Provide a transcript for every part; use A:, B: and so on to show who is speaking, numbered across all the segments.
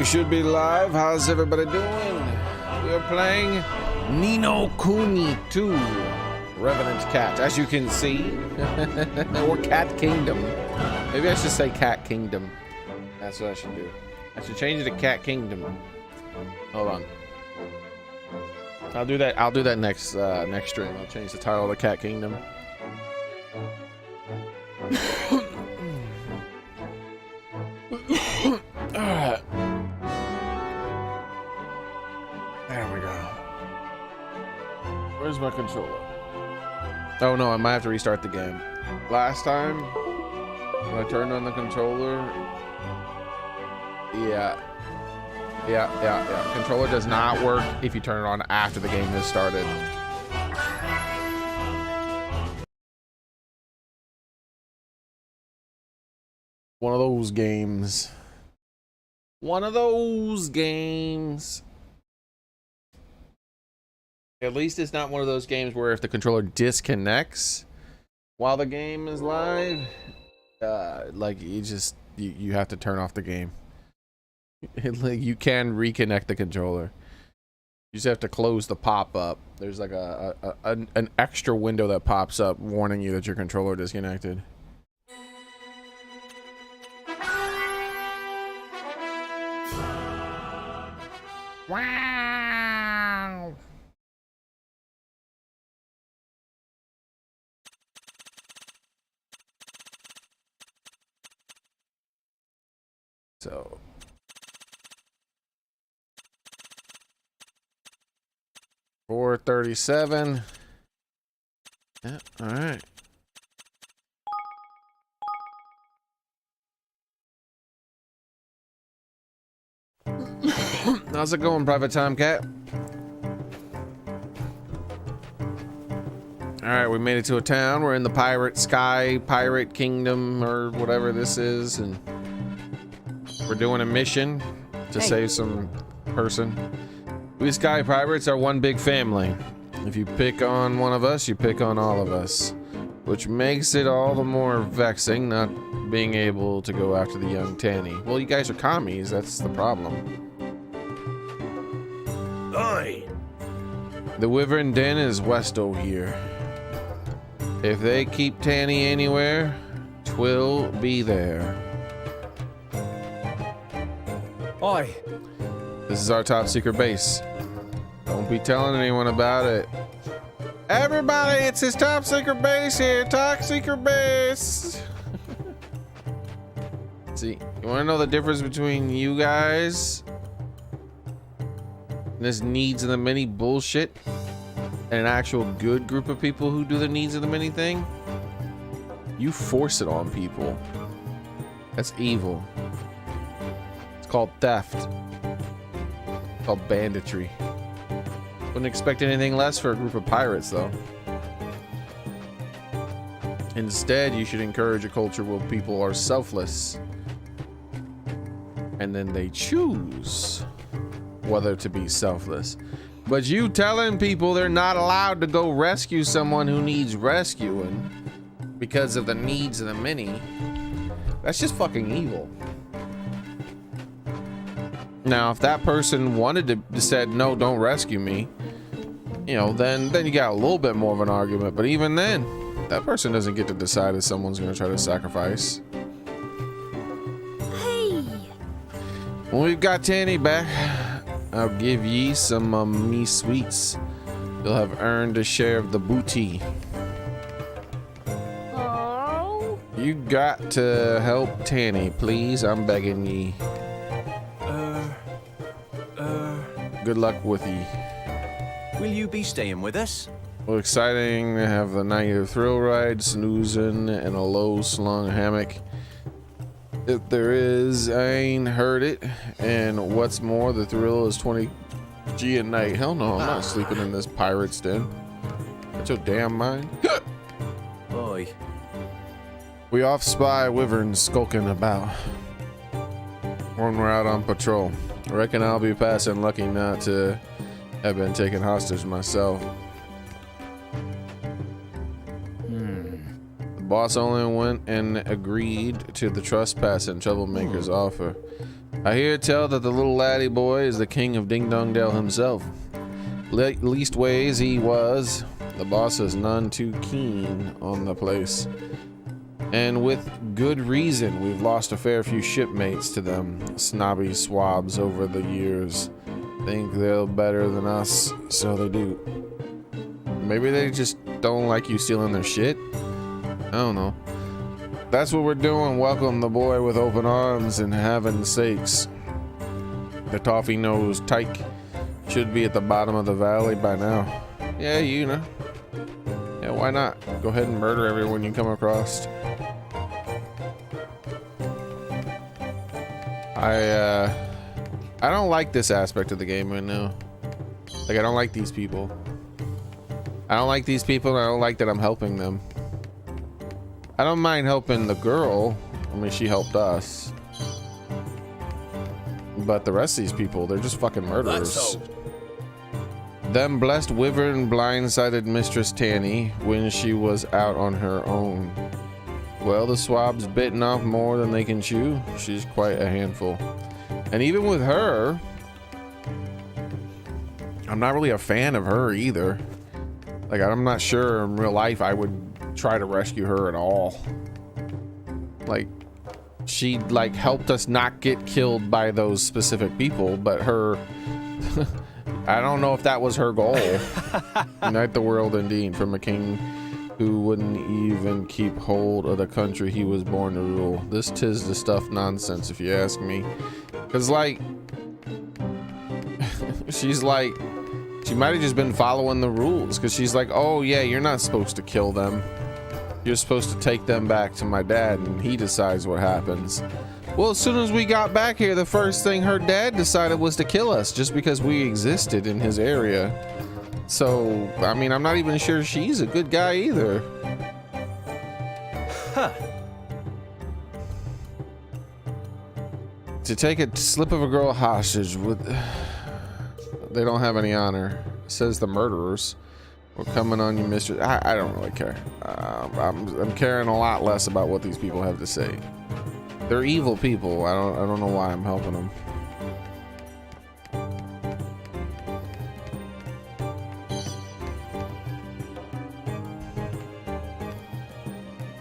A: We should be live. How's everybody doing? We are playing Ni No Kuni 2 Revenant Cat, as you can see. Or Cat Kingdom. Maybe I should say Cat Kingdom. That's what I should do. I should change it to Cat Kingdom. Hold on. I'll do that next next stream. I'll change the title to Cat Kingdom. Alright. There we go. Where's my controller? Oh no, I might have to restart the game. Last time, when I turned on the controller, yeah. Controller does not work if you turn it on after the game has started. One of those games. One of those games. At least it's not one of those games where if the controller disconnects while the game is live, like you have to turn off the game. You can reconnect the controller. You just have to close the pop-up. There's like an extra window that pops up warning you that your controller disconnected. Wow. So 4:37. Yeah, all right. How's it going, Private Time Cat? All right, we made it to a town. We're in the pirate kingdom or whatever this is, and we're doing a mission to save some person. We Sky Pirates are one big family. If you pick on one of us, you pick on all of us, which makes it all the more vexing not being able to go after the young Tanny. Well, you guys are commies, that's the problem.
B: Oi!
A: The Wyvern Den is west o' here. If they keep Tanny anywhere, 'twill be there.
B: Oi!
A: This is our top secret base. Don't be telling anyone about it. Everybody, it's his top secret base here. Top secret base. See, you want to know the difference between you guys and this needs of the many bullshit and an actual good group of people who do the needs of the many thing? You force it on people. That's evil. It's called theft. It's called banditry. Wouldn't expect anything less for a group of pirates, though. Instead, you should encourage a culture where people are selfless. And then they choose whether to be selfless. But you telling people they're not allowed to go rescue someone who needs rescuing because of the needs of the many, that's just fucking evil. Now, if that person wanted to said, no, don't rescue me, you know, then you got a little bit more of an argument. But even then, that person doesn't get to decide if someone's going to try to sacrifice.
C: Hey!
A: When we've got Tanny back, I'll give ye some me sweets. You'll have earned a share of the booty.
C: Oh!
A: You got to help Tanny, please. I'm begging ye. Good luck with ye.
B: Will you be staying with us?
A: Well, exciting to have the night of thrill ride, snoozing in a low slung hammock. If there is, I ain't heard it. And what's more, the thrill is 20G a night. Hell no, I'm not sleeping in this pirate's den. That's your damn mind.
B: Oi.
A: We off spy wyverns skulking about when we're out on patrol. I reckon I'll be passing lucky not to have been taken hostage myself. The boss only went and agreed to the trespass and troublemaker's offer. I hear tell that the little laddie boy is the king of Ding Dong Dale himself. Least ways he was. The boss is none too keen on the place. And with good reason, we've lost a fair few shipmates to them snobby swabs over the years. Think they're better than us, so they do. Maybe they just don't like you stealing their shit? I don't know. That's what we're doing. Welcome the boy with open arms, and heaven's sakes. The toffee-nosed tyke should be at the bottom of the valley by now. Yeah, you know. Yeah, why not? Go ahead and murder everyone you come across. I don't like this aspect of the game right now. Like, I don't like these people. I don't like these people, and I don't like that I'm helping them. I don't mind helping the girl. I mean, she helped us. But the rest of these people, they're just fucking murderers. Them blessed wyvern blindsided Mistress Tanny when she was out on her own. Well, the swab's bitten off more than they can chew. She's quite a handful. And even with her, I'm not really a fan of her either. Like, I'm not sure in real life I would try to rescue her at all. Like, she like helped us not get killed by those specific people, but her I don't know if that was her goal. Unite the world indeed, from a king who wouldn't even keep hold of the country he was born to rule. This 'tis the stuff nonsense, if you ask me. Cause like she's like, she might have just been following the rules, because she's like, oh yeah, you're not supposed to kill them. You're supposed to take them back to my dad and he decides what happens. Well, as soon as we got back here, the first thing her dad decided was to kill us just because we existed in his area. So, I mean, I'm not even sure she's a good guy either.
B: Huh.
A: To take a slip of a girl hostage with... They don't have any honor. Says the murderers. We're coming on you, mistress. I don't really care. I'm caring a lot less about what these people have to say. They're evil people. I don't know why I'm helping them.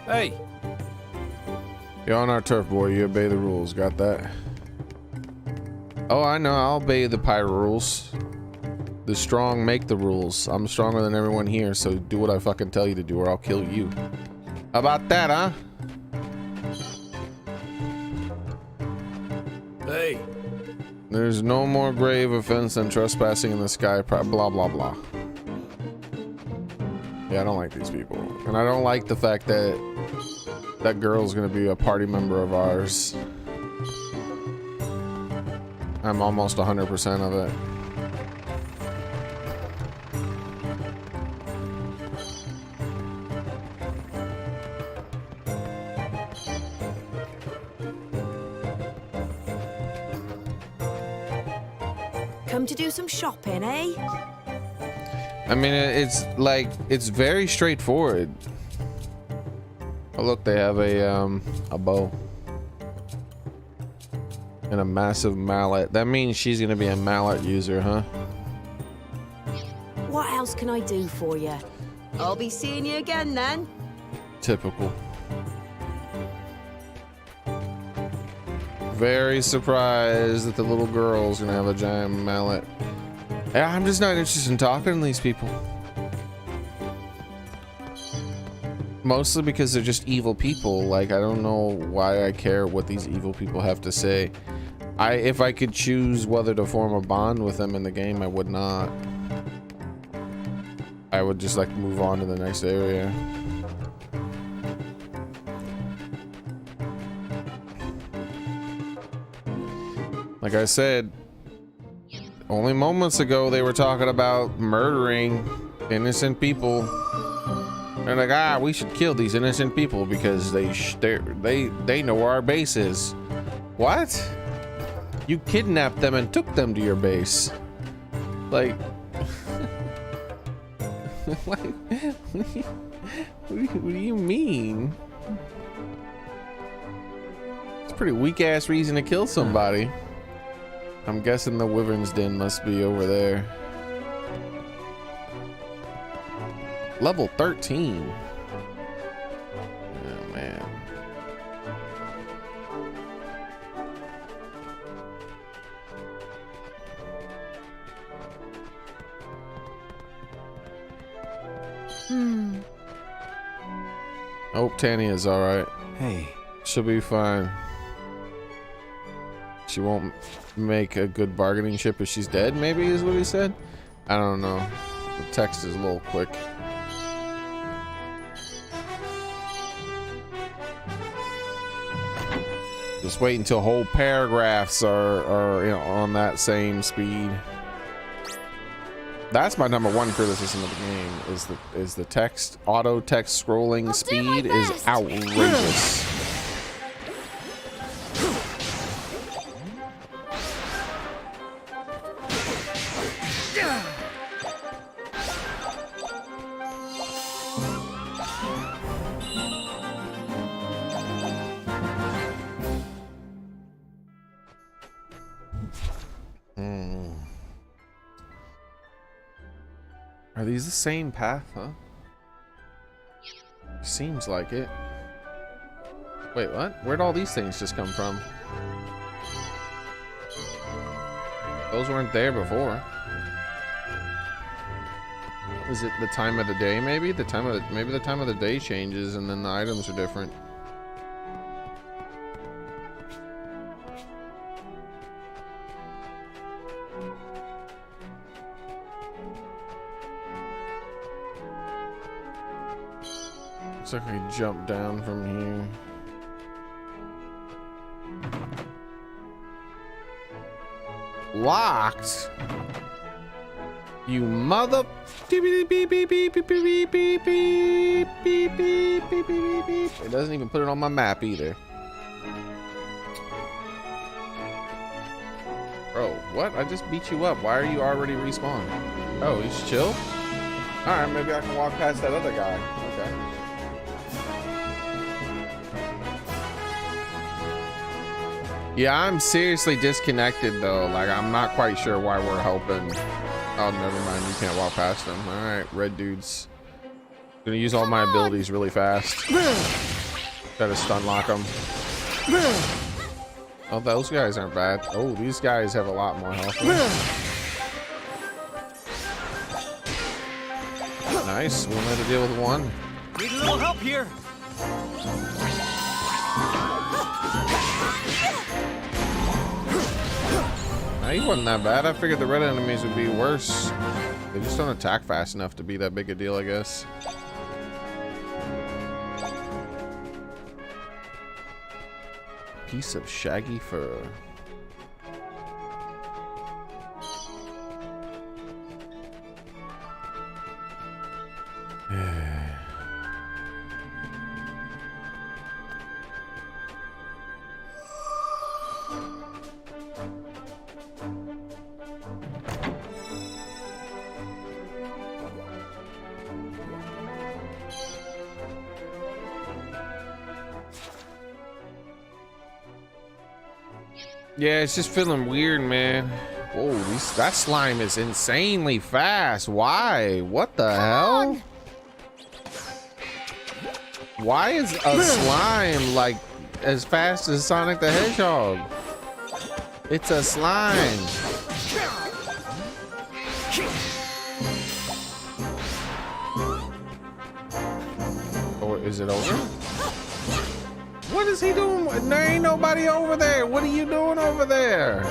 B: Hey.
A: You're on our turf, boy. You obey the rules. Got that? Oh, I know. I'll obey the pirate rules. The strong make the rules. I'm stronger than everyone here, so do what I fucking tell you to do or I'll kill you. How about that, huh?
B: Hey.
A: There's no more grave offense than trespassing in the sky. Blah, blah, blah. Yeah, I don't like these people. And I don't like the fact that that girl's gonna be a party member of ours. I'm almost 100% of it.
C: Come to do some shopping, eh?
A: I mean, it's like, it's very straightforward. Oh, look, they have a bow. And a massive mallet. That means she's gonna be a mallet user, huh?
C: What else can I do for you? I'll be seeing you again then.
A: Typical. Very surprised that the little girl's gonna have a giant mallet. I'm just not interested in talking to these people. Mostly because they're just evil people. Like, I don't know why I care what these evil people have to say. If I could choose whether to form a bond with them in the game, I would not. I would just like move on to the next area. Like I said, only moments ago they were talking about murdering innocent people. They're like, we should kill these innocent people because they know where our base is. What? You kidnapped them and took them to your base. Like, what do you mean? It's a pretty weak ass reason to kill somebody. I'm guessing the Wyvern's Den must be over there. Level 13. Oh man. Hope Tania's all right.
B: Hey.
A: She'll be fine. She won't make a good bargaining chip if she's dead, maybe is what he said. I don't know. The text is a little quick. Just wait until whole paragraphs are you know, on that same speed. That's my #1 criticism of the game is the text auto text scrolling speed is outrageous. Are these the same path, huh? Seems like it. Wait, what? Where'd all these things just come from? Those weren't there before. Is it the time of the day, maybe? Maybe the time of the day changes and then the items are different. Looks like I can jump down from here. Locked? You mother... It doesn't even put it on my map either. Bro, what? I just beat you up. Why are you already respawned? Oh, he's chill? Alright, maybe I can walk past that other guy. Okay. Yeah, I'm seriously disconnected though. Like, I'm not quite sure why we're helping. Oh, never mind. You can't walk past them. All right, red dudes. Gonna use all my abilities really fast. Try to stun lock them. Oh, those guys aren't bad. Oh, these guys have a lot more health. Nice. We only had to deal with one.
B: Need a little help here.
A: He wasn't that bad. I figured the red enemies would be worse. They just don't attack fast enough to be that big a deal, I guess. Piece of shaggy fur. Yeah, it's just feeling weird, man. Whoa, that slime is insanely fast. Why? What the hell? Why is a slime like as fast as Sonic the Hedgehog? It's a slime. Or is it over? What is he doing? There ain't nobody over there. What are you doing over there?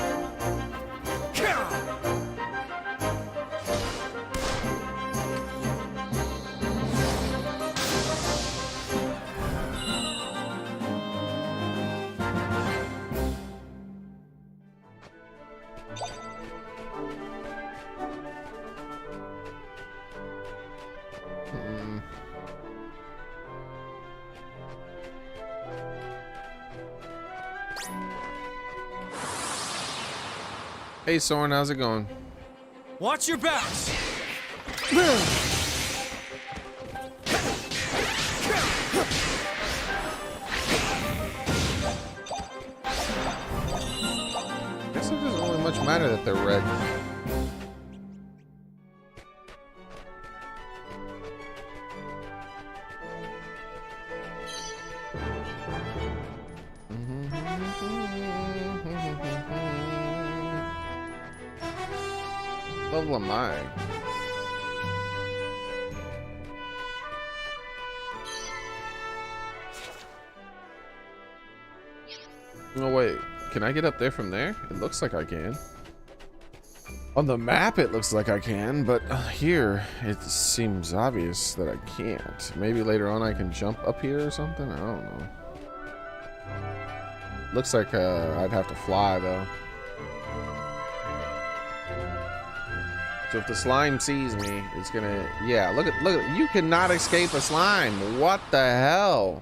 A: Hey Soren, how's it going?
B: Watch your backs.
A: Guess there isn't really much matter that they're red. Level am I? No, wait. Can I get up there from there? It looks like I can. On the map, it looks like I can, but here, it seems obvious that I can't. Maybe later on I can jump up here or something? I don't know. Looks like I'd have to fly, though. So if the slime sees me, it's gonna... Yeah, look at... You cannot escape a slime. What the hell?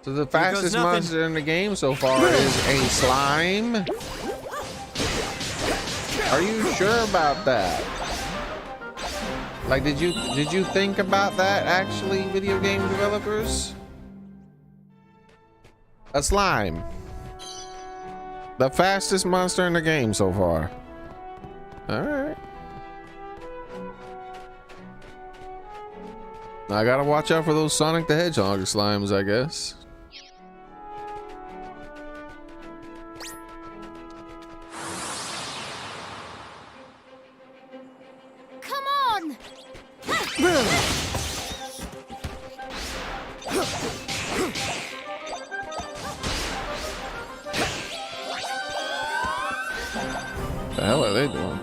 A: So the fastest monster in the game so far is a slime? Are you sure about that? Like, did you think about that, actually, video game developers? A slime. The fastest monster in the game so far. Alright. I gotta watch out for those Sonic the Hedgehog slimes, I guess.
C: Come on!
A: The hell are they doing?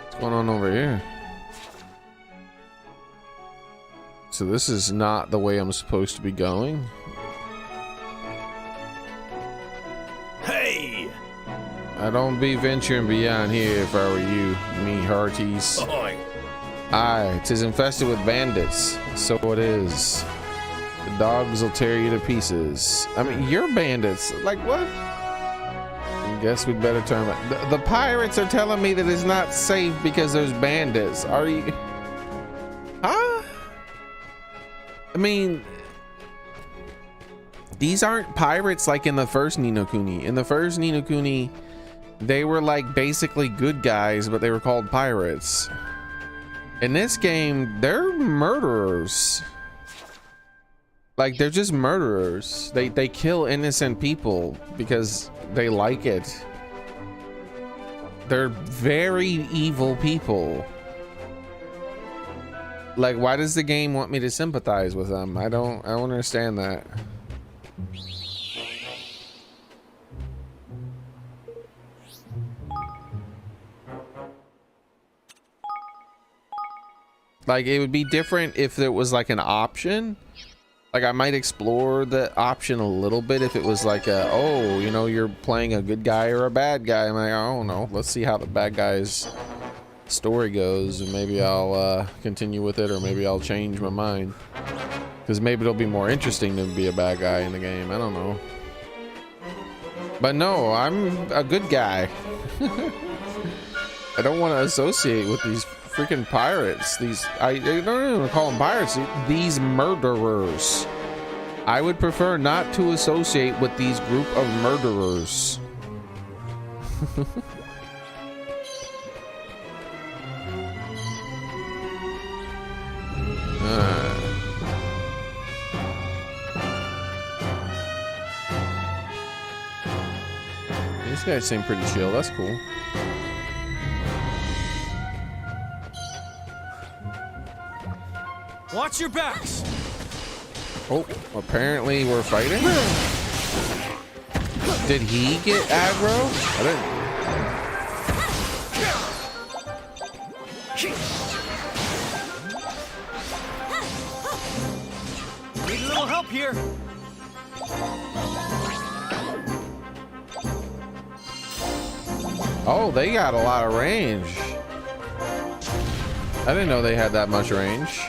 A: What's going on over here? So this is not the way I'm supposed to be going.
B: Hey!
A: I don't be venturing beyond here if I were you, me hearties.
B: Ahoy!
A: Aye, 'tis infested with bandits. So it is. The dogs will tear you to pieces. I mean, you're bandits. Like, what? I guess we'd better turn back. The pirates are telling me that it's not safe because there's bandits. Are you... Huh? I mean... These aren't pirates like in the first Ni No Kuni. In the first Ni No Kuni, they were like basically good guys, but they were called pirates. In this game, they're murderers. Like, they're just murderers. They kill innocent people because they like it. They're very evil people. Like, why does the game want me to sympathize with them? I don't understand that. Like, it would be different if there was like an option. Like, I might explore the option a little bit if it was like a, oh, you know, you're playing a good guy or a bad guy. I'm like, I don't know. Let's see how the bad guy's story goes, and maybe I'll continue with it, or maybe I'll change my mind. Because maybe it'll be more interesting to be a bad guy in the game. I don't know. But no, I'm a good guy. I don't want to associate with these freaking pirates. I don't even call them pirates. These murderers. I would prefer not to associate with these group of murderers. These guys seem pretty chill. That's cool.
B: Watch your backs!
A: Oh, apparently we're fighting? Did he get aggro? I didn't.
B: Need a little help here!
A: Oh, they got a lot of range. I didn't know they had that much range.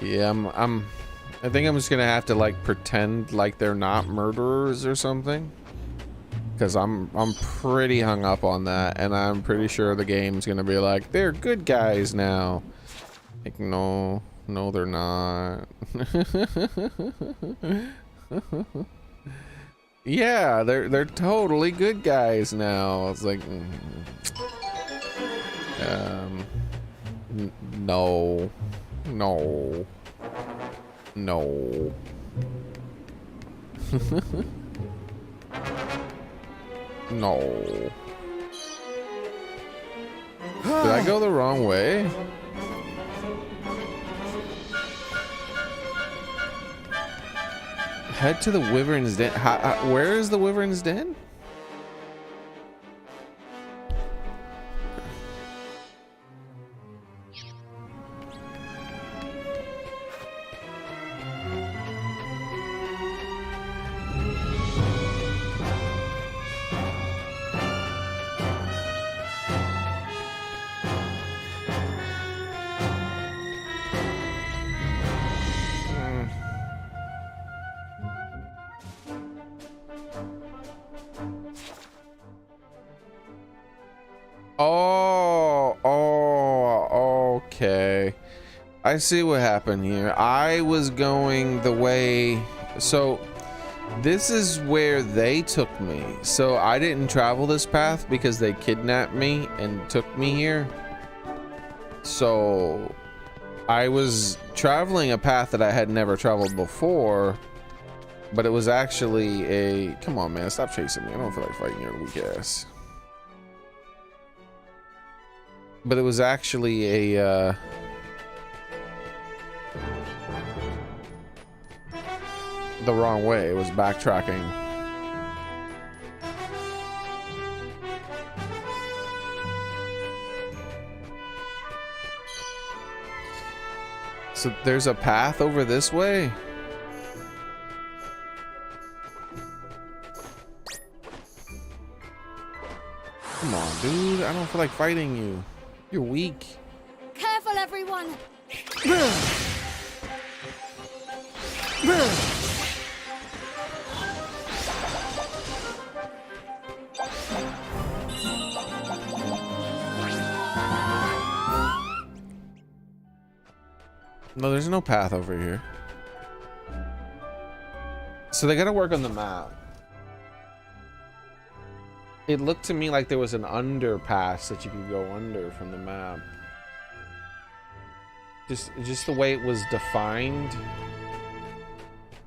A: Yeah, I think I'm just gonna have to like pretend like they're not murderers or something. Because I'm pretty hung up on that, and I'm pretty sure the game's gonna be like, they're good guys now. Like, no, they're not. Yeah, they're totally good guys now. It's like, no, no. No. Did I go the wrong way? Head to the Wyvern's Den. Where is the Wyvern's Den? Okay. I see what happened here. I was going the way, so this is where they took me. So I didn't travel this path because they kidnapped me and took me here. So I was traveling a path that I had never traveled before, but it was actually a, come on man, stop chasing me. I don't feel like fighting your weak ass. But it was actually a the wrong way. It was backtracking. So there's a path over this way? Come on, dude. I don't feel like fighting you. You're weak.
C: Careful, everyone.
A: No, there's no path over here. So they gotta work on the map. It looked to me like there was an underpass that you could go under from the map. Just the way it was defined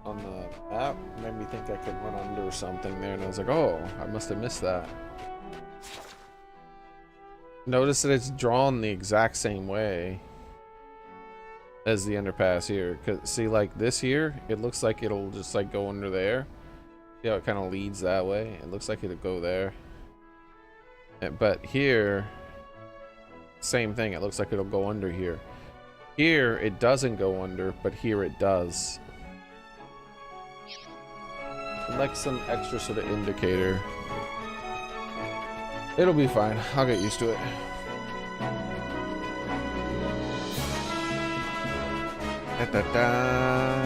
A: on the map made me think I could run under something there, and I was like, oh, I must have missed that. Notice that it's drawn the exact same way as the underpass here. Cause see, like this here, it looks like it'll just like go under there. See how it kind of leads that way? It looks like it'll go there. But here, same thing. It looks like it'll go under here. Here, it doesn't go under, but here it does. Like some extra sort of indicator. It'll be fine. I'll get used to it. Da, da, da.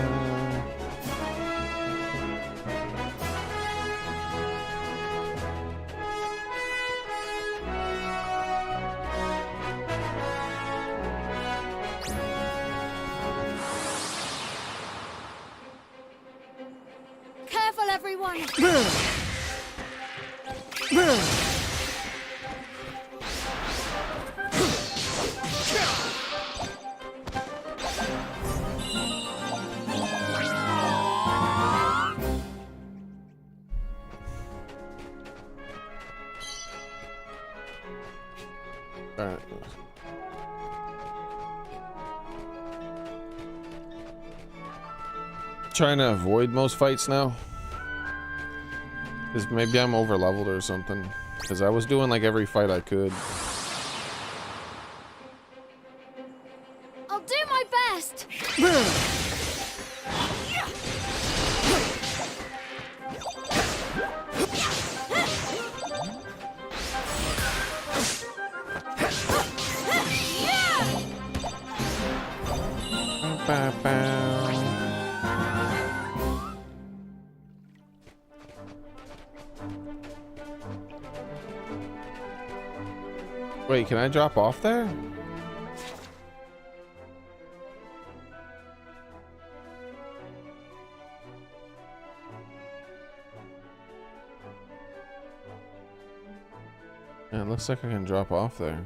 C: Careful, everyone.
A: Alright. Trying to avoid most fights now. Because maybe I'm over leveled or something. Because I was doing like every fight I could.
C: I'll do my best.
A: Wait, can I drop off there? Yeah, it looks like I can drop off there.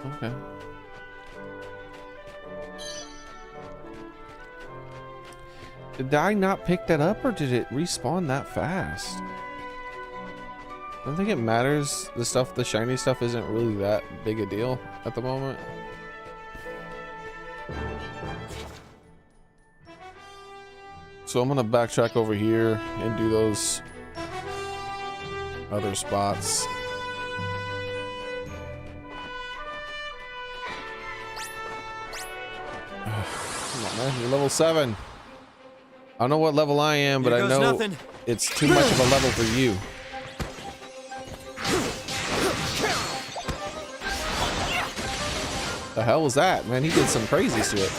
A: Okay. Did I not pick that up, or did it respawn that fast? I don't think it matters. The stuff, the shiny stuff isn't really that big a deal at the moment. So I'm gonna backtrack over here and do those other spots. Come on, man, you're level 7. I don't know what level I am, but I know
B: nothing.
A: it's too much of a level for you. The hell was that, man? He did some crazies to it.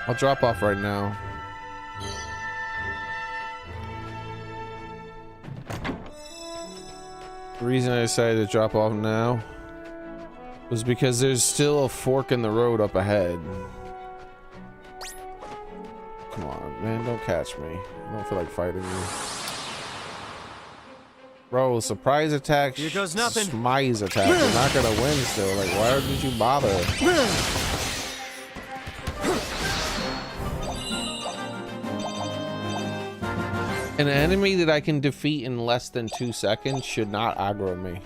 A: I'll drop off right now. The reason I decided to drop off now was because there's still a fork in the road up ahead. Come on, man, don't catch me. I don't feel like fighting you. Bro, surprise attack,
B: Here goes nothing.
A: smize attack. You're not gonna win still. Like, why did you bother? An enemy that I can defeat in less than 2 seconds should not aggro me.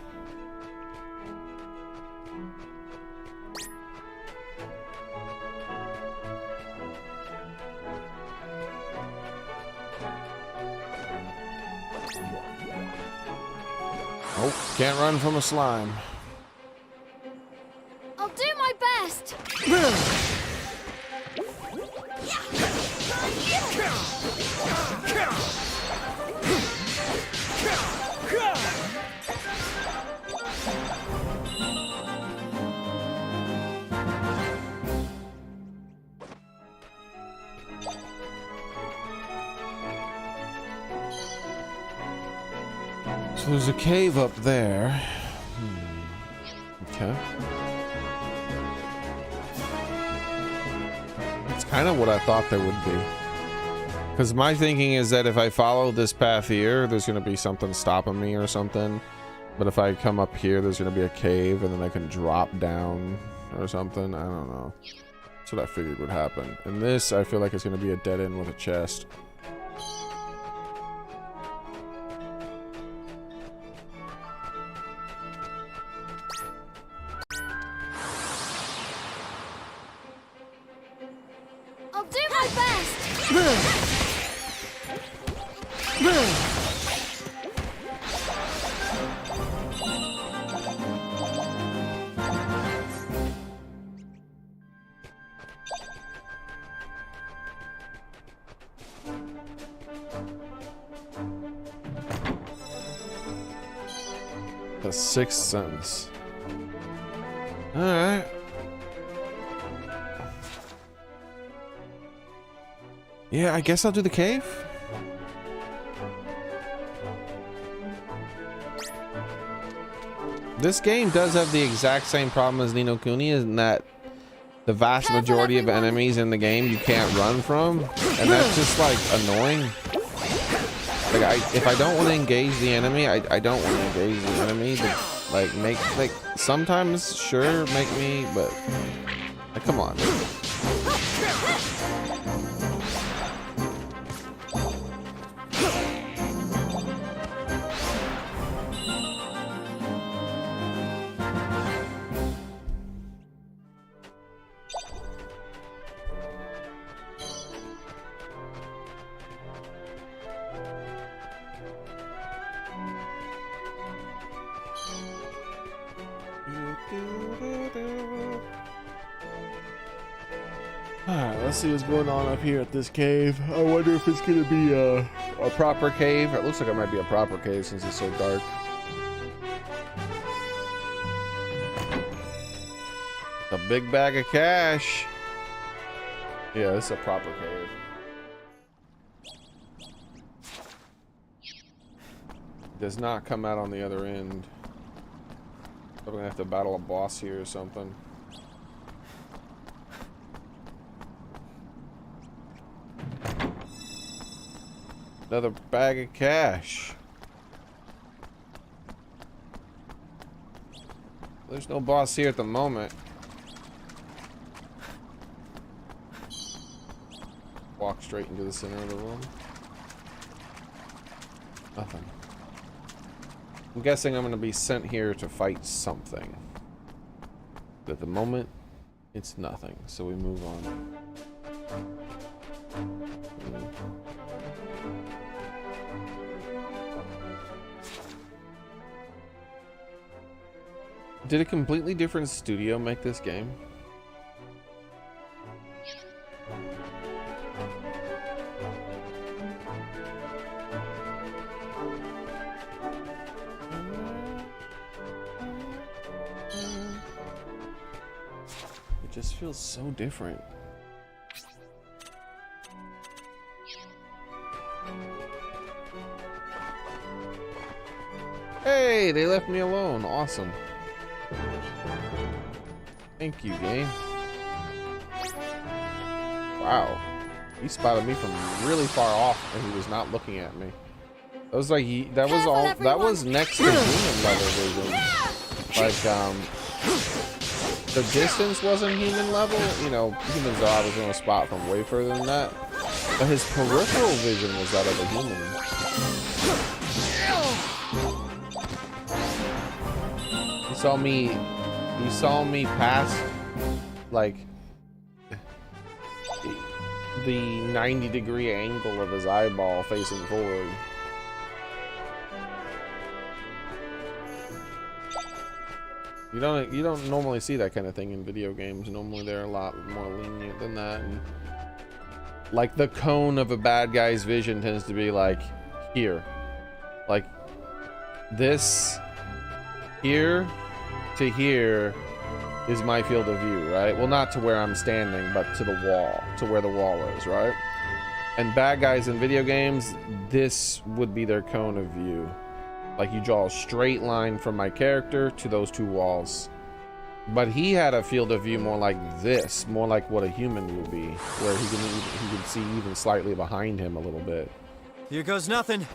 A: Oh, can't run from a slime.
D: I'll do my best.
A: So there's a cave up there. Okay. It's kind of what I thought there would be. Because my thinking is that if I follow this path here, there's going to be something stopping me or something. But if I come up here, there's going to be a cave and then I can drop down or something. I don't know. That's what I figured would happen. And this, I feel like it's going to be a dead end with a chest.
D: I'll do my best.
A: The sixth sense. All right. Yeah, I guess I'll do the cave. This game does have the exact same problem as Ni No Kuni, in that the vast majority of enemies in the game you can't run from, and that's just like annoying. Like, if I don't want to engage the enemy, I don't want to engage the enemy. But like sometimes sure make me, but like, come on. Alright, let's see what's going on up here at this cave. I wonder if it's gonna be a proper cave. It looks like it might be a proper cave since it's so dark. A big bag of cash. Yeah, this is a proper cave. Does not come out on the other end. I'm gonna have to battle a boss here or something. Another bag of cash. There's no boss here at the moment. Walk straight into the center of the room. Nothing. I'm guessing I'm going to be sent here to fight something. But at the moment, it's nothing. So we move on. Did a completely different studio make this game? It just feels so different. Hey, they left me alone. Awesome. Thank you, game. Wow. He spotted me from really far off and he was not looking at me. That was like that was next to human level vision. Like the distance wasn't human level, you know, humans are obviously gonna spot from way further than that. But his peripheral vision was that of a human. You saw me pass like the 90-degree angle of his eyeball facing forward. You don't normally see that kind of thing in video games. Normally they're a lot more lenient than that. And like the cone of a bad guy's vision tends to be like here. Like this here to here is my field of view, right? Well, not to where I'm standing, but to the wall, to where the wall is, right? And bad guys in video games, this would be their cone of view. Like you draw a straight line from my character to those two walls. But he had a field of view more like this, more like what a human would be, where he can see even slightly behind him a little bit.
B: Here goes nothing.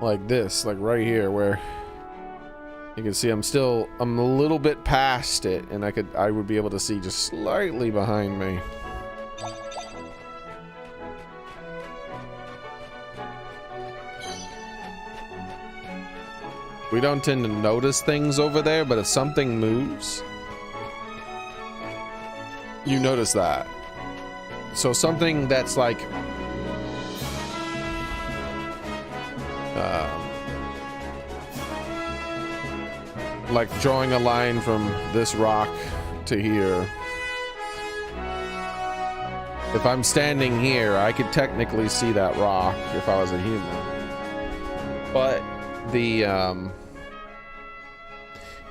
A: Like this, like right here, where you can see I'm a little bit past it, and I would be able to see just slightly behind me. We don't tend to notice things over there, but if something moves, you notice that. So something that's like drawing a line from this rock to here. If I'm standing here, I could technically see that rock if I was a human. But you're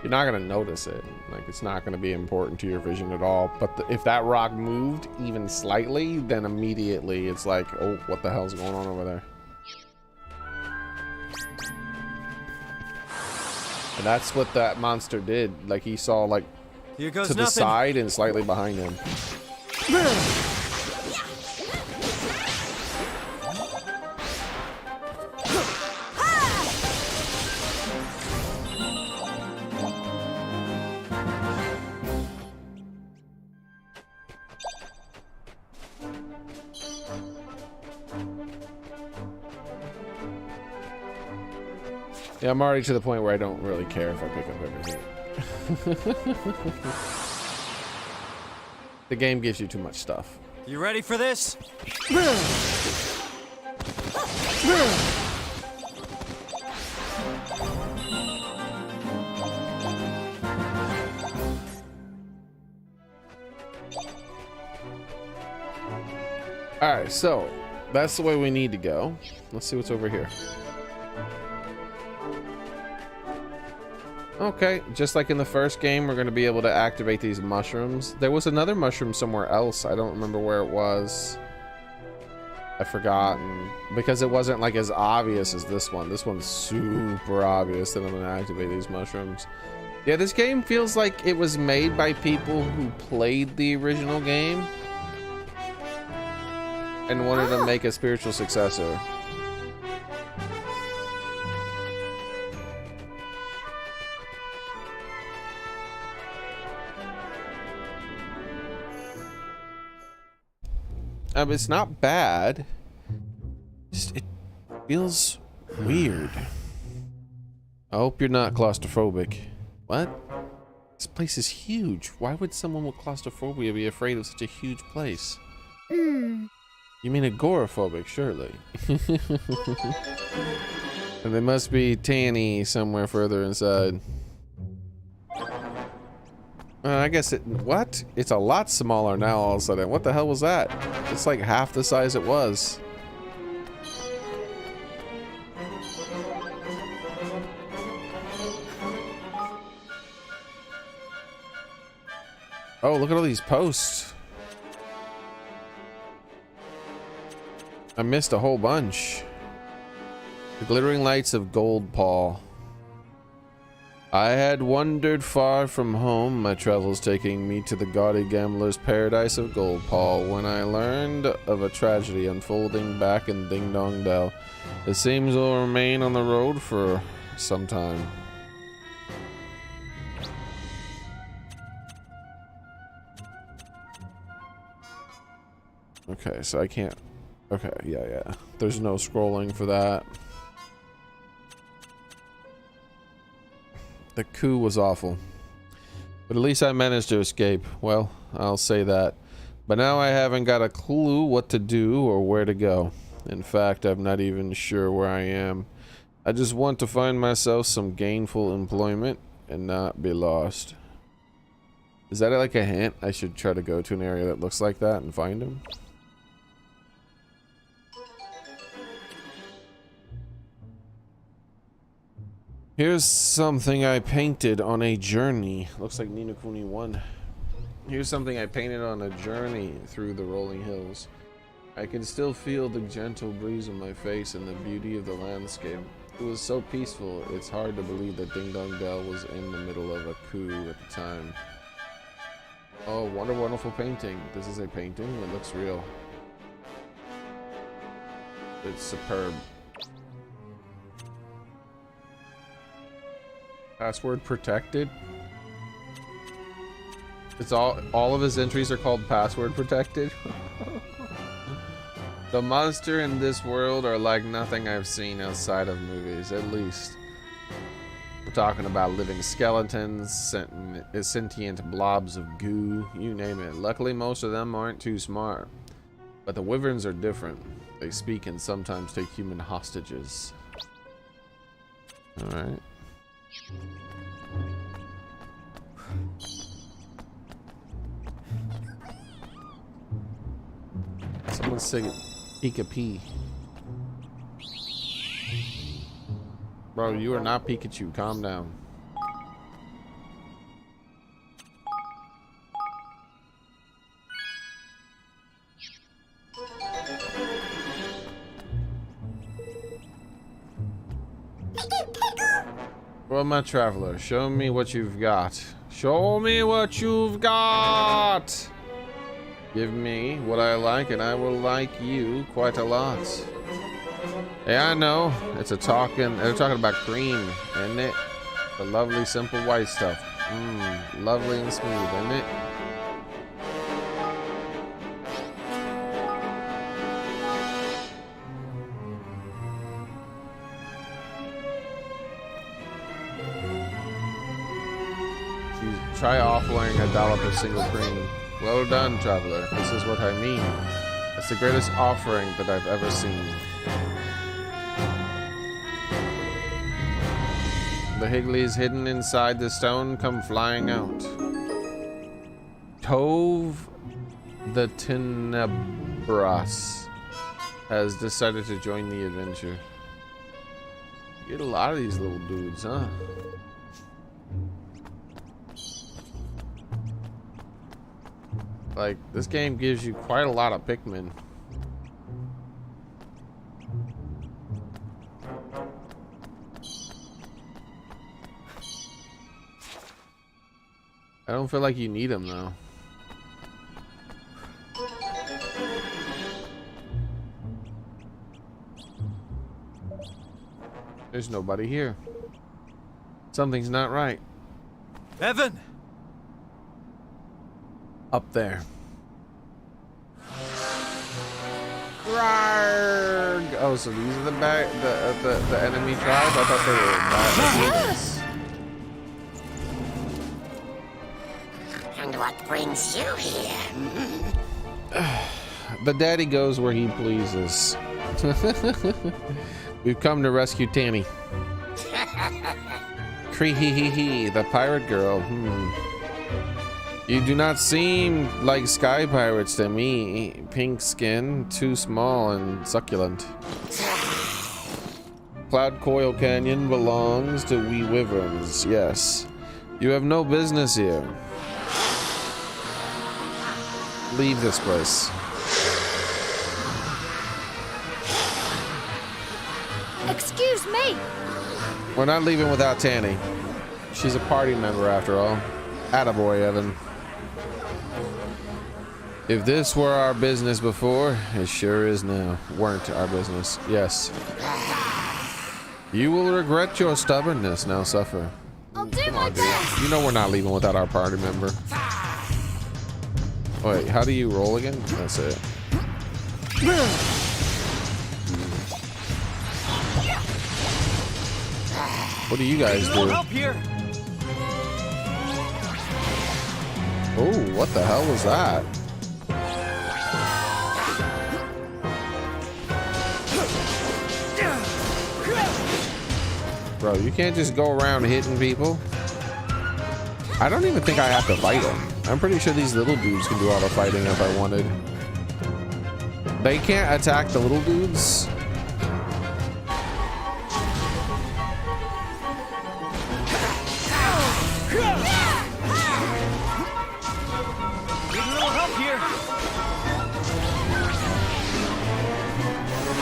A: not gonna notice it. Like, it's not gonna be important to your vision at all. But if that rock moved even slightly, then immediately it's like, oh, what the hell's going on over there? And that's what that monster did. Like, he saw, like,
B: Here goes
A: to the side and slightly behind him. Yeah, I'm already to the point where I don't really care if I pick up everything. The game gives you too much stuff.
B: You ready for this?
A: All right, so that's the way we need to go. Let's see what's over here. Okay, just like in the first game, we're going to be able to activate these mushrooms. There was another mushroom somewhere else. I don't remember where it was. I've forgotten. Because it wasn't like as obvious as this one. This one's super obvious that I'm going to activate these mushrooms. Yeah, this game feels like it was made by people who played the original game and wanted to make a spiritual successor. It's not bad. Just, it feels weird. I hope you're not claustrophobic. What? This place is huge. Why would someone with claustrophobia be afraid of such a huge place? You mean agoraphobic, surely. And they must be tanny somewhere further inside. I guess it... What? It's a lot smaller now all of a sudden. What the hell was that? It's like half the size it was. Oh, look at all these posts. I missed a whole bunch. The glittering lights of Gold Paul. I had wandered far from home, my travels taking me to the gaudy gambler's paradise of Gold Paul, when I learned of a tragedy unfolding back in Ding Dong Dell. It seems will remain on the road for some time. Okay, so I can't... Okay, yeah. There's no scrolling for that. The coup was awful. But at least I managed to escape. Well, I'll say that. But now I haven't got a clue what to do or where to go. In fact, I'm not even sure where I am. I just want to find myself some gainful employment and not be lost. Is that like a hint? I should try to go to an area that looks like that and find him? Here's something I painted on a journey. Looks like Ni No Kuni 1. Here's something I painted on a journey through the rolling hills. I can still feel the gentle breeze on my face and the beauty of the landscape. It was so peaceful, it's hard to believe that Ding Dong Dell was in the middle of a coup at the time. Oh, what a wonderful painting. This is a painting? It looks real. It's superb. Password protected? It's all of his entries are called password protected. The monsters in this world are like nothing I've seen outside of movies, at least. We're talking about living skeletons, sentient blobs of goo, you name it. Luckily, most of them aren't too smart. But the wyverns are different. They speak and sometimes take human hostages. Alright. Someone sing Pika-Pee. Bro, you are not Pikachu. Calm down. Well, my traveler, show me what you've got. Show me what you've got! Give me what I like and I will like you quite a lot. Yeah, I know. They're talking about cream, isn't it? The lovely, simple white stuff. Lovely and smooth, isn't it? Try offering a dollop of single cream. Well done, traveler. This is what I mean. It's the greatest offering that I've ever seen. The Higglies hidden inside the stone come flying out. Tove the Tenebras has decided to join the adventure. You get a lot of these little dudes, huh? Like, this game gives you quite a lot of Pikmin. I don't feel like you need them though. There's nobody here. Something's not right.
B: Evan!
A: Up there. Rarg! Oh, so these are the enemy tribe? I thought they were bad.
E: And what brings you here?
A: The daddy goes where he pleases. We've come to rescue Tanny. Cree-hee-hee-hee, the pirate girl. You do not seem like sky pirates to me. Pink skin, too small and succulent. Cloud Coil Canyon belongs to we wyverns, yes. You have no business here. Leave this place.
D: Excuse me.
A: We're not leaving without Tanny. She's a party member after all. Attaboy, Evan. If this were our business before, it sure is now. Weren't our business. Yes. You will regret your stubbornness. Now suffer.
D: I'll do my best.
A: You know we're not leaving without our party member. Wait, how do you roll again? That's it. What do you guys do?
B: Help here.
A: Oh, what the hell was that? Bro, you can't just go around hitting people. I don't even think I have to fight them. I'm pretty sure these little dudes can do all the fighting if I wanted. They can't attack the little dudes.
B: Need a little help here.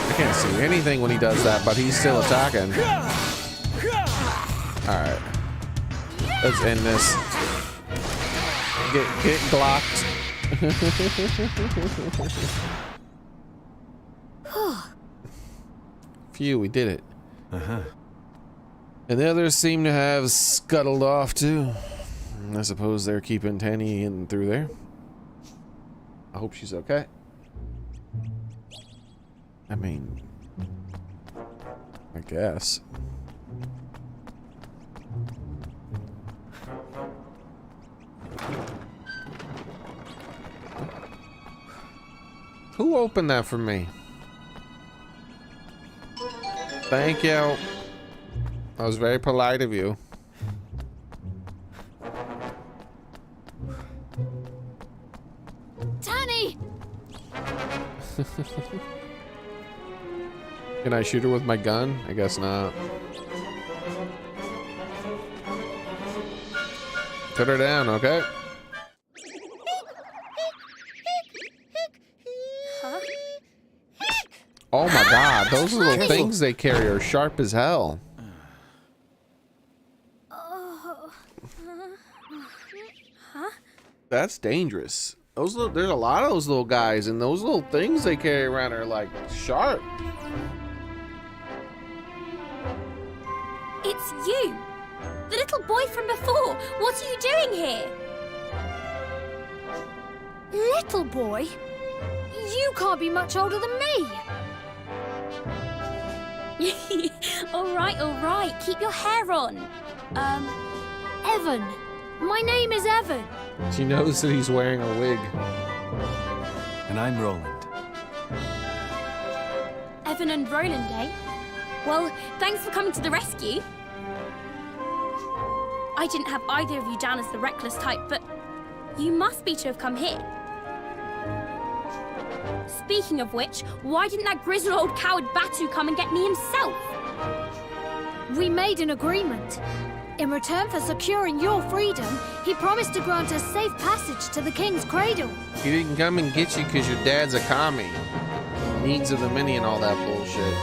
A: I can't see anything when he does that, but he's still attacking. Alright. Let's end this. Get glocked. Phew, we did it. And the others seem to have scuttled off too. I suppose they're keeping Tanny in through there. I hope she's okay. I mean, I guess. Who opened that for me? Thank you. That was very polite of you.
D: Tanny!
A: Can I shoot her with my gun? I guess not. Put her down, okay?
D: Huh?
A: Oh my god, those little things they carry are sharp as hell. That's dangerous. Those little, there's a lot of those little guys, and those little things they carry around are like sharp.
D: It's you! The little boy from before! What are you doing here? Little boy? You can't be much older than me! Alright, alright. Keep your hair on. Evan, My name is Evan.
A: She knows that he's wearing a wig.
B: And I'm Roland.
D: Evan and Roland, eh? Well, thanks for coming to the rescue. I didn't have either of you down as the reckless type, but you must be to have come here. Speaking of which, why didn't that grizzled old coward Batu come and get me himself? We made an agreement. In return for securing your freedom, he promised to grant us safe passage to the king's cradle.
A: He didn't come and get you because your dad's a commie. Needs of the many and all that bullshit.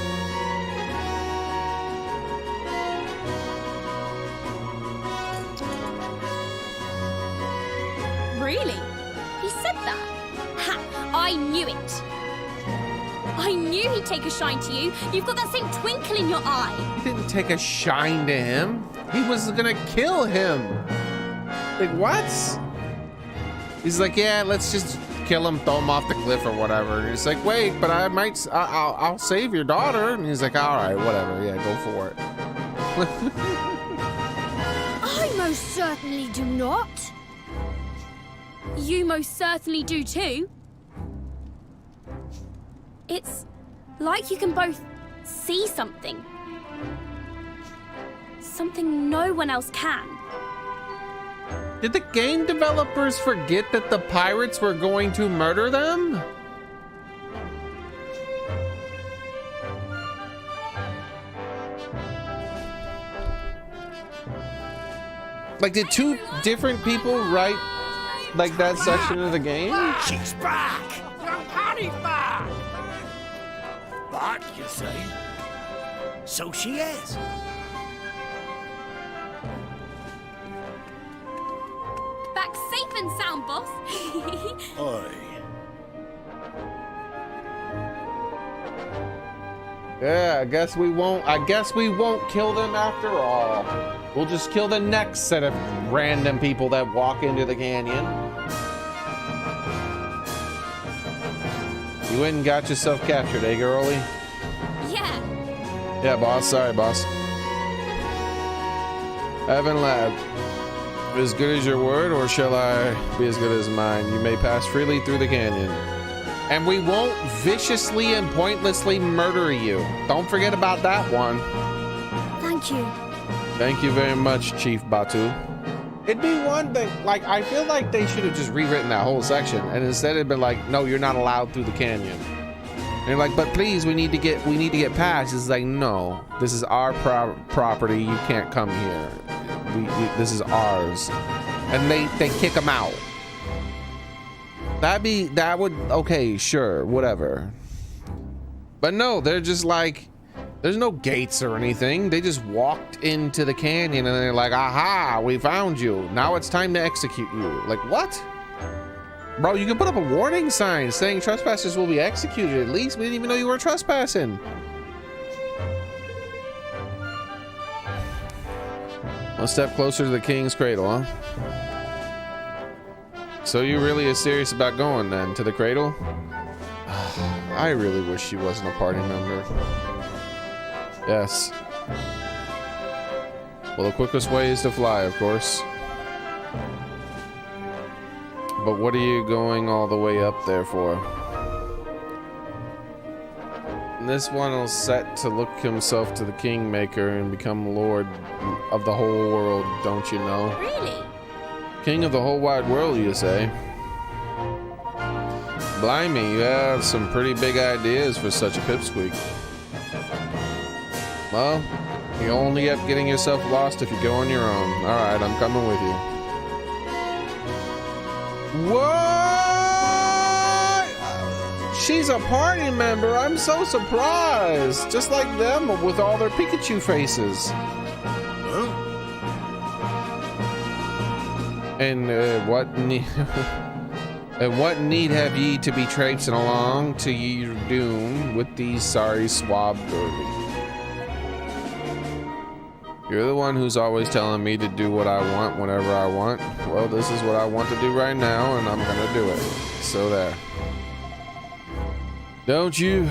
D: Really? He said that? Ha! I knew it! I knew he'd take a shine to you. You've got that same twinkle in your eye.
A: He didn't take a shine to him. He was gonna kill him. Like, what? He's like, yeah, let's just kill him, throw him off the cliff or whatever. And he's like, wait, but I'll save your daughter. And he's like, all right, whatever. Yeah, go for it.
D: I most certainly do not. You most certainly do too. It's like you can both see something. Something no one else can.
A: Did the game developers forget that the pirates were going to murder them? Like, did two different people write like that section of the game?
E: She's back! Young Honey's back! But, you see, so she is.
D: Back safe and sound, boss.
E: Aye.
A: Yeah, I guess we won't kill them after all. We'll just kill the next set of random people that walk into the canyon. You went and got yourself captured, eh, girlie?
D: Yeah.
A: Yeah, boss. Sorry, boss. Evan lad, as good as your word, or shall I be as good as mine? You may pass freely through the canyon. And we won't viciously and pointlessly murder you. Don't forget about that one.
D: Thank you.
A: Thank you very much, Chief Batu. It'd be one thing, like, I feel like they should have just rewritten that whole section, and instead it'd been like, no, you're not allowed through the canyon. And you're like, but please, we need to get past. It's like, no, this is our property. You can't come here. This is ours. And they kick them out. That would, okay, sure, whatever. But no, they're just like, there's no gates or anything. They just walked into the canyon and they're like, aha, we found you. Now it's time to execute you. Like, what? Bro, you can put up a warning sign saying trespassers will be executed. At least we didn't even know you were trespassing. One step closer to the king's cradle, huh? So you really are serious about going then to the cradle? I really wish she wasn't a party member. Yes. Well, the quickest way is to fly, of course. But what are you going all the way up there for? And this one will set to look himself to the kingmaker and become lord of the whole world, don't you know?
D: Really?
A: King of the whole wide world, you say? Blimey, you have some pretty big ideas for such a pipsqueak. Well, you only get getting yourself lost if you go on your own. Alright, I'm coming with you. What? She's a party member. I'm so surprised. Just like them with all their Pikachu faces.
E: Huh?
A: And what need have ye to be traipsing along to your doom with these sorry swab girlie? You're the one who's always telling me to do what I want whenever I want. Well, this is what I want to do right now, and I'm gonna do it. So there. Don't you?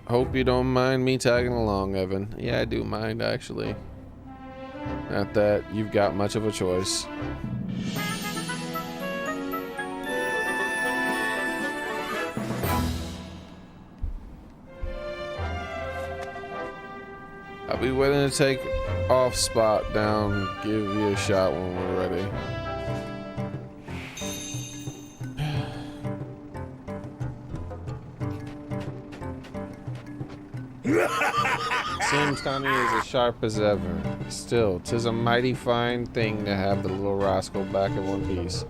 A: Hope you don't mind me tagging along, Evan. Yeah, I do mind, actually. Not that you've got much of a choice. I'll be willing to take off spot down, give you a shot when we're ready. Seems Tony is as sharp as ever. Still, 'tis a mighty fine thing to have the little rascal back in one piece.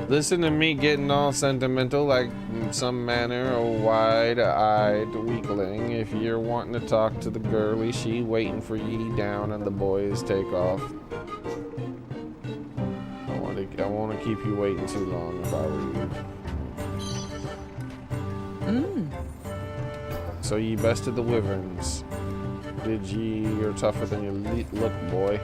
A: Listen to me getting all sentimental like some manner of wide-eyed weakling. If you're wanting to talk to the girlie, she waiting for ye down and the boys take off. I want to keep you waiting too long if I were you. So ye bested the wyverns. Did ye? You're tougher than you look, boy.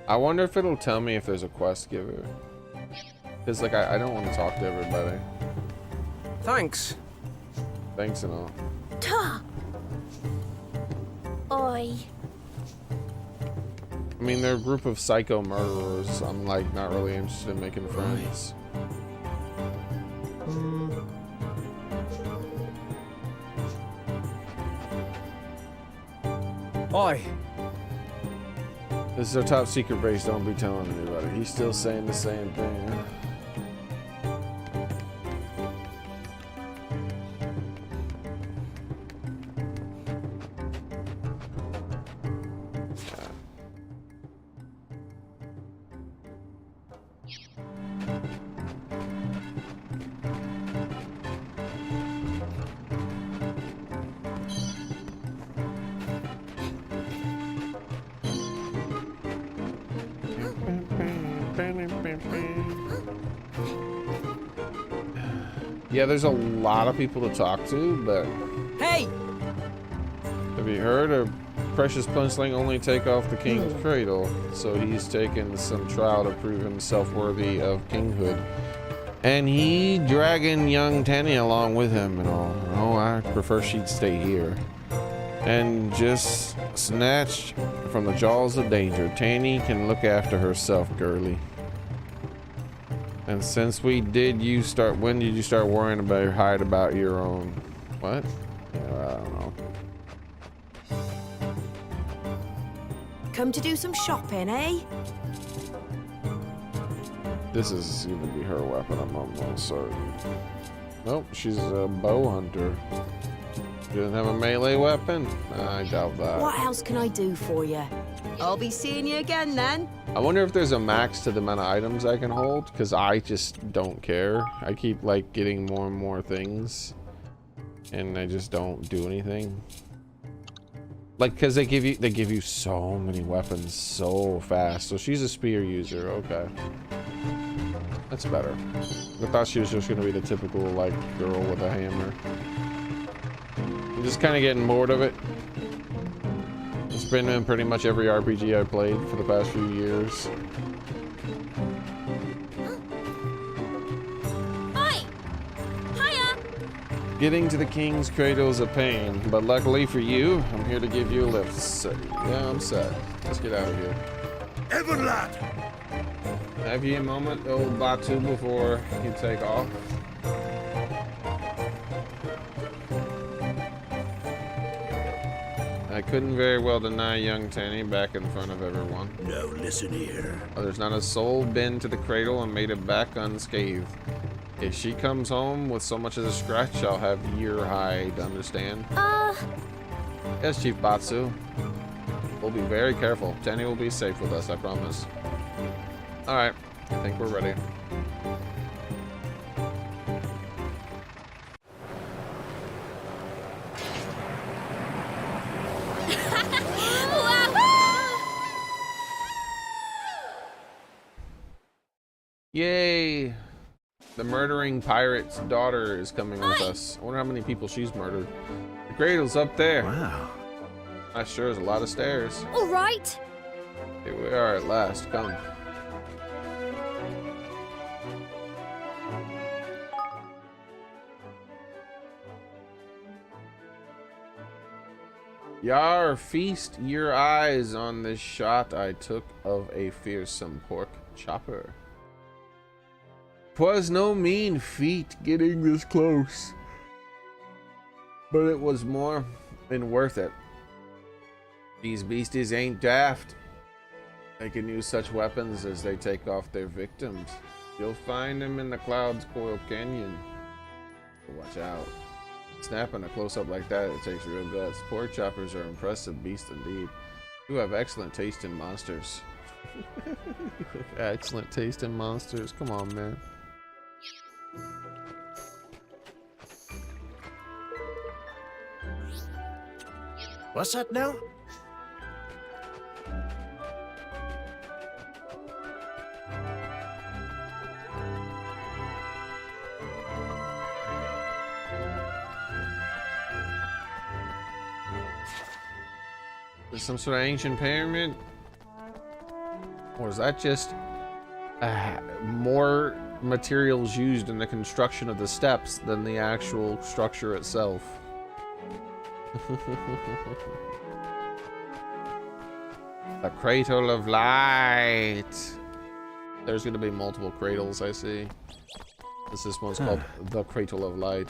A: I wonder if it'll tell me if there's a quest giver. Cause like I don't want to talk to everybody.
F: Thanks.
A: Thanks and all.
D: Ta! Oi.
A: I mean, they're a group of psycho murderers. I'm like not really interested in making friends.
F: Oi.
A: This is our top secret base. Don't be telling anybody. He's still saying the same thing. Yeah, there's a lot of people to talk to, but
F: Hey!
A: have you heard of Precious Punchling only take off the king's cradle? So he's taken some trial to prove himself worthy of kinghood. And he dragging young Tanny along with him and all. Oh, I prefer she'd stay here. And just snatched from the jaws of danger, Tanny can look after herself, girlie. And since we did, when did you start worrying about your hide about your own? What? Yeah, I don't know.
C: Come to do some shopping, eh?
A: This is gonna be her weapon, I'm almost certain. Nope, she's a bow hunter. She doesn't have a melee weapon? I doubt that.
C: What else can I do for you? I'll be seeing you again then.
A: I wonder if there's a max to the amount of items I can hold, because I just don't care. I keep like getting more and more things, and I just don't do anything. Like, because they give you so many weapons so fast. So she's a spear user, okay. That's better. I thought she was just gonna be the typical like girl with a hammer. I'm just kind of getting bored of it. It's been in pretty much every RPG I've played for the past few years.
D: Oi! Hiya!
A: Getting to the king's cradle is a pain, but luckily for you, I'm here to give you a lift. So, yeah, I'm set. Let's get out of here.
E: Evan lad!
A: Have you a moment, old Batu, before you take off? I couldn't very well deny young Tanny back in front of everyone.
E: No, listen here.
A: Oh, there's not a soul been to the cradle and made it back unscathed. If she comes home with so much as a scratch, I'll have your hide, understand? Yes, Chief Batsu. We'll be very careful. Tanny will be safe with us, I promise. Alright, I think we're ready. Yay! The murdering pirate's daughter is coming with us. I wonder how many people she's murdered. The cradle's up there.
E: Wow.
A: That sure is a lot of stairs.
D: All right.
A: Here we are at last. Come. Yar, feast your eyes on this shot I took of a fearsome pork chopper. 'Twas no mean feat getting this close, but it was more than worth it. These beasties ain't daft. They can use such weapons as they take off their victims. You'll find them in the Cloud's Coil Canyon. So watch out. Snapping a close-up like that, it takes real guts. Pork choppers are impressive beasts indeed. You have excellent taste in monsters. Excellent taste in monsters. Come on, man.
E: What's that now?
A: Is some sort of ancient pyramid? Or is that just more materials used in the construction of the steps than the actual structure itself? The Cradle of Light. There's going to be multiple cradles, I see. This one's called the Cradle of Light.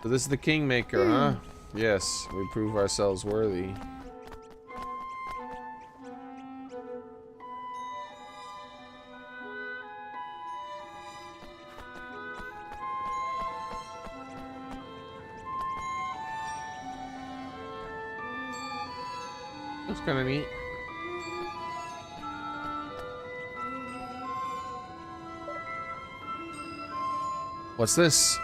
A: So this is the Kingmaker, huh? Yes, we prove ourselves worthy. That's kind of neat. What's this?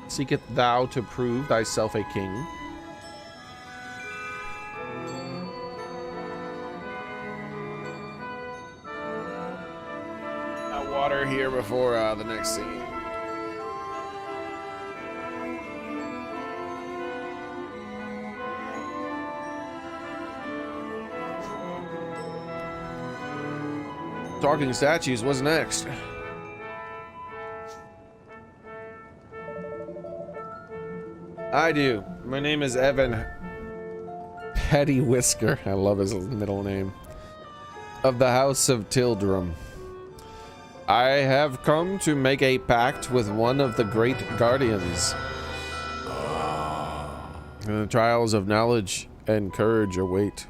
A: Seeketh thou to prove thyself a king? Water here before the next scene. Talking statues, what's next? I do. My name is Evan Petty Whisker. I love his middle name. Of the House of Tildrum. I have come to make a pact with one of the great guardians. And the trials of knowledge and courage await.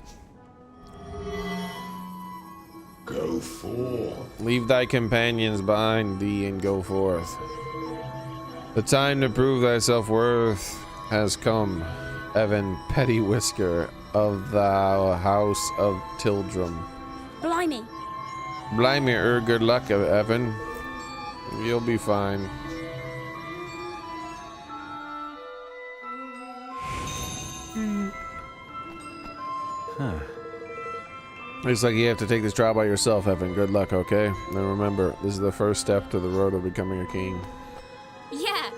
G: Go forth.
A: Leave thy companions behind thee and go forth. The time to prove thy self-worth has come, Evan Petty Whisker of the House of Tildrum.
D: Blimey.
A: Blimey, good luck, Evan. You'll be fine.
B: Huh.
A: Looks like you have to take this trial by yourself, Evan. Good luck, okay? And remember, this is the first step to the road of becoming a king.
D: Yeah.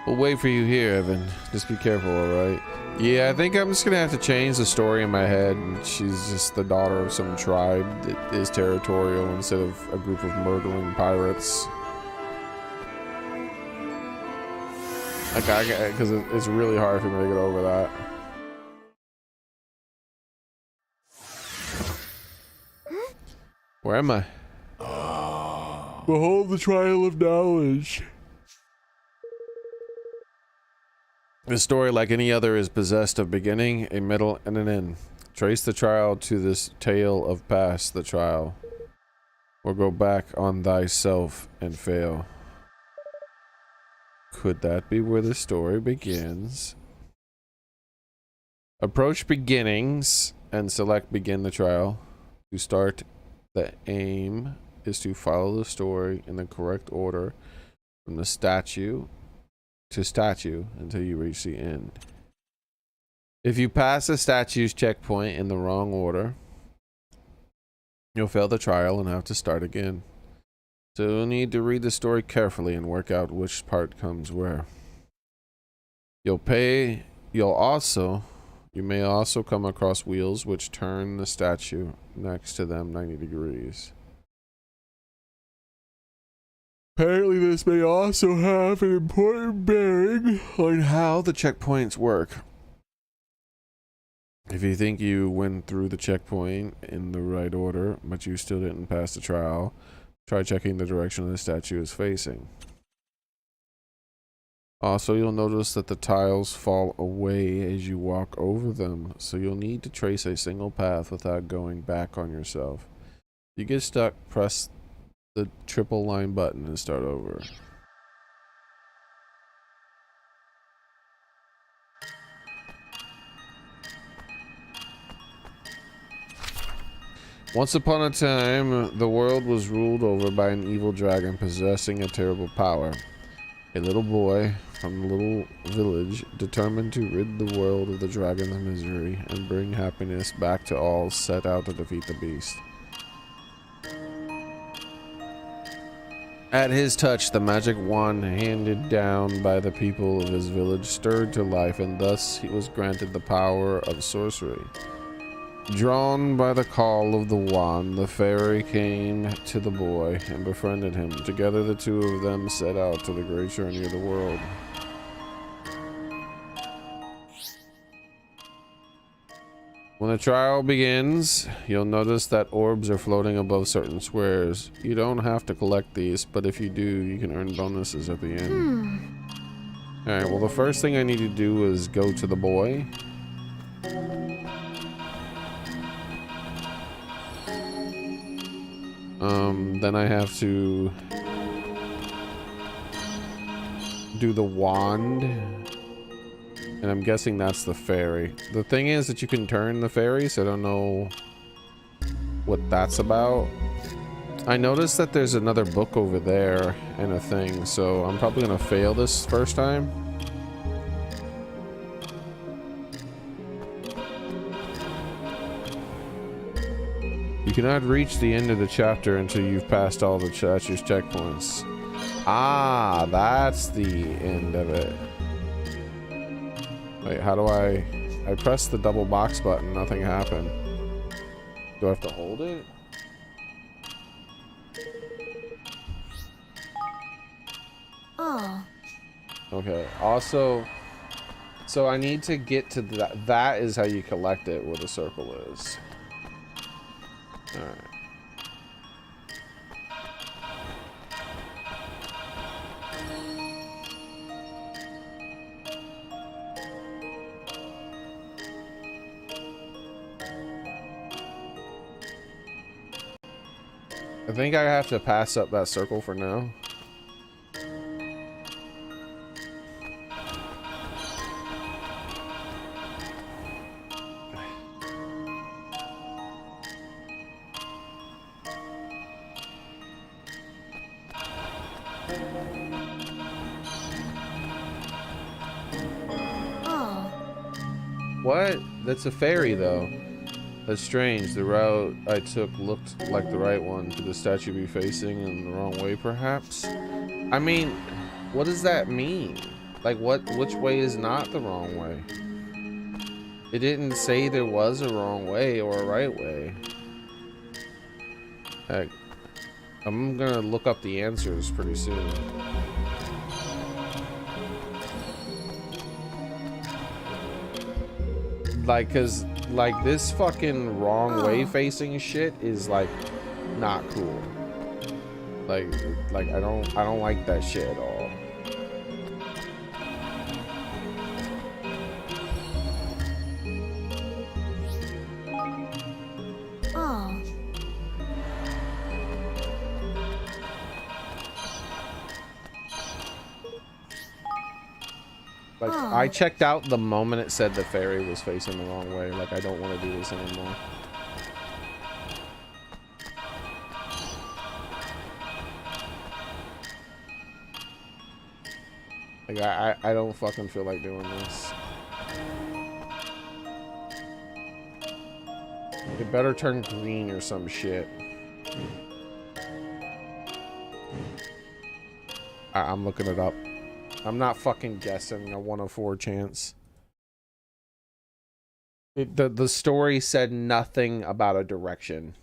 A: We'll wait for you here, Evan. Just be careful, alright? Yeah, I think I'm just gonna have to change the story in my head. She's just the daughter of some tribe that is territorial instead of a group of murdering pirates. Okay, because it's really hard for me to get over that. Where am I? Behold the trial of knowledge. This story, like any other, is possessed of beginning, a middle, and an end. Trace the trial to this tale of past the trial, or go back on thyself and fail. Could that be where the story begins? Approach beginnings and select begin the trial. To start, the aim is to follow the story in the correct order from the statue to statue until you reach the end. If you pass the statue's checkpoint in the wrong order, you'll fail the trial and have to start again. So you'll need to read the story carefully and work out which part comes where. You may also come across wheels which turn the statue next to them 90 degrees. Apparently this may also have an important bearing on how the checkpoints work. If you think you went through the checkpoint in the right order, but you still didn't pass the trial, try checking the direction the statue is facing. Also, you'll notice that the tiles fall away as you walk over them, so you'll need to trace a single path without going back on yourself. If you get stuck, press the triple line button and start over. Once upon a time, the world was ruled over by an evil dragon possessing a terrible power. A little boy from a little village, determined to rid the world of the dragon of misery and bring happiness back to all, set out to defeat the beast. At his touch, the magic wand handed down by the people of his village stirred to life, and thus he was granted the power of sorcery. Drawn by the call of the wand, the fairy came to the boy and befriended him. Together the two of them set out to the great journey of the world. When the trial begins, you'll notice that orbs are floating above certain squares. You don't have to collect these, but if you do, you can earn bonuses at the end. Alright, well the first thing I need to do is go to the boy. Then I have to do the wand. And I'm guessing that's the fairy. The thing is that you can turn the fairy, so I don't know what that's about. I noticed that there's another book over there and a thing, so I'm probably gonna fail this first time. You cannot reach the end of the chapter until you've passed all the statue's checkpoints. Ah, that's the end of it. Wait, how do I pressed the double box button, nothing happened. Do I have to hold it?
D: Oh.
A: Okay, also, so I need to get to that. That is how you collect it, where the circle is. Alright. I think I have to pass up that circle for now. What? That's a fairy, though. That's strange. The route I took looked like the right one. Could the statue be facing in the wrong way, perhaps? I mean, what does that mean? Like, which way is not the wrong way? It didn't say there was a wrong way or a right way. Heck, I'm gonna look up the answers pretty soon. Like, cause like this fucking wrong way facing shit is like not cool. Like I don't like that shit at all. Like, I checked out the moment it said the fairy was facing the wrong way. Like, I don't want to do this anymore. Like, I don't fucking feel like doing this. It better turn green or some shit. I'm looking it up. I'm not fucking guessing a 1 of 4 chance. The story said nothing about a direction.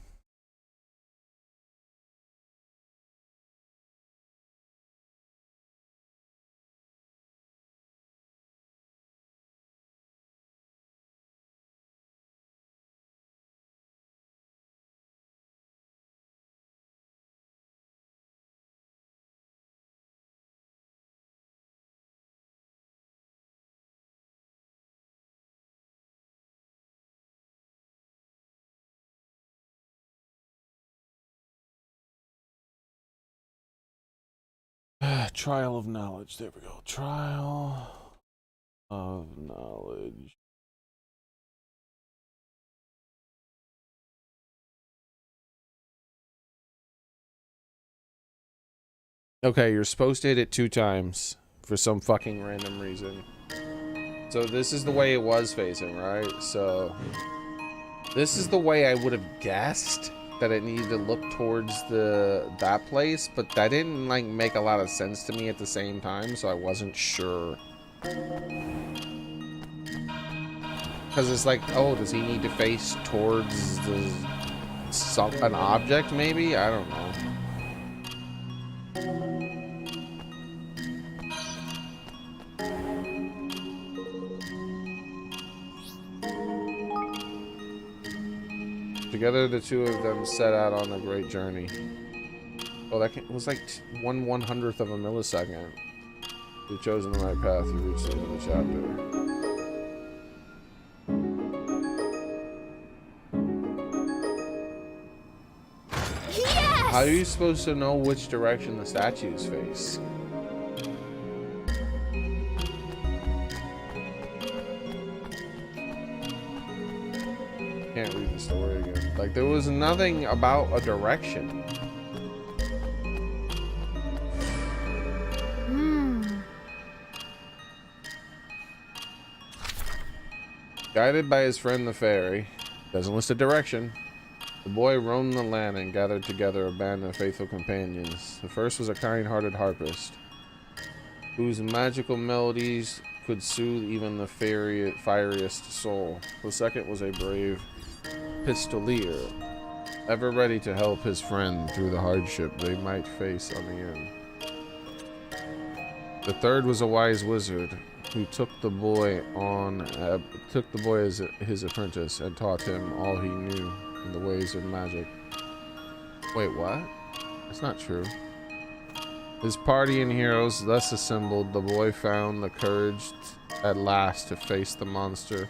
A: Trial of knowledge. There we go. Trial of knowledge. Okay, you're supposed to hit it 2 times for some fucking random reason. So this is the way it was facing, right? So this is the way I would have guessed that it needed to look towards that place, but that didn't like make a lot of sense to me at the same time, so I wasn't sure. Because it's like, oh, does he need to face towards an object maybe? I don't know. Together, the two of them set out on a great journey. Oh, that was like 1/100th of a millisecond. You've chosen the right path. You reached the end of the chapter.
D: Yes!
A: How are you supposed to know which direction the statues face? Can't read the story again. Like, there was nothing about a direction. Guided by his friend the fairy, doesn't list a direction, the boy roamed the land and gathered together a band of faithful companions. The first was a kind-hearted harpist, whose magical melodies could soothe even the fieriest soul. The second was a brave pistolier, ever ready to help his friend through the hardship they might face on the end. The third was a wise wizard, who took the boy as his apprentice and taught him all he knew in the ways of magic. Wait, what? That's not true. His party and heroes thus assembled, the boy found the courage at last to face the monster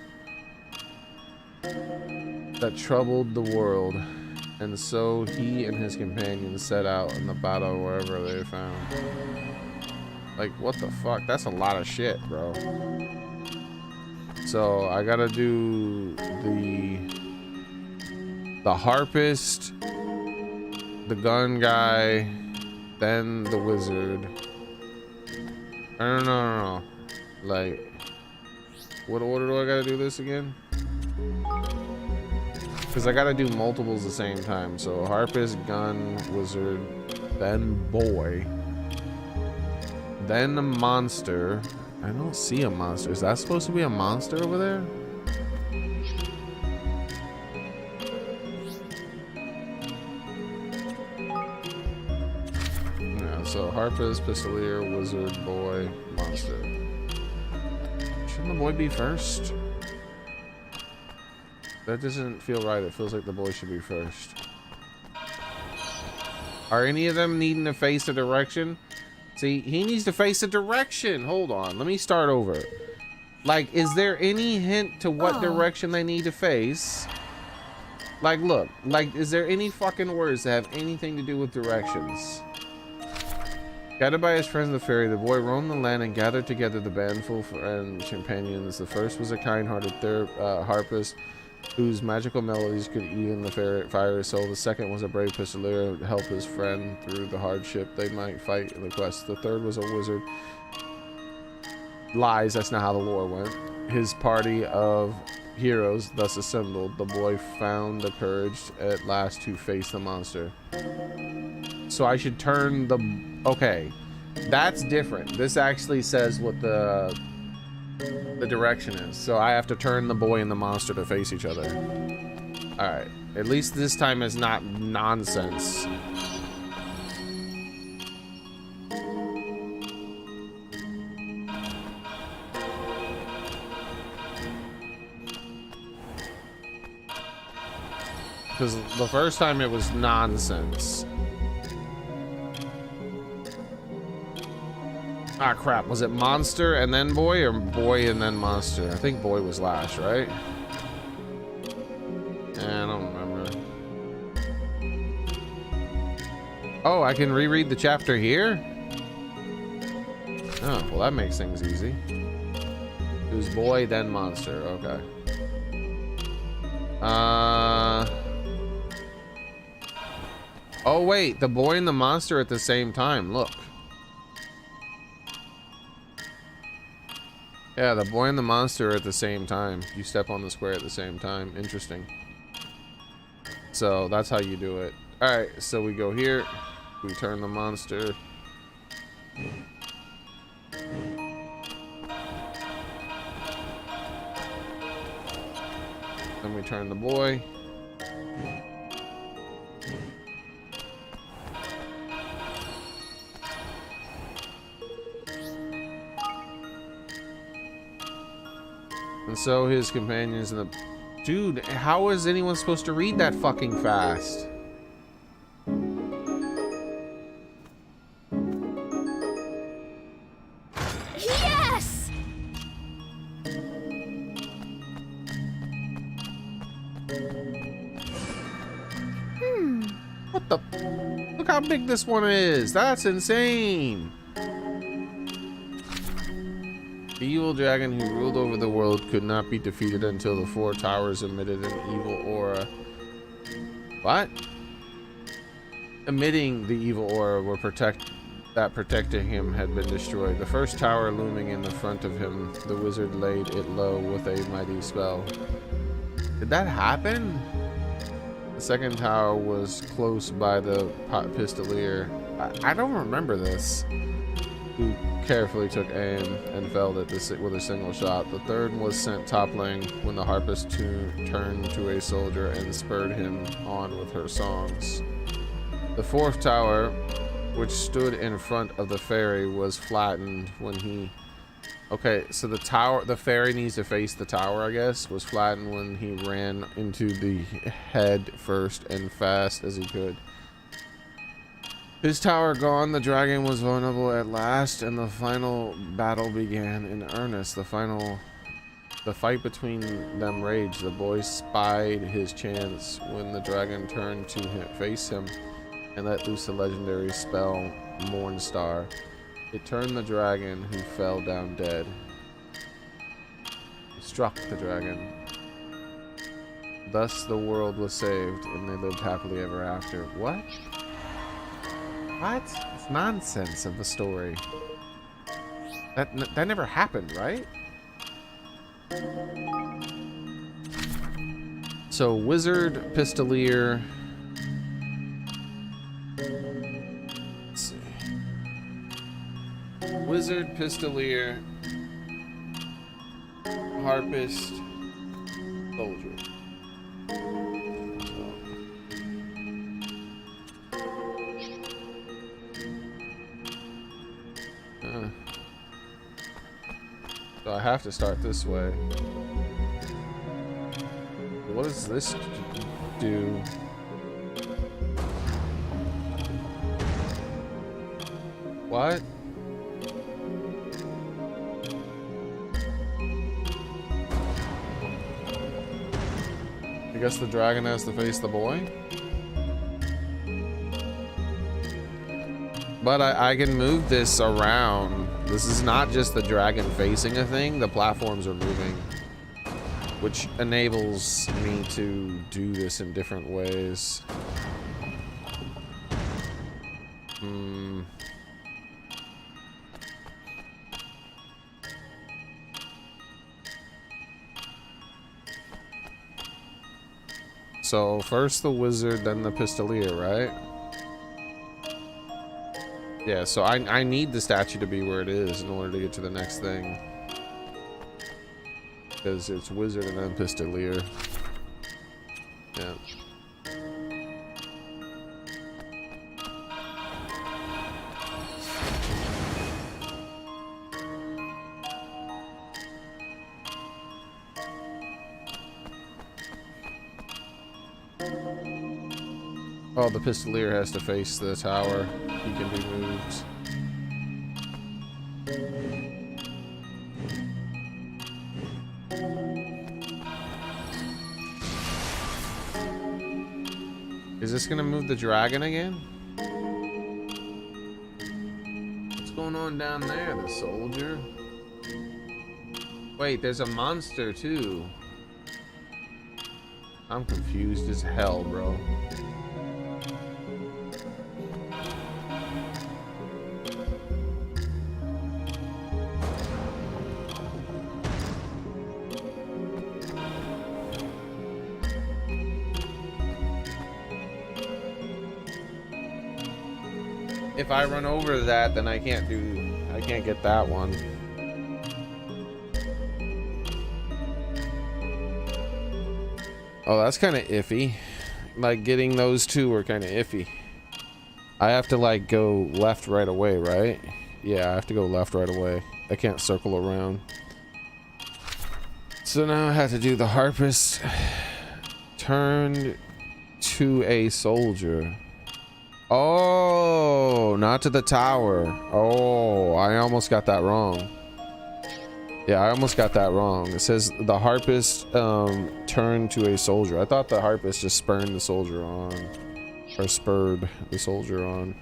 A: that troubled the world, and so he and his companions set out in the battle wherever they found. Like, what the fuck? That's a lot of shit, bro. So I gotta do the harpist, the gun guy, then the wizard. No. Like, what order do I gotta do this again? Because I gotta do multiples at the same time. So harpist, gun, wizard, then boy, then a monster. I don't see a monster. Is that supposed to be a monster over there? Yeah, so harpist, pistolier, wizard, boy, monster. Shouldn't the boy be first? That doesn't feel right. It feels like the boy should be first. Are any of them needing to face a direction? See, he needs to face a direction. Hold on, let me start over. Like, is there any hint to what direction they need to face? Like, look, like, is there any fucking words that have anything to do with directions? Guided by his friends the fairy, the boy roamed the land and gathered together the bandful and companions. The first was a kind-hearted harpist, whose magical melodies could even the fiery soul. The second was a brave pistolier to help his friend through the hardship they might fight in the quest. The third was a wizard. Lies, that's not how the lore went. His party of heroes thus assembled, the boy found the courage at last to face the monster. So I should turn the... Okay, that's different. This actually says what the direction is. So I have to turn the boy and the monster to face each other. Alright, at least this time it's not nonsense. Because the first time it was nonsense. Ah, crap. Was it monster and then boy, or boy and then monster? I think boy was last, right? I don't remember. Oh, I can reread the chapter here? Oh, well, that makes things easy. Who's boy, then monster. Okay. Oh, wait. The boy and the monster at the same time. Look. Yeah, the boy and the monster are at the same time. You step on the square at the same time. Interesting. So, that's how you do it. Alright, so we go here. We turn the monster. Then we turn the boy. And so his companions in the... Dude, how is anyone supposed to read that fucking fast?
D: Yes!
A: What the... Look how big this one is. That's insane. The evil dragon who ruled over the world could not be defeated until the four towers emitted an evil aura. What? Emitting the evil aura that protected him had been destroyed. The first tower looming in the front of him, the wizard laid it low with a mighty spell. Did that happen? The second tower was close by the pistolier. I don't remember this. Who carefully took aim and felled it with a single shot. The third was sent toppling when the harpist turned to a soldier and spurred him on with her songs. The fourth tower, which stood in front of the ferry, was flattened when he... Okay, so the ferry needs to face the tower, I guess, was flattened when he ran into the head first and fast as he could. His tower gone, the dragon was vulnerable at last, and the final battle began in earnest. The fight between them raged. The boy spied his chance when the dragon turned to face him and let loose the legendary spell Mornstar. It turned the dragon, who fell down dead. It struck the dragon. Thus the world was saved, and they lived happily ever after. What? What? It's nonsense of a story. That never happened, right? So, wizard, pistolier. Let's see. Wizard, pistolier, harpist, soldier. So I have to start this way. What does this do? What? I guess the dragon has to face the boy? But I can move this around. This is not just the dragon facing a thing, the platforms are moving, which enables me to do this in different ways. So first the wizard, then the pistolier, right? Yeah, so I need the statue to be where it is in order to get to the next thing. Because it's wizard and then pistolier. Yeah. Oh, the pistolier has to face the tower. He can be moved. Is this gonna move the dragon again? What's going on going down there, the soldier? Wait, there's a monster too. I'm confused as hell, bro. If I run over that, then I can't get that one. Oh, that's kind of iffy. Like, getting those two are kind of iffy. I have to, like, go left right away, right? Yeah, I have to go left right away. I can't circle around. So now I have to do the harpist. Turned to a soldier. Oh, not to the tower. Oh, I almost got that wrong. Yeah, I almost got that wrong. It says the harpist turned to a soldier. I thought the harpist just spurred the soldier on. Or spurred the soldier on.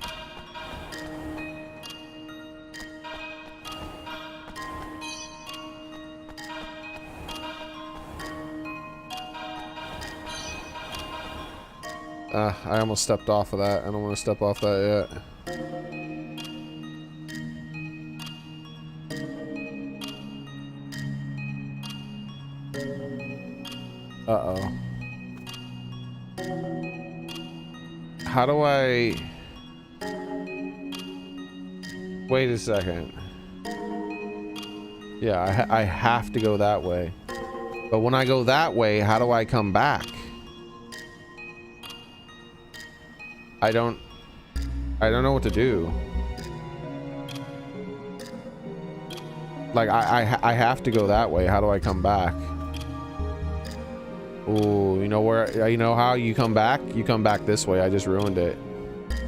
A: I almost stepped off of that. I don't want to step off that yet. Uh-oh. How do I... Wait a second. Yeah, I have to go that way. But when I go that way, how do I come back? I don't know what to do. Like, I have to go that way. How do I come back? Ooh, you know where, you know how you come back? You come back this way. I just ruined it.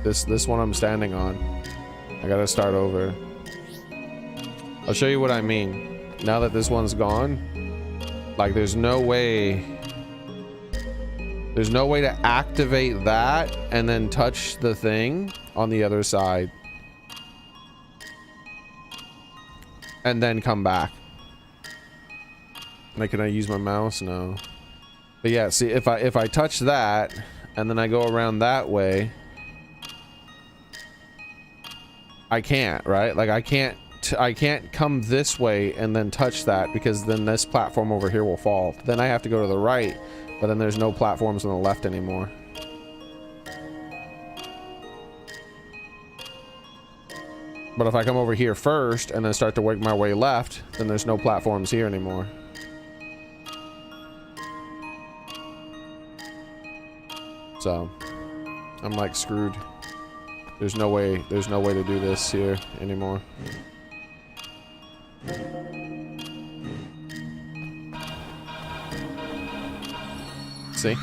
A: This one I'm standing on. I gotta start over. I'll show you what I mean. Now that this one's gone, like, there's no way to activate that and then touch the thing on the other side and then come back. Like, can I use my mouse? No. But yeah, see, if I touch that and then I go around that way, I can't, right? Like, I can't come this way and then touch that, because then this platform over here will fall. Then I have to go to the right, but then there's no platforms on the left anymore. But if I come over here first and then start to work my way left, then there's no platforms here anymore. So I'm like screwed. There's no way to do this here anymore. See?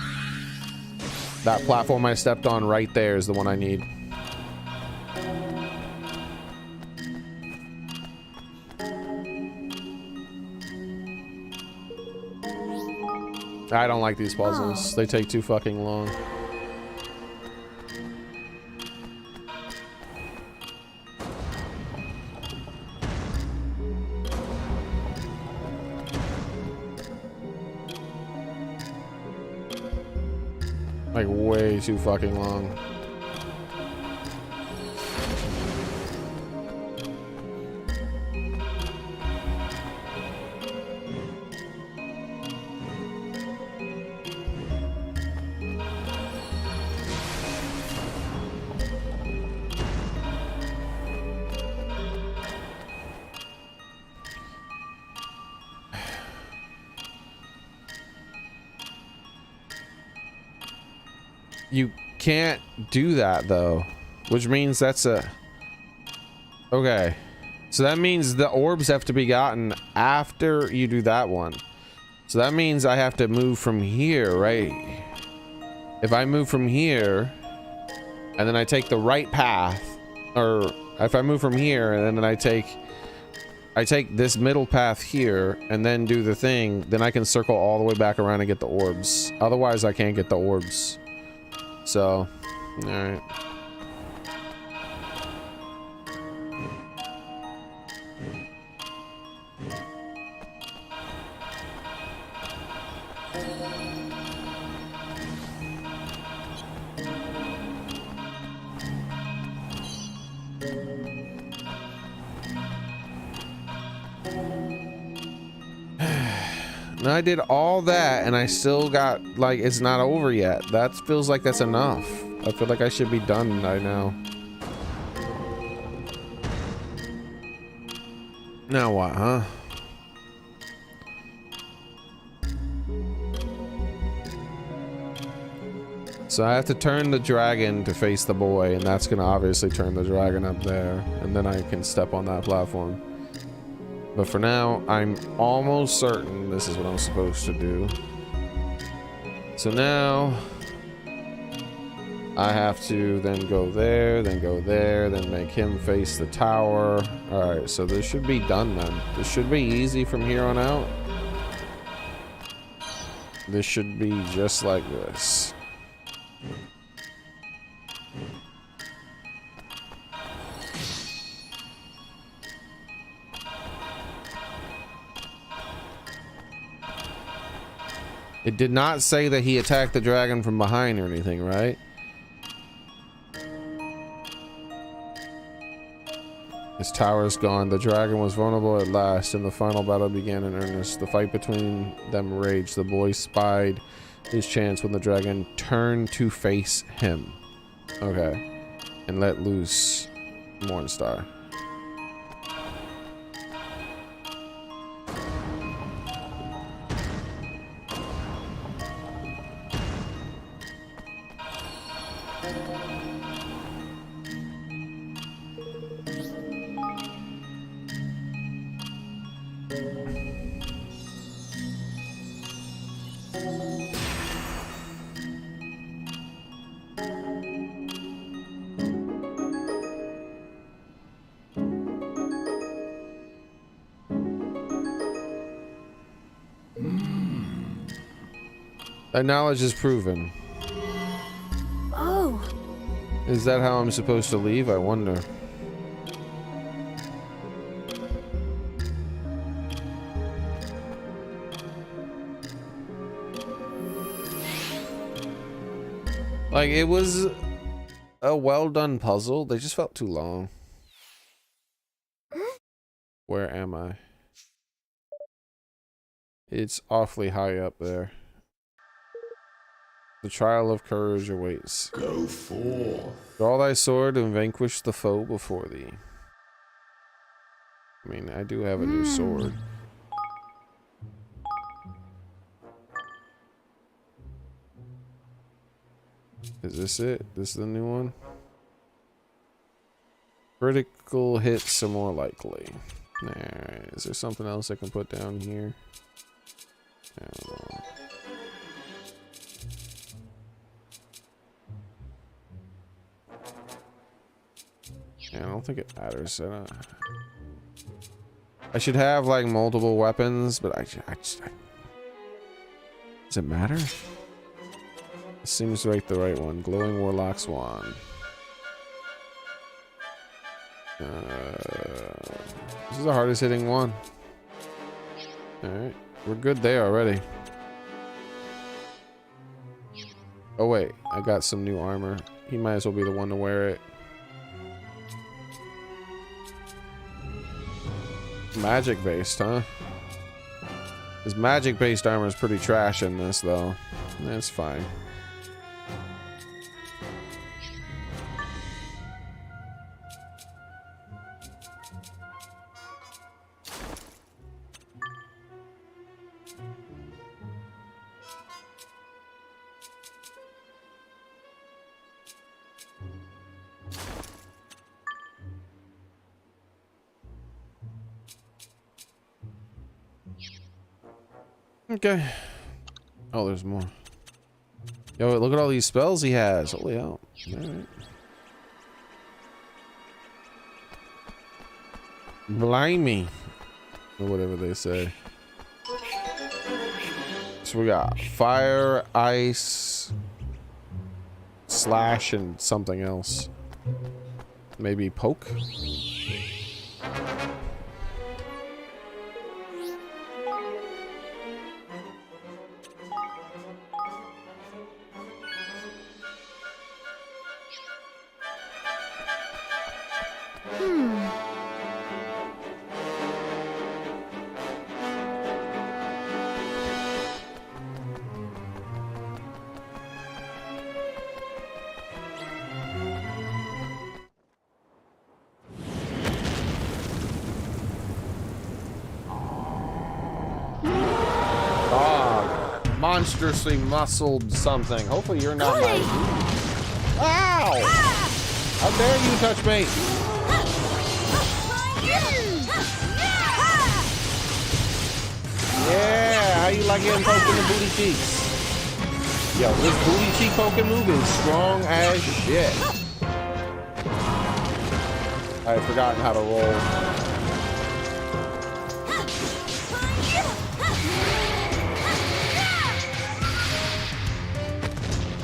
A: That platform I stepped on right there is the one I need. I don't like these puzzles. They take too fucking long. Like, way too fucking long. You can't do that though, which means that's a... Okay, so that means the orbs have to be gotten after you do that one. So that means I have to move from here, right? If I move from here and then I take the right path, or if I move from here and then I take this middle path here and then do the thing, then I can circle all the way back around and get the orbs. Otherwise I can't get the orbs. So, all right. And I did all that and I still got, like, it's not over yet. That feels like that's enough. I feel like I should be done by now. Now what, huh? So I have to turn the dragon to face the boy, and that's gonna obviously turn the dragon up there, and then I can step on that platform. But for now, I'm almost certain this is what I'm supposed to do. So now I have to then go there, then go there, then make him face the tower. All right, so this should be done then. This should be easy from here on out. This should be just like this. It did not say that he attacked the dragon from behind or anything, right? His tower is gone. The dragon was vulnerable at last, and the final battle began in earnest. The fight between them raged. The boy spied his chance when the dragon turned to face him. Okay. And let loose Mornstar. That knowledge is proven.
D: Oh.
A: Is that how I'm supposed to leave? I wonder. Like, it was a well done puzzle. They just felt too long. Where am I? It's awfully high up there. The trial of courage awaits.
G: Go forth.
A: Draw thy sword and vanquish the foe before thee. I mean, I do have a new sword. Is this it? This is the new one? Critical hits are more likely. Alright, is there something else I can put down here? I don't know. Yeah, I don't think it matters. I should have like multiple weapons, but I does it matter? It seems like the right one. Glowing Warlock's Wand. This is the hardest hitting one. Alright, we're good there already. Oh wait, I got some new armor. He might as well be the one to wear it. Magic based, huh? His magic based armor is pretty trash in this though. That's fine. Okay. Oh, there's more. Yo, look at all these spells he has. Holy hell. Alright. Blimey. Or whatever they say. So we got fire, ice, slash, and something else. Maybe poke? monstrously muscled something. Hopefully you're not my...
D: Golly!
A: Ow! How dare you touch me? Yeah, how you like getting poked in the booty cheeks? Yo, this booty cheek poking move is strong as shit. I had forgotten how to roll.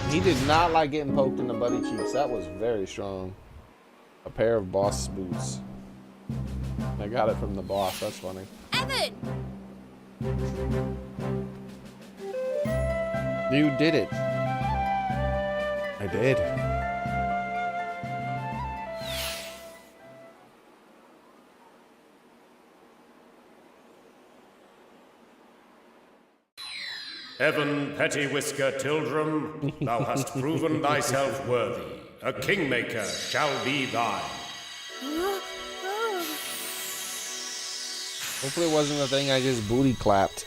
A: He did not like getting poked in the butty cheeks. That was very strong. A pair of boss boots. I got it from the boss. That's funny.
D: Evan!
A: You did it. I did.
H: Evan Pettywhisker Tildrum, thou hast proven thyself worthy. A kingmaker shall be thine.
A: Hopefully it wasn't the thing I just booty clapped.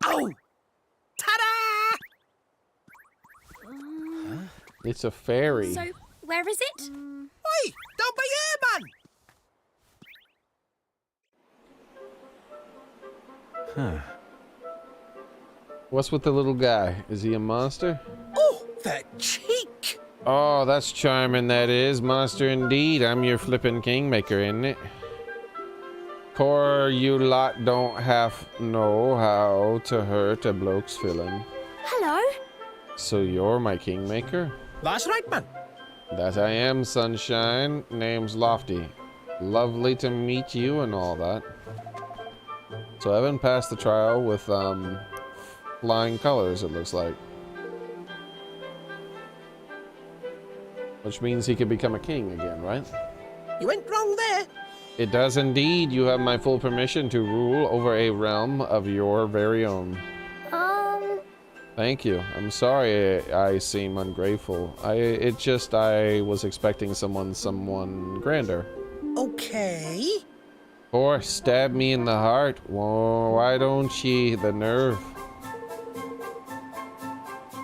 E: Oh! Ta-da!
A: It's a fairy.
D: So, where is it?
E: Oi! Don't be here, man!
B: Huh.
A: What's with the little guy? Is he a monster?
E: Oh, the cheek!
A: Oh, that's charming, that is. Monster indeed. I'm your flippin' kingmaker, isn't it? Core, you lot don't have know how to hurt a bloke's feeling.
D: Hello?
A: So you're my kingmaker?
E: That's right, man.
A: That I am, sunshine. Name's Lofty. Lovely to meet you and all that. So Evan passed the trial with, flying colors, it looks like. Which means he could become a king again, right?
E: You went wrong there.
A: It does indeed. You have my full permission to rule over a realm of your very own. Thank you. I'm sorry I seem ungrateful. I was expecting someone grander.
E: Okay.
A: Or stab me in the heart. Whoa, why don't ye? The nerve.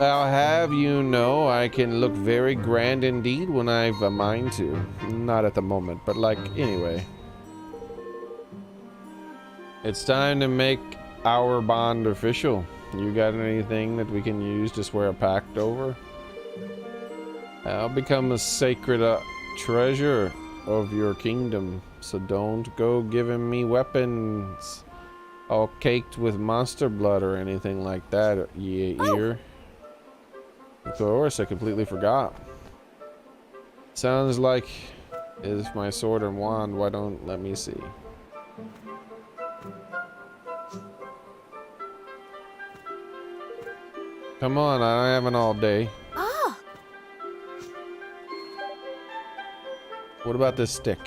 A: I'll have you know I can look very grand indeed when I've a mind to. Not at the moment, but like, anyway. It's time to make our bond official. You got anything that we can use to swear a pact over? I'll become a sacred treasure of your kingdom, so don't go giving me weapons all caked with monster blood or anything like that, ye ear. Of course, I completely forgot. Sounds like is my sword and wand. Why don't let me see? Come on, I don't have an all day.
D: Ah!
A: What about this stick?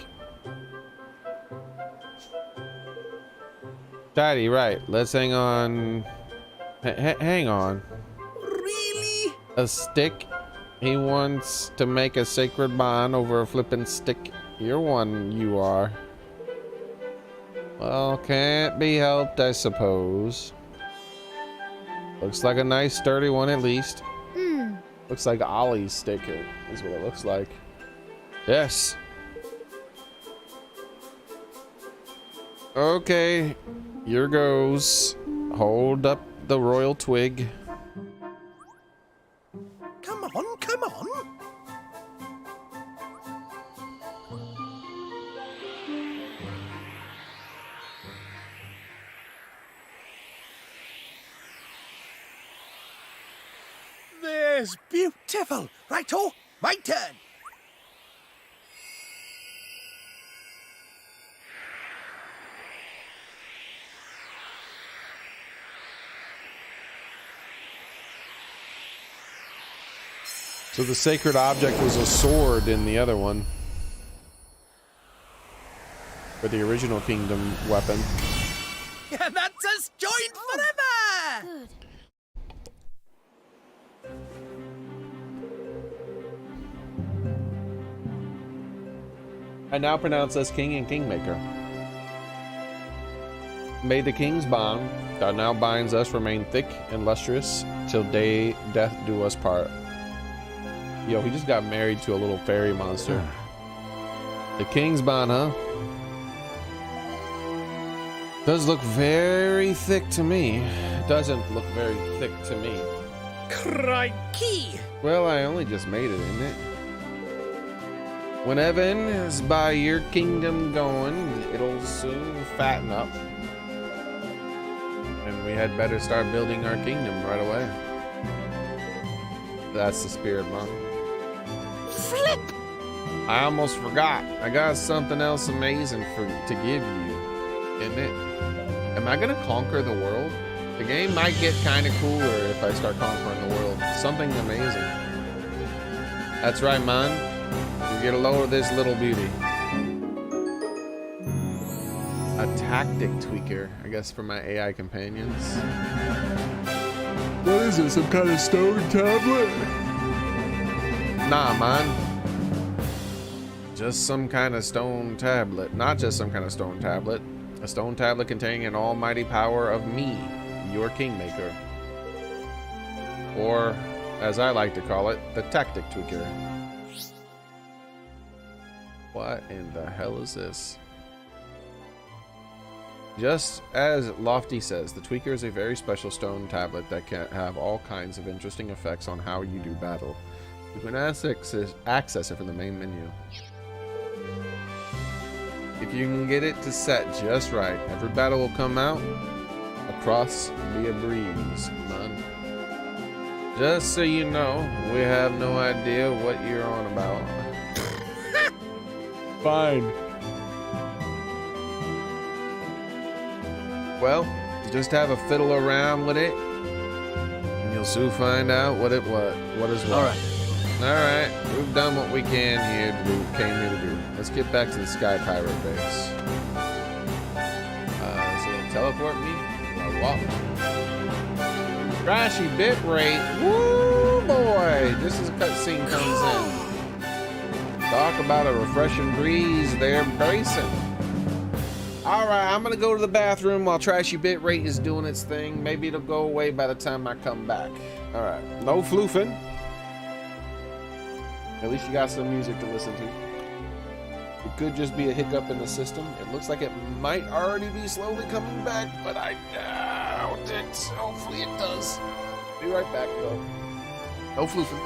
A: Daddy, right. Let's hang on. Hang on.
E: Really?
A: A stick? He wants to make a sacred bond over a flippin' stick. You're one, you are. Well, can't be helped, I suppose. Looks like a nice sturdy one at least. Looks like Ollie's stick is what it looks like. Yes. Okay, here goes. Hold up the royal twig.
E: Come on, come on. There's beautiful. Righto, my turn.
A: So the sacred object was a sword in the other one. For the original kingdom weapon.
F: That's us joined forever!
D: Good.
A: I now pronounce us king and kingmaker. May the king's bond that now binds us remain thick and lustrous till day death do us part. Yo, he just got married to a little fairy monster. The king's bond, huh? Does look very thick to me. It doesn't look very thick to me.
F: Crikey!
A: Well, I only just made it, isn't it? When Evan is by your kingdom going, it'll soon fatten up. And we had better start building our kingdom right away. That's the spirit, Mom.
D: Flip!
A: I almost forgot. I got something else amazing to give you, isn't it? Am I gonna conquer the world? The game might get kind of cooler if I start conquering the world. Something amazing. That's right, man. You get a load of this little beauty. A tactic tweaker, I guess, for my AI companions. What is it? Some kind of stone tablet? Nah, man. Just some kind of stone tablet. Not just some kind of stone tablet. A stone tablet containing an almighty power of me, your kingmaker. Or, as I like to call it, the tactic tweaker. What in the hell is this? Just as Lofty says, the tweaker is a very special stone tablet that can have all kinds of interesting effects on how you do battle. You can access it from the main menu. If you can get it to set just right, every battle will come out across be a breeze, man. Just so you know, we have no idea what you're on about. Fine. Well, just have a fiddle around with it, and you'll soon find out what is what. All right, we've done what we can here came here to do. Let's get back to the Sky Pirate base. So it'll teleport me? Or what? Trashy bitrate. Woo, boy! Just as a cutscene comes in. Talk about a refreshing breeze there, Grayson. All right, I'm gonna go to the bathroom while Trashy bitrate is doing its thing. Maybe it'll go away by the time I come back. All right, no floofing. At least you got some music to listen to. It could just be a hiccup in the system. It looks like it might already be slowly coming back, but I doubt it. Hopefully it does. Be right back, though. No floofing.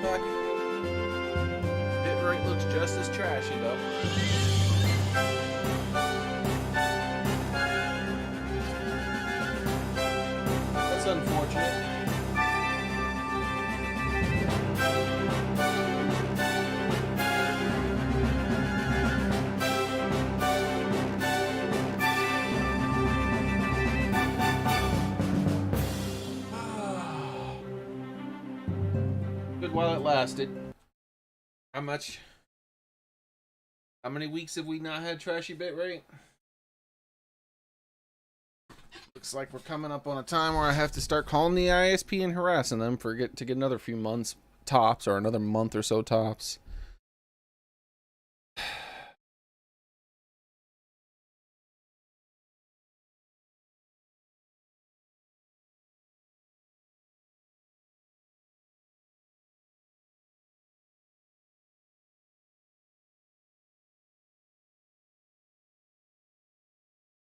A: back. Bit rate looks just as trashy though. That's unfortunate. Good while it lasted. How many weeks have we not had trashy bitrate? Looks like we're coming up on a time where I have to start calling the ISP and harassing them to get another few months tops, or another month or so tops.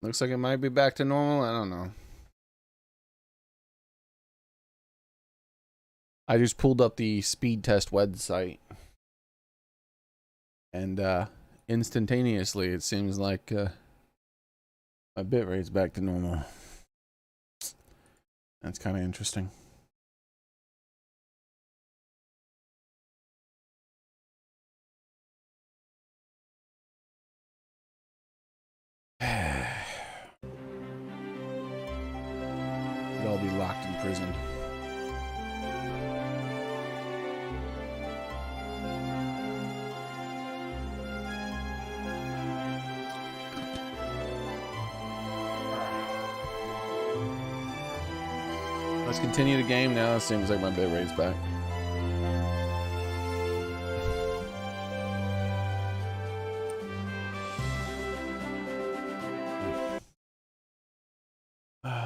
A: Looks like it might be back to normal. I don't know. I just pulled up the speed test website, and instantaneously it seems like my bitrate's back to normal. That's kind of interesting. I'll be locked in prison. Let's continue the game now. It seems like my bit rate's back.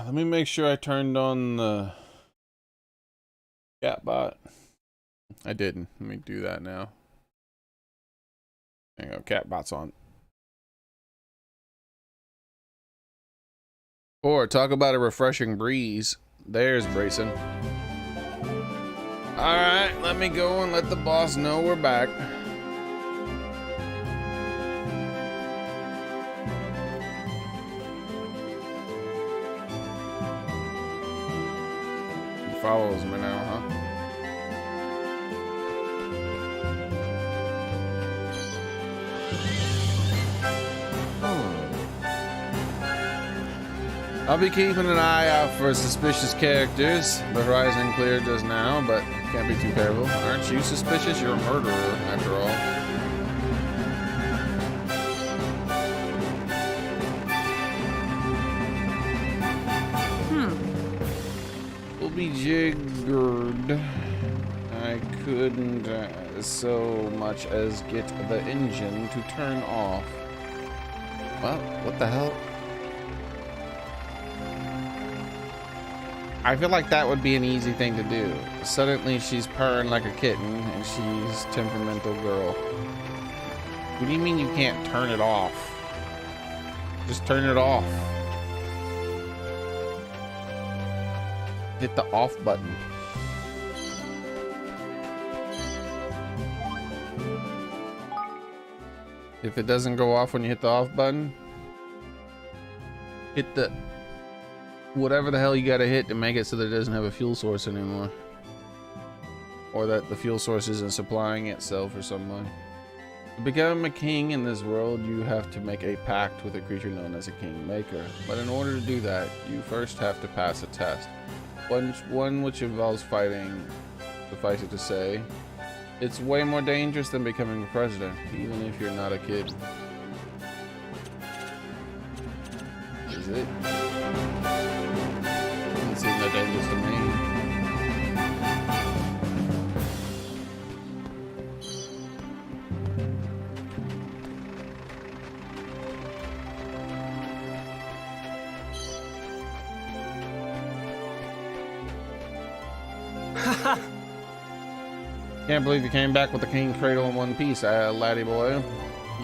A: Let me make sure I turned on the chat bot. I didn't. Let me do that now. There you go. Cat bot's on. Or talk about a refreshing breeze. There's Brayson. Alright, let me go and let the boss know we're back. He follows me now, huh? I'll be keeping an eye out for suspicious characters. The horizon cleared just now, but can't be too careful. Aren't you suspicious? You're a murderer, after all. We'll be jiggered. I couldn't so much as get the engine to turn off. Well, what the hell? I feel like that would be an easy thing to do. Suddenly she's purring like a kitten and she's a temperamental girl. What do you mean you can't turn it off? Just turn it off. Hit the off button. If it doesn't go off when you hit the off button, hit the whatever the hell you gotta hit to make it so that it doesn't have a fuel source anymore, or that the fuel source isn't supplying itself or something. To become a king in this world, you have to make a pact with a creature known as a kingmaker. But in order to do that, you first have to pass a test, one which involves fighting. Suffice it to say, it's way more dangerous than becoming president, even if you're not a kid. Is it? Doesn't seem that dangerous to me. Can't believe you came back with the king cradle in one piece, laddie boy.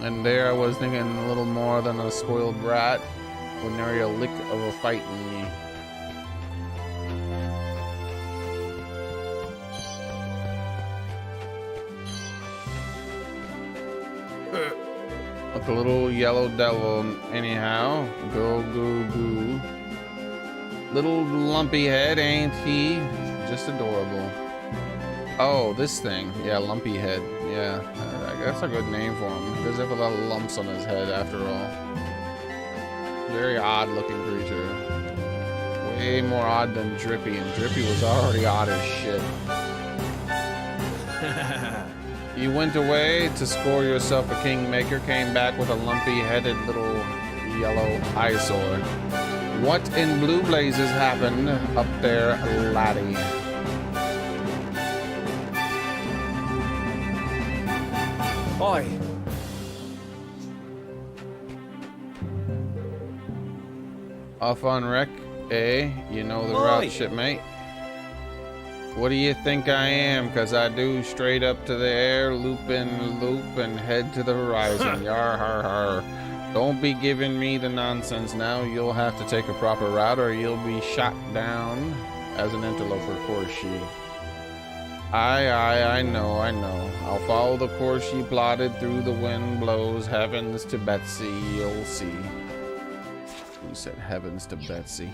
A: And there I was thinking a little more than a spoiled brat would nary a lick of a fight in me. With the little yellow devil, anyhow. Go, go, go. Little lumpy head, ain't he? Just adorable. Oh, this thing. Yeah, lumpy head. Yeah, that's a good name for him. He does have a lot of lumps on his head, after all. Very odd looking creature. Way more odd than Drippy, and Drippy was already odd as shit. You went away to score yourself a kingmaker, came back with a lumpy-headed little yellow eyesore. What in blue blazes happened up there, laddie?
B: Oi!
A: Off on wreck, eh? You know the route, shipmate. What do you think I am? Cause I do straight up to the air, loop and loop, and head to the horizon. Yar har har. Don't be giving me the nonsense now. You'll have to take a proper route or you'll be shot down as an interloper, course she. Aye, I know. I'll follow the course she plotted through the wind blows. Heavens to Betsy, you'll see. Who said heavens to Betsy?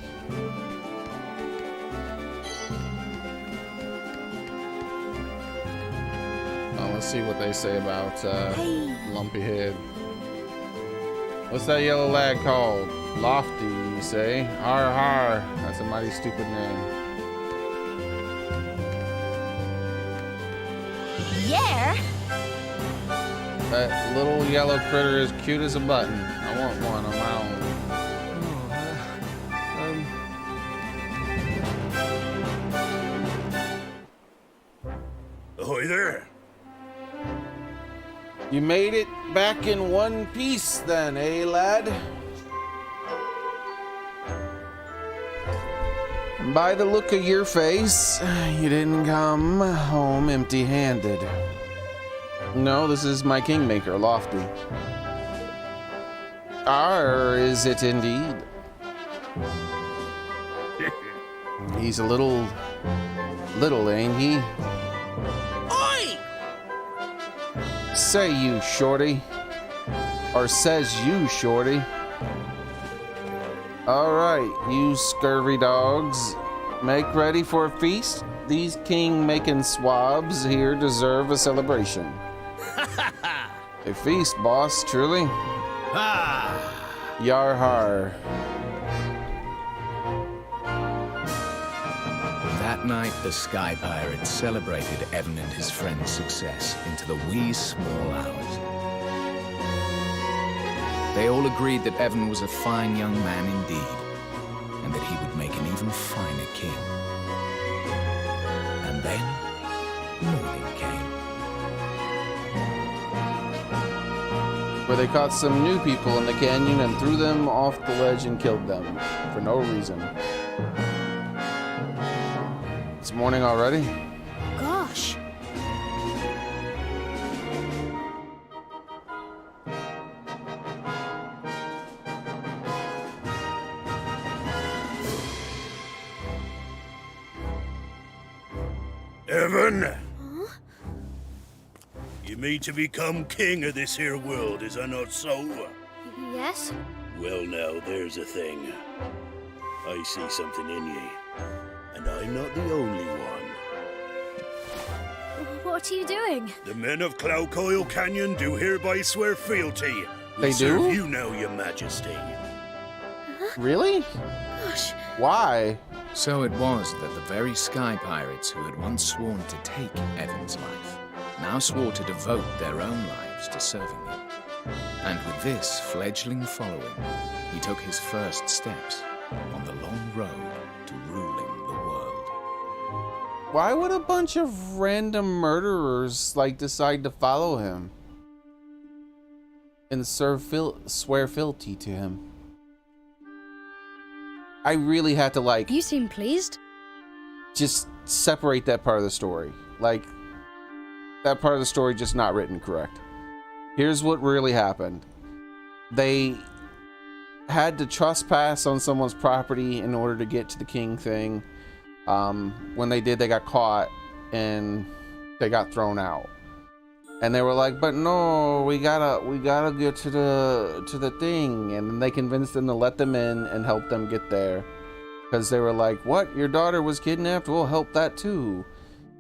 A: Oh, let's see what they say about Lumpy Head. What's that yellow lad called? Lofty, you say? Har har. That's a mighty stupid name.
D: Yeah.
A: That little yellow critter is cute as a button. I want one on my own.
E: Ahoy there.
A: You made it back in one piece then, eh, lad? By the look of your face, you didn't come home empty-handed. No, this is my kingmaker, Lofty. Is it indeed? He's a little, ain't he?
F: Oi!
A: Say you, shorty. Or says you, shorty. Alright, you scurvy dogs. Make ready for a feast. These king-making swabs here deserve a celebration. A feast, boss, truly. Yar har.
I: That night, the Sky Pirates celebrated Evan and his friend's success into the wee small hours. They all agreed that Evan was a fine young man indeed, and that he would make an even finer king. And then, morning came.
A: Where they caught some new people in the canyon and threw them off the ledge and killed them for no reason. It's morning already?
D: Gosh.
E: Evan? Huh? You mean to become king of this here world, is that not so?
D: Yes?
E: Well now, there's a thing. I see something in ye. And I'm not the only one.
D: What are you doing?
E: The men of Cloudcoil Canyon do hereby swear fealty.
A: They
E: We
A: do?
E: serve you now, your majesty.
A: Really?
D: Gosh.
A: Why?
I: So it was that the very Sky Pirates who had once sworn to take Evan's life now swore to devote their own lives to serving him. And with this fledgling following, he took his first steps on the long road to ruling the world.
A: Why would a bunch of random murderers decide to follow him and swear fealty to him? I really had to
D: You seem pleased.
A: just separate that part of the story. That part of the story just not written correct. Here's what really happened. They had to trespass on someone's property in order to get to the king thing. When they did, they got caught and they got thrown out. And they were like, but no, we gotta get to the thing. And then they convinced them to let them in and help them get there. Because they were like, what? Your daughter was kidnapped? We'll help that too.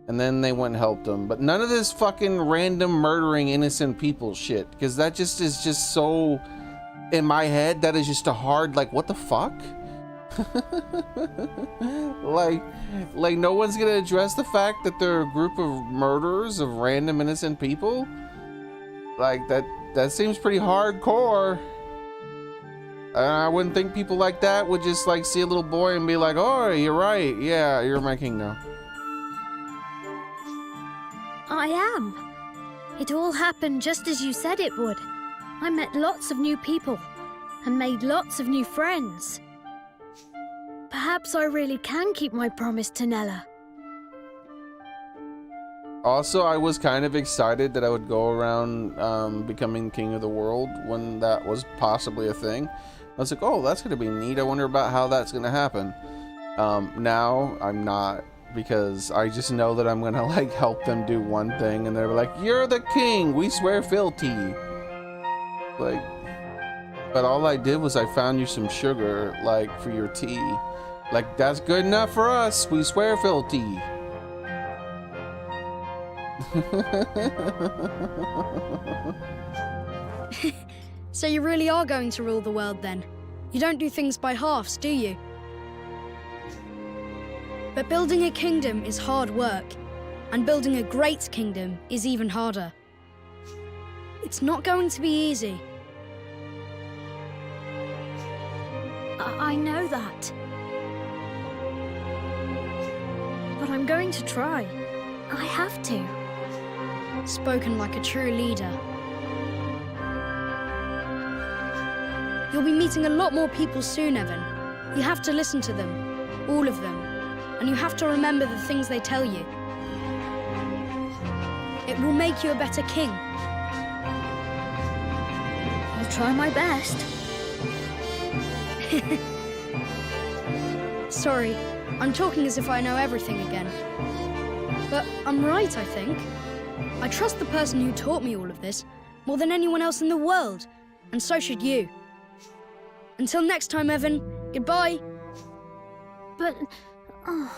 A: And then they went and helped them. But none of this fucking random murdering innocent people shit. Because that just is just so... In my head, that is just a hard, like, what the fuck? like no one's gonna address the fact that they're a group of murderers of random innocent people? Like, that seems pretty hardcore. I wouldn't think people like that would just, like, see a little boy and be like, oh, you're right. Yeah, you're my king now.
D: I am. It all happened just as you said it would. I met lots of new people and made lots of new friends. Perhaps I really can keep my promise to Nella.
A: Also, I was kind of excited that I would go around becoming king of the world when that was possibly a thing. I was like, oh, that's going to be neat. I wonder about how that's going to happen. Now, I'm not, because I just know that I'm going to, like, help them do one thing, and they're like, you're the king, we swear fealty. Like, but all I did was I found you some sugar, like, for your tea. Like, that's good enough for us, we swear fealty.
J: So you really are going to rule the world then? You don't do things by halves, do you? But building a kingdom is hard work, and building a great kingdom is even harder. It's not going to be easy.
D: I know that. But I'm going to try. I have to.
J: Spoken like a true leader. You'll be meeting a lot more people soon, Evan. You have to listen to them, all of them, and you have to remember the things they tell you. It will make you a better king.
D: I'll try my best.
J: Sorry, I'm talking as if I know everything again. But I'm right, I think. I trust the person who taught me all of this more than anyone else in the world, and so should you. Until next time, Evan, goodbye.
D: But... oh.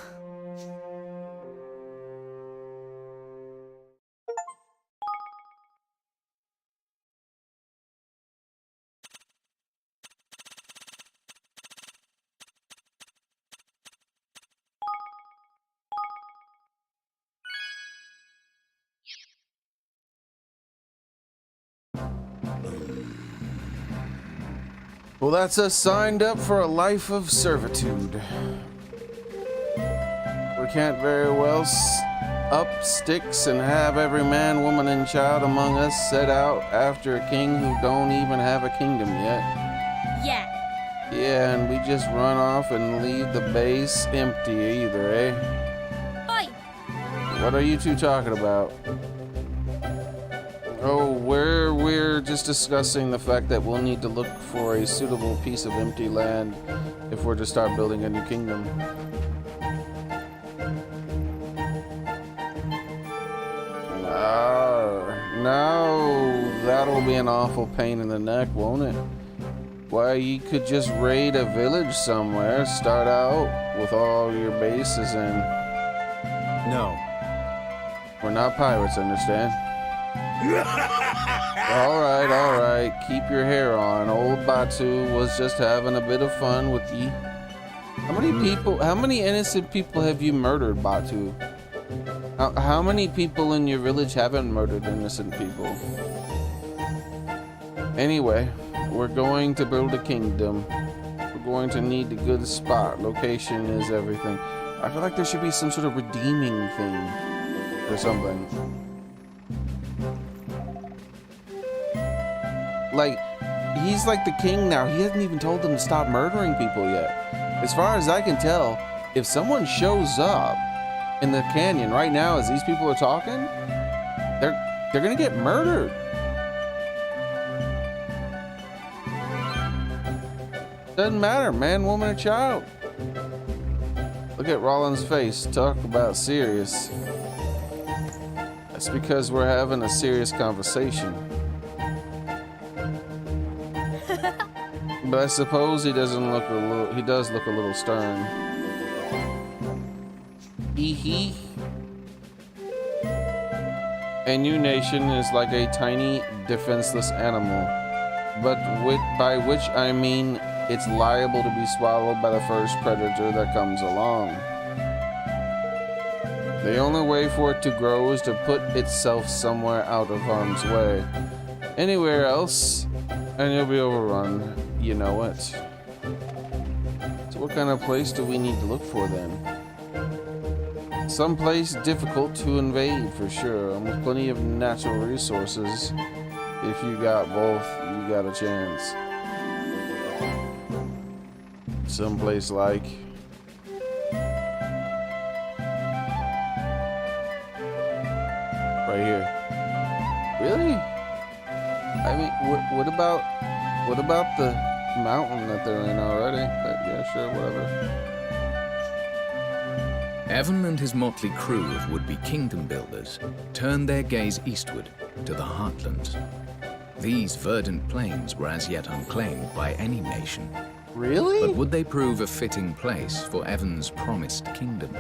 A: Well, that's us signed up for a life of servitude. We can't very well up sticks and have every man, woman, and child among us set out after a king who don't even have a kingdom yet.
F: Yeah.
A: Yeah, and we just run off and leave the base empty either, eh?
F: Oi!
A: What are you two talking about? Oh, we're just discussing the fact that we'll need to look for a suitable piece of empty land if we're to start building a new kingdom. No, that'll be an awful pain in the neck, won't it? Why, you could just raid a village somewhere, start out with all your bases in.
B: No.
A: We're not pirates, understand? All right. Keep your hair on. Old Batu was just having a bit of fun with you. How many innocent people have you murdered, Batu? How many people in your village haven't murdered innocent people? Anyway, we're going to build a kingdom. We're going to need a good spot. Location is everything. I feel like there should be some sort of redeeming thing or something. Like, he's like the king now. He hasn't even told them to stop murdering people yet. As far as I can tell, if someone shows up in the canyon right now as these people are talking, they're gonna get murdered. Doesn't matter, man, woman, or child. Look at Rollins' face. Talk about serious. That's because we're having a serious conversation. But I suppose he does look a little stern. Hee. A new nation is like a tiny, defenseless animal, but by which I mean it's liable to be swallowed by the first predator that comes along. The only way for it to grow is to put itself somewhere out of harm's way. Anywhere else, and you'll be overrun. You know it. So what kind of place do we need to look for then? Someplace difficult to invade for sure, and with plenty of natural resources. If you got both, you got a chance. Someplace like right here. Really? I mean, what about the mountain that they're in already? But yeah, sure, whatever.
I: Evan and his motley crew of would-be kingdom builders turned their gaze eastward to the Heartlands. These verdant plains were as yet unclaimed by any nation.
A: Really?
I: But would they prove a fitting place for Evan's promised kingdom?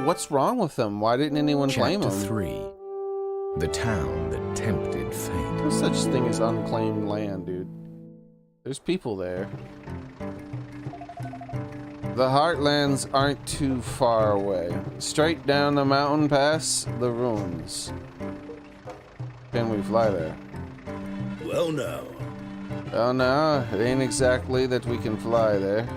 A: What's wrong with them? Why didn't anyone claim them?
I: Chapter 3. The town that tempted fate.
A: There's such thing as unclaimed land, dude. There's people there. The Heartlands aren't too far away. Straight down the mountain past the ruins. Can we fly there?
E: Well, no.
A: Oh no, it ain't exactly that we can fly there.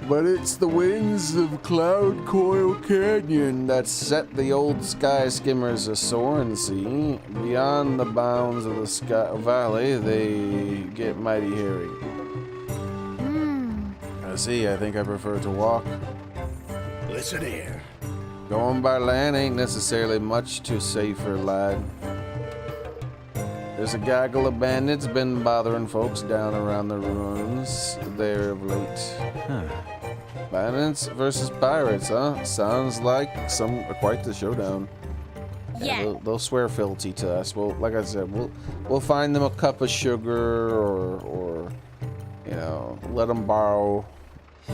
A: But it's the winds of Cloud Coil Canyon that set the old sky skimmers a-soaring, see? Beyond the bounds of the sky valley, they get mighty hairy. See, I think I prefer to walk.
E: Listen here.
A: Going by land ain't necessarily much too safer, lad. There's a gaggle of bandits been bothering folks down around the ruins there of late. Bandits versus pirates, huh? Sounds like quite the showdown.
F: Yeah.
A: They'll swear fealty to us. Well, like I said, we'll find them a cup of sugar or you know, let them borrow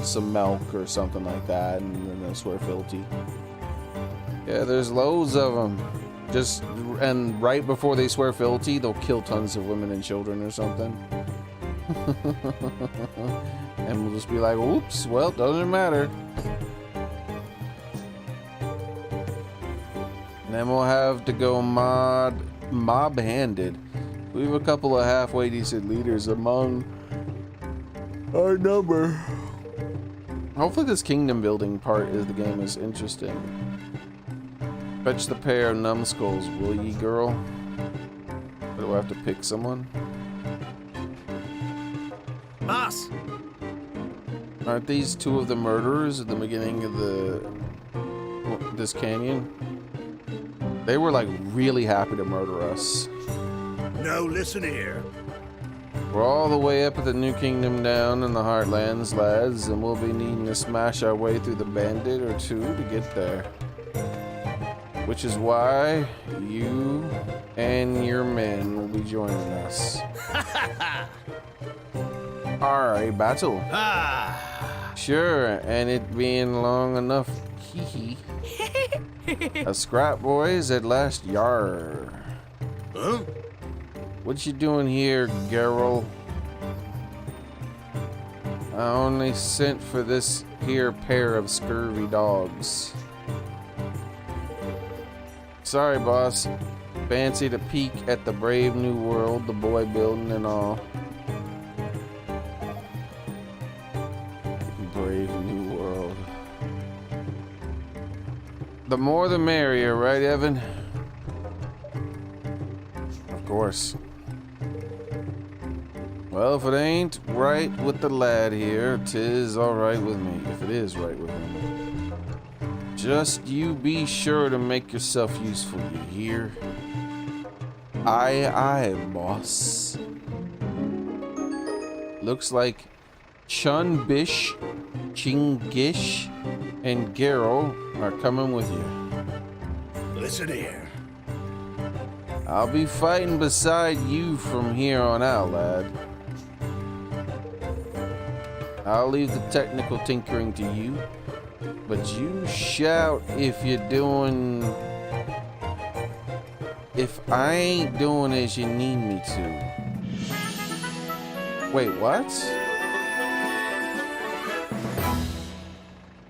A: some milk or something like that, and then they'll swear fealty. Yeah, there's loads of them. And right before they swear fealty, they'll kill tons of women and children or something. And we'll just be like, oops, well, doesn't matter. And then we'll have to go mob-handed. We have a couple of halfway decent leaders among our number. Hopefully this kingdom building part of the game is interesting. Fetch the pair of numbskulls, will ye, girl? Or do I have to pick someone?
E: Boss!
A: Aren't these two of the murderers at the beginning of this canyon? They were like really happy to murder us.
E: No, listen here.
A: We're all the way up at the new kingdom down in the Heartlands, lads, and we'll be needing to smash our way through the bandit or two to get there. Which is why you and your men will be joining us. Alright, battle. Sure, and it being long enough, hee A scrap, boys, at last, yar.
E: Huh?
A: What you doing here, Geralt? I only sent for this here pair of scurvy dogs. Sorry, boss. Fancy to peek at the brave new world, the boy building and all. Brave new world. The more the merrier, right, Evan? Of course. Well, if it ain't right with the lad here, 'tis all right with me, if it is right with him. Just you be sure to make yourself useful, you hear? Aye, aye, boss. Looks like Chun Bish Chingish and Geralt are coming with you.
E: Listen here.
A: I'll be fighting beside you from here on out, lad. I'll leave the technical tinkering to you, but you shout if you're doing... if I ain't doing as you need me to. Wait, what?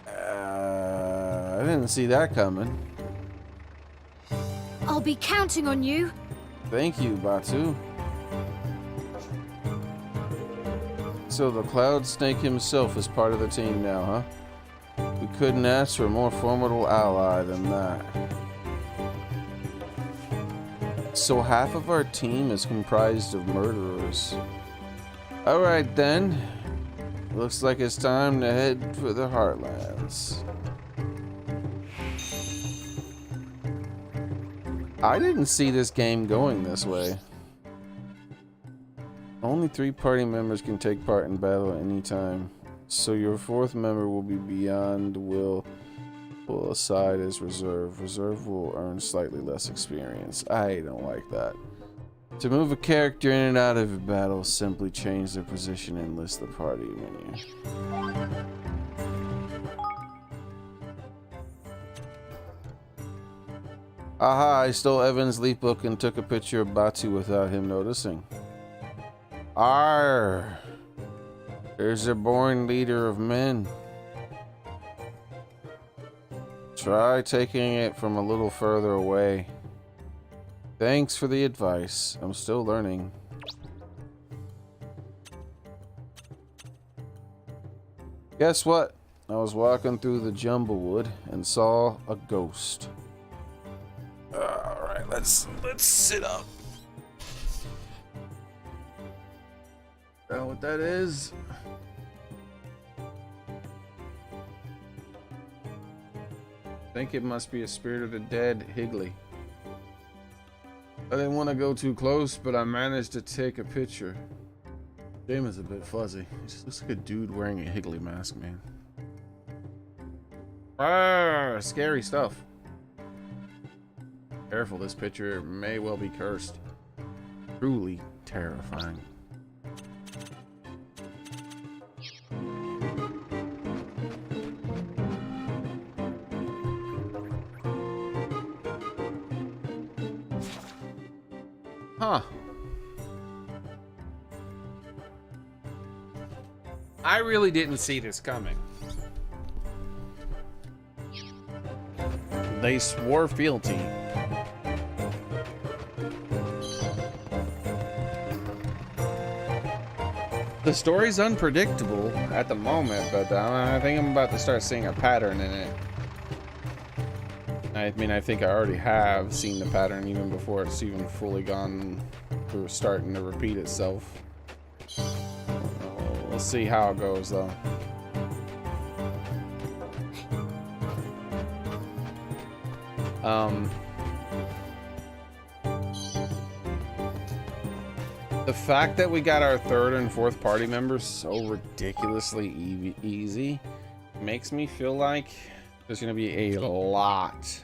A: I didn't see that coming.
D: I'll be counting on you.
A: Thank you, Batu. So the Cloud Snake himself is part of the team now, huh? We couldn't ask for a more formidable ally than that. So half of our team is comprised of murderers. Alright then. Looks like it's time to head for the Heartlands. I didn't see this game going this way. Only 3 party members can take part in battle at any time, so your 4th member will be beyond will aside as reserve. Reserve will earn slightly less experience. I don't like that. To move a character in and out of a battle, simply change their position and list the party menu. Aha, I stole Evan's leaf book and took a picture of Batu without him noticing. Arr! There's a born leader of men. Try taking it from a little further away. Thanks for the advice. I'm still learning. Guess what? I was walking through the Jumblewood and saw a ghost. Alright, let's sit up. Know what that is? I think it must be a spirit of the dead, Higley. I didn't want to go too close, but I managed to take a picture. Game is a bit fuzzy. It just looks like a dude wearing a Higley mask, man. Ah, scary stuff. Careful, this picture may well be cursed. Truly terrifying. Huh. I really didn't see this coming. They swore fealty. The story's unpredictable at the moment, but I think I'm about to start seeing a pattern in it. I mean, I think I already have seen the pattern even before it's even fully gone through, starting to repeat itself. We'll see how it goes, though. The fact that we got our 3rd and 4th party members so ridiculously easy makes me feel like there's gonna be a lot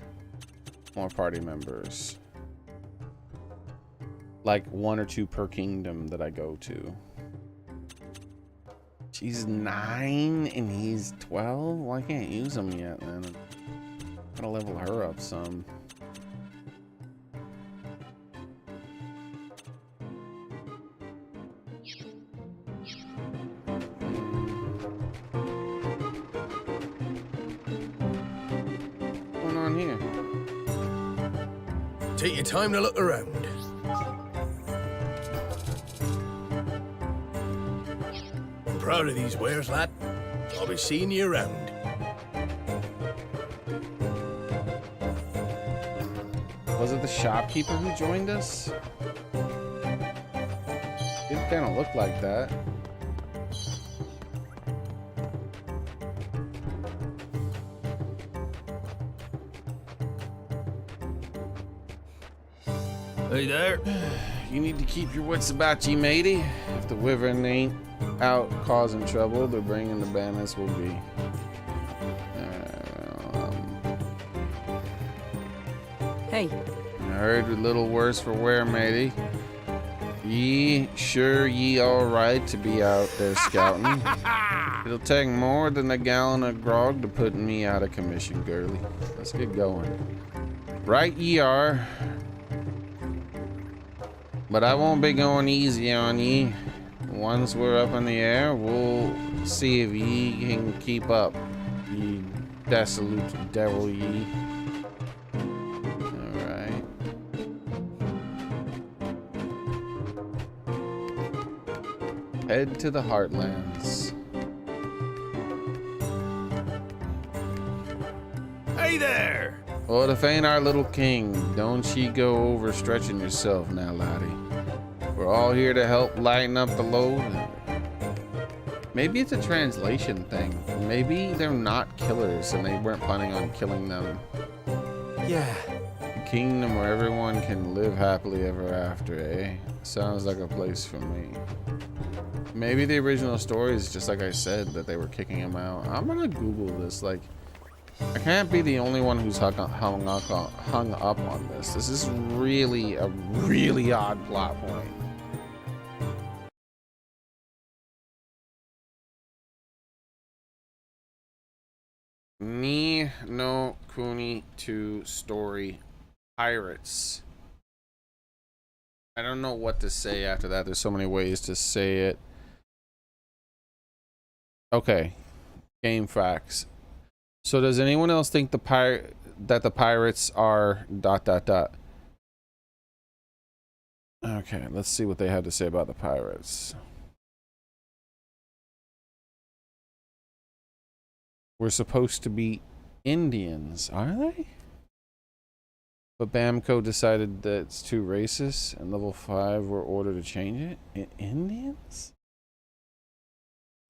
A: more party members. Like 1 or 2 per kingdom that I go to. She's 9 and he's 12? Well, I can't use him yet, man. Gotta level her up some. What's going on here?
E: Take your time to look around. I'm proud of these wares, lad. I'll be seeing you around.
A: Was it the shopkeeper who joined us? It kind of looked like that.
E: Hey there.
A: You need to keep your wits about you, matey. If the wyvern ain't out causing trouble, the bringing the bandits will be.
C: Hey.
A: I heard a little worse for wear, matey. Ye sure ye alright to be out there scouting? It'll take more than a gallon of grog to put me out of commission, girlie. Let's get going. Right ye are. But I won't be going easy on ye. Once we're up in the air, we'll see if ye can keep up. Ye desolate devil ye. Alright. Head to the Heartlands.
E: Hey there!
A: Well, if ain't our little king, don't ye go overstretching yourself now, laddie. We're all here to help lighten up the load. Maybe it's a translation thing. Maybe they're not killers and they weren't planning on killing them.
B: Yeah.
A: A kingdom where everyone can live happily ever after, eh? Sounds like a place for me. Maybe the original story is just like I said, that they were kicking him out. I'm gonna Google this. Like, I can't be the only one who's hung up on this. This is really a really odd plot point. Ni No Kuni 2 story pirates. I don't know what to say after that. There's so many ways to say it. Okay, game facts. So does anyone else think the pirates are ... Okay, let's see what they have to say about the pirates. We're supposed to be Indians, are they? But Bamco decided that it's too racist, and level 5 were ordered to change it. Indians?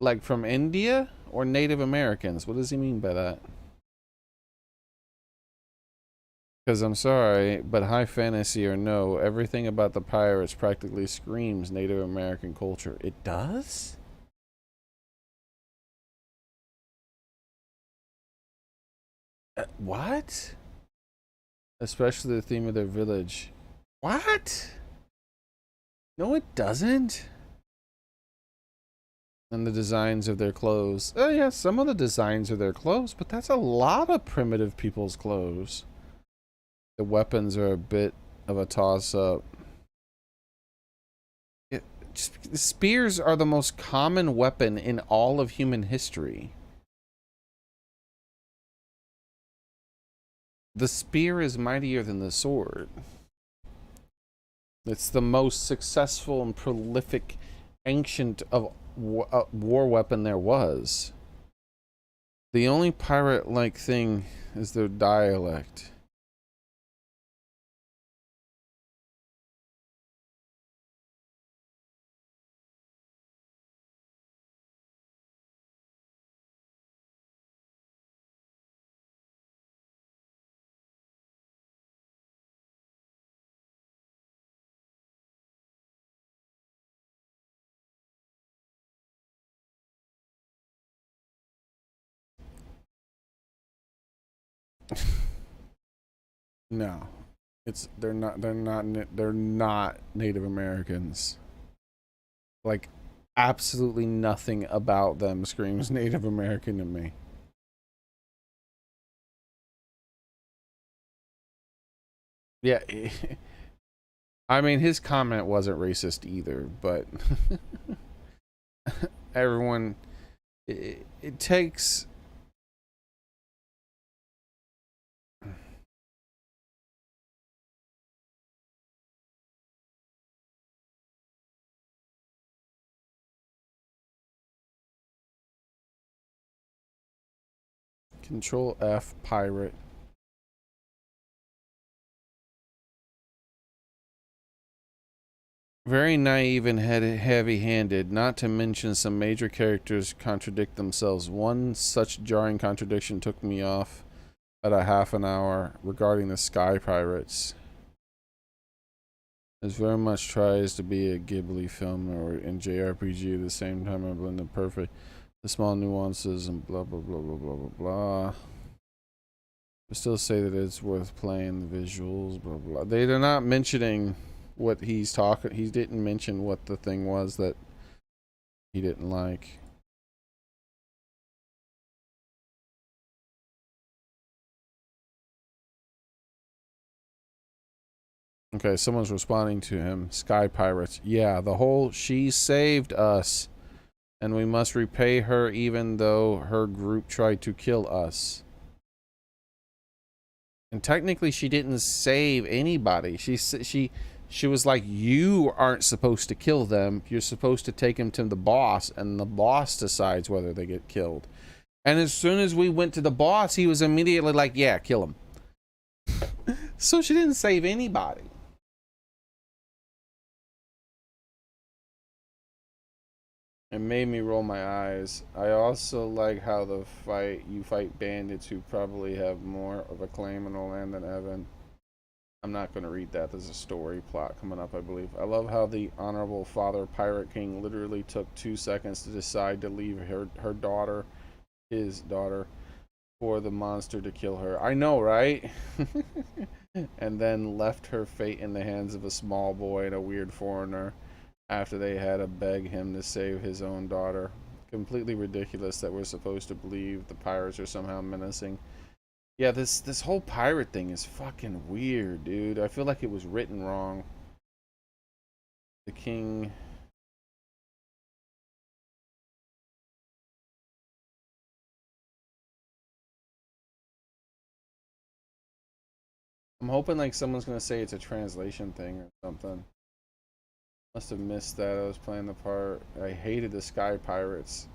A: Like from India or Native Americans? What does he mean by that? Because I'm sorry, but high fantasy or no, everything about the pirates practically screams Native American culture. It does? What? Especially the theme of their village. What? No, it doesn't. And the designs of their clothes. Oh yeah, some of the designs of their clothes, but that's a lot of primitive people's clothes. The weapons are a bit of a toss-up. Spears are the most common weapon in all of human history. The spear is mightier than the sword. It's the most successful and prolific ancient of war weapon there was. The only pirate-like thing is their dialect. No, they're not Native Americans. Like, absolutely nothing about them screams Native American to me. Yeah, I mean, his comment wasn't racist either, but everyone, it takes. Control F pirate. Very naive and heavy-handed, not to mention some major characters contradict themselves. One such jarring contradiction took me off at a half an hour regarding the Sky Pirates. This very much tries to be a Ghibli film or in JRPG at the same time. I blend the small nuances and blah blah blah blah blah blah blah. I still say that it's worth playing the visuals, blah, blah. They're not mentioning what he's talking. He didn't mention what the thing was that he didn't like. Okay, someone's responding to him. Sky Pirates. Yeah, the whole she saved us and we must repay her even though her group tried to kill us. And technically she didn't save anybody. She was like, you aren't supposed to kill them. You're supposed to take them to the boss and the boss decides whether they get killed. And as soon as we went to the boss, he was immediately like, yeah, kill him. So she didn't save anybody. It made me roll my eyes. I also like how you fight bandits who probably have more of a claim in the land than Evan. I'm not going to read that. There's a story plot coming up, I believe. I love how the Honorable Father Pirate King literally took 2 seconds to decide to leave her daughter, his daughter, for the monster to kill her. I know, right? And then left her fate in the hands of a small boy and a weird foreigner. After they had to beg him to save his own daughter. Completely ridiculous that we're supposed to believe the pirates are somehow menacing. Yeah, this whole pirate thing is fucking weird, dude. I feel like it was written wrong. The king... I'm hoping like someone's gonna say it's a translation thing or something. Must have missed that. I was playing the part. I hated the Sky Pirates.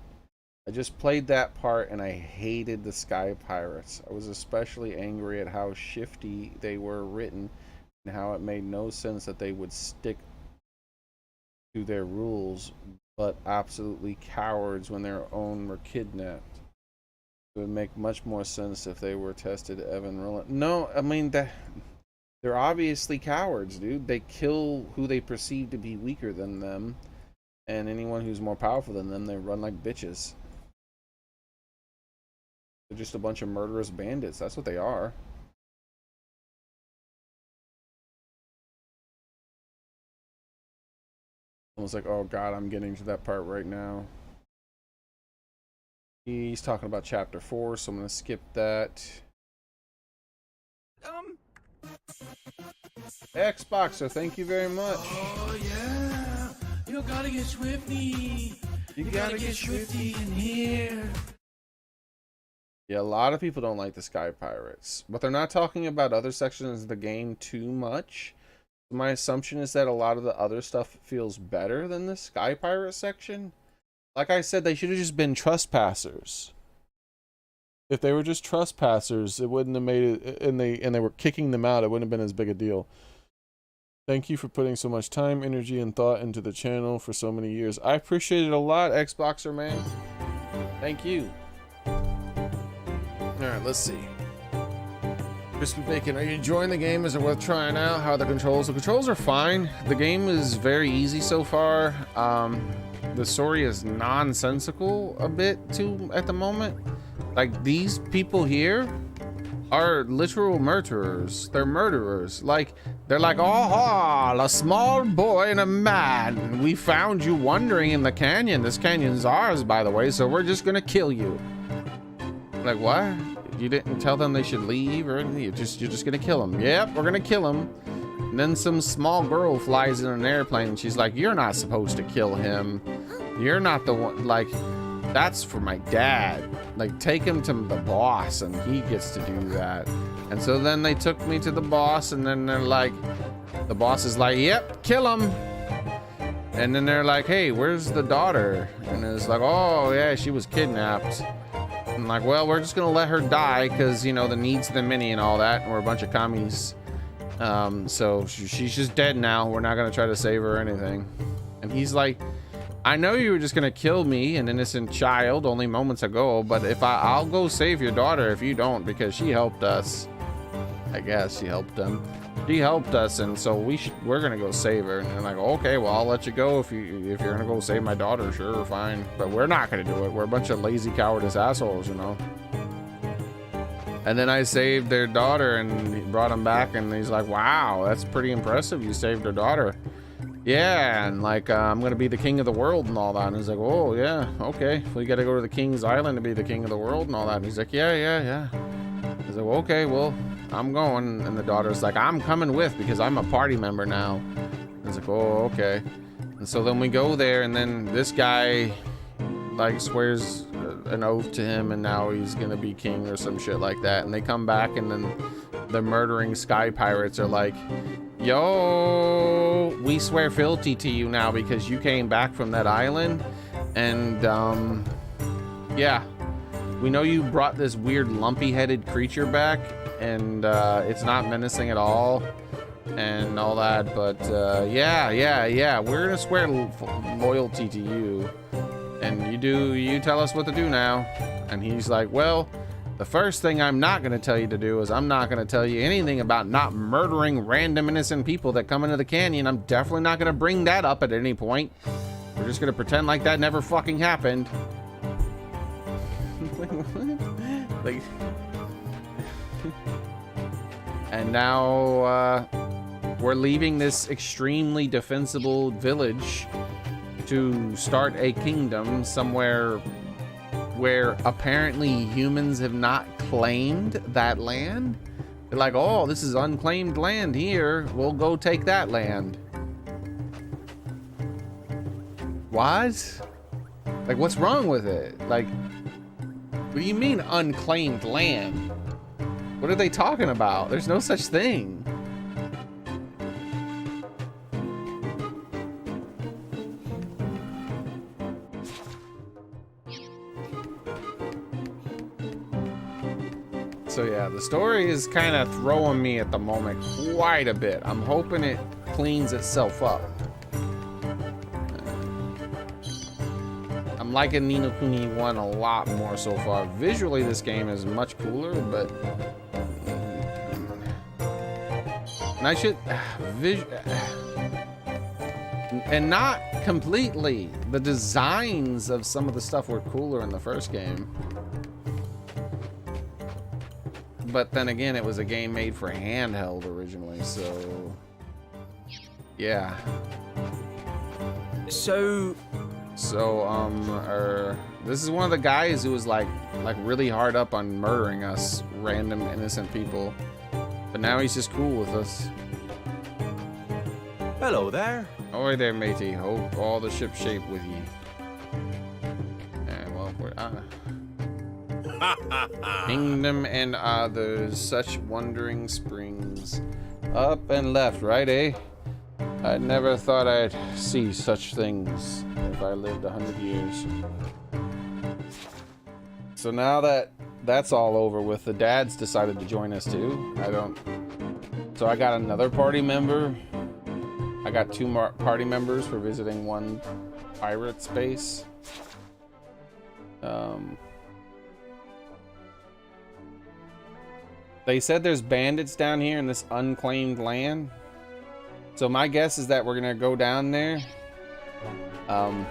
A: I just played that part and I hated the Sky Pirates. I was especially angry at how shifty they were written and how it made no sense that they would stick to their rules, but absolutely cowards when their own were kidnapped. It would make much more sense if they were tested Evan Roland. No, I mean that. They're obviously cowards, dude. They kill who they perceive to be weaker than them, and anyone who's more powerful than them, they run like bitches. They're just a bunch of murderous bandits. That's what they are. Someone's like, oh god, I'm getting to that part right now. He's talking about chapter 4, so I'm going to skip that. Xboxer, thank you very much.
E: Oh yeah, you gotta get swifty. You gotta get swifty in here.
A: Yeah, a lot of people don't like the Sky Pirates, but they're not talking about other sections of the game too much. My assumption is that a lot of the other stuff feels better than the Sky Pirate section. Like I said, they should have just been trespassers. If they were just trespassers, it wouldn't have made it, and they were kicking them out, it wouldn't have been as big a deal. Thank you for putting so much time, energy, and thought into the channel for so many years. I appreciate it a lot, Xboxer man. Thank you. Alright, let's see. Crispy Bacon, are you enjoying the game? Is it worth trying out? How are the controls? The controls are fine. The game is very easy so far. The story is nonsensical a bit too at the moment. Like, these people here are literal murderers. They're murderers. Like, they're like, oh, a small boy and a man. We found you wandering in the canyon. This canyon's ours, by the way, so we're just gonna kill you. Like, what? You didn't tell them they should leave or anything? You're just gonna kill them. Yep, we're gonna kill them. And then some small girl flies in an airplane and she's like, you're not supposed to kill him. You're not the one, like, that's for my dad. Like, take him to the boss and he gets to do that. And so then they took me to the boss and then they're like, the boss is like, yep, kill him. And then they're like, hey, where's the daughter? And it's like, oh yeah, she was kidnapped. I'm like, well, we're just gonna let her die because, you know, the needs of the many and all that, and we're a bunch of commies. So she's just dead now. We're not gonna try to save her or anything. And he's like, I know you were just gonna kill me, an innocent child, only moments ago, but if I'll go save your daughter if you don't, because she helped us. I guess she helped them. She helped us, and so we're gonna go save her. And I'm like, okay, well, I'll let you go if you're gonna go save my daughter. Sure, fine, but we're not gonna do it. We're a bunch of lazy cowardice assholes, you know. And then I saved their daughter and he brought him back and he's like, wow, that's pretty impressive. You saved her daughter. Yeah, and like, I'm gonna be the king of the world and all that. And he's like, oh yeah, okay. We gotta go to the king's island to be the king of the world and all that. And he's like, yeah. He's like, well, okay, well, I'm going. And the daughter's like, I'm coming with because I'm a party member now. And he's like, oh, okay. And so then we go there and then this guy like swears an oath to him and now he's gonna be king or some shit like that. And they come back and then the murdering sky pirates are like, yo, we swear fealty to you now because you came back from that island. And yeah, we know you brought this weird lumpy headed creature back and it's not menacing at all and all that, but yeah, we're gonna swear loyalty to you. And you tell us what to do now. And he's like, well, the first thing I'm not going to tell you to do is I'm not going to tell you anything about not murdering random innocent people that come into the canyon. I'm definitely not going to bring that up at any point. We're just going to pretend like that never fucking happened. Like, and now we're leaving this extremely defensible village to start a kingdom somewhere where apparently humans have not claimed that land. They're like, oh, this is unclaimed land here. We'll go take that land. What? Like, what's wrong with it? Like, what do you mean unclaimed land? What are they talking about? There's no such thing. So yeah, the story is kind of throwing me at the moment quite a bit. I'm hoping it cleans itself up. I'm liking Ni No Kuni 1 a lot more so far. Visually, this game is much cooler, but... And I should... And not completely. The designs of some of the stuff were cooler in the first game. But then again, it was a game made for handheld originally, so... Yeah.
B: So,
A: this is one of the guys who was like really hard up on murdering us, random innocent people. But now he's just cool with us.
B: hello there.
A: Ahoy there, matey. Hope all the ship shape with you. And well, we're Kingdom and others, such wandering springs. Up and left, right, eh? I never thought I'd see such things if I lived 100 years. So now that that's all over with, the dads decided to join us too. So I got another party member. I got two more party members for visiting one pirate space. They said there's bandits down here in this unclaimed land. So my guess is that we're gonna go down there. They're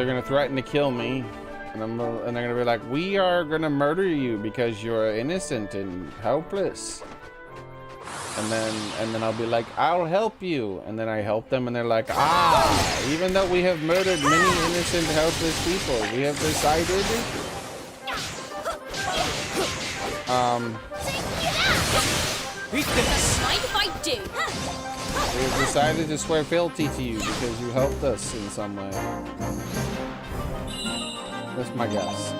A: gonna threaten to kill me, and they're gonna be like, "We are gonna murder you because you're innocent and helpless." And then I'll be like, "I'll help you," and then I help them, and they're like, "Ah, even though we have murdered many innocent, helpless people, we have decided."
F: Mind if I do?
A: We have decided to swear fealty to you because you helped us in some way. That's my guess.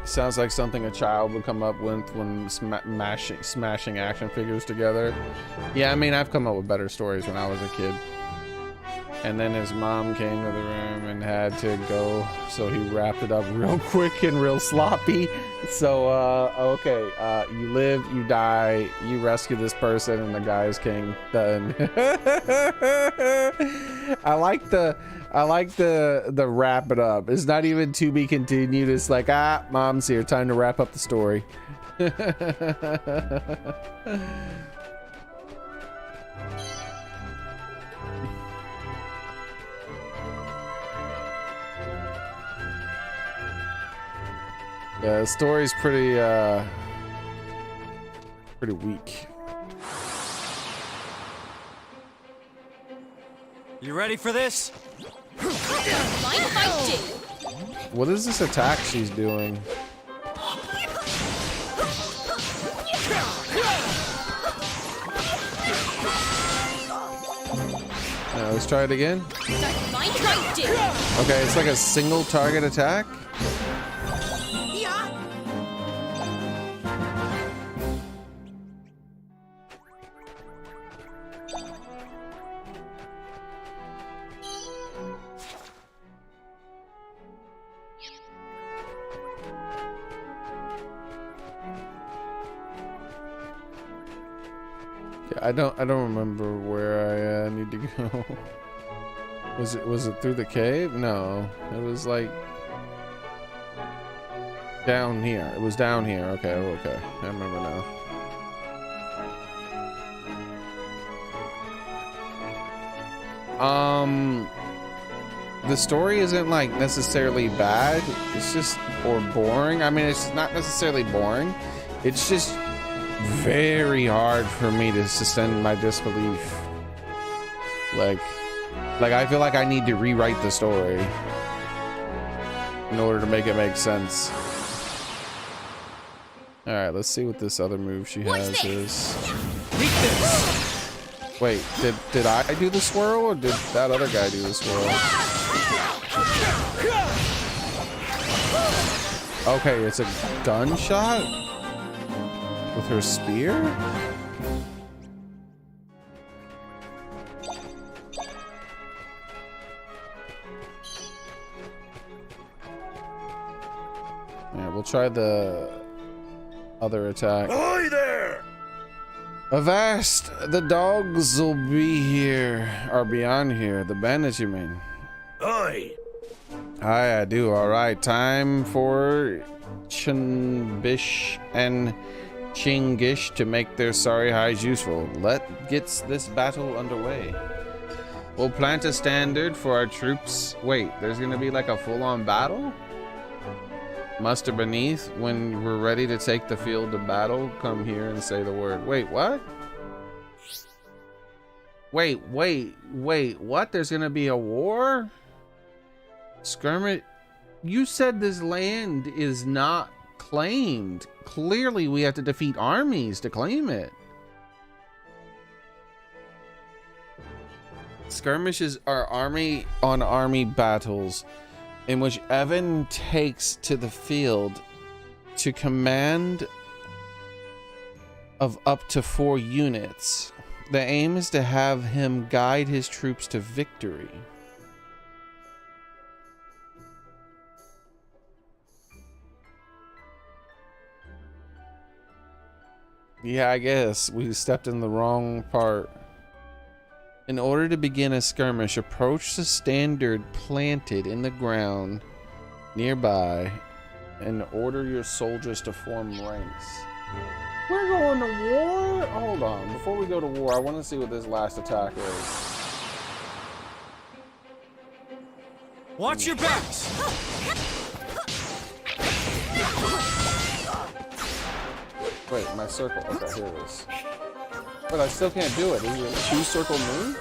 A: Sounds like something a child would come up with when smashing action figures together. Yeah, I mean, I've come up with better stories when I was a kid. And then his mom came to the room and had to go, so he wrapped it up real quick and real sloppy. So, okay, you live, you die, you rescue this person, and the guy is king. Done. I like the wrap it up. It's not even to be continued. It's like, mom's here, time to wrap up the story. Yeah, the story's pretty weak.
B: You ready for this?
F: Mind if I do?
A: What is this attack she's doing? Let's try it again.
F: Don't mind if I do?
A: Okay, it's like a single target attack. I don't remember where I need to go. Was it through the cave? No, it was like down here. It was down here. Okay, okay, I remember now. The story isn't like necessarily bad. It's just or boring. I mean, it's not necessarily boring. It's just very hard for me to suspend my disbelief. Like I feel like I need to rewrite the story in order to make it make sense. All right, let's see what this other move she has is. Wait, did I do the swirl or did that other guy do the swirl? Okay, it's a gunshot with her spear? Yeah, we'll try the other attack.
E: Ahoy there!
A: Avast! The dogs will be here, or beyond here. The bandits, you mean?
E: Aye.
A: Aye, I do. All right, time for Chunbish and Chingish to make their sorry hides useful. Gets this battle underway. We'll plant a standard for our troops. Wait, there's gonna be like a full-on battle? Muster beneath. When we're ready to take the field to battle, come here and say the word. Wait, what? Wait, what? There's gonna be a war? Skirmish? You said this land is not claimed. Clearly we have to defeat armies to claim it. Skirmishes are army on army battles in which Evan takes to the field to command of up to 4 units. The aim is to have him guide his troops to victory. Yeah, I guess we stepped in the wrong part. In order to begin a skirmish, approach the standard planted in the ground nearby and order your soldiers to form ranks. We're going to war? Hold on. Before we go to war, I want to see what this last attack is.
B: Watch your backs!
A: Wait, my circle. Okay, here it is. But I still can't do it. Is it a 2-circle move?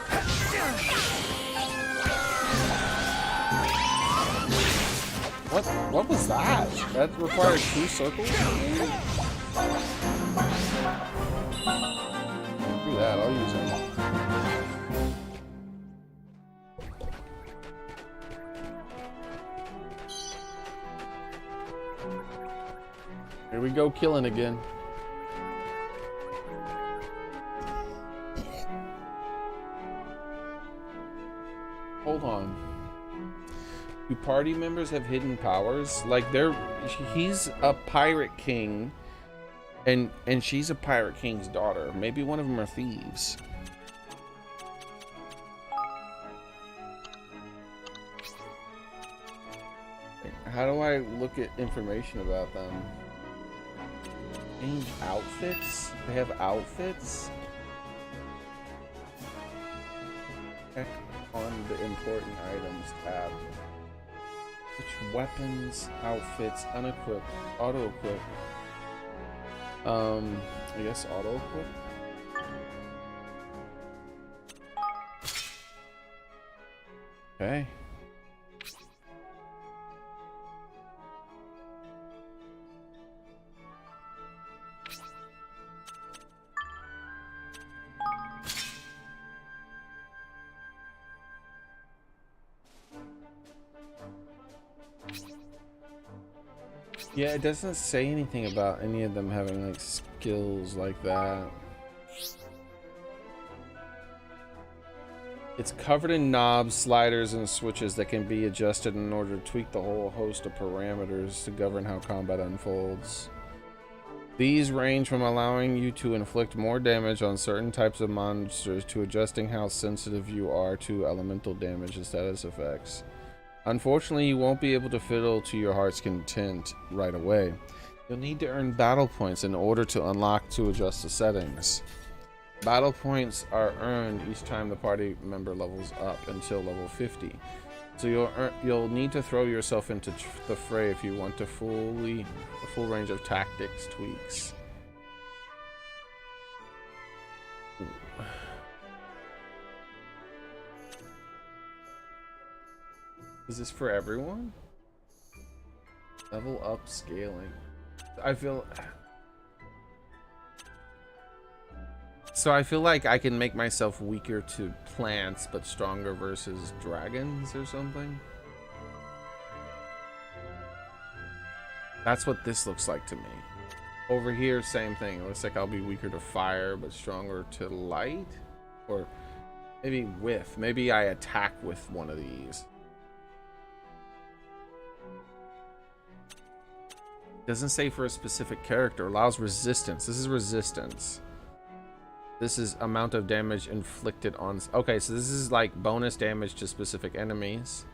A: What was that? That required 2 circles? Do that, I'll use it. Here we go, killing again. Hold on. Do party members have hidden powers? Like he's a pirate king and she's a pirate king's daughter. Maybe one of them are thieves. How do I look at information about them? Change outfits? They have outfits? Check on the important items tab. Which weapons, outfits, unequipped, auto-equip. I guess auto-equip? Okay. Yeah, it doesn't say anything about any of them having like skills like that. It's covered in knobs, sliders, and switches that can be adjusted in order to tweak the whole host of parameters to govern how combat unfolds. These range from allowing you to inflict more damage on certain types of monsters to adjusting how sensitive you are to elemental damage and status effects. Unfortunately, you won't be able to fiddle to your heart's content right away. You'll need to earn battle points in order to unlock to adjust the settings. Battle points are earned each time the party member levels up until level 50. So you'll need to throw yourself into the fray if you want a full range of tactics tweaks. Ooh. Is this for everyone? Level up scaling. I feel like I can make myself weaker to plants but stronger versus dragons or something. That's what this looks like to me. Over here, same thing. It looks like I'll be weaker to fire but stronger to light, or maybe with. Maybe I attack with one of these. Doesn't say for a specific character. Allows resistance. This is resistance. This is amount of damage inflicted on... Okay, so this is like bonus damage to specific enemies.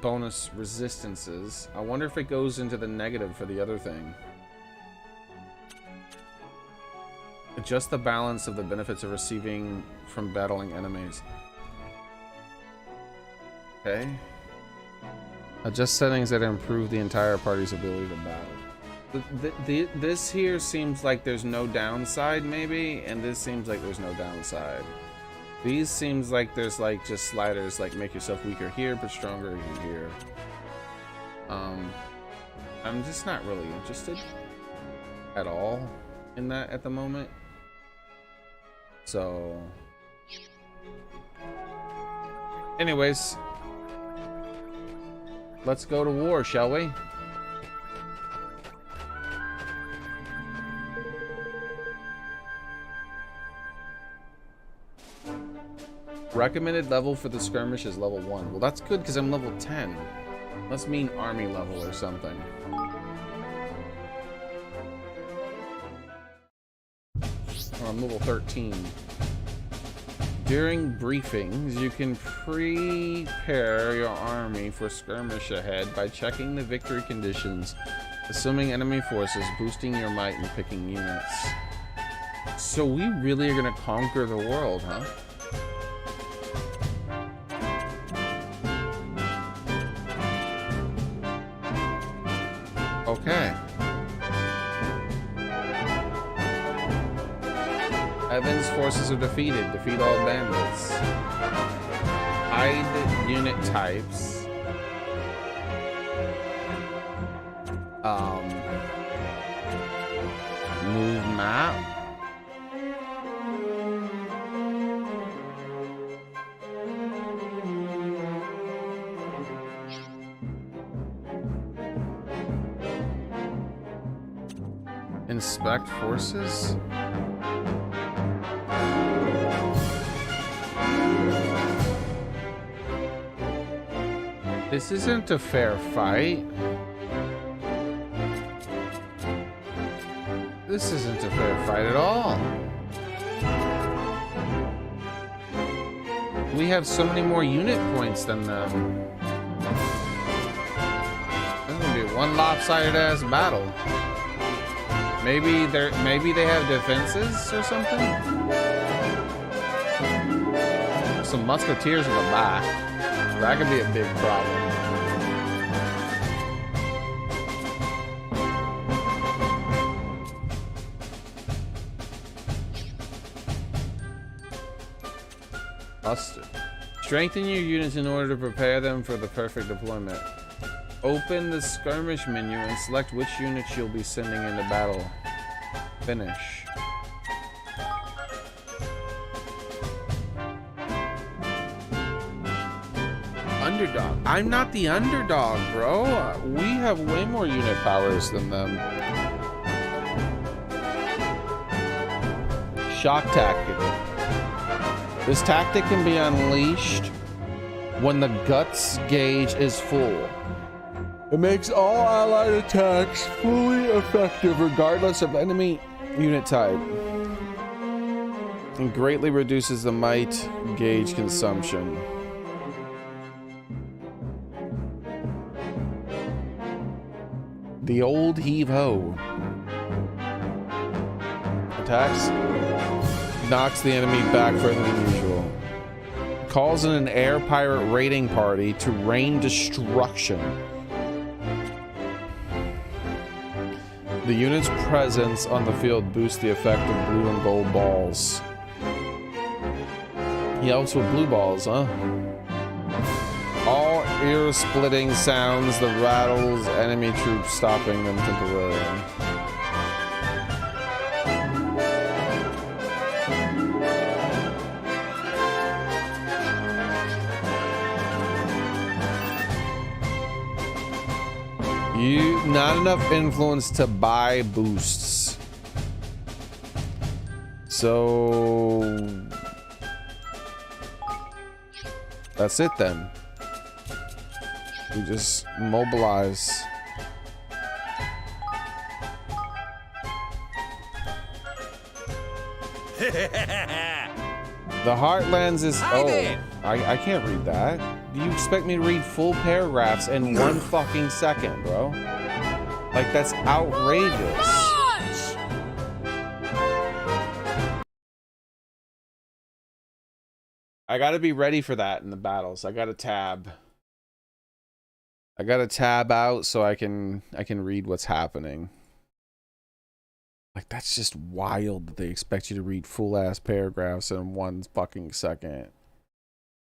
A: Bonus resistances. I wonder if it goes into the negative for the other thing. Adjust the balance of the benefits of receiving from battling enemies. Okay. Adjust settings that improve the entire party's ability to battle. This here seems like there's no downside, maybe, and this seems like there's no downside. These seems like there's like just sliders, like make yourself weaker here but stronger here. I'm just not really interested at all in that at the moment. So, anyways, let's go to war, shall we? Recommended level for the skirmish is level 1. Well, that's good because I'm level 10. Must mean army level or something. Oh, I'm level 13. During briefings, you can prepare your army for skirmish ahead by checking the victory conditions, assuming enemy forces, boosting your might, and picking units. So we really are going to conquer the world, huh? Okay. Evan's forces are defeated. Defeat all bandits. Hide unit types. Move map. Inspect forces. This isn't a fair fight. This isn't a fair fight at all. We have so many more unit points than them. This is gonna be one lopsided ass battle. Maybe they have defenses or something? some musketeers in the back. That could be a big problem. Busted. Strengthen your units in order to prepare them for the perfect deployment. Open the skirmish menu and select which units you'll be sending into battle. Finish. Underdog. I'm not the underdog, bro. We have way more unit powers than them. Shock tactic. This tactic can be unleashed when the guts gauge is full. It makes all allied attacks fully effective regardless of enemy unit type. And greatly reduces the might gauge consumption. The old heave-ho. Attacks. Knocks the enemy back further than usual. Calls in an air pirate raiding party to rain destruction. The unit's presence on the field boosts the effect of blue and gold balls. He helps with blue balls, huh? All ear-splitting sounds that rattles enemy troops, stopping them temporarily. Not enough influence to buy boosts. So that's it then. We just mobilize. The Heartlands is I can't read that. Do you expect me to read full paragraphs in 1 fucking second, bro? Like, that's outrageous. I gotta be ready for that in the battles. I gotta tab out so I can read what's happening. Like, that's just wild that they expect you to read full ass paragraphs in 1 fucking second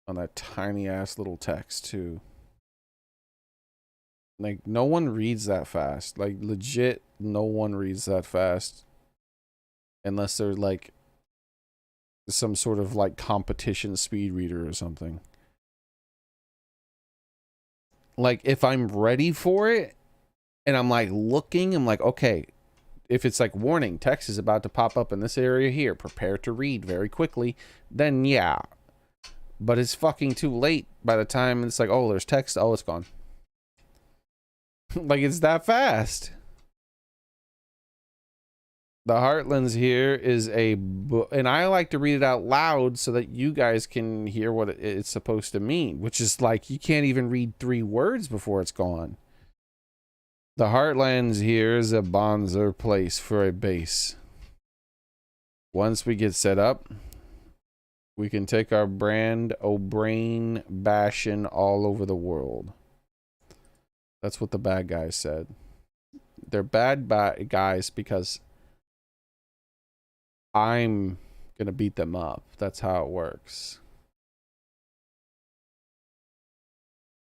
A: on that tiny ass little text too. Like, no one reads that fast. Like, legit, no one reads that fast. Unless they're, like, some sort of, like, competition speed reader or something. Like, if I'm ready for it, and I'm, like, looking, I'm like, okay. If it's, like, warning, text is about to pop up in this area here. Prepare to read very quickly. Then, yeah. But it's fucking too late by the time it's like, oh, there's text. Oh, it's gone. Like, it's that fast. The Heartlands here is a book, and I like to read it out loud so that you guys can hear what it's supposed to mean, which is like, you can't even read 3 words before it's gone. The Heartlands here is a bonzer place for a base. Once we get set up, we can take our brand O'Brain bashing all over the world. That's what the bad guys said. They're bad guys because I'm gonna beat them up. That's how it works.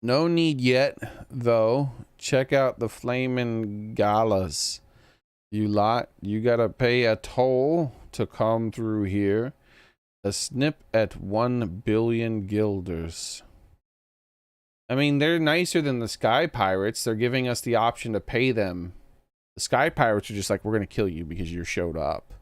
A: No need yet, though. Check out the flaming galas. You lot, you gotta pay a toll to come through here. A snip at 1 billion guilders. I mean, they're nicer than the Sky Pirates. They're giving us the option to pay them. The Sky Pirates are just like, we're gonna kill you because you showed up.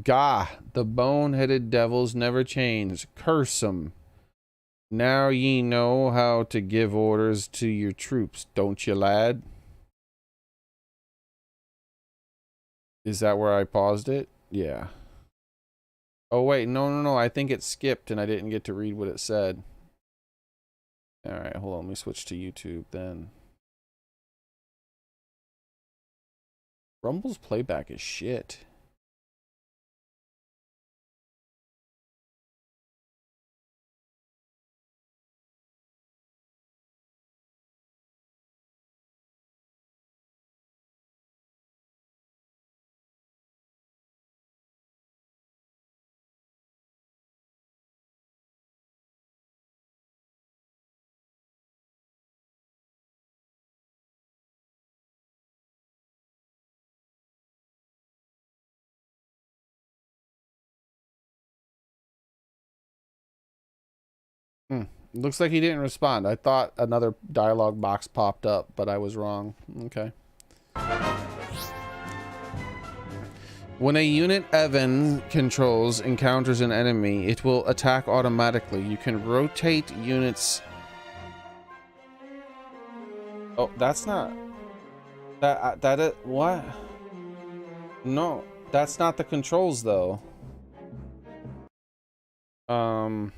A: Gah, the bone-headed devils never change. Curse 'em. Now ye know how to give orders to your troops, don't ye, lad? Is that where I paused it? Yeah. Oh, wait, no. I think it skipped and I didn't get to read what it said. Alright, hold on. Let me switch to YouTube then. Rumble's playback is shit. Looks like he didn't respond. I thought another dialogue box popped up, but I was wrong. Okay. When a unit Evan controls encounters an enemy, it will attack automatically. You can rotate units. Oh, that's not... That is... What? No, that's not the controls, though. How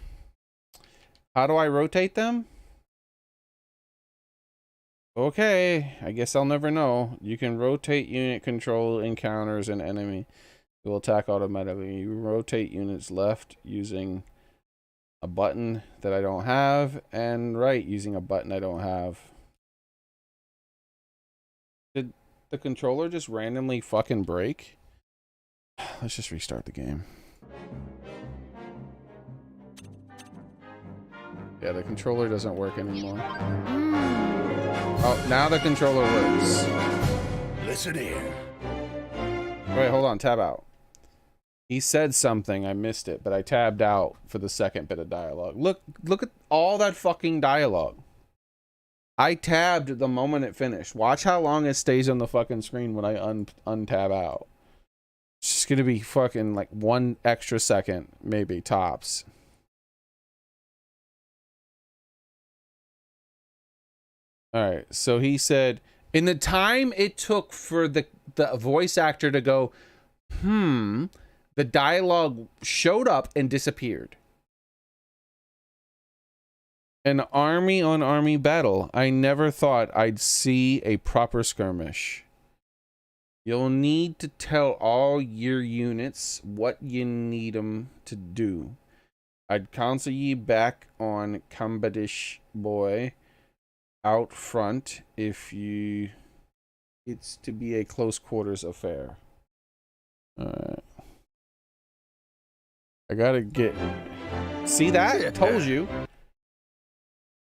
A: do I rotate them? Okay, I guess I'll never know. You can rotate unit control encounters an enemy. It will attack automatically. You rotate units left using a button that I don't have, and right using a button I don't have. Did the controller just randomly fucking break? Let's just restart the game. Yeah, the controller doesn't work anymore. Oh, now the controller works.
E: Listen here.
A: Wait, hold on. Tab out. He said something. I missed it, but I tabbed out for the second bit of dialogue. Look at all that fucking dialogue. I tabbed the moment it finished. Watch how long it stays on the fucking screen when I untab out. It's just gonna be fucking like 1 extra second, maybe, tops. Alright, so he said, in the time it took for the voice actor to go, the dialogue showed up and disappeared. An army on army battle. I never thought I'd see a proper skirmish. You'll need to tell all your units what you need them to do. I'd counsel ye back on Kambadish boy out front if you... It's to be a close quarters affair. Alright. I gotta get... See that? I told you.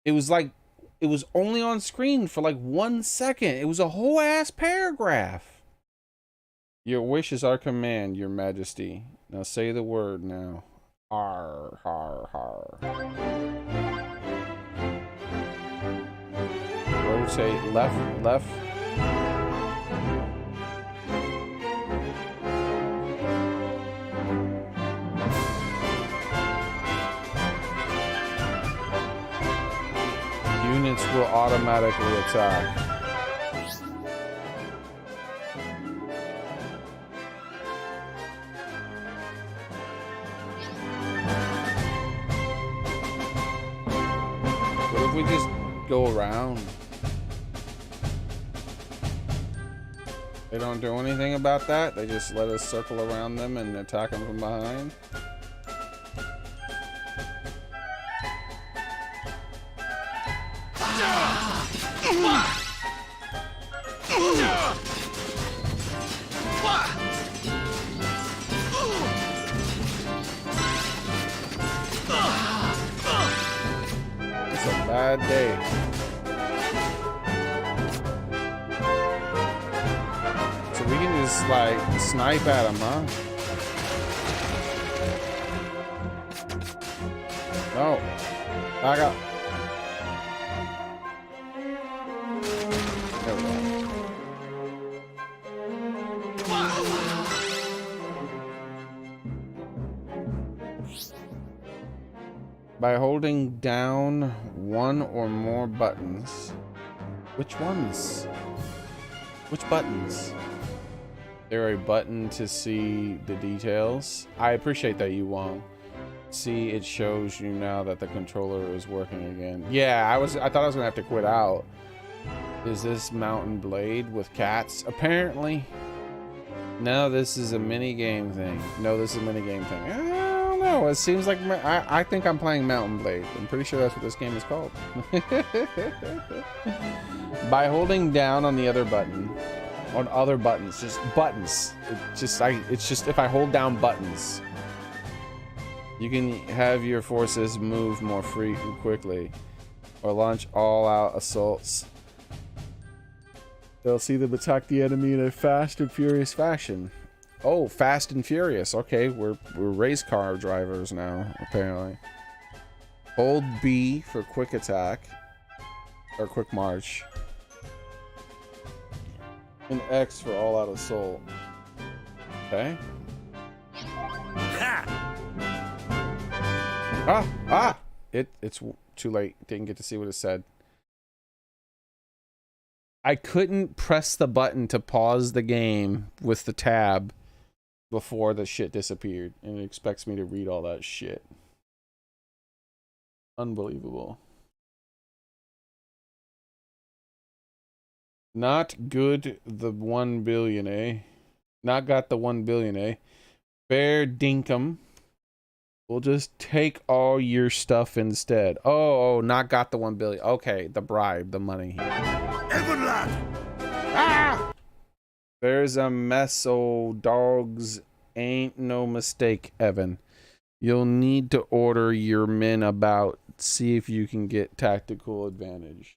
A: It was like... It was only on screen for like 1 second. It was a whole ass paragraph. Your wish is our command, your majesty. Now say the word now. Har, har, har. Rotate left, left. Units will automatically attack. What if we just go around? They don't do anything about that? They just let us circle around them and attack them from behind? It's a bad day. So we can just like snipe at them, huh? No. Back up. There we go. By holding down one or more buttons. Which ones? Which buttons? There a button to see the details? I appreciate that you won't. See, it shows you now that the controller is working again. Yeah, I thought I was gonna have to quit out. Is this Mountain Blade with cats? Apparently. No, this is a mini game thing. No, this is a mini game thing. I don't know. It seems like I think I'm playing Mountain Blade. I'm pretty sure that's what this game is called. By holding down on the other button, on other buttons, just buttons. It's just if I hold down buttons, you can have your forces move more free and quickly, or launch all-out assaults. They'll see them attack the enemy in a fast and furious fashion. Oh, fast and furious. Okay, we're race car drivers now, apparently. Hold B for quick attack or quick march, and X for all out assault. Okay. It's too late. Didn't get to see what it said. I couldn't press the button to pause the game with the tab before the shit disappeared, and it expects me to read all that shit. Unbelievable. Not good. The 1 billion, eh? Not got the 1 billion, eh? Fair dinkum. We'll just take all your stuff instead. Oh, not got the 1 billion. Okay, the bribe, the money.
E: Evan lad!
A: Ah! There's a mess, old dogs. Ain't no mistake, Evan. You'll need to order your men about. See if you can get tactical advantage.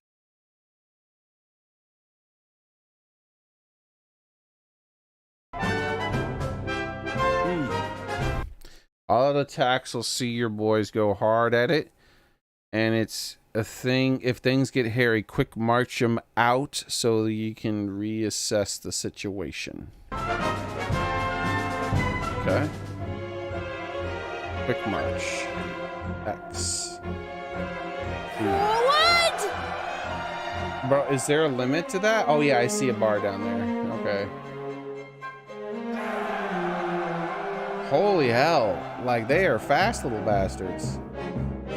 A: All the attacks will see your boys go hard at it, and it's a thing. If things get hairy, quick march them out so you can reassess the situation. Okay. Quick march. X.
D: Forward!
A: Bro, is there a limit to that? Oh yeah, I see a bar down there. Okay. Holy hell. Like, they are fast little bastards.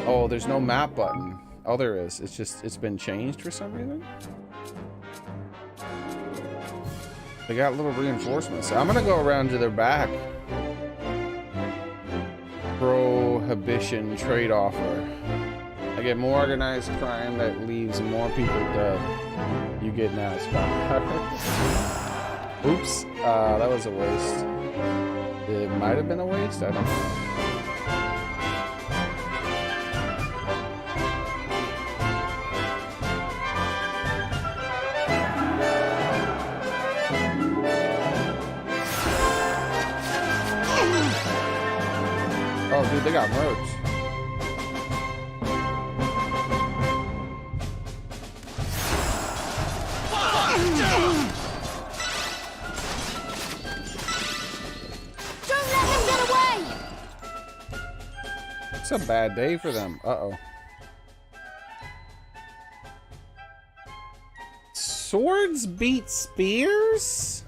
A: Oh, there's no map button. Oh, there is. It's just, it's been changed for some reason. They got little reinforcements. I'm gonna go around to their back. Prohibition trade offer. I get more organized crime that leaves more people dead. You get NASCAR. Oops. That was a waste. It might have been a waste. I don't know. Oh, dude, they got mercs.
D: Don't let them get away!
A: It's a bad day for them. Uh-oh. Swords beat spears?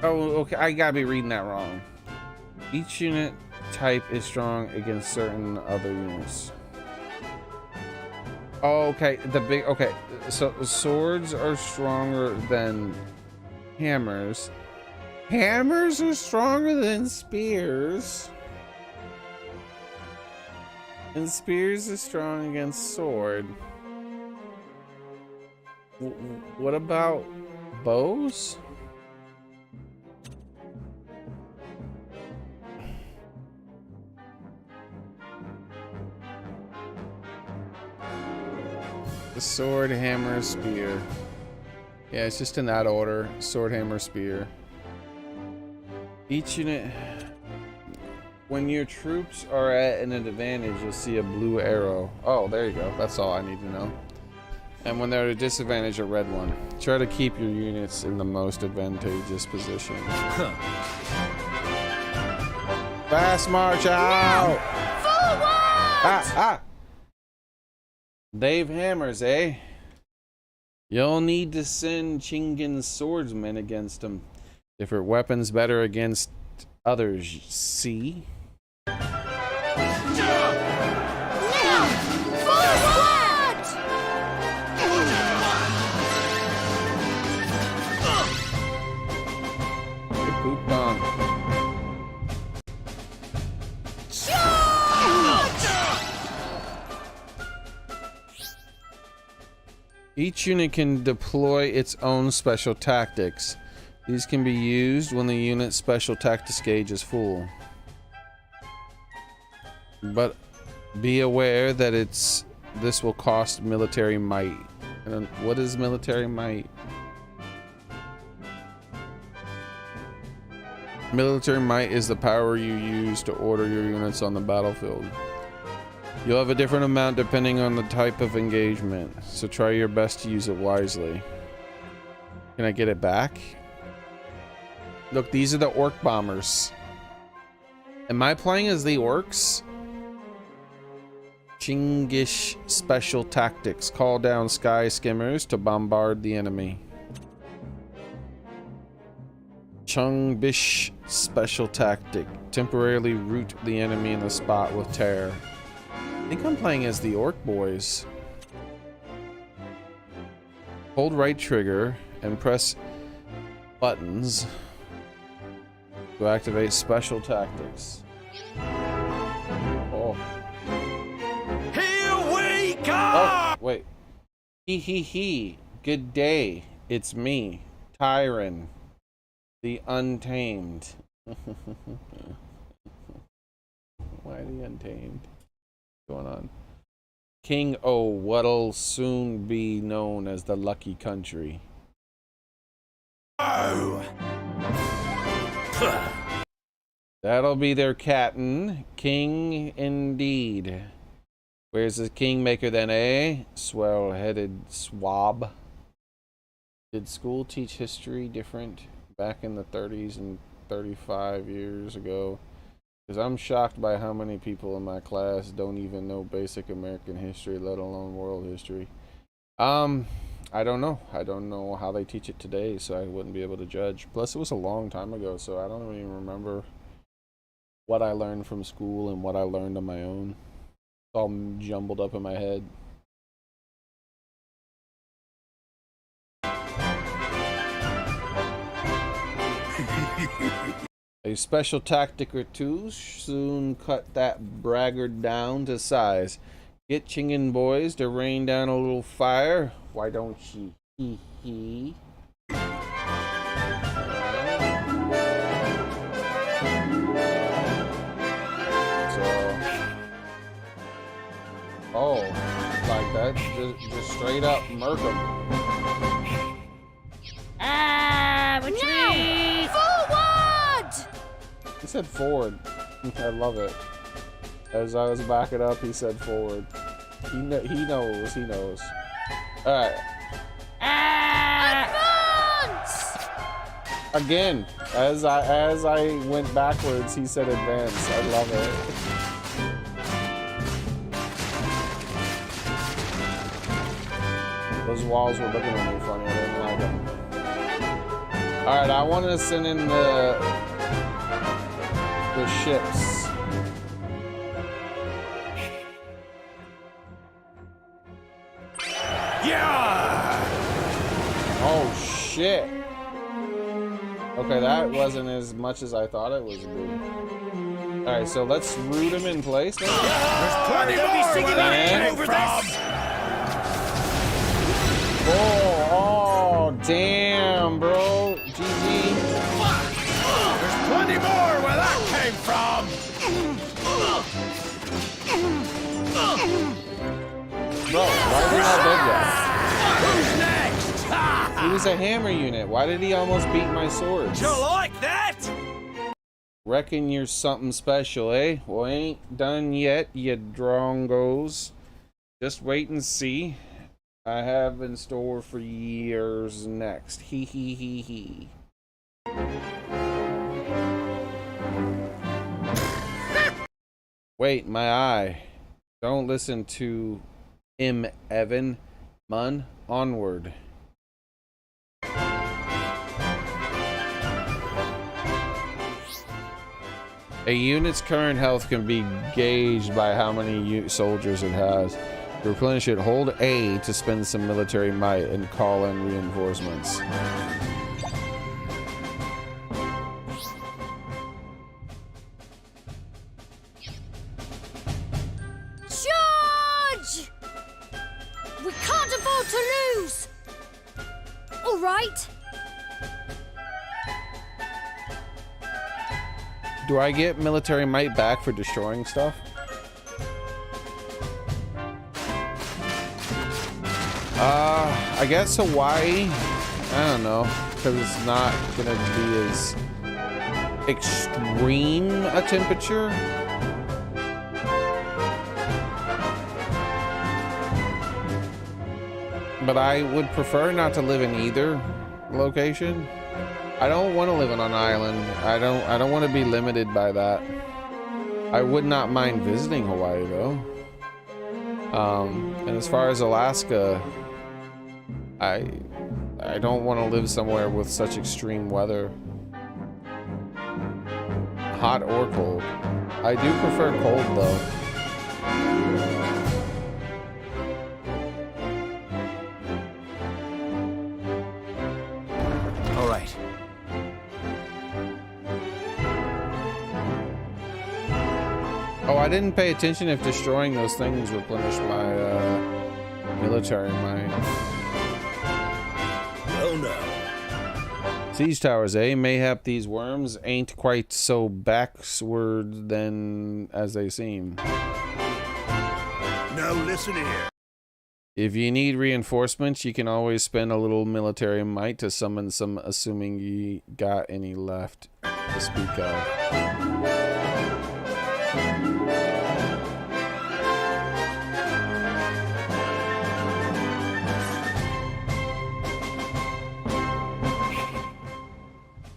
A: Oh, okay. I gotta be reading that wrong. Each unit type is strong against certain other units. Oh, okay. The big. Okay. So swords are stronger than hammers. Hammers are stronger than spears. And spears are strong against sword. What about bows? The sword, hammer, spear. Yeah, it's just in that order. Sword, hammer, spear. Each unit. When your troops are at an advantage, you'll see a blue arrow. Oh, there you go. That's all I need to know. And when they're at a disadvantage, a red one. Try to keep your units in the most advantageous position. Fast march out!
D: No! Forward!
A: They've hammers, eh? You'll need to send Chingan swordsmen against them. Different weapons better against others, see? Get pooped on. Each unit can deploy its own special tactics. These can be used when the unit's special tactics gauge is full. But be aware that this will cost military might. And what is military might? Military might is the power you use to order your units on the battlefield. You'll have a different amount depending on the type of engagement, so try your best to use it wisely. Can I get it back? Look, these are the orc bombers. Am I playing as the orcs? Chingish special tactics. Call down sky skimmers to bombard the enemy. Chungbish special tactic. Temporarily root the enemy in the spot with terror. I think I'm playing as the orc boys. Hold right trigger and press buttons to activate special tactics. Oh.
E: Here we go!
A: Oh, wait. He. Good day. It's me, Tyron, the Untamed. Why the Untamed? What's going on? King O, what'll soon be known as the Lucky Country.
E: Oh.
A: That'll be their captain. King indeed. Where's the kingmaker then, eh? Swell-headed swab. Did school teach history different back in the 30s and 35 years ago? Because I'm shocked by how many people in my class don't even know basic American history, let alone world history. I don't know. I don't know how they teach it today, so I wouldn't be able to judge. Plus, it was a long time ago, so I don't even remember what I learned from school and what I learned on my own. It's all jumbled up in my head. A special tactic or two soon cut that braggart down to size. Get Chingin boys to rain down a little fire. Why don't she? Hee. Oh, like that? Just straight up murk 'em.
D: Ah, retreat! Forward!
A: He said forward. I love it. As I was backing up, he said forward. He knows. He knows. All right.
D: Advance!
A: Again, as I went backwards, he said advance. I love it. Those walls were looking at me funny. I didn't like them. All right, I want to send in the ships.
E: Yeah!
A: Oh shit. Okay, that wasn't as much as I thought it was. All right, so let's root him in place.
E: There's plenty more where that came from!
A: Oh, damn, bro. GG.
E: There's plenty more where that came from!
A: Bro, why is he not dead yet?
E: Who's next?
A: He was a hammer unit. Why did he almost beat my swords?
E: You like that?
A: Reckon you're something special, eh? Well, ain't done yet, you drongos. Just wait and see. I have in store for years next. He. Wait, my eye. Don't listen to him, Evan. Mun, onward. A unit's current health can be gauged by how many soldiers it has. To replenish it, hold A to spend some military might and call in reinforcements.
D: Charge! We can't afford to lose! All right.
A: Do I get military might back for destroying stuff? I guess Hawaii. I don't know, because it's not gonna be as extreme a temperature. But I would prefer not to live in either location. I don't want to live on an island. I don't want to be limited by that. I would not mind visiting Hawaii though. And as far as Alaska, I don't want to live somewhere with such extreme weather. Hot or cold. I do prefer cold though.
E: All right.
A: Oh, I didn't pay attention if destroying those things replenished my military might.
E: Well, no.
A: Siege towers, eh? Mayhap these worms ain't quite so backward than as they seem.
E: Now listen here.
A: If you need reinforcements, you can always spend a little military might to summon some, assuming you got any left to speak of.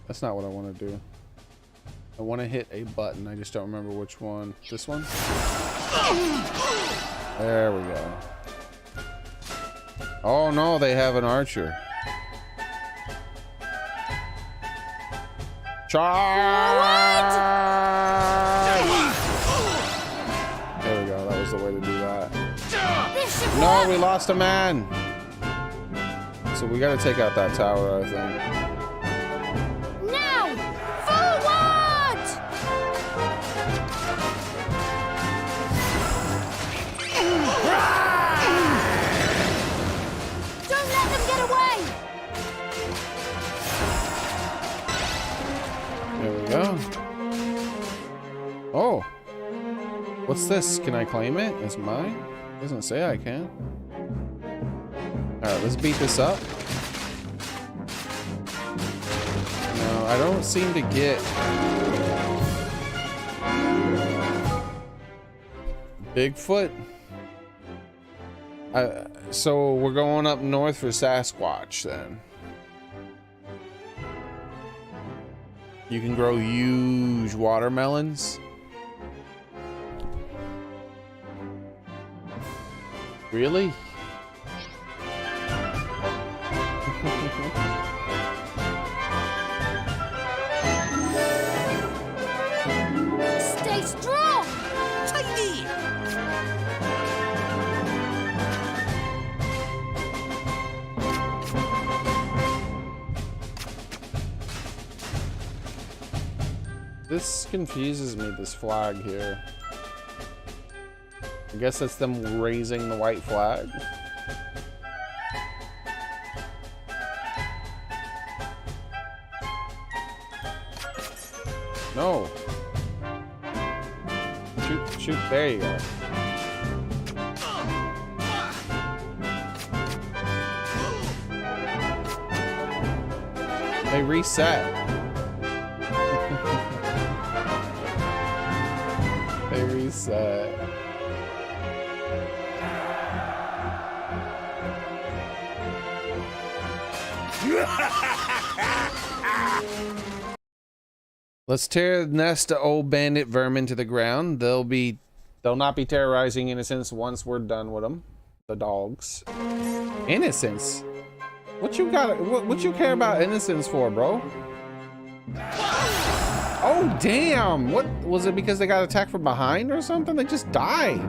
A: That's not what I want to do. I want to hit a button. I just don't remember which one. This one? There we go. Oh no, they have an archer. Charge! There we go. That was the way to do that. No, we lost a man. So we got to take out that tower, I think. Oh, what's this? Can I claim it? It's mine? Doesn't say I can. All right, let's beat this up. No, I don't seem to get Bigfoot. So we're going up north for Sasquatch then. You can grow huge watermelons. Really?
D: Stay strong!
E: Tidy!
A: This confuses me, this flag here. I guess that's them raising the white flag. No. Shoot, shoot, there you go. They reset. They reset. Let's tear the nest of old bandit vermin to the ground. They'll not be terrorizing innocents once we're done with them. The dogs. Innocents? What you got? What you care about innocents for, bro? Oh damn! What was it? Because they got attacked from behind or something? They just died.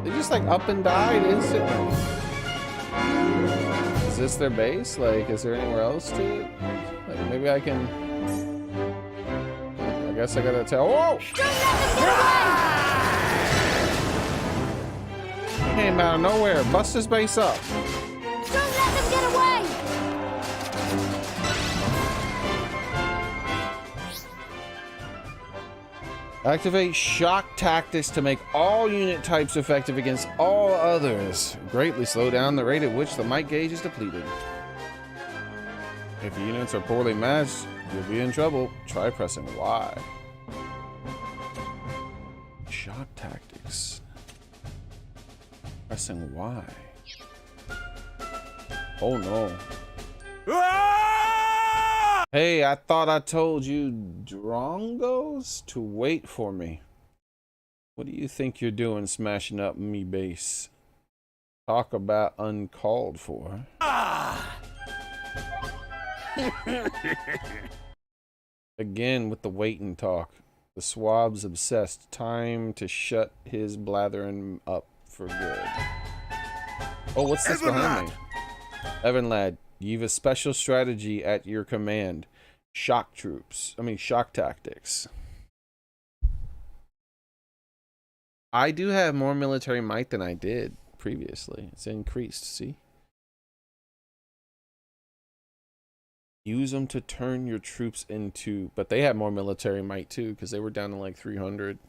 A: They just like up and died instantly. Is this their base? Like, is there anywhere else to it? Like, maybe I can. I guess I gotta tell. Whoa! He came out of nowhere. Bust his base up.
D: Don't let them get away!
A: Activate shock tactics to make all unit types effective against all others. Greatly slow down the rate at which the might gauge is depleted. If units are poorly matched, you'll be in trouble. Try pressing Y. Shock tactics. Pressing Y. Oh no. Hey, I thought I told you Drongos to wait for me. What do you think you're doing smashing up me base? Talk about uncalled for. Again with the waiting talk. The swab's obsessed. Time to shut his blathering up for good. Oh, what's this behind me? Evan lad, you've a special strategy at your command. Shock tactics. I do have more military might than I did previously. It's increased, see? Use them to turn your troops into... But they have more military might too, because they were down to like 300.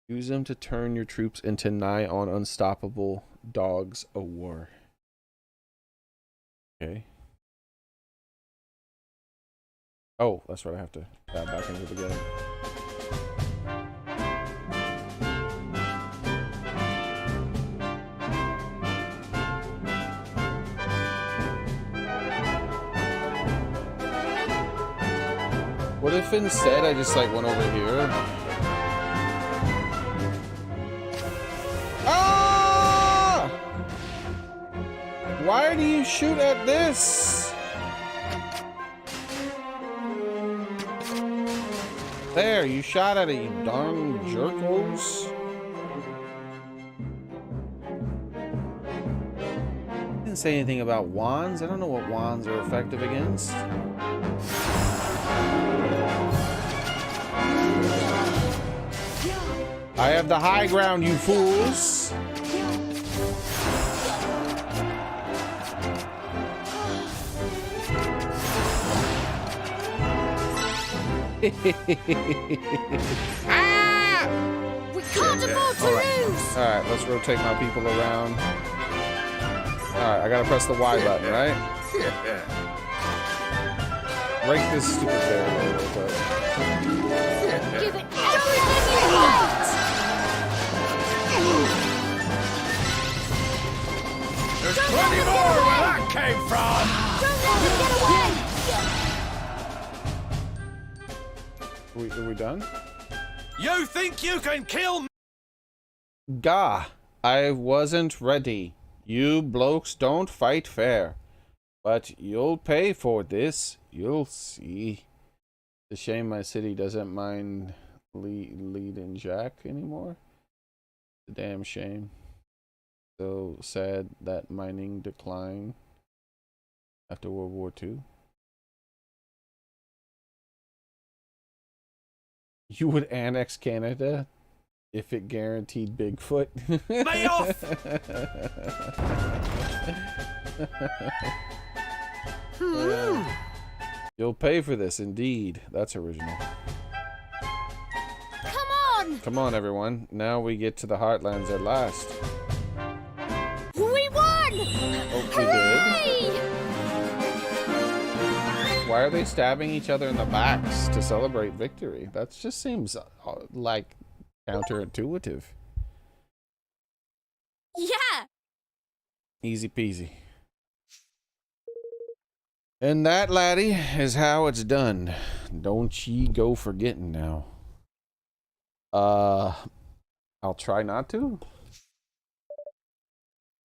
A: Use them to turn your troops into nigh on unstoppable dogs of war. Okay. Oh, that's right. I have to tab back into the game. What if instead I just like went over here? Ah! Why do you shoot at this? There, you shot at it, you darn jerkos. Didn't say anything about wands. I don't know what wands are effective against. I have the high ground, you fools.
D: Ah! We can't afford to lose!
A: Alright, let's rotate my people around. Alright, I gotta press the Y button, right? Break this stupid barrier real quick.
D: Give it everything you got!
E: There's plenty more where that came from!
D: Don't let him get away!
A: Are we done?
E: You think you can kill me?
A: Gah, I wasn't ready. You blokes don't fight fair. But you'll pay for this. You'll see. It's a shame my city doesn't mind leading Jack anymore. It's a damn shame. So sad that mining declined after World War II. You would annex Canada if it guaranteed Bigfoot.
E: Lay off!
A: You'll pay for this, indeed. That's original.
D: Come on!
A: Come on, everyone. Now we get to the Heartlands at last.
D: We won!
A: Oh, we did. Why are they stabbing each other in the backs to celebrate victory? That just seems like counterintuitive.
D: Yeah!
A: Easy peasy. And that, laddie, is how it's done. Don't ye go forgetting now. I'll try not to.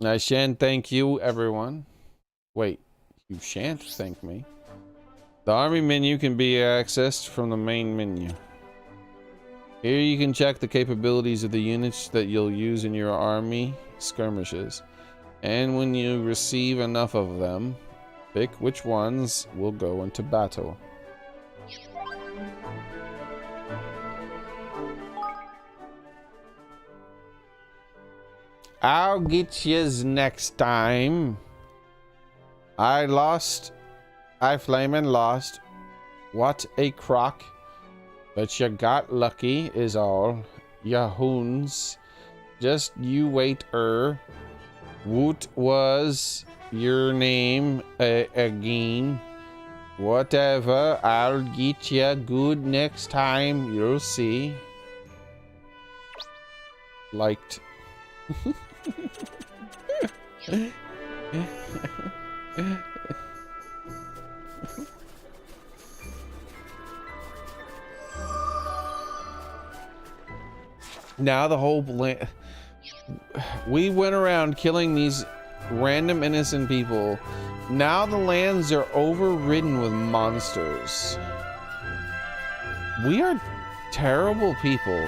A: I shan't thank you, everyone. Wait, you shan't thank me. The army menu can be accessed from the main menu. Here you can check the capabilities of the units that you'll use in your army skirmishes. And when you receive enough of them, pick which ones will go into battle. I'll get yous next time. I flamin' lost. What a crock. But you got lucky is all. Yahoons. Just you wait Woot was your name again. Whatever, I'll get ya good next time, you'll see. Liked. Now the whole land, we went around killing these random innocent people. Now the lands are overridden with monsters. We are terrible people.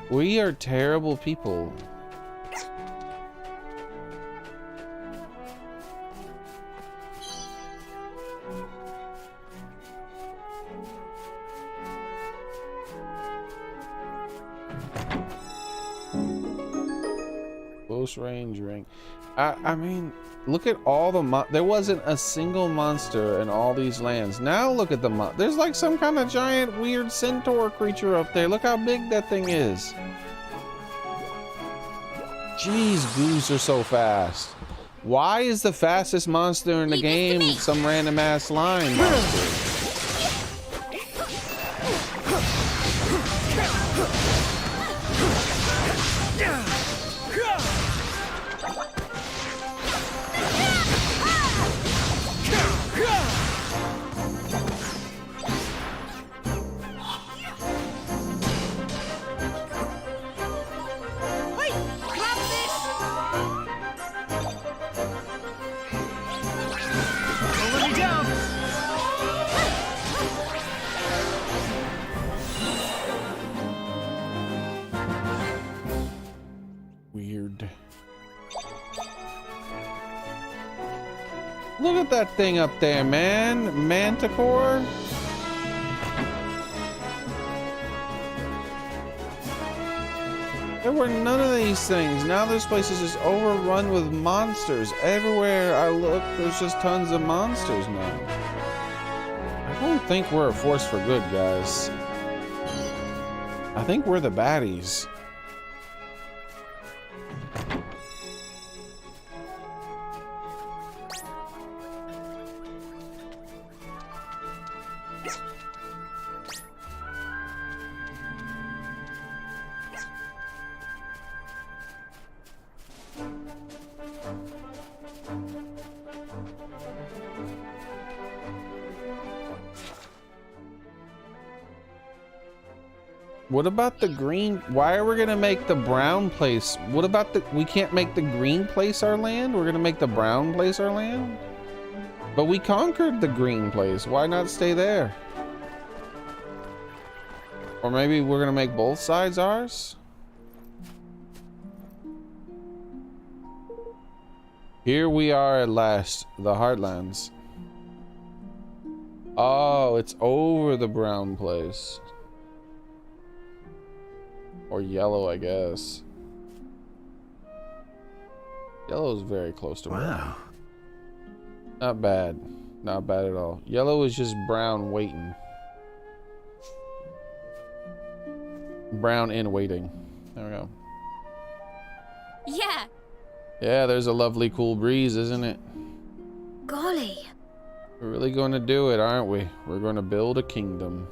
A: We are terrible people. Close range ring. I mean, look at all the there wasn't a single monster in all these lands. Now look at the there's like some kind of giant weird centaur creature up there. Look how big that thing is. Jeez, goose are so fast. Why is the fastest monster in the game some random ass slime monster? Weird. Look at that thing up there, man. Manticore. There were none of these things. Now this place is just overrun with monsters. Everywhere I look, there's just tons of monsters now. I don't think we're a force for good, guys. I think we're the baddies. What about the green? Why are we gonna make the brown place? What about the, we can't make the green place our land? We're gonna make the brown place our land? But we conquered the green place. Why not stay there? Or maybe we're gonna make both sides ours? Here we are at last, the Heartlands. Oh, it's over the brown place. Or yellow, I guess. Yellow is very close to brown.
E: Wow.
A: Not bad. Not bad at all. Yellow is just brown waiting. Brown in waiting. There we go.
D: Yeah.
A: Yeah, there's a lovely cool breeze, isn't it?
D: Golly.
A: We're really going to do it, aren't we? We're going to build a kingdom.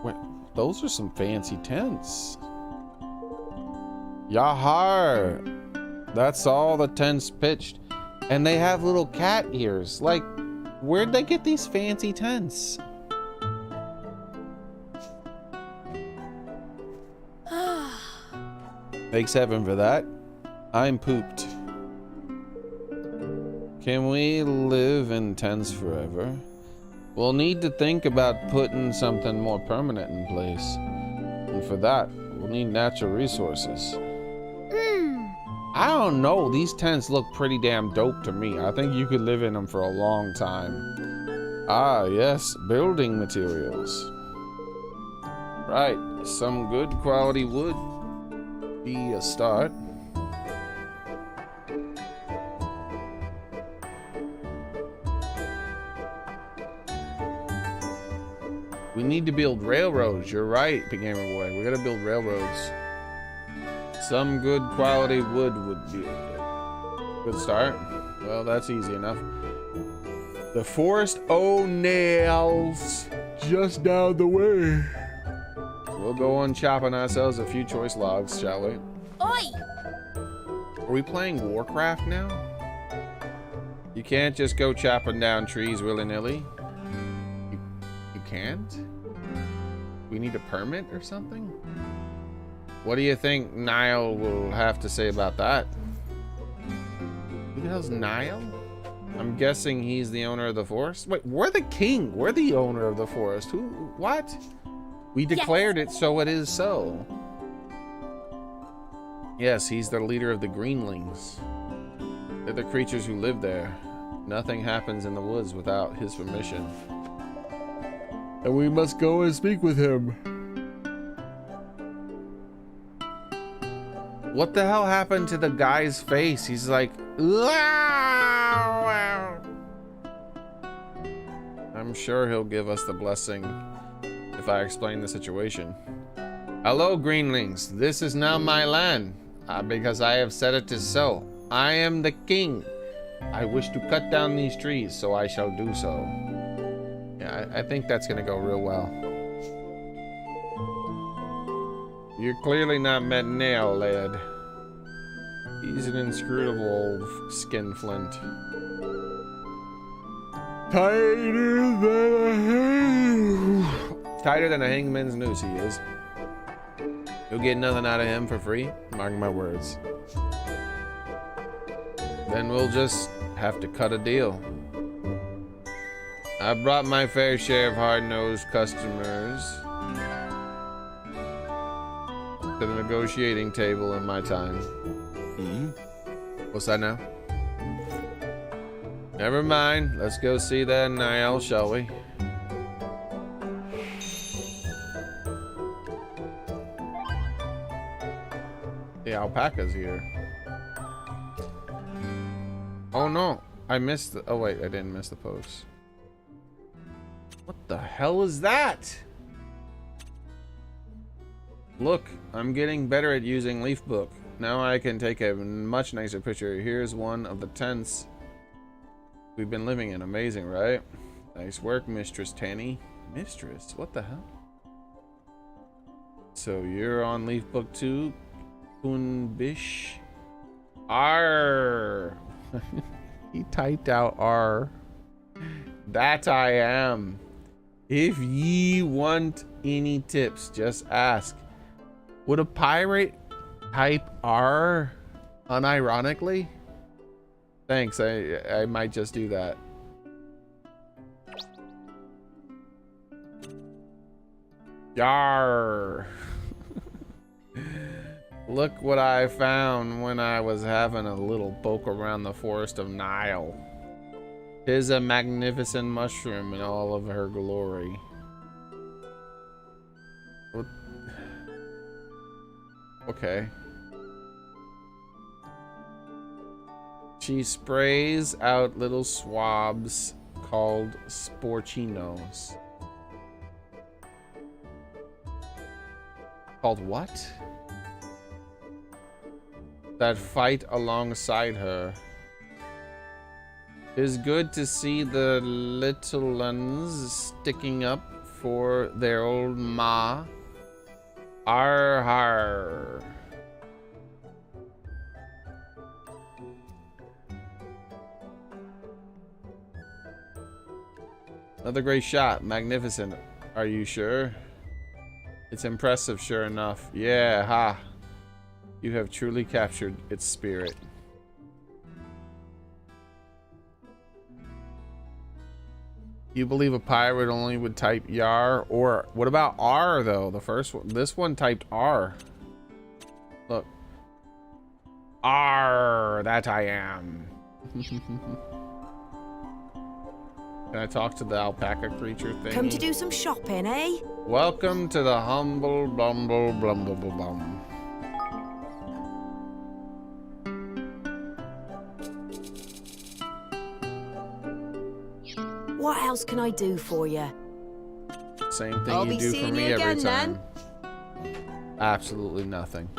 A: Wait, those are some fancy tents. Yahar! That's all the tents pitched. And they have little cat ears. Like, where'd they get these fancy tents? Thanks heaven for that. I'm pooped. Can we live in tents forever? We'll need to think about putting something more permanent in place. And for that, we'll need natural resources. I don't know. These tents look pretty damn dope to me. I think you could live in them for a long time. Ah, yes. Building materials. Right. Some good quality wood be a start. need to build railroads. You're right, Big Gamer Boy. We gotta build railroads. Some good quality wood would be a good start. Well, that's easy enough. The Forest O'Nails just down the way. We'll go on chopping ourselves a few choice logs, shall we?
F: Oi!
A: Are we playing Warcraft now? You can't just go chopping down trees willy-nilly. You can't? We need a permit or something? What do you think Niall will have to say about that? Who the hell's Niall? I'm guessing he's the owner of the forest. Wait, we're the king. We're the owner of the forest. Who? What? We declared it, so it is so. Yes, he's the leader of the Greenlings. They're the creatures who live there. Nothing happens in the woods without his permission. And we must go and speak with him. What the hell happened to the guy's face? He's like, wow. I'm sure he'll give us the blessing if I explain the situation. Hello, Greenlings. This is now my land, because I have said it is so. I am the king. I wish to cut down these trees, so I shall do so. Yeah, I think that's gonna go real well. You're clearly not met Nail, lad. He's an inscrutable old skinflint. Tighter than a hangman's noose, he is. You'll get nothing out of him for free, mark my words. Then we'll just have to cut a deal. I brought my fair share of hard-nosed customers to the negotiating table in my time. What's that now? Never mind. Let's go see that Niall, shall we? The alpaca's here. Oh no, I missed the, oh wait, I didn't miss the post. What the hell is that? Look, I'm getting better at using Leafbook. Now I can take a much nicer picture. Here's one of the tents we've been living in. Amazing, right? Nice work, Mistress Tanny. Mistress? What the hell? So you're on Leafbook too, Kunbish? R. He typed out R. That I am. If ye want any tips, just ask. Would a pirate type R unironically? Thanks, I might just do that. Yar. Look what I found when I was having a little poke around the forest of Nile. 'Tis a magnificent mushroom in all of her glory. What? Okay. She sprays out little swabs called sporchinos. Called what? That fight alongside her. 'Tis good to see the little uns sticking up for their old ma. Arr har. Another great shot. Magnificent. Are you sure? It's impressive, sure enough. Yeah, ha. You have truly captured its spirit. You believe a pirate only would type yar? Or what about R though? The first one, this one typed R. Look. R, that I am. Can I talk to the alpaca creature thing?
C: Come to do some shopping, eh?
A: Welcome to the humble blumble blumble blum.
C: What else can I do for you?
A: Same thing
C: I'll
A: you
C: be
A: do for
C: seeing
A: me
C: you
A: every
C: again,
A: time.
C: then.
A: Absolutely nothing.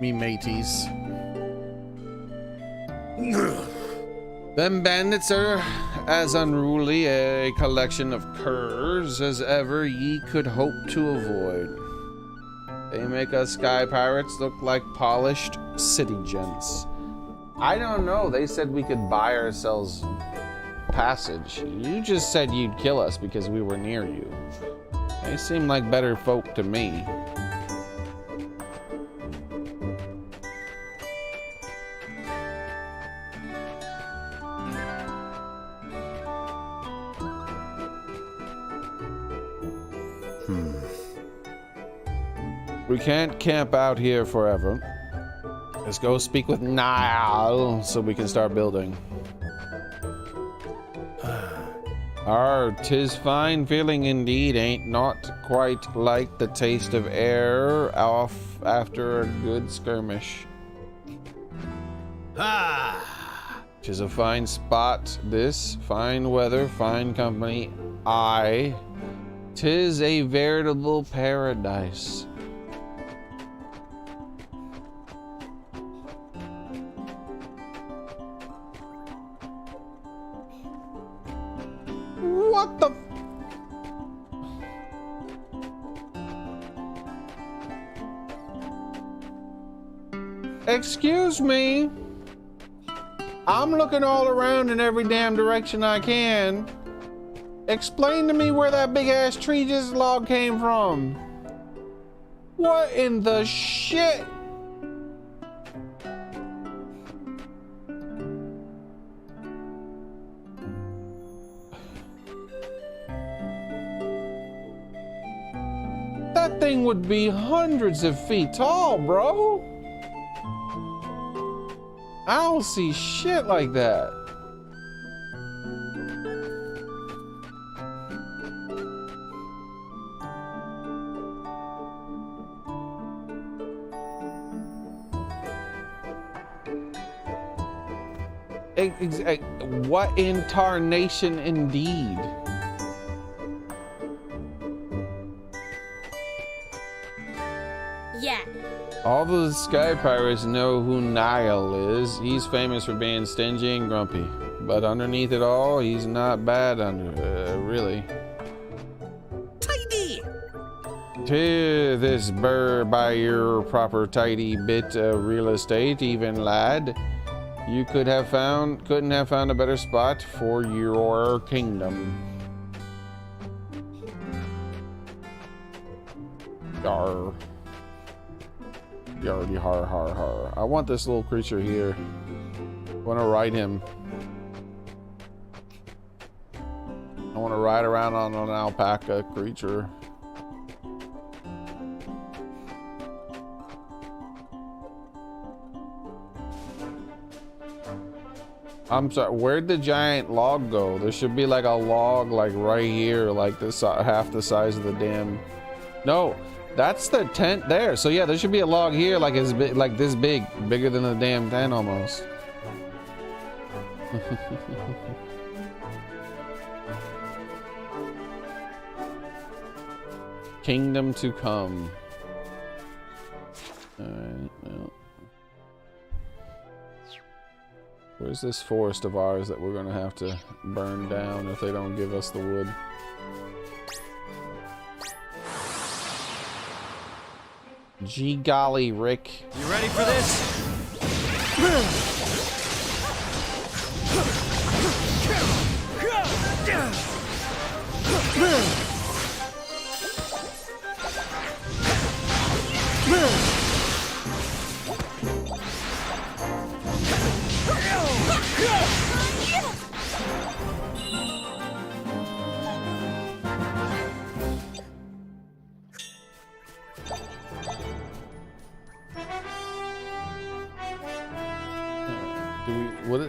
A: Me mateys. Them bandits are as unruly a collection of curs as ever ye could hope to avoid. They make us sky pirates look like polished city gents. I don't know, they said we could buy ourselves passage. You just said you'd kill us because we were near you. They seem like better folk to me. We can't camp out here forever. Let's go speak with Niall so we can start building. Tis fine feeling indeed, ain't not quite like the taste of air off after a good skirmish. Tis a fine spot, this, fine weather, fine company. Aye, 'tis a veritable paradise. What the? Excuse me. I'm looking all around in every damn direction I can. Explain to me where that big ass tree just log came from. What in the shit? That thing would be hundreds of feet tall, bro. I don't see shit like that. What in tarnation indeed?
F: Yeah.
A: All the sky pirates know who Niall is. He's famous for being stingy and grumpy. But underneath it all, he's not bad really.
E: Tidy!
A: To this burr by your proper tidy bit of real estate, even lad. You couldn't have found a better spot for your kingdom. Yarr. Yardy har har har. I want this little creature here. I want to ride him. I want to ride around on an alpaca creature. I'm sorry, where'd the giant log go? There should be like a log like right here, like this half the size of the damn. No, that's the tent there. So yeah, there should be a log here like as big, like this big, bigger than the damn tent almost. Kingdom to come. Alright, well. Where's this forest of ours that we're gonna have to burn down if they don't give us the wood? Gee golly, Rick.
B: You ready for this?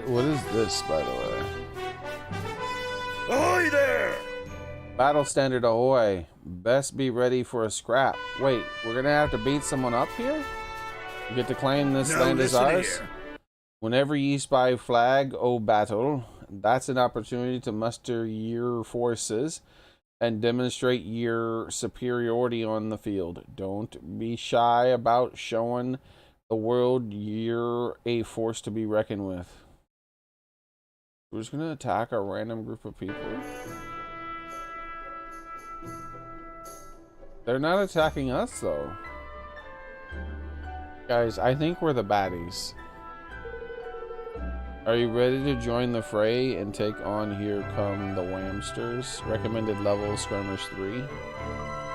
A: What is this, by the way?
E: Ahoy there!
A: Battle standard ahoy. Best be ready for a scrap. Wait, we're gonna have to beat someone up here? We get to claim this land as ours? Whenever ye spy flag, O battle, that's an opportunity to muster your forces and demonstrate your superiority on the field. Don't be shy about showing the world you're a force to be reckoned with. We're just gonna attack a random group of people. They're not attacking us though. Guys, I think we're the baddies. Are you ready to join the fray and take on Here Come the Whamsters? Recommended level skirmish 3.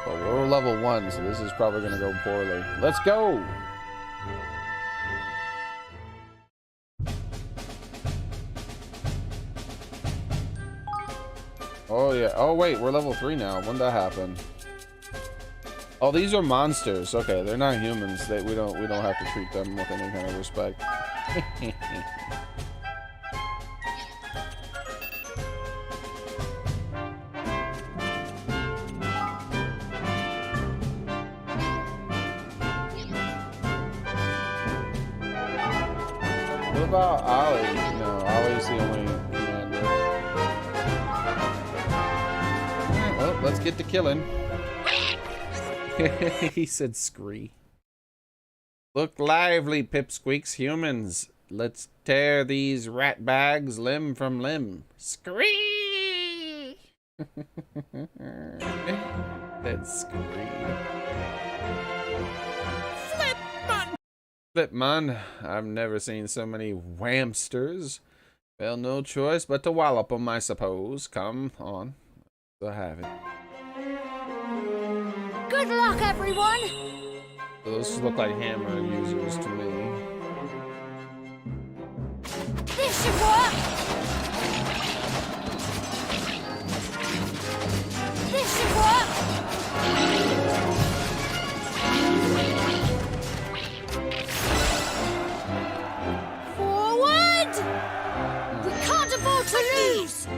A: Well, we're level 1, so this is probably gonna go poorly. Let's go! Oh yeah. Oh wait, we're level 3 now. When did that happen? Oh, these are monsters. Okay, they're not humans. We don't have to treat them with any kind of respect. What about Ollie? No, Ollie's the only commander. Alright, well, let's get to killing. He said scree. Look lively, pipsqueaks, humans. Let's tear these rat bags limb from limb. Scree! That's scree. Flipmon, I've never seen so many whamsters. Well, no choice but to wallop them, I suppose. Come on, let's have it.
D: Good luck, everyone!
A: Those look like hammer users to me.
D: This should work! This should work! Forward! We can't afford to lose!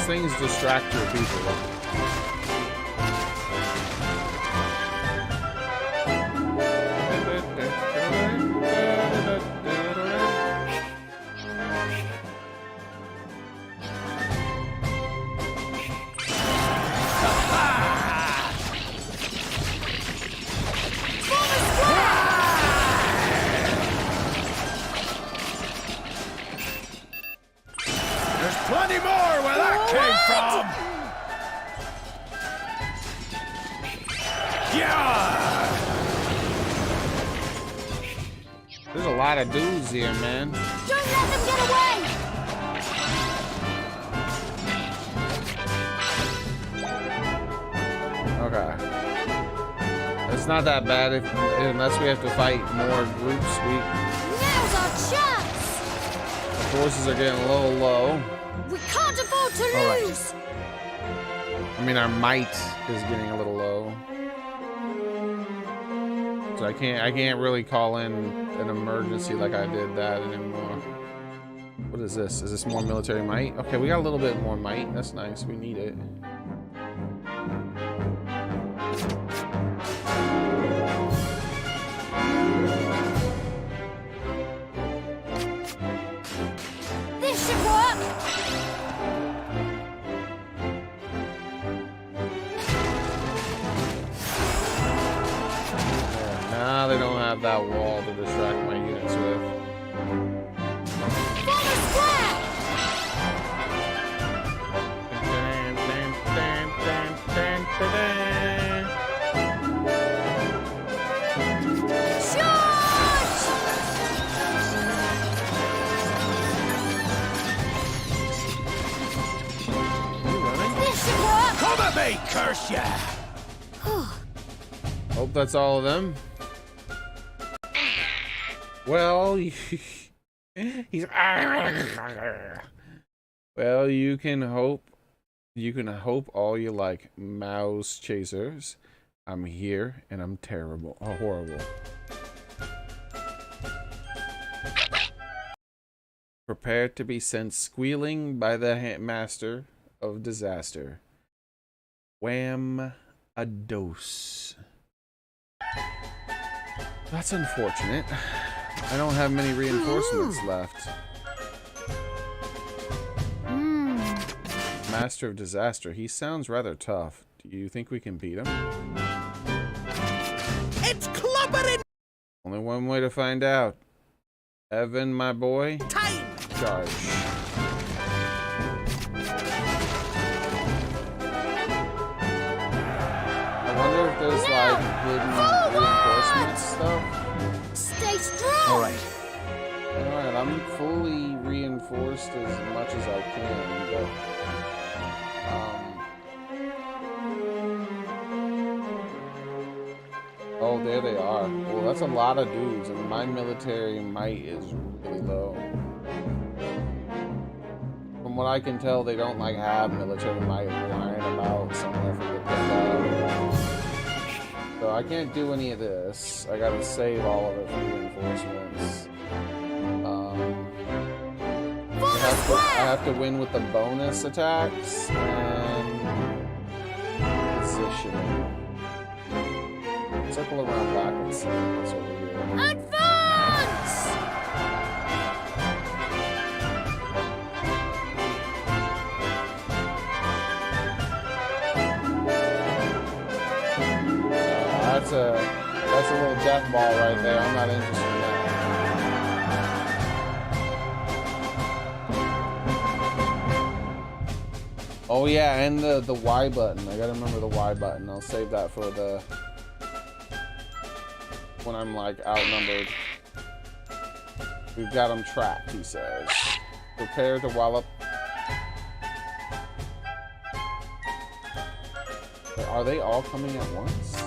A: Things distract your people.
E: There's plenty more where that came from! Yeah!
A: There's a lot of dudes here, man.
D: Don't let them get away!
A: Okay. It's not that bad unless we have to fight more groups.
D: Now's our chance!
A: The forces are getting a little low.
D: We can't afford to lose!
A: I mean, our might is getting a little low. So I can't really call in an emergency like I did that anymore. What is this? Is this more military might? Okay, we got a little bit more might. That's nice. We need it.
D: This should work!
A: Nah, they don't have that wall to distract my units with.
D: Form a square! Charge! This should work!
E: Come at me, curse ya!
A: Hope that's all of them. Well, he's. Well, you can hope all you like, mouse chasers. I'm here and I'm terrible. Oh, horrible. Prepare to be sent squealing by the master of disaster. Wham a dose. That's unfortunate. I don't have many reinforcements left. Master of disaster. He sounds rather tough. Do you think we can beat him?
E: It's clobbering
A: Only one way to find out. Evan, my boy.
E: time!
A: Charge. I wonder if there's like hidden reinforcement stuff.
D: Stay strong!
E: Alright.
A: Alright, I'm fully reinforced as much as I can, but oh, there they are. Well, that's a lot of dudes, and my military might is really low. From what I can tell, they don't like have military might lying about somewhere for the pickup. So I can't do any of this. I gotta save all of it for reinforcements. I have to win with the bonus attacks and positioning. Circle around back and see what's over here.
D: Advance!
A: That's a little death ball right there. I'm not interested in that. Oh yeah, and the Y button. I gotta remember the Y button. I'll save that for the when I'm like outnumbered. We've got them trapped, he says. Prepare to wallop. Are they all coming at once?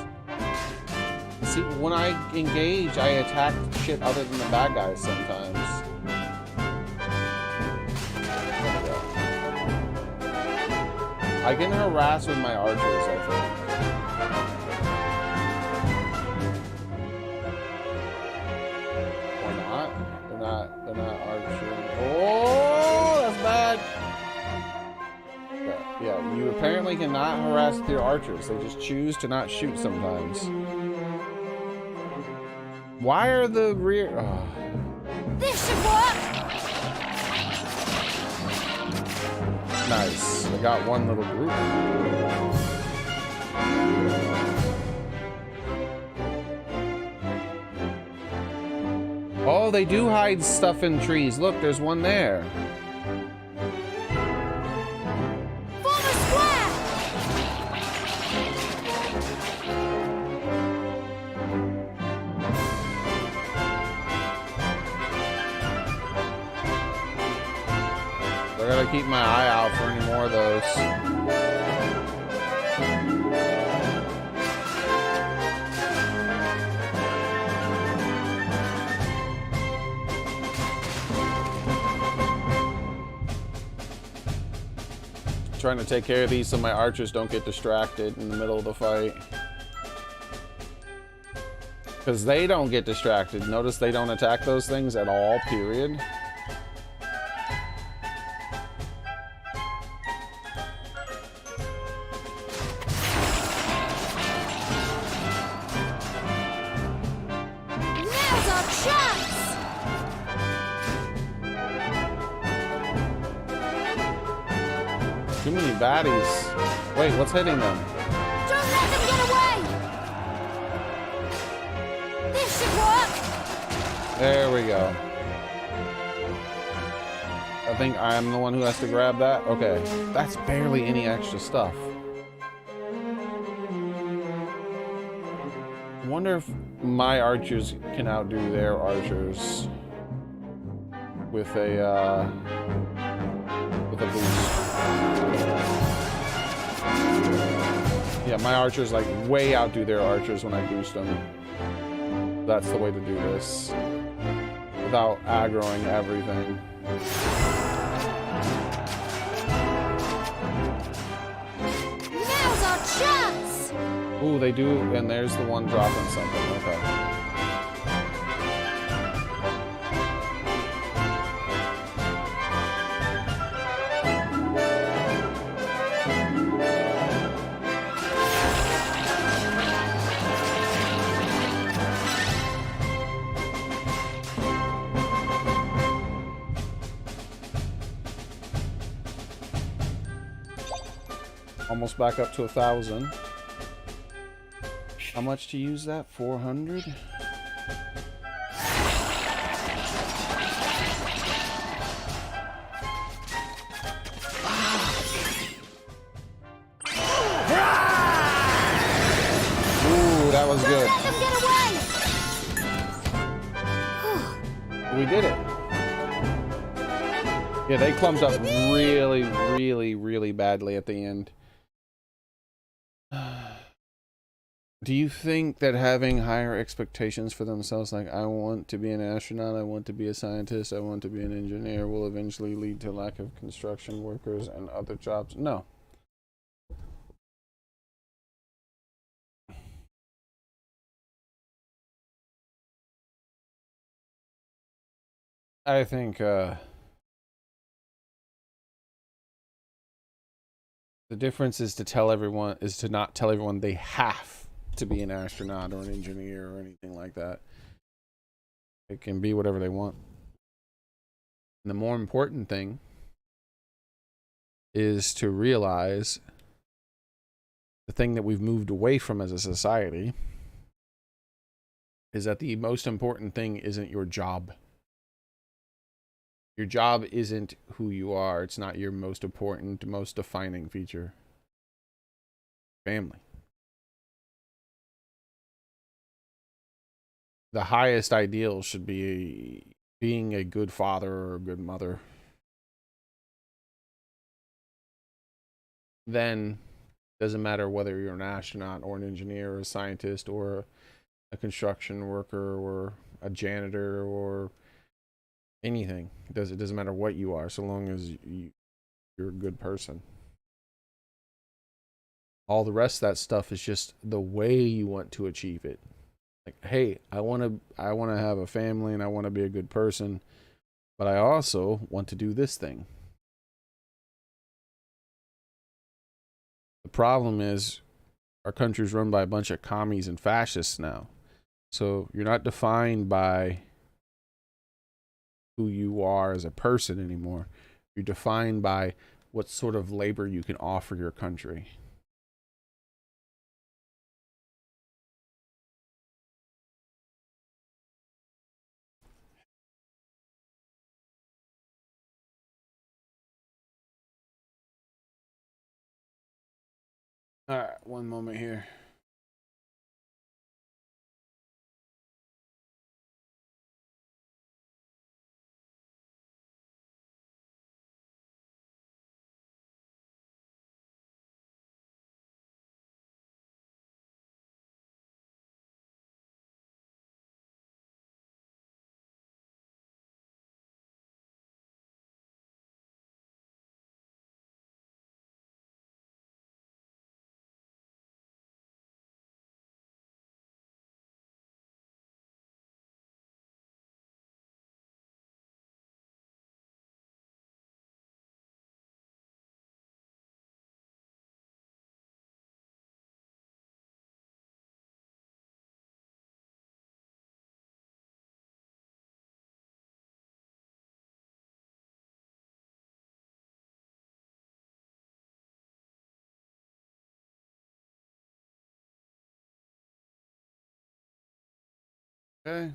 A: See, when I engage, I attack shit other than the bad guys sometimes. I can harass with my archers, I think. Or not? They're not archering. Oh, that's bad. Yeah, you apparently cannot harass with your archers. They just choose to not shoot sometimes. Why are the rear... Oh.
D: This should work!
A: Nice. I got one little group. Oh, they do hide stuff in trees. Look, there's one there.
D: Form a square!
A: I gotta keep my eye out for any more of those. Trying to take care of these so my archers don't get distracted in the middle of the fight. Because they don't get distracted. Notice they don't attack those things at all, period.
D: Now's our chance!
A: Too many baddies. Wait, what's hitting them?
D: Don't let them get away! This should work!
A: There we go. I think I'm the one who has to grab that. Okay, that's barely any extra stuff. I wonder if my archers can outdo their archers with a boost. Yeah, my archers like way outdo their archers when I boost them. That's the way to do this without aggroing everything.
D: Now's our chance!
A: Ooh, Oh, they do, and there's the one dropping something. Okay. Almost back up to 1,000. How much to use that? 400? Ooh, that was good.
D: Let them get away!
A: We did it. Yeah, they clumped up really, really, really badly at the end. Do you think that having higher expectations for themselves, like I want to be an astronaut, I want to be a scientist, I want to be an engineer, will eventually lead to lack of construction workers and other jobs? No. I think the difference is to not tell everyone they have to be an astronaut or an engineer or anything like that. It can be whatever they want. And the more important thing is to realize the thing that we've moved away from as a society is that the most important thing isn't your job. Your job isn't who you are. It's not your most important, most defining feature. Family. The highest ideal should be being a good father or a good mother. Then, doesn't matter whether you're an astronaut or an engineer or a scientist or a construction worker or a janitor or anything. It doesn't matter what you are, so long as you're a good person. All the rest of that stuff is just the way you want to achieve it. Like, hey, I want to have a family and I want to be a good person, but I also want to do this thing. The problem is our country's run by a bunch of commies and fascists now. So you're not defined by who you are as a person anymore. You're defined by what sort of labor you can offer your country. All right, one moment here. Okay.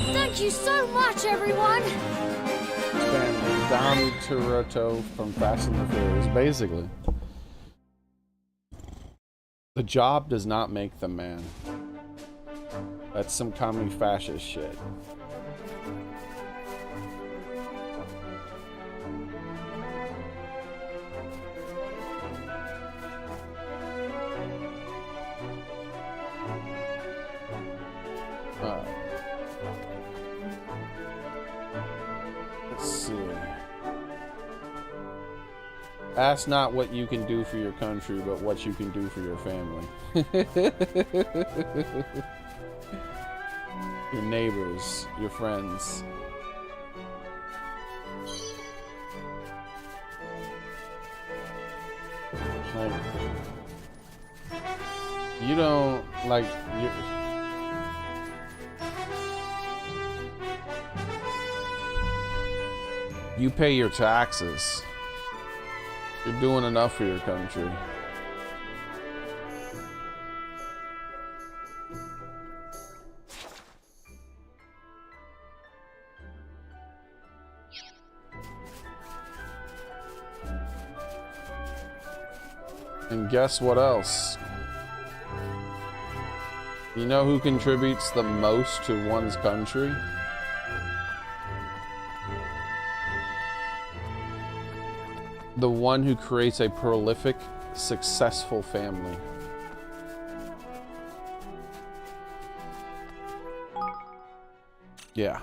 D: Thank you so much, everyone!
A: Don Toretto from Fast and the Furious, basically. The job does not make the man. That's some commie fascist shit. Let's see. Ask not what you can do for your country, but what you can do for your family. Your neighbors, your friends. Like, you don't, like, you pay your taxes. You're doing enough for your country. And guess what else? You know who contributes the most to one's country? The one who creates a prolific, successful family. Yeah.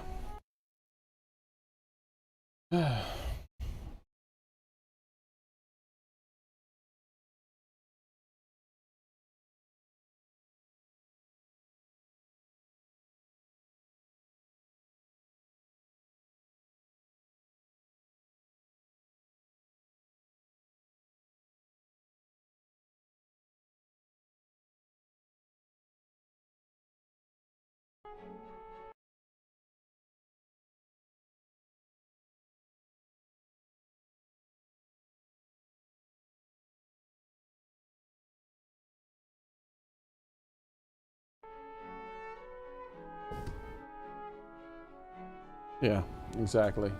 A: Yeah, exactly.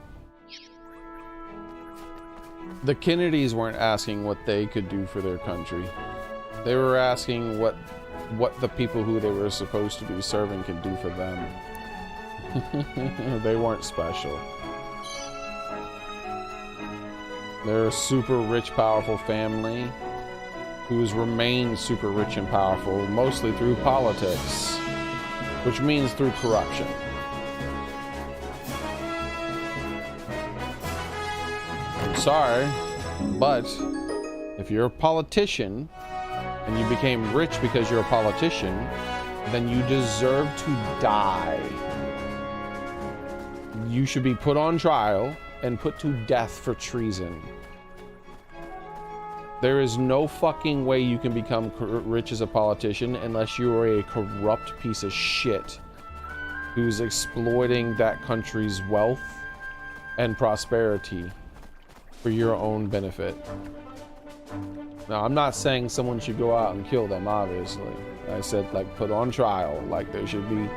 A: The Kennedys weren't asking what they could do for their country. They were asking what the people who they were supposed to be serving could do for them. They weren't special. They're a super rich, powerful family who's remained super rich and powerful, mostly through politics, which means through corruption. I'm sorry, but if you're a politician and you became rich because you're a politician, then you deserve to die. You should be put on trial and put to death for treason. There is no fucking way you can become rich as a politician unless you are a corrupt piece of shit who's exploiting that country's wealth and prosperity for your own benefit. Now, I'm not saying someone should go out and kill them, obviously. I said, like, put on trial. Like, there should be,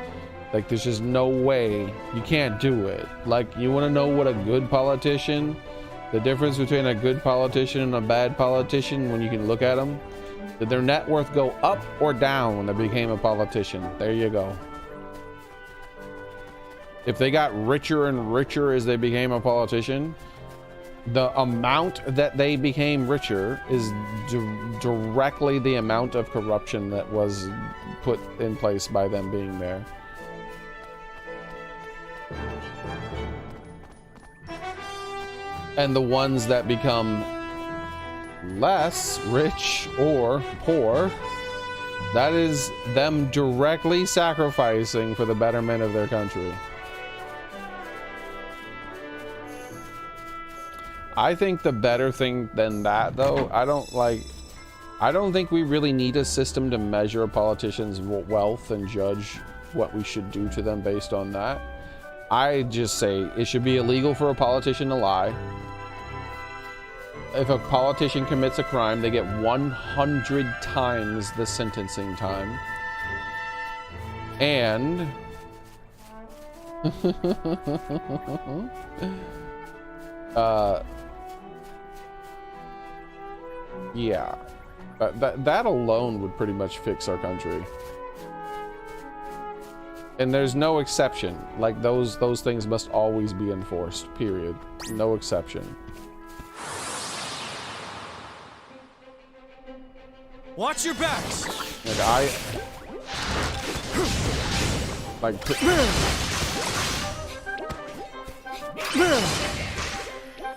A: like, there's just no way. You can't do it. Like, you want to know what a good politician, the difference between a good politician and a bad politician when you can look at them? Did their net worth go up or down when they became a politician? There you go. If they got richer and richer as they became a politician, the amount that they became richer is directly the amount of corruption that was put in place by them being there. And the ones that become less rich or poor, that is them directly sacrificing for the betterment of their country. I think the better thing than that, though, I don't think we really need a system to measure a politician's wealth and judge what we should do to them based on that. I just say it should be illegal for a politician to lie. If a politician commits a crime, they get 100 times the sentencing time. And yeah. That alone would pretty much fix our country. And there's no exception. Like those things must always be enforced. Period. No exception.
B: Watch your backs.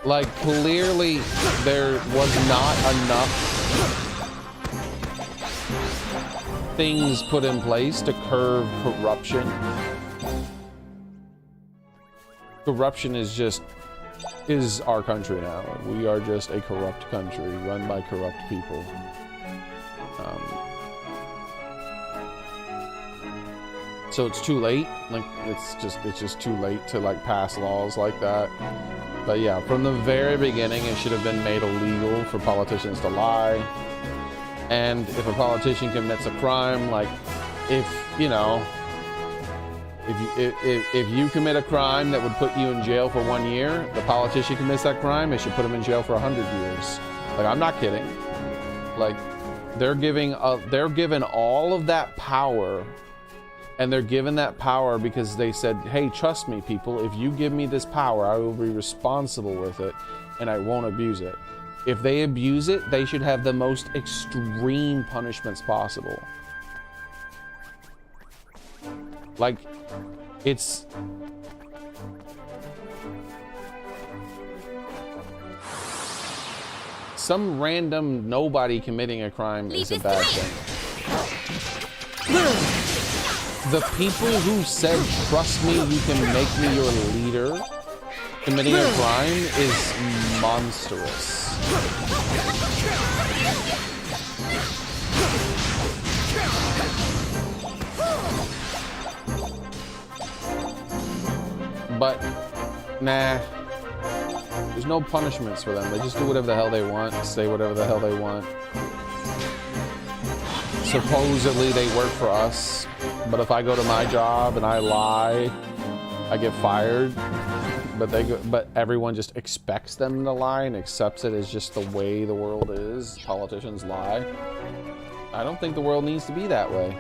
A: Like clearly there was not enough things put in place to curb corruption. Corruption is our country now. We are just a corrupt country run by corrupt people. So it's too late. Like it's just too late to like pass laws like that. But yeah, from the very beginning, it should have been made illegal for politicians to lie. And if a politician commits a crime, like if you commit a crime that would put you in jail for 1 year, the politician commits that crime, it should put him in jail for 100 years. Like I'm not kidding. Like they're given all of that power. And they're given that power because they said, hey, trust me, people, if you give me this power, I will be responsible with it and I won't abuse it. If they abuse it, they should have the most extreme punishments possible. Like, it's... Some random nobody committing a crime is a bad thing. The people who said, trust me, you can make me your leader, committing a crime is monstrous. But, nah. There's no punishments for them. They just do whatever the hell they want, say whatever the hell they want. Supposedly they work for us, but if I go to my job and I lie, I get fired. But everyone just expects them to lie and accepts it as just the way the world is. Politicians lie. I don't think the world needs to be that way.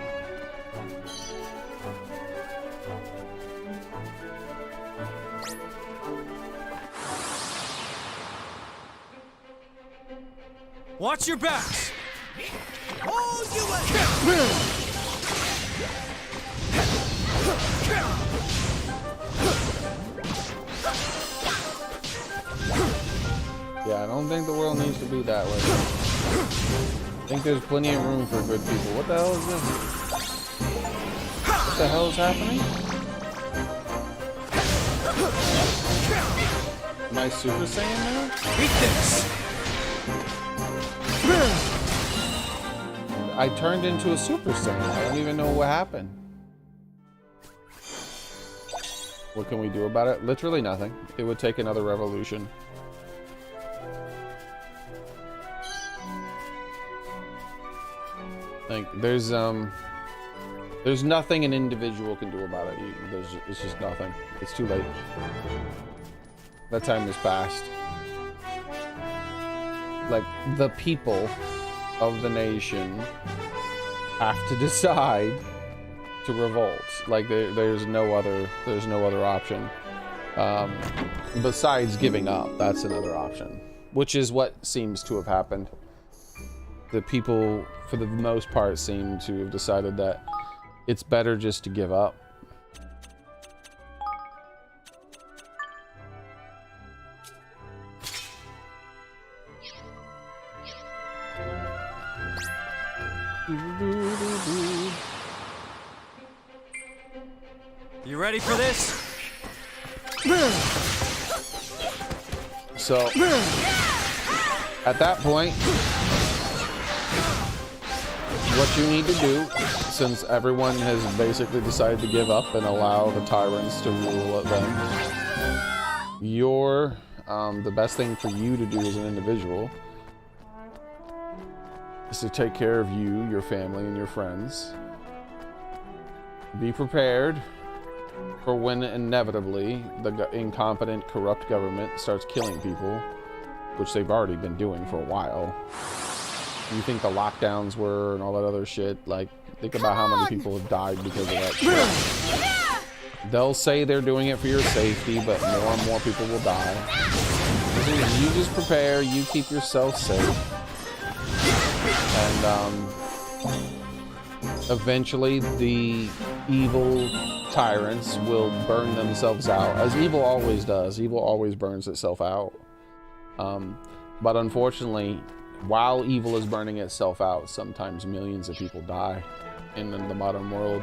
B: Watch your backs.
A: Yeah, I don't think the world needs to be that way. I think there's plenty of room for good people. What the hell is this? What the hell is happening? Am I Super Saiyan now?
B: Beat this.
A: I turned into a Super Saiyan. I don't even know what happened. What can we do about it? Literally nothing. It would take another revolution. Like, there's nothing an individual can do about it. It's just nothing. It's too late. That time has passed. Like, the people of the nation have to decide to revolt. Like there's no other option besides giving up. That's another option, which is what seems to have happened. The people, for the most part, seem to have decided that it's better just to give up.
B: You ready for this?
A: So, at that point, what you need to do, since everyone has basically decided to give up and allow the tyrants to rule them, the best thing for you to do as an individual is to take care of you, your family, and your friends. Be prepared for when inevitably the incompetent, corrupt government starts killing people, which they've already been doing for a while. you think the lockdowns were and all that other shit. Like, think about how many people have died because of that shit. They'll say they're doing it for your safety, but more and more people will die. You just prepare, you keep yourself safe. And eventually the evil tyrants will burn themselves out, as evil always does. Evil always burns itself out. But unfortunately, while evil is burning itself out, sometimes millions of people die in the modern world.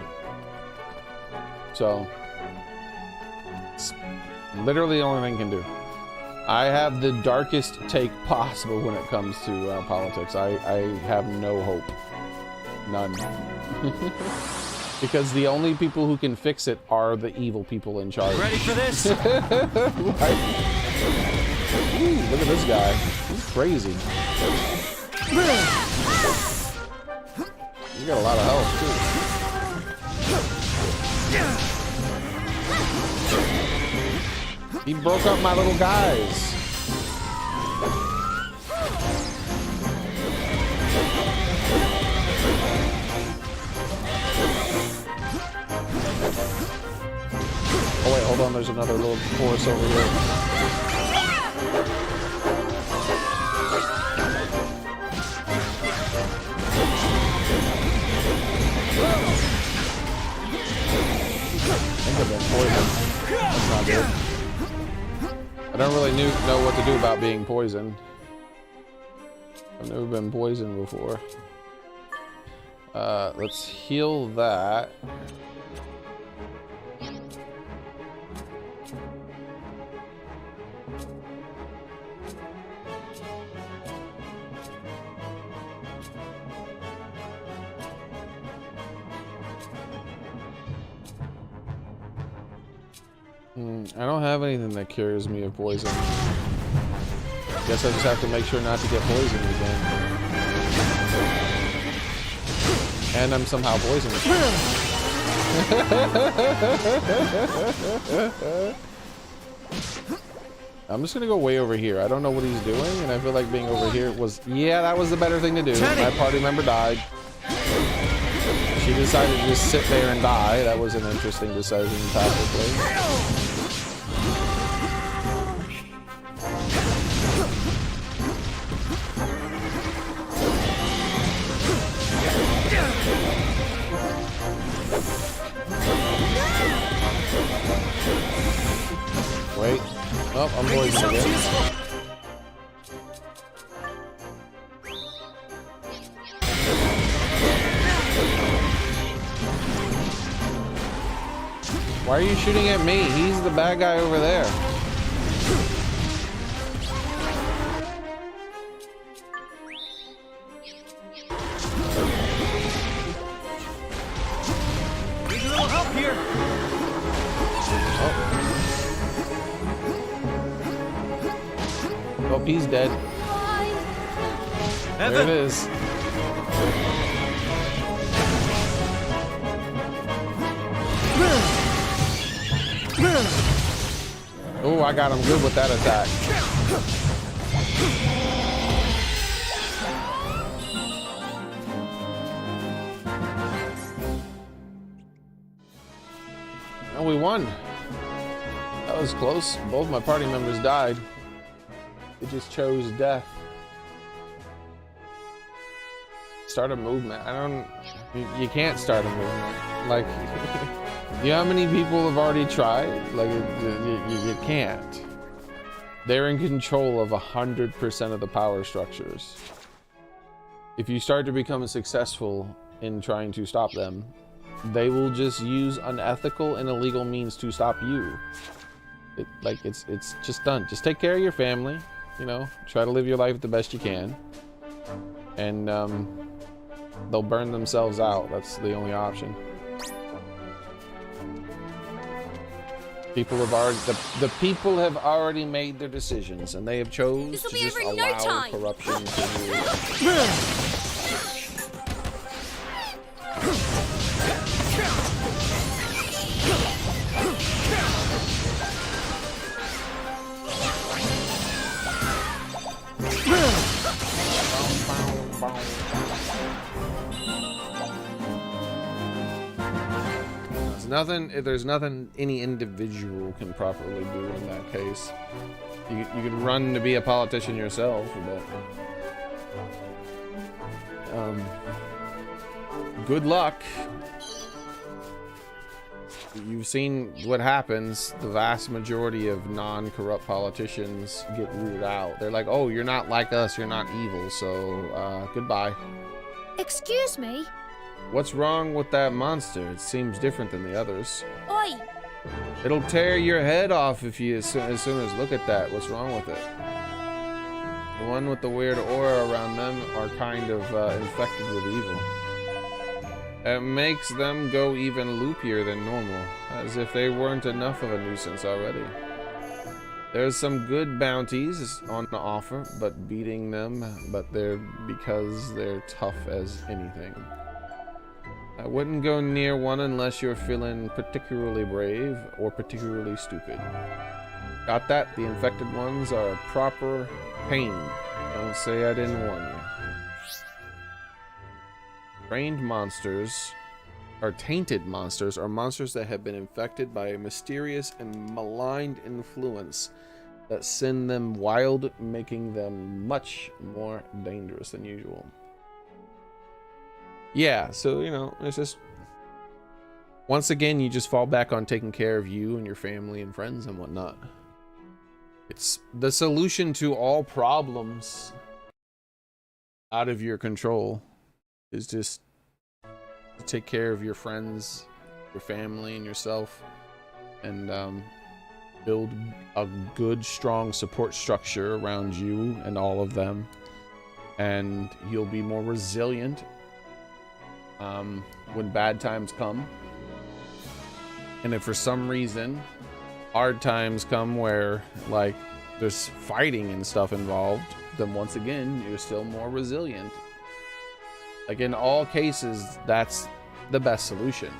A: So it's literally the only thing I can do. I have the darkest take possible when it comes to politics. I have no hope. None. Because the only people who can fix it are the evil people in charge.
B: Ready for this?
A: Right? Ooh, look at this guy. He's crazy. He's got a lot of health, too. He broke up my little guys. Oh wait, hold on, there's another little force over here. I think I've been poisoned. That's not good. I don't really know what to do about being poisoned. I've never been poisoned before. Let's heal that. I don't have anything that cures me of poison. Guess I just have to make sure not to get poisoned again. And I'm somehow poisoned. I'm just gonna go way over here. I don't know what he's doing, and I feel like being over here was... Yeah, that was the better thing to do. My party member died. She decided to just sit there and die. That was an interesting decision tactically. Wait. Oh, I'm poisoned again. Why are you shooting at me? He's the bad guy over there.
B: Need a little help here.
A: Oh, he's dead. There it is. Oh, I got him good with that attack. And we won. That was close. Both my party members died. They just chose death. Start a movement. You can't start a movement. Like, you know how many people have already tried? Like, you can't. They're in control of 100% of the power structures. If you start to become successful in trying to stop them, they will just use unethical and illegal means to stop you. It's just done. Just take care of your family, you know, try to live your life the best you can. And they'll burn themselves out. That's the only option. People have already, the people have already made their decisions, and they have chose to just allow corruption to rule. There's nothing any individual can properly do in that case. You can run to be a politician yourself, but good luck. You've seen what happens. The vast majority of non-corrupt politicians get rooted out. They're like, oh, you're not like us, you're not evil, so goodbye.
D: Excuse me?
A: What's wrong with that monster? It seems different than the others.
D: Oi!
A: It'll tear your head off if you as soon as look at that. What's wrong with it? The one with the weird aura around them are kind of infected with evil. It makes them go even loopier than normal, as if they weren't enough of a nuisance already. There's some good bounties on the offer, but beating them, because they're tough as anything. I wouldn't go near one unless you're feeling particularly brave or particularly stupid. Got that? The infected ones are a proper pain. Don't say I didn't warn you. Trained monsters, or tainted monsters, are monsters that have been infected by a mysterious and maligned influence that send them wild, making them much more dangerous than usual. Yeah, so, you know, it's just... Once again, you just fall back on taking care of you and your family and friends and whatnot. It's the solution to all problems out of your control is just to take care of your friends, your family, and yourself, and build a good, strong support structure around you and all of them, and you'll be more resilient when bad times come. And if for some reason hard times come where like there's fighting and stuff involved, then once again you're still more resilient. Like in all cases, that's the best solution.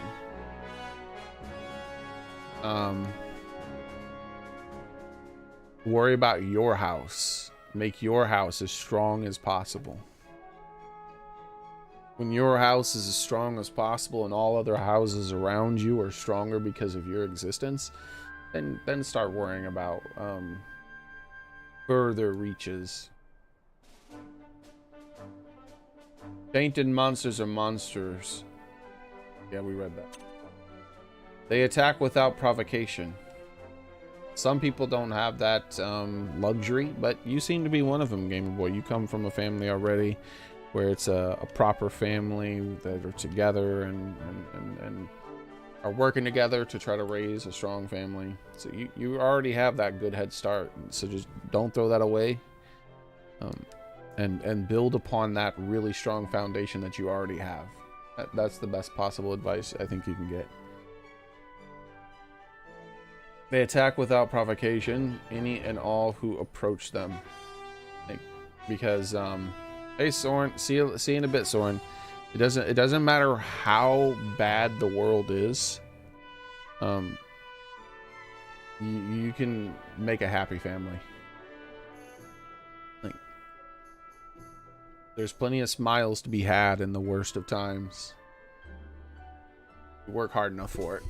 A: Worry about your house. Make your house as strong as possible. When your house is as strong as possible and all other houses around you are stronger because of your existence, then start worrying about further reaches. Tainted monsters are monsters. Yeah, we read that. They attack without provocation. Some people don't have that luxury, but you seem to be one of them, Gamer Boy. You come from a family already where it's a proper family that are together and are working together to try to raise a strong family. So you already have that good head start. So just don't throw that away. And build upon that really strong foundation that you already have. That's the best possible advice I think you can get. They attack without provocation, any and all who approach them. Because, hey Soren, see you in a bit, Soren. It doesn't matter how bad the world is. You can make a happy family. There's plenty of smiles to be had in the worst of times. You work hard enough for it.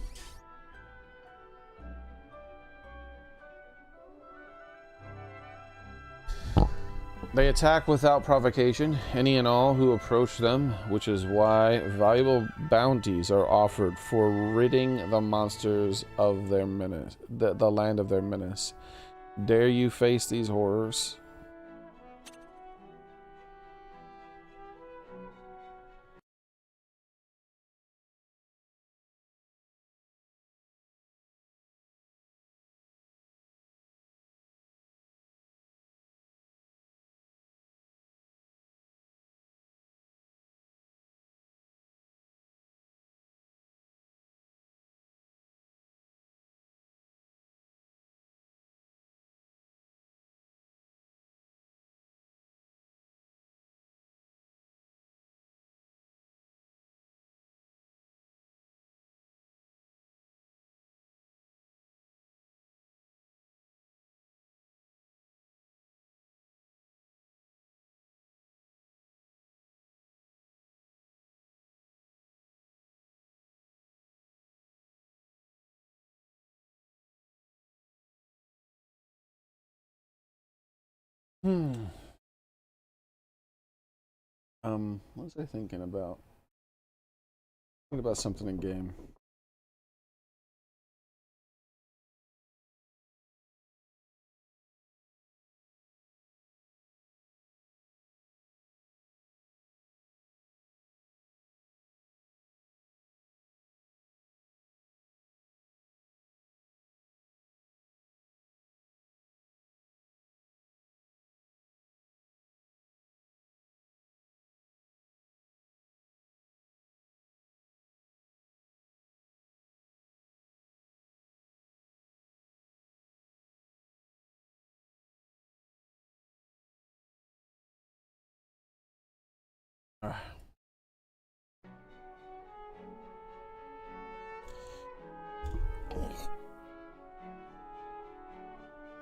A: They attack without provocation, any and all who approach them, which is why valuable bounties are offered for ridding the monsters of their menace, the land of their menace. Dare you face these horrors? What was I thinking about? Thinking about something in game.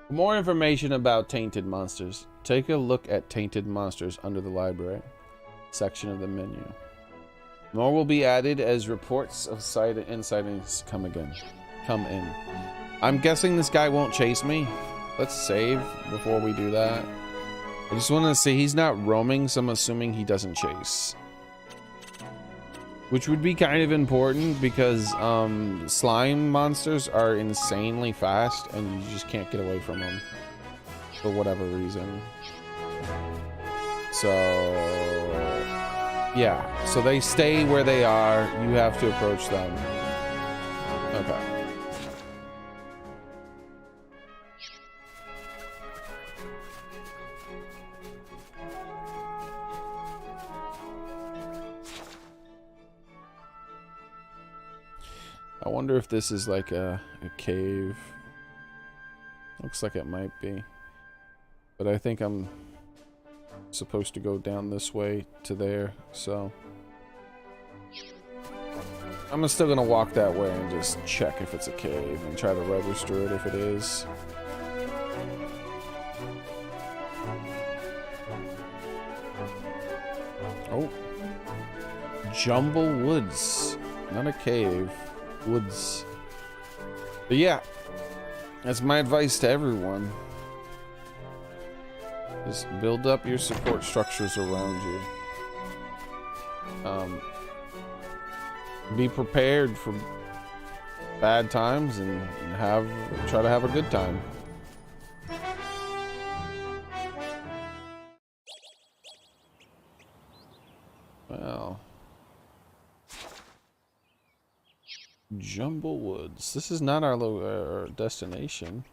A: For more information about tainted monsters, take a look at tainted monsters under the library section of the menu. More will be added as reports of sightings come in. I'm guessing this guy won't chase me. Let's save before we do that. I just want to see he's not roaming, so I'm assuming he doesn't chase. Which would be kind of important because slime monsters are insanely fast and you just can't get away from them for whatever reason. So yeah, so they stay where they are. You have to approach them. Okay. I wonder if this is like a cave. Looks like it might be. But I think I'm supposed to go down this way to there, so I'm still gonna walk that way and just check if it's a cave and try to register it if it is. Oh. Jumble Woods. Not a cave. Woods. But yeah, that's my advice to everyone. Just build up your support structures around you. Be prepared for bad times and try to have a good time. Well, Jumble Woods. This is not our destination.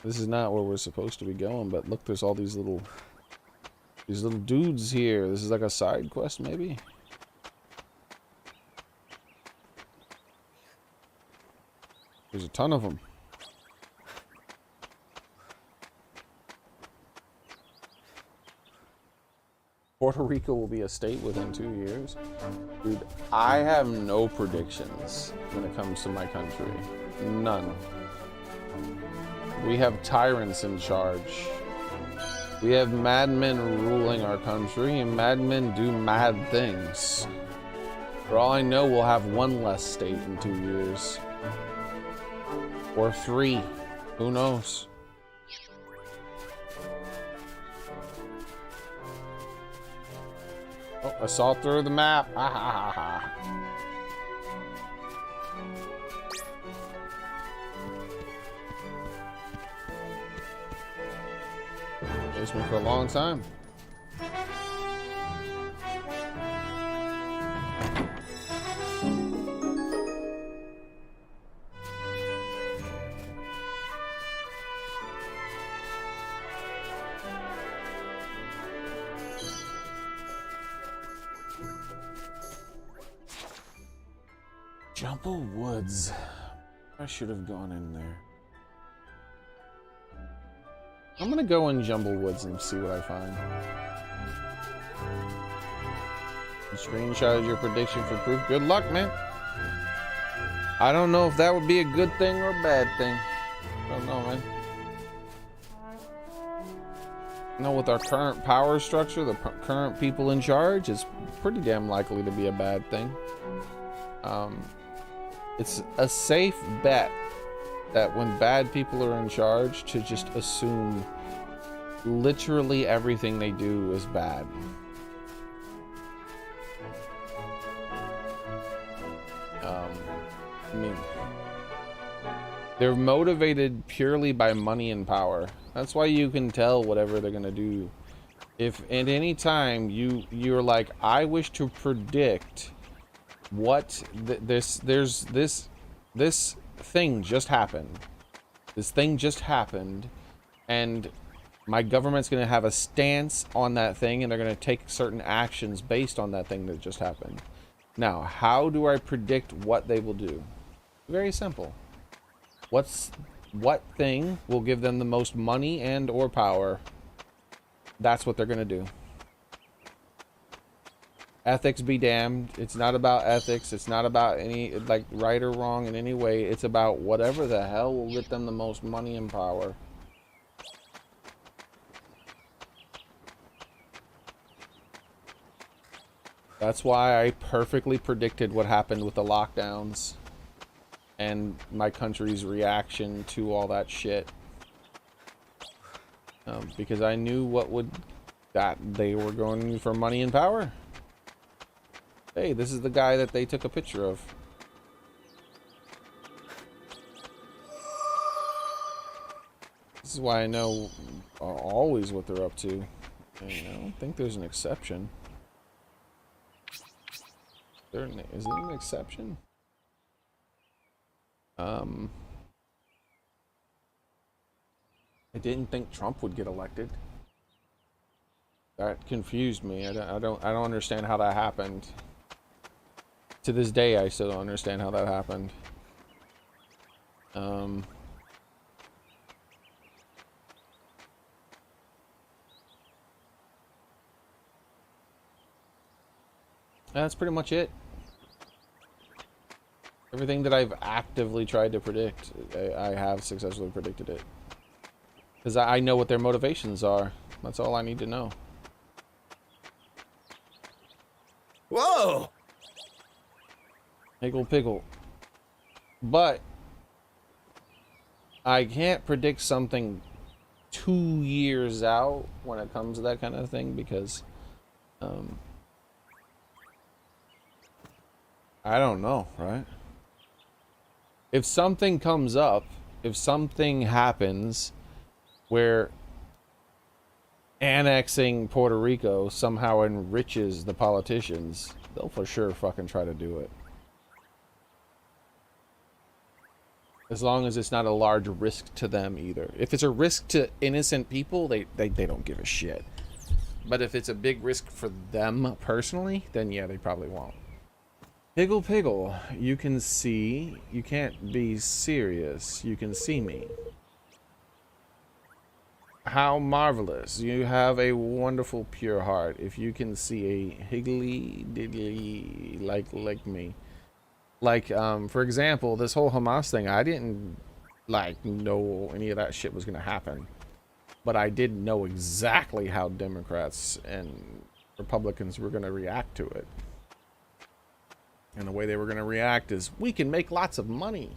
A: This is not where we're supposed to be going. But look, there's all these little dudes here. This is like a side quest, maybe. There's a ton of them. Puerto Rico will be a state within 2 years. Dude, I have no predictions when it comes to my country. None. We have tyrants in charge. We have madmen ruling our country, and madmen do mad things. For all I know, we'll have one less state in 2 years. Or 3. Who knows? Oh, I saw through the map. Ah, ha, ha, ha. Chased me for a long time. Jumble Woods. I should have gone in there. I'm gonna go in Jumble Woods and see what I find. You screenshotted your prediction for proof. Good luck, man. I don't know if that would be a good thing or a bad thing. I don't know, man. You know, with our current power structure, the current people in charge, it's pretty damn likely to be a bad thing. It's a safe bet that when bad people are in charge to just assume literally everything they do is bad. I mean, they're motivated purely by money and power. That's why you can tell whatever they're gonna do. If at any time you're like, I wish to predict what this thing just happened. This thing just happened, and my government's gonna have a stance on that thing, and they're gonna take certain actions based on that thing that just happened. Now, how do I predict what they will do? Very simple. What thing will give them the most money and or power? That's what they're gonna do. Ethics be damned. It's not about ethics. It's not about any like right or wrong in any way. It's about whatever the hell will get them the most money and power. That's why I perfectly predicted what happened with the lockdowns and my country's reaction to all that shit. Because I knew that they were going for money and power. Hey, this is the guy that they took a picture of. This is why I know always what they're up to. And I don't think there's an exception. Is there an exception? I didn't think Trump would get elected. That confused me. I don't understand how that happened. To this day, I still don't understand how that happened. That's pretty much it. Everything that I've actively tried to predict, I have successfully predicted it. Because I know what their motivations are. That's all I need to know.
E: Whoa!
A: Higgle piggle. But I can't predict something 2 years out when it comes to that kind of thing because I don't know, right? If something comes up, if something happens where annexing Puerto Rico somehow enriches the politicians, they'll for sure fucking try to do it. As long as it's not a large risk to them either. If it's a risk to innocent people, they don't give a shit. But if it's a big risk for them personally, then yeah, they probably won't. Piggle piggle, you can see, you can't be serious, you can see me. How marvelous, you have a wonderful pure heart. If you can see a higgly diddly like me. Like, for example, this whole Hamas thing, I didn't, like, know any of that shit was gonna happen. But I did know exactly how Democrats and Republicans were gonna react to it. And the way they were gonna react is, we can make lots of money.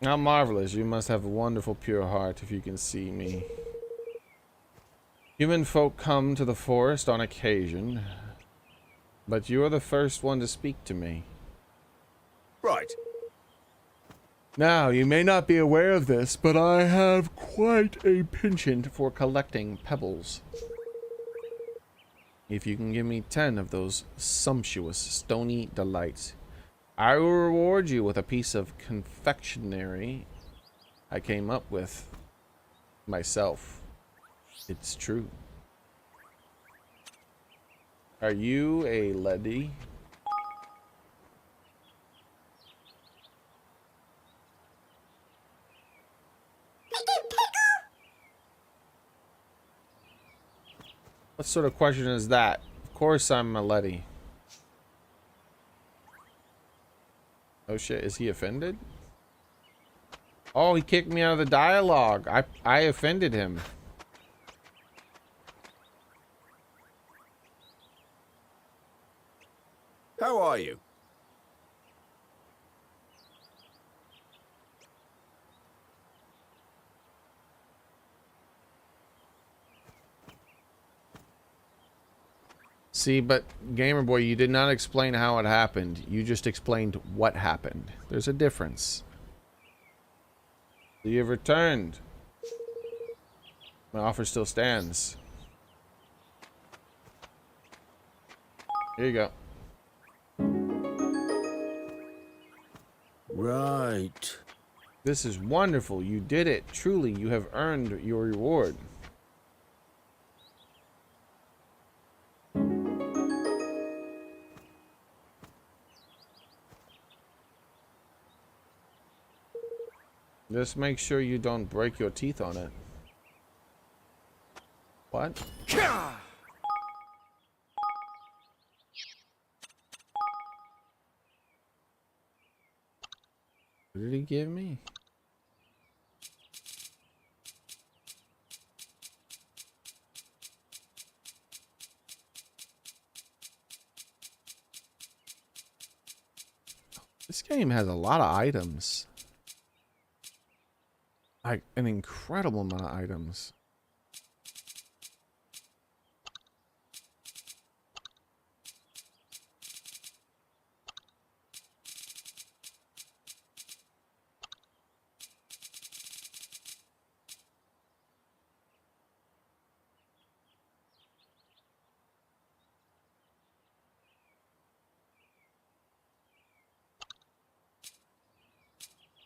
A: How marvelous, you must have a wonderful pure heart if you can see me. Human folk come to the forest on occasion, but you are the first one to speak to me.
E: Right.
A: Now, you may not be aware of this, but I have quite a penchant for collecting pebbles. If you can give me 10 of those sumptuous stony delights, I will reward you with a piece of confectionery I came up with myself. It's true. Are you a lady? What sort of question is that? Of course I'm a lady. Oh shit, is he offended? Oh, he kicked me out of the dialogue. I offended him.
E: How are you?
A: See, but Gamer Boy, you did not explain how it happened. You just explained what happened. There's a difference. You have returned. My offer still stands. Here you go.
E: Right.
A: This is wonderful. You did it. Truly, you have earned your reward. Just make sure you don't break your teeth on it. What? What did he give me? This game has a lot of items. Like an incredible amount of items.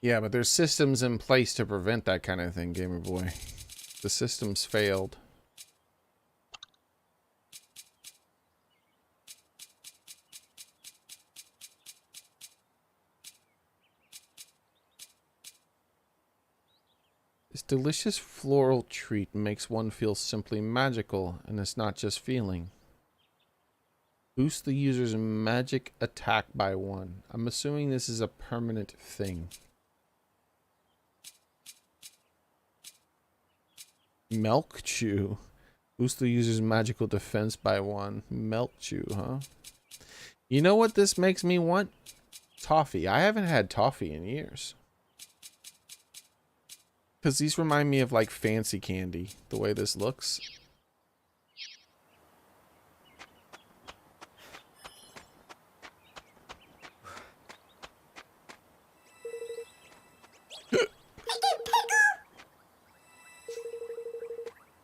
A: Yeah, but there's systems in place to prevent that kind of thing, Gamer Boy. The systems failed. This delicious floral treat makes one feel simply magical, and it's not just feeling. Boost the user's magic attack by 1. I'm assuming this is a permanent thing. Milk Chew. Boost the user's magical defense by 1. Milk Chew, huh? You know what this makes me want? Toffee. I haven't had toffee in years. Because these remind me of like fancy candy, the way this looks.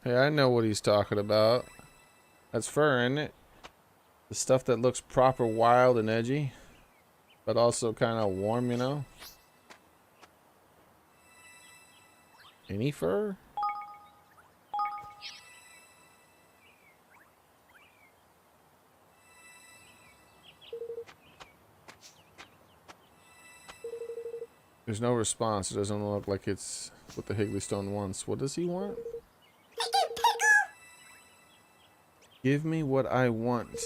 A: Hey, I know what he's talking about. That's fur, isn't it? The stuff that looks proper wild and edgy, but also kind of warm, you know? Any fur? There's no response. It doesn't look like it's what the Higley Stone wants. What does he want? Give me what I want.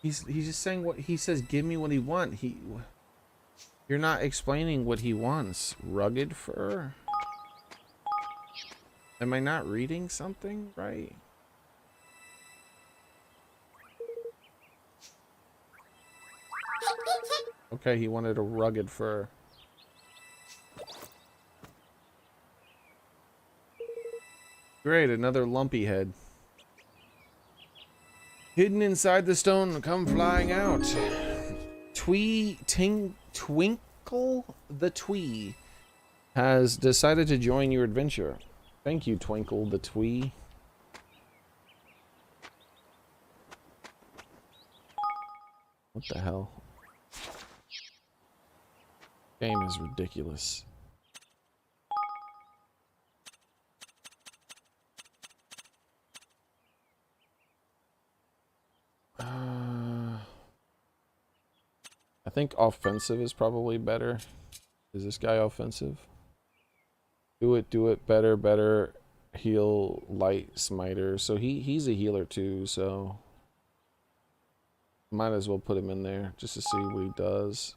A: He's just saying what he says. Give me what he wants. You're not explaining what he wants. Rugged fur? Am I not reading something right? Okay, he wanted a rugged fur. Great, another lumpy head. Hidden inside the stone, come flying out. Twinkle the Twee has decided to join your adventure. Thank you, Twinkle the Twee. What the hell? Game is ridiculous. I think offensive is probably better. Is this guy offensive? Do it better, heal, light, smiter. So he's a healer too, so might as well put him in there just to see what he does.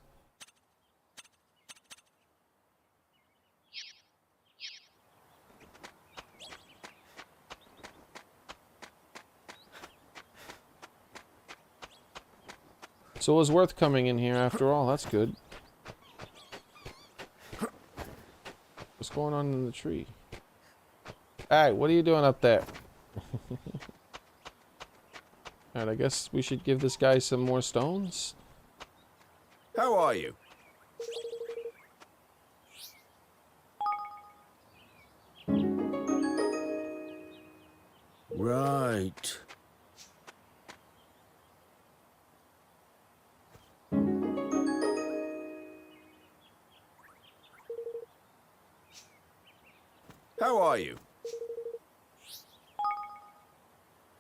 A: So it was worth coming in here after all. That's good. What's going on in the tree? Hey, what are you doing up there? And I guess we should give this guy some more stones.
E: How are you? Right. How are you?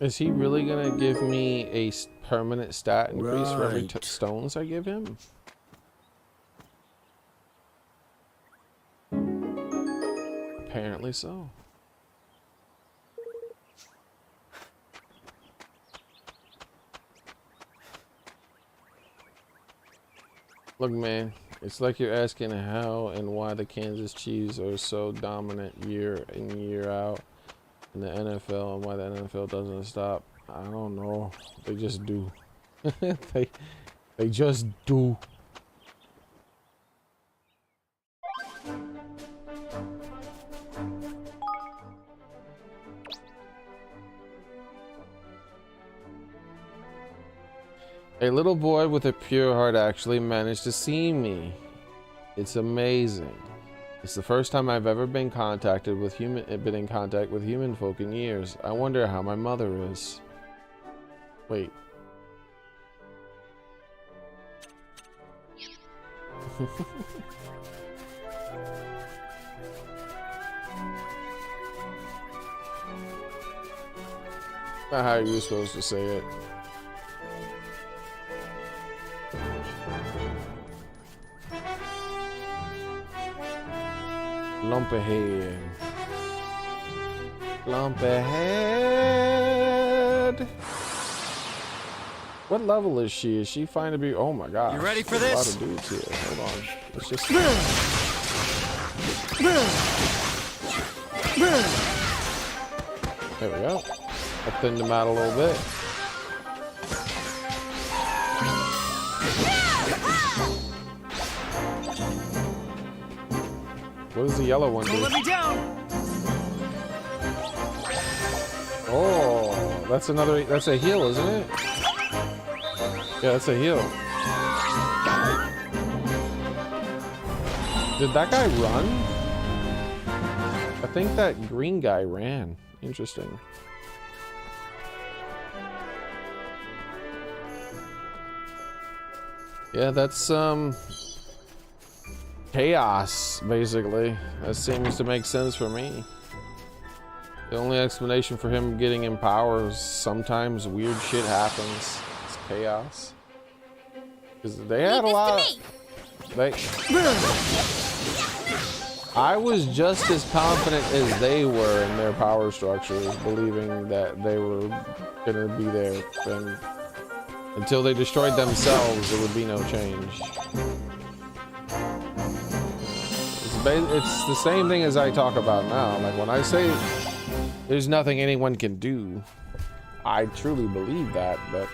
A: Is he really gonna give me a permanent stat increase for every
E: Right.
A: stones I give him? Apparently so. Look, man, it's like you're asking how and why the Kansas Chiefs are so dominant year in year out in the NFL and why the NFL doesn't stop. I don't know. They just do. they just do. A little boy with a pure heart actually managed to see me. It's amazing. It's the first time I've ever been in contact with human folk in years. I wonder how my mother is. Wait. Not how you're supposed to say it. Lump ahead. Lump ahead. What level is she? Is she fine to be? Oh my gosh.
B: You ready for
A: There's
B: this?
A: a lot of dudes here. Hold on. Let's just. There we go. I thinned him out a little bit. What does the yellow one do?
B: Don't let me down.
A: Oh, that's another. That's a heal, isn't it? Yeah, that's a heal. Did that guy run? I think that green guy ran. Interesting. Yeah, that's chaos, basically. That seems to make sense for me. The only explanation for him getting in power is sometimes weird shit happens. It's chaos. Because they had a lot. I was just as confident as they were in their power structures, believing that they were gonna be there, and until they destroyed themselves, there would be no change. It's the same thing as I talk about now. Like when I say there's nothing anyone can do, I truly believe that, but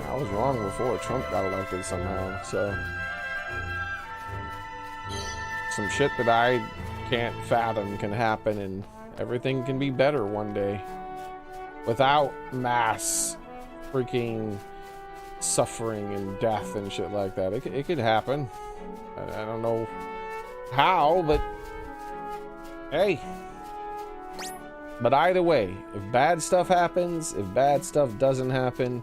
A: I was wrong before Trump got elected somehow. So some shit that I can't fathom can happen, and everything can be better one day without mass freaking suffering and death and shit like that. It could happen. I don't know how, but hey. But either way, if bad stuff happens, if bad stuff doesn't happen,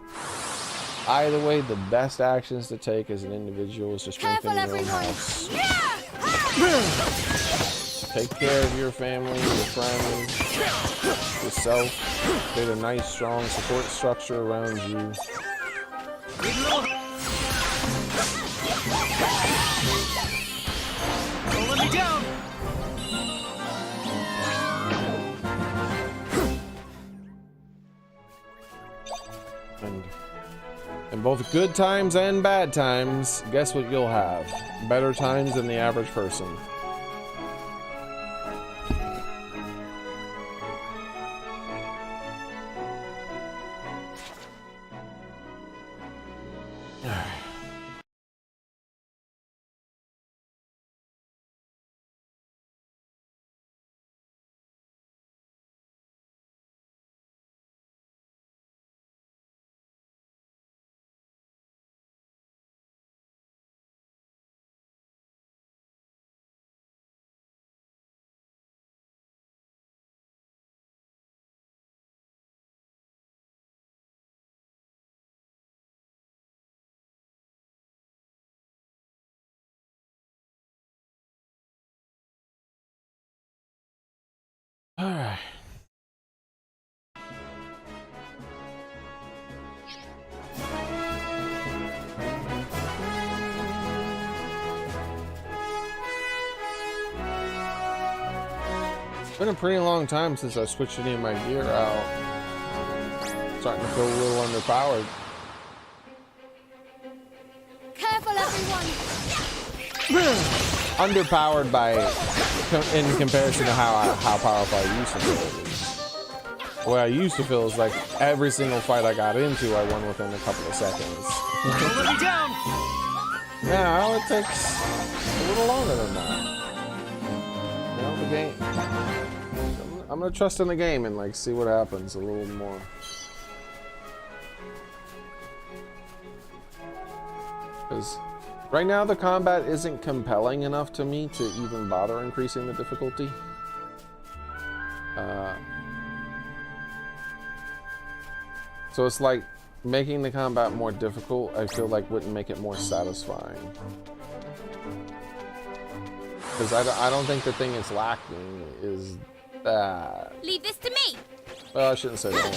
A: either way, the best actions to take as an individual is to strengthen your own house. Take care of your family, your friends, yourself. Create a nice, strong support structure around you.
B: Don't let me down.
A: And in both good times and bad times, guess what you'll have? Better times than the average person. Alright. It's been a pretty long time since I switched any of my gear out. Starting to feel a little underpowered.
D: Careful, everyone!
A: Underpowered by, in comparison to how powerful I used to feel. The way I used to feel is like every single fight I got into, I won within a couple of seconds.
B: Don't let me down!
A: Now it takes a little longer than that. You know, the game. I'm gonna trust in the game and like see what happens a little more. Because right now the combat isn't compelling enough to me to even bother increasing the difficulty. So it's like making the combat more difficult, I feel like wouldn't make it more satisfying. Because I don't think the thing it's lacking is that.
F: Leave this to me.
A: Well, I shouldn't say that.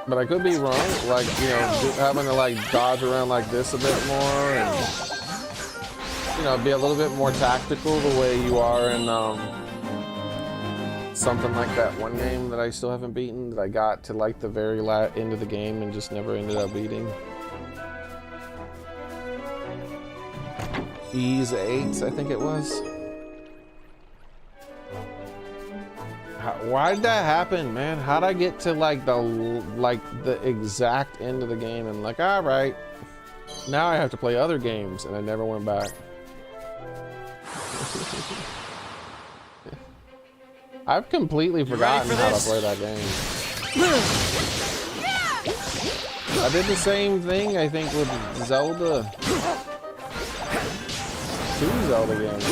A: But I could be wrong, like, you know, having to like dodge around like this a bit more and, you know, be a little bit more tactical the way you are in something like that one game that I still haven't beaten, that I got to like the very end of the game and just never ended up beating. Ease 8, I think it was. Why did that happen, man? How'd I get to like the exact end of the game and like, all right, now I have to play other games, and I never went back. I've completely forgotten how to play that game. I did the same thing, I think, with Zelda. 2 Zelda games.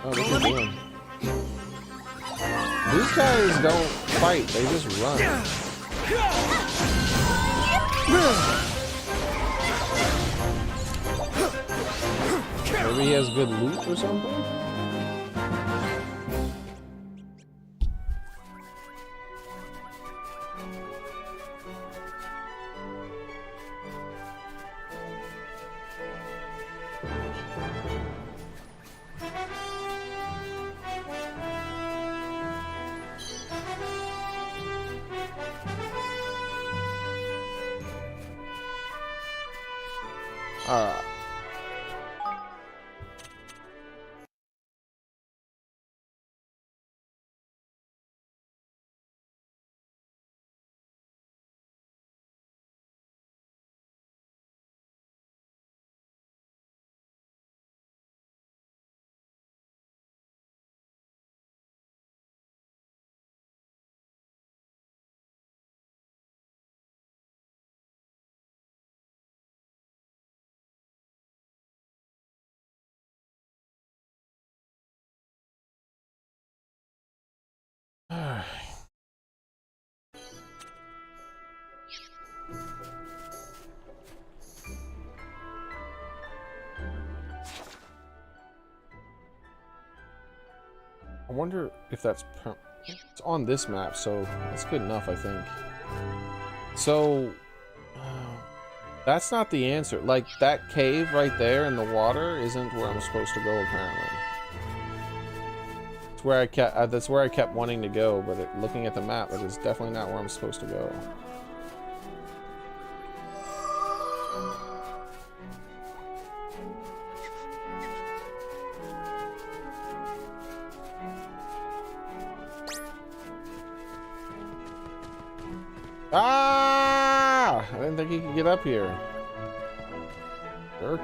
A: Oh, what are you doing? These guys don't fight, they just run. Maybe he has good loot or something? Alright. I wonder if that's it's on this map, so that's good enough, I think. So that's not the answer. Like that cave right there in the water isn't where I'm supposed to go, apparently. It's where I kept that's where I kept wanting to go, but looking at the map, that is definitely not where I'm supposed to go. Ah! I didn't think he could get up here. Jerk.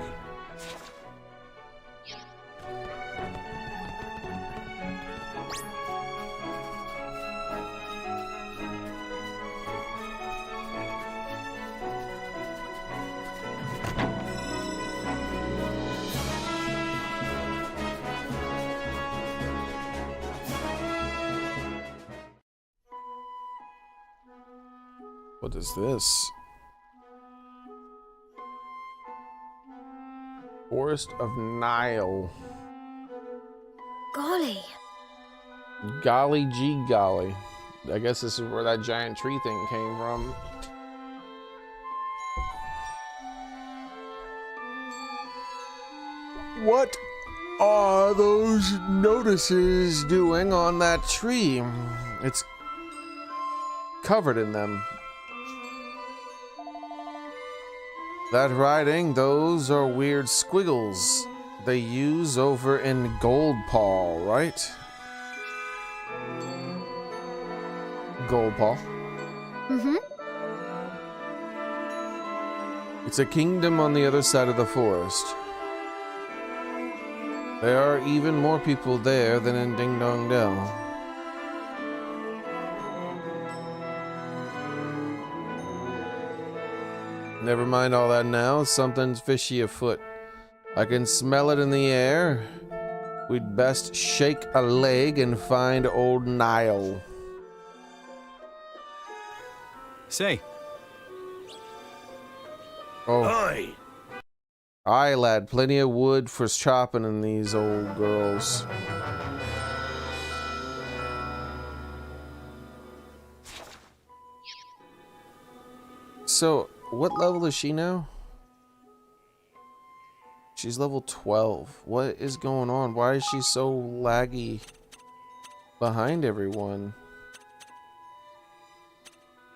A: What is this? Forest of Nile.
D: Golly.
A: Golly gee golly. I guess this is where that giant tree thing came from. What are those notices doing on that tree? It's covered in them. That writing, those are weird squiggles they use over in Gold Paw, right? Gold Paw.
D: Mm-hmm.
A: It's a kingdom on the other side of the forest. There are even more people there than in Ding Dong Dell. Never mind all that now. Something's fishy afoot. I can smell it in the air. We'd best shake a leg and find old Nile.
B: Say.
A: Oh.
E: Oi!
A: Aye, lad. Plenty of wood for chopping in these old girls. So, what level is she now? She's level 12. What is going on? Why is she so laggy behind everyone?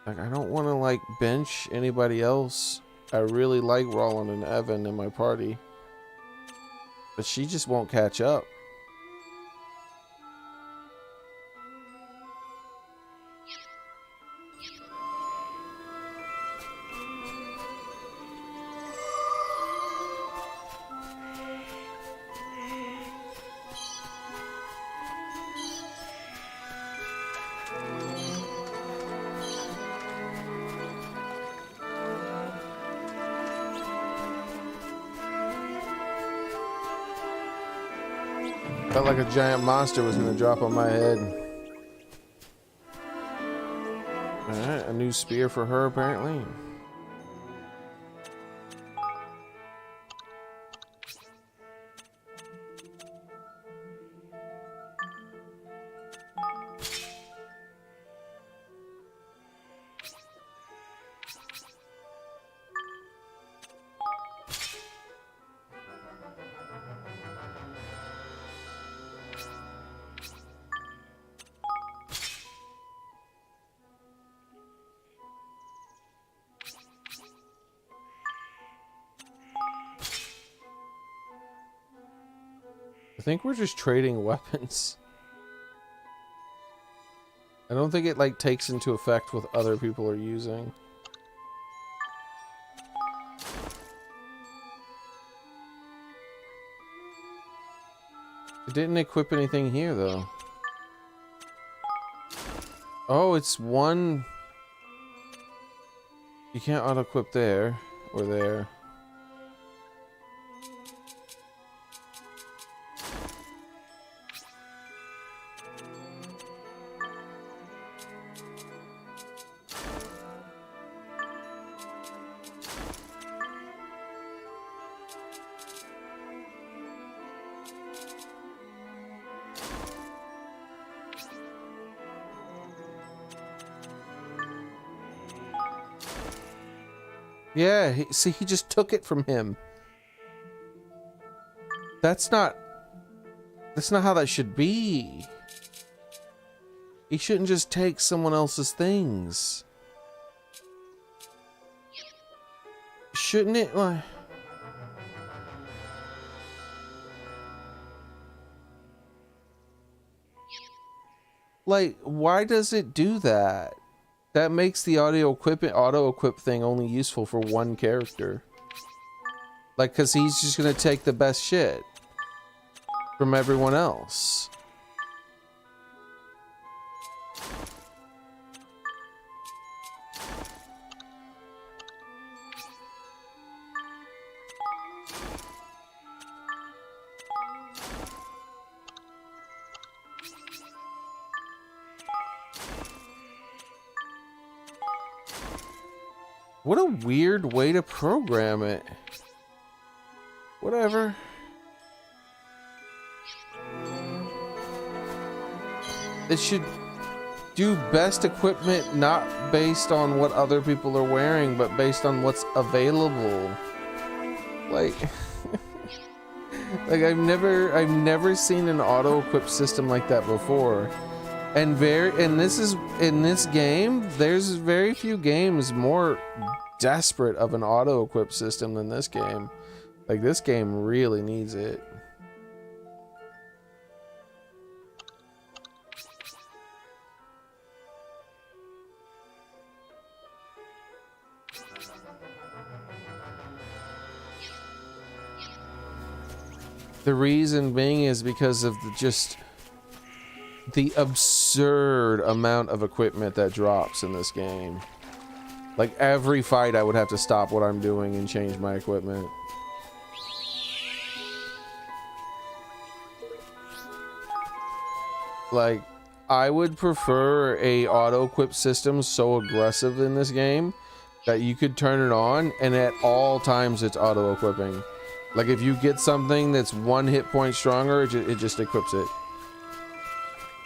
A: Like, I don't want to, like, bench anybody else. I really like Roland and Evan in my party. But she just won't catch up. Felt like a giant monster was gonna drop on my head. Alright, a new spear for her apparently. I think we're just trading weapons. I don't think it like takes into effect what other people are using. It didn't equip anything here though. Oh, it's one. You can't auto-equip there or there. Yeah, see, he just took it from him. That's not how that should be. He shouldn't just take someone else's things. Shouldn't it, like, why does it do that? That makes the auto-equip thing only useful for one character. Like, because he's just going to take the best shit from everyone else. What a weird way to program it. Whatever. It should do best equipment not based on what other people are wearing, but based on what's available. Like, like I've never seen an auto-equip system like that before. And in this game, there's very few games more desperate of an auto-equip system than this game. Like, this game really needs it. The reason being is because of the absurd amount of equipment that drops in this game. Like, every fight I would have to stop what I'm doing and change my equipment. Like, I would prefer a auto-equip system so aggressive in this game that you could turn it on and at all times it's auto-equipping. Like, if you get something that's 1 hit point stronger, it just equips it.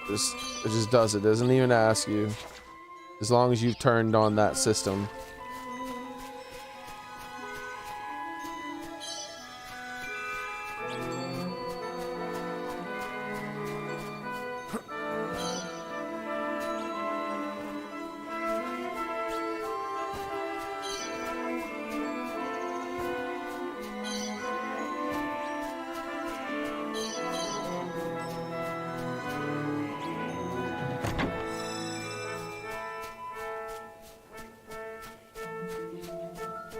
A: It just does it. Doesn't even ask you. As long as you've turned on that system.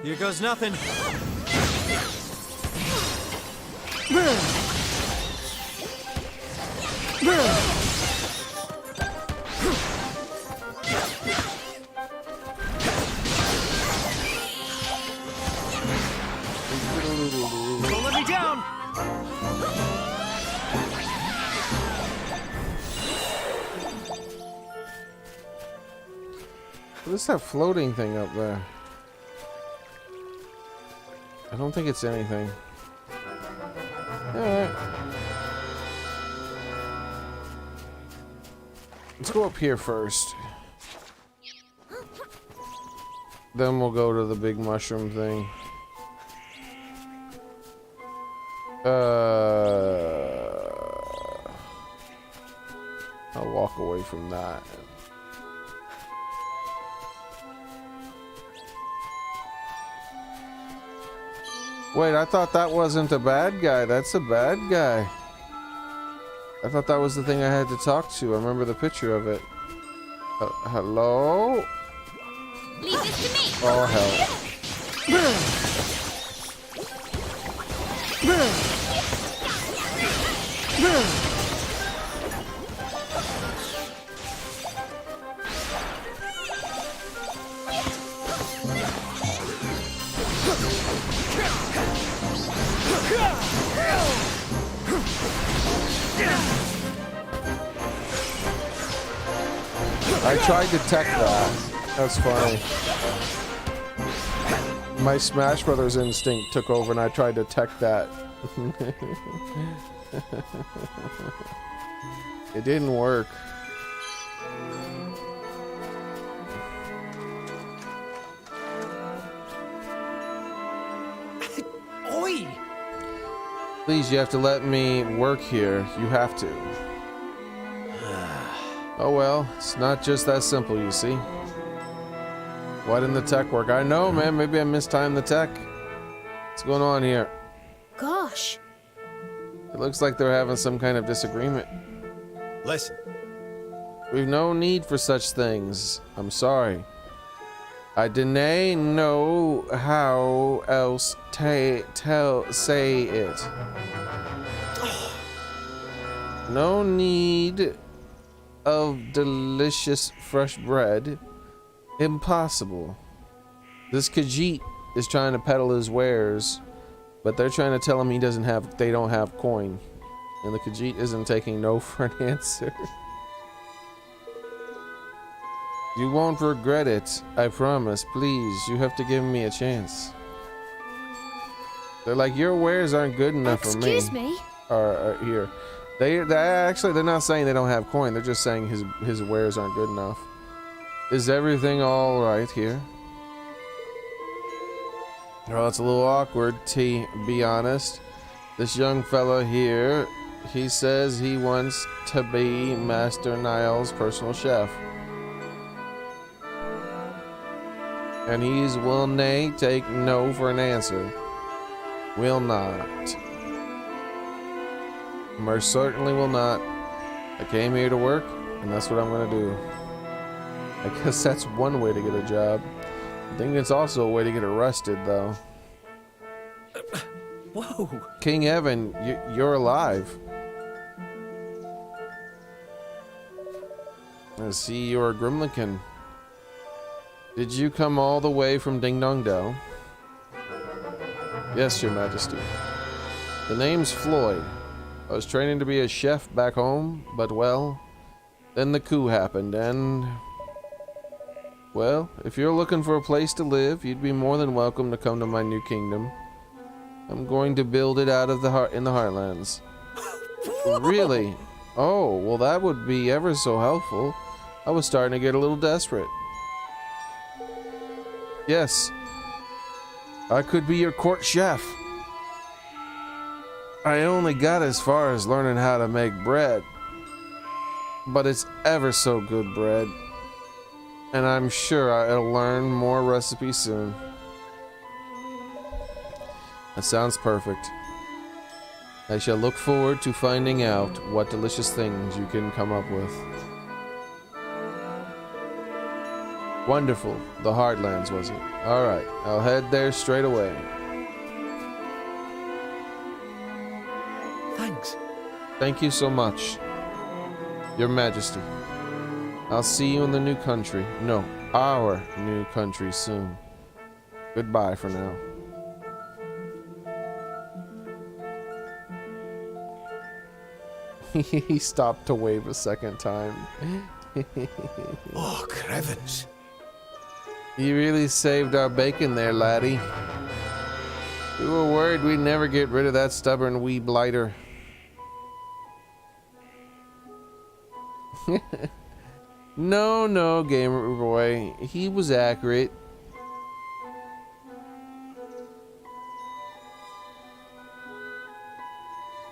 B: Here goes nothing. Don't let me down.
A: What is that floating thing up there? I don't think it's anything. Alright. Let's go up here first. Then we'll go to the big mushroom thing. I'll walk away from that. Wait, I thought that wasn't a bad guy. That's a bad guy. I thought that was the thing I had to talk to. I remember the picture of it. Hello?
F: Leave this to me.
A: Oh, hell. I tried to tech that. That's funny. My Smash Brothers instinct took over and I tried to tech that. It didn't work.
E: Oi!
A: Please, you have to let me work here. You have to. Oh well, it's not just that simple, you see. Why didn't the tech work? I know, man. Maybe I mistimed the tech. What's going on here?
D: Gosh.
A: It looks like they're having some kind of disagreement.
B: Listen.
A: We've no need for such things. I'm sorry. I didn't know how else say it. No need of delicious fresh bread. Impossible. This Khajiit is trying to peddle his wares, but they're trying to tell him they don't have coin. And the Khajiit isn't taking no for an answer. You won't regret it, I promise. Please, you have to give me a chance. They're like, your wares aren't good enough for me.
D: Excuse me?
A: Here. They actually, they're not saying they don't have coin. They're just saying his wares aren't good enough. Is everything all right here? Well, it's a little awkward, to be honest. This young fella here, he says he wants to be Master Niall's personal chef. And he's will nay take no for an answer. Will not. Most certainly will not. I came here to work, and that's what I'm gonna do. I guess that's one way to get a job. I think it's also a way to get arrested, though.
E: Whoa!
A: King Evan, you're alive. I see you're a Grimlican. Did you come all the way from Ding Dong Dell? Yes, Your Majesty. The name's Floyd. I was training to be a chef back home, but well, then the coup happened and... Well, if you're looking for a place to live, you'd be more than welcome to come to my new kingdom. I'm going to build it out of the in the Heartlands. Really? Oh, well that would be ever so helpful. I was starting to get a little desperate. Yes. I could be your court chef. I only got as far as learning how to make bread. But it's ever so good bread. And I'm sure I'll learn more recipes soon. That sounds perfect. I shall look forward to finding out what delicious things you can come up with. Wonderful. The Heartlands, was it? Alright, I'll head there straight away.
E: Thanks.
A: Thank you so much, Your Majesty. I'll see you in the new country. No, our new country soon. Goodbye for now. He stopped to wave a second time.
E: Oh, Crevens.
A: You really saved our bacon there, laddie. We were worried we'd never get rid of that stubborn wee blighter. No, gamer boy. He was accurate.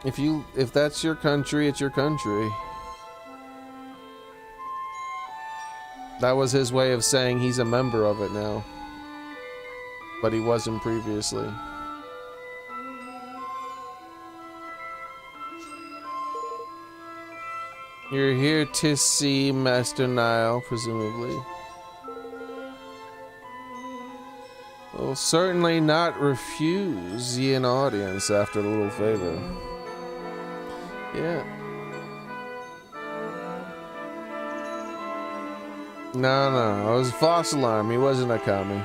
A: If that's your country, it's your country. That was his way of saying he's a member of it now. But he wasn't previously. You're here to see Master Niall, presumably. Will certainly not refuse ye an audience after the little favor. Yeah. No, it was a false alarm. He wasn't a commie.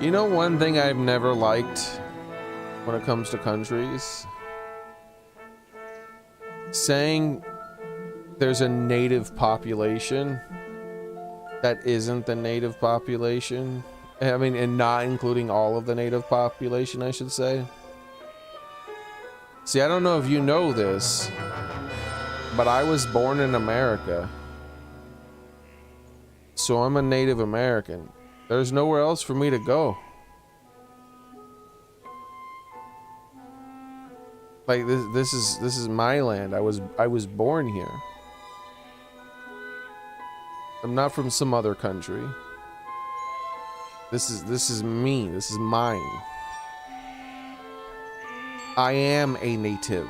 A: You know one thing I've never liked when it comes to countries? Saying there's a native population that isn't the native population. I mean, and not including all of the native population, I should say. See, I don't know if you know this, but I was born in America. So I'm a Native American. There's nowhere else for me to go. Like this is my land. I was born here. I'm not from some other country. This is me. This is mine. I am a native.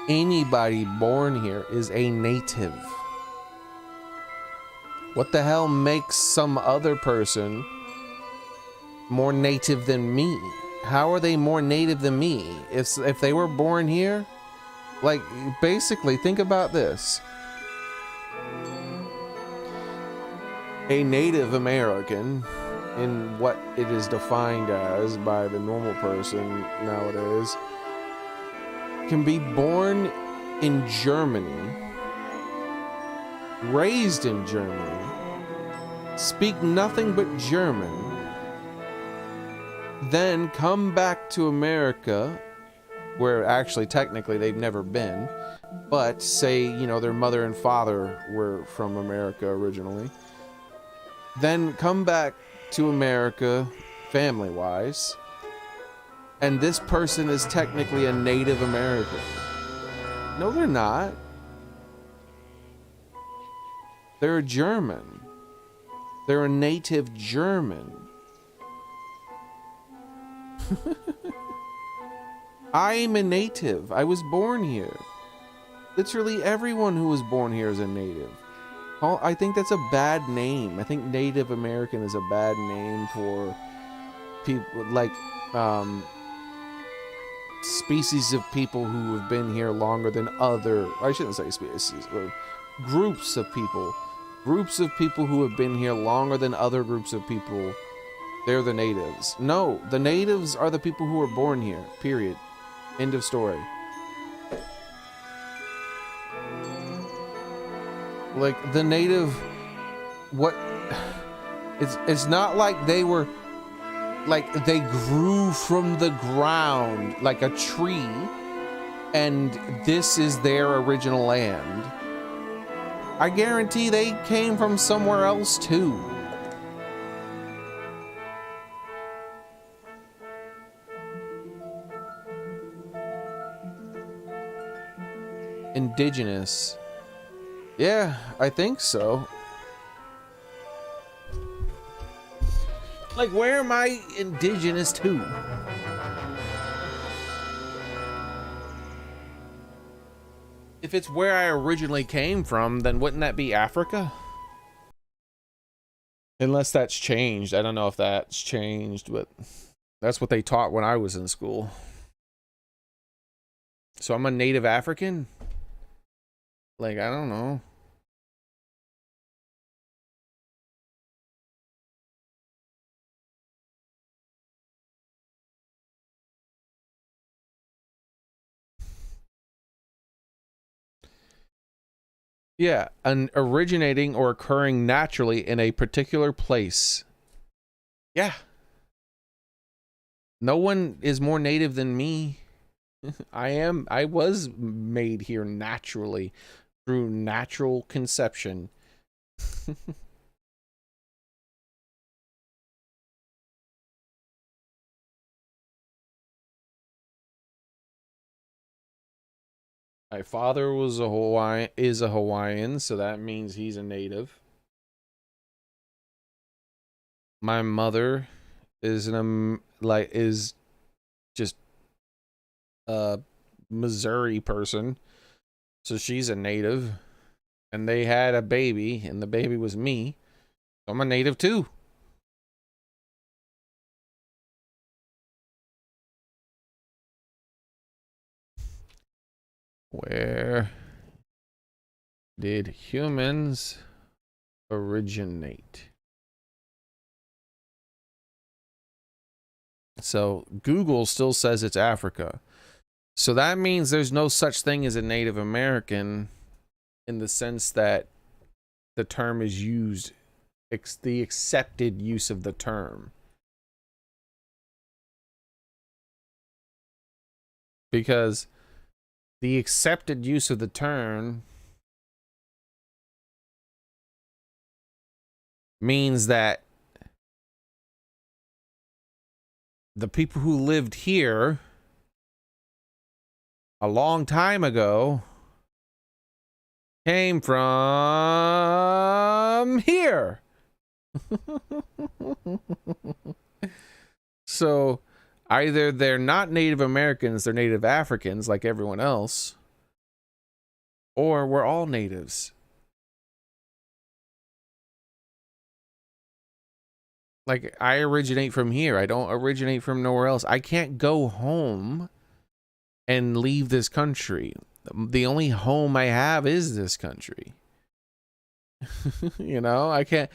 A: Anybody born here is a native. What the hell makes some other person more native than me? How are they more native than me? If they were born here, like, basically, think about this. A Native American, in what it is defined as by the normal person nowadays, can be born in Germany, raised in Germany, speak nothing but German, then come back to America, where actually technically they've never been, but say, you know, their mother and father were from America originally, then come back to America family-wise, and this person is technically a Native American. No, they're not. They're a German. They're a native German. I'm a native. I was born here. Literally everyone who was born here is a native. I think that's a bad name. I think Native American is a bad name for people like species of people who have been here longer than other, I shouldn't say species, groups of people who have been here longer than other groups of people. They're the natives. No, the natives are the people who were born here, period. End of story. Like the native, what, it's not like they were, like they grew from the ground like a tree and this is their original land. I guarantee they came from somewhere else too. Indigenous. Yeah, I think so. Like, where am I indigenous to? If it's where I originally came from, then wouldn't that be Africa? Unless that's changed. I don't know if that's changed, but that's what they taught when I was in school. So I'm a native African? Like, I don't know. Yeah, an originating or occurring naturally in a particular place. Yeah. No one is more native than me. I was made here naturally through natural conception. My father was a Hawaiian, so that means he's a native. My mother is is just a Missouri person, so she's a native. And they had a baby, and the baby was me. So I'm a native too. Where did humans originate? So Google still says it's Africa. So that means there's no such thing as a Native American in the sense that the term is used, the accepted use of the term. Because the accepted use of the term means that the people who lived here a long time ago came from here. So either they're not Native Americans, they're Native Africans like everyone else, or we're all natives. Like, I originate from here. I don't originate from nowhere else. I can't go home and leave this country. The only home I have is this country. You know, I can't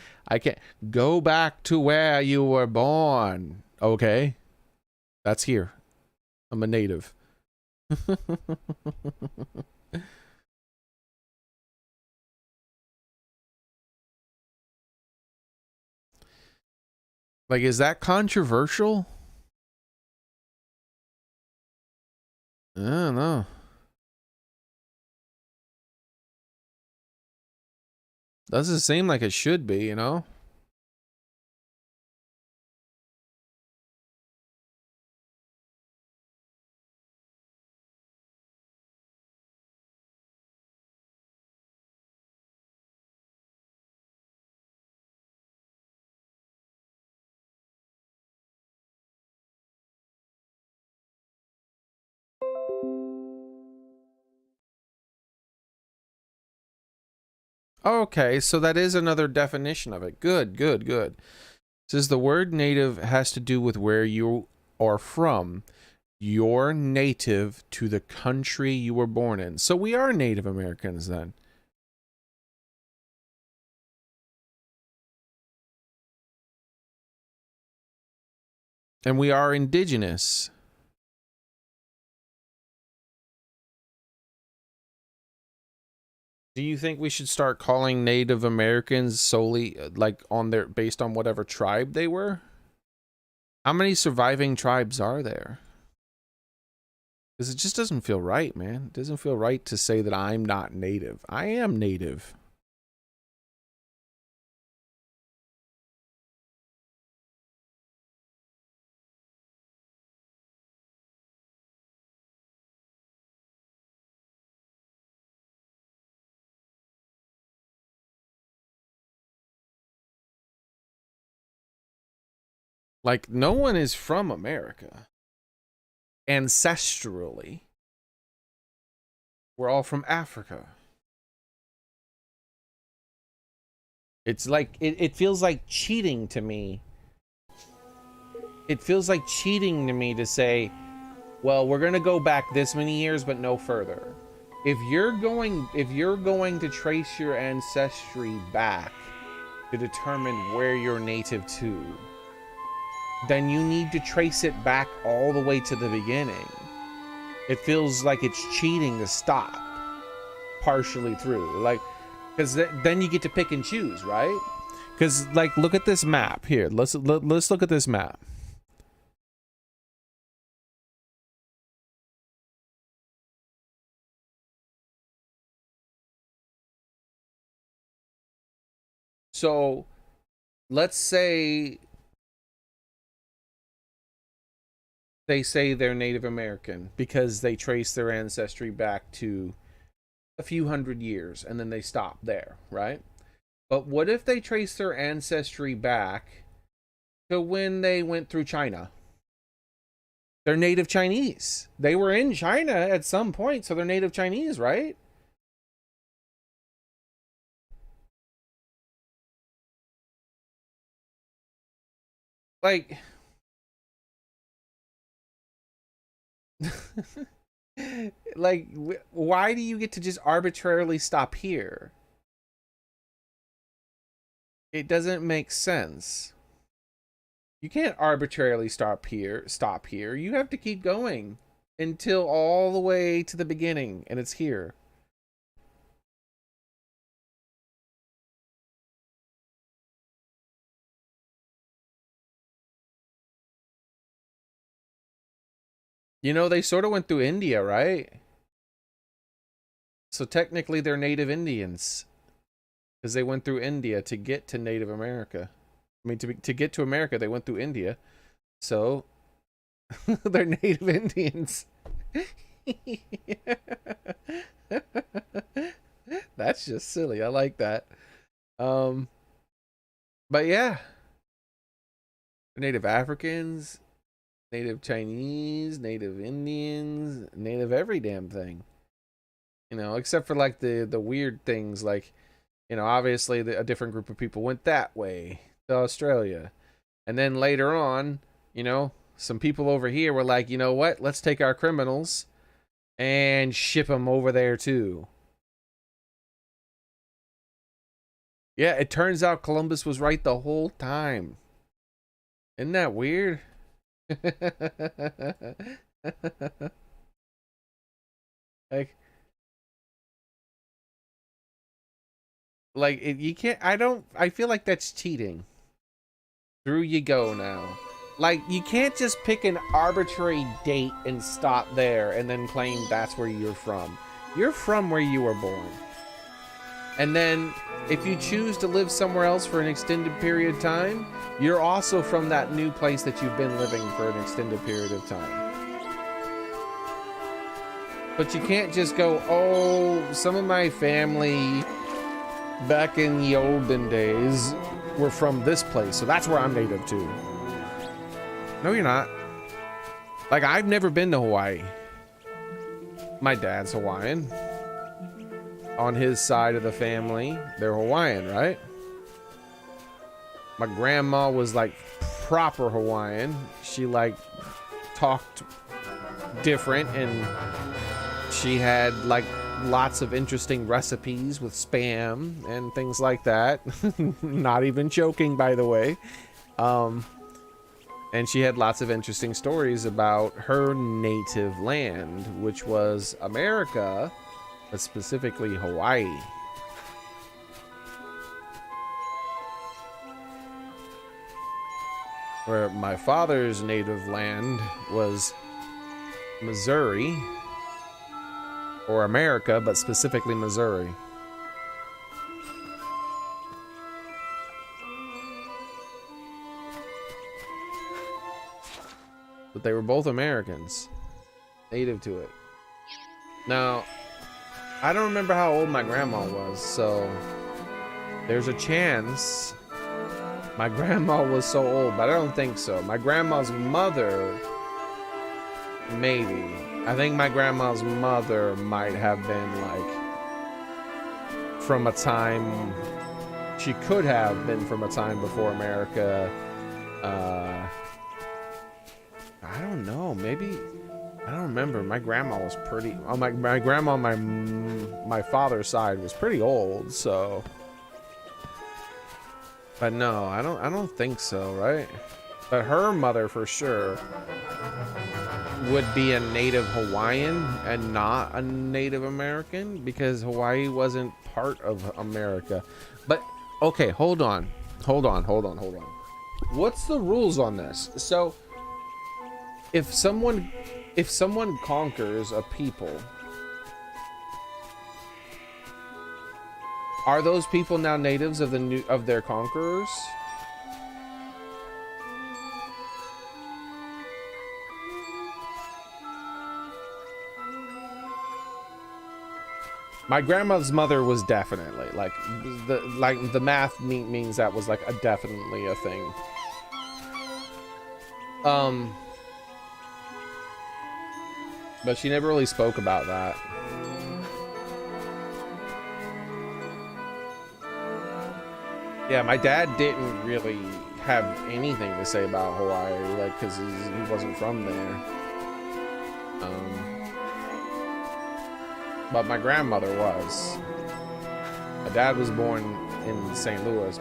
A: go back to where you were born. Okay? That's here. I'm a native. Like, is that controversial? I don't know. Doesn't seem like it should be, you know? Okay, so that is another definition of it. Good, good, good. It says the word native has to do with where you are from. You're native to the country you were born in. So we are Native Americans then. And we are indigenous. Do you think we should start calling Native Americans solely like on their based on whatever tribe they were? How many surviving tribes are there? Because it just doesn't feel right, man. It doesn't feel right to say that I'm not native. I am native. Like, no one is from America. Ancestrally. We're all from Africa. It's like, it feels like cheating to me. It feels like cheating to me to say, well, we're going to go back this many years, but no further. If you're going to trace your ancestry back to determine where you're native to, then you need to trace it back all the way to the beginning. It feels like it's cheating to stop partially through, like, because then you get to pick and choose, right? Because, like, look at this map here. Let's look at this map. So, let's say they say they're Native American because they trace their ancestry back to a few hundred years and then they stop there, right? But what if they trace their ancestry back to when they went through China? They're native Chinese. They were in China at some point, so they're native Chinese, right? Like, like, why do you get to just arbitrarily stop here? It doesn't make sense. You can't arbitrarily stop here. You have to keep going until all the way to the beginning, and it's here. You know, they sort of went through India, right? So technically they're native Indians because they went through India to get to Native America. I mean, to get to America, they went through India. So they're native Indians. That's just silly. I like that. But yeah. Native Africans, Native Chinese, Native Indians, Native every damn thing. You know, except for like the weird things like, you know, obviously a different group of people went that way to Australia. And then later on, you know, some people over here were like, you know what? Let's take our criminals and ship them over there too. Yeah, it turns out Columbus was right the whole time. Isn't that weird? like you can't, I feel like that's cheating. Through you go now. Like, you can't just pick an arbitrary date and stop there and then claim that's where you're from. You're from where you were born. And then, if you choose to live somewhere else for an extended period of time, you're also from that new place that you've been living for an extended period of time. But you can't just go, oh, some of my family back in the olden days were from this place, so that's where I'm native to. No, you're not. Like, I've never been to Hawaii. My dad's Hawaiian. On his side of the family, they're Hawaiian, right? My grandma was like proper Hawaiian. She like talked different, and she had like lots of interesting recipes with spam and things like that. Not even joking, by the way. And she had lots of interesting stories about her native land, which was America, but specifically Hawaii. Where my father's native land was Missouri, or America, but specifically Missouri. But they were both Americans, native to it. Now, I don't remember how old my grandma was, so there's a chance my grandma was so old, but I don't think so. My grandma's mother, maybe. I think my grandma's mother might have been like from a time, she could have been from a time before America. I don't know, maybe, I don't remember. My grandma was pretty, my grandma on my father's side was pretty old, so. But no, I don't think so, right? But her mother for sure would be a native Hawaiian and not a Native American, because Hawaii wasn't part of America. But okay, hold on. What's the rules on this? So if someone conquers a people, are those people now natives of their conquerors? My grandma's mother was definitely like the math means that was like definitely a thing. But she never really spoke about that. Yeah, my dad didn't really have anything to say about Hawaii, like, because he wasn't from there. But my grandmother was. My dad was born in St. Louis.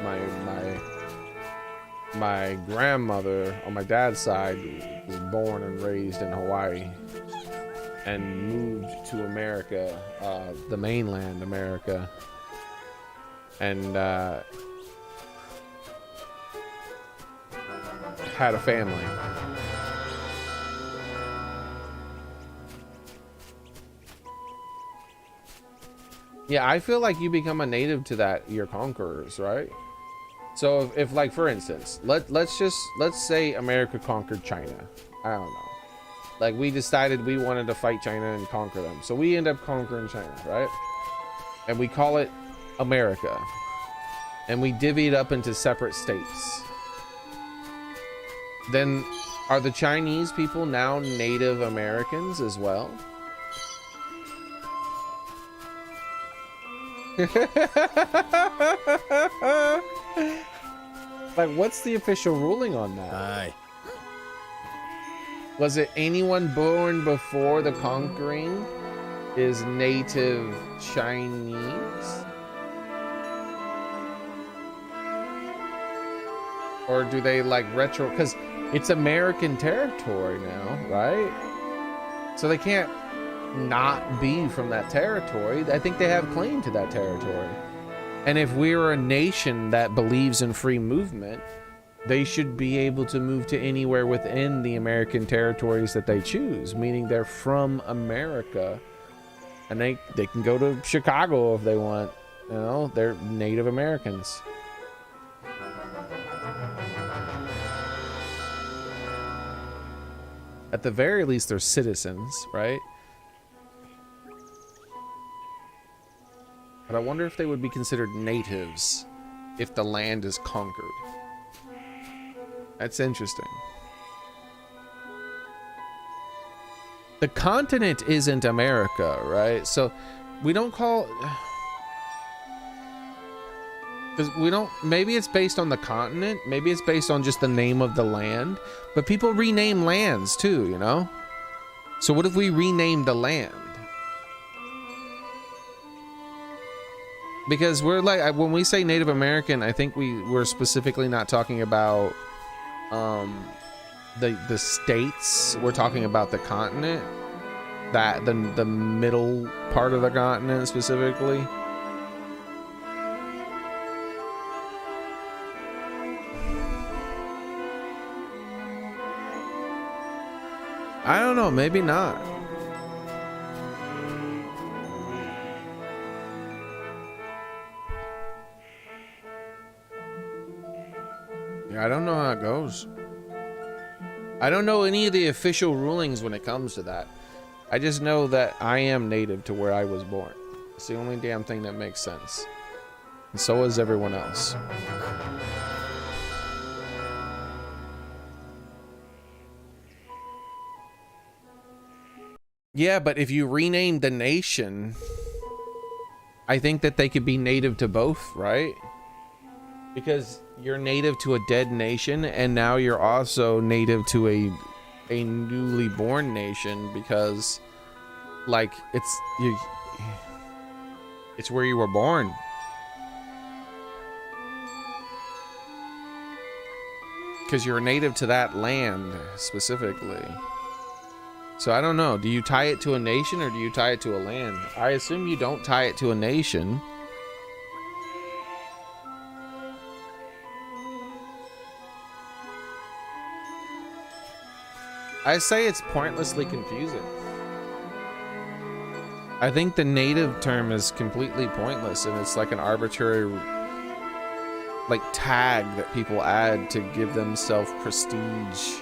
A: My grandmother on my dad's side was born and raised in Hawaii and moved to America, the mainland America, and had a family. Yeah, I feel like you become a native to your conquerors, right? So if like, for instance, let's say America conquered China. I don't know. Like, we decided we wanted to fight China and conquer them. So we end up conquering China, right? And we call it America. And we divvy it up into separate states. Then are the Chinese people now Native Americans as well? Like, what's the official ruling on that?
B: Aye.
A: Was it anyone born before the conquering is native Chinese? Or do they like retro? Because it's American territory now, right? So they can't not be from that territory. I think they have claim to that territory. And if we're a nation that believes in free movement, they should be able to move to anywhere within the American territories that they choose, meaning they're from America. And they can go to Chicago if they want. You know, they're Native Americans. At the very least, they're citizens, right? But I wonder if they would be considered natives if the land is conquered. That's interesting. The continent isn't America, right? So we don't call... Because we don't... Maybe it's based on the continent. Maybe it's based on just the name of the land. But people rename lands too, you know? So what if we rename the land? Because we're like... When we say Native American, I think we're specifically not talking about... the states. We're talking about the continent, that the middle part of the continent specifically. I don't know, maybe not. Yeah, I don't know how it goes. I don't know any of the official rulings when it comes to that. I just know that I am native to where I was born. It's the only damn thing that makes sense. And so is everyone else. Yeah, but if you rename the nation, I think that they could be native to both, right? Because you're native to a dead nation, and now you're also native to a newly born nation, because like it's where you were born. Because you're native to that land specifically. So I don't know, do you tie it to a nation or do you tie it to a land? I assume you don't tie it to a nation. I say it's pointlessly confusing. I think the native term is completely pointless, and it's like an arbitrary like tag that people add to give themselves prestige.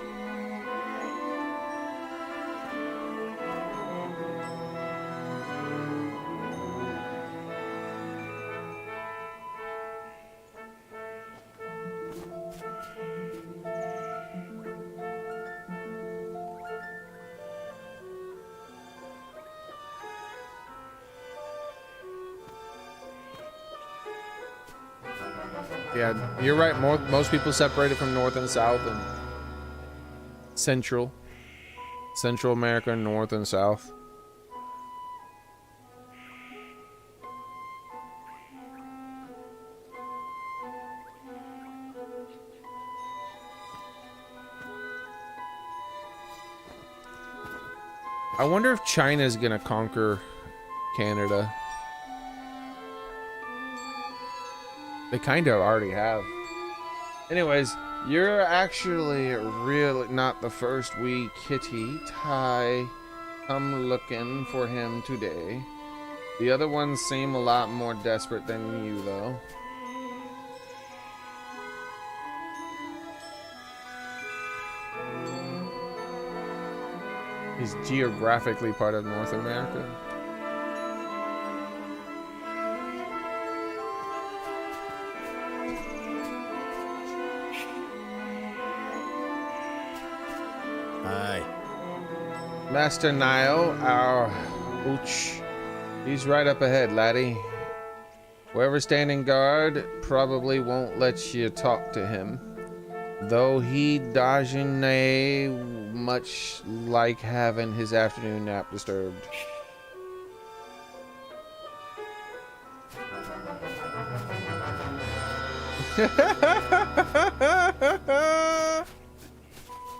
A: Yeah, you're right. Most people separate it from North and South and Central America, North and South. I wonder if China's gonna conquer Canada. They kind of already have. Anyways, you're actually really not the first wee kitty. Ty, I'm looking for him today. The other ones seem a lot more desperate than you, though. He's geographically part of North America. Master Nile, our Ooch. He's right up ahead, laddie. Whoever's standing guard probably won't let you talk to him. Though he doesn't much like having his afternoon nap disturbed.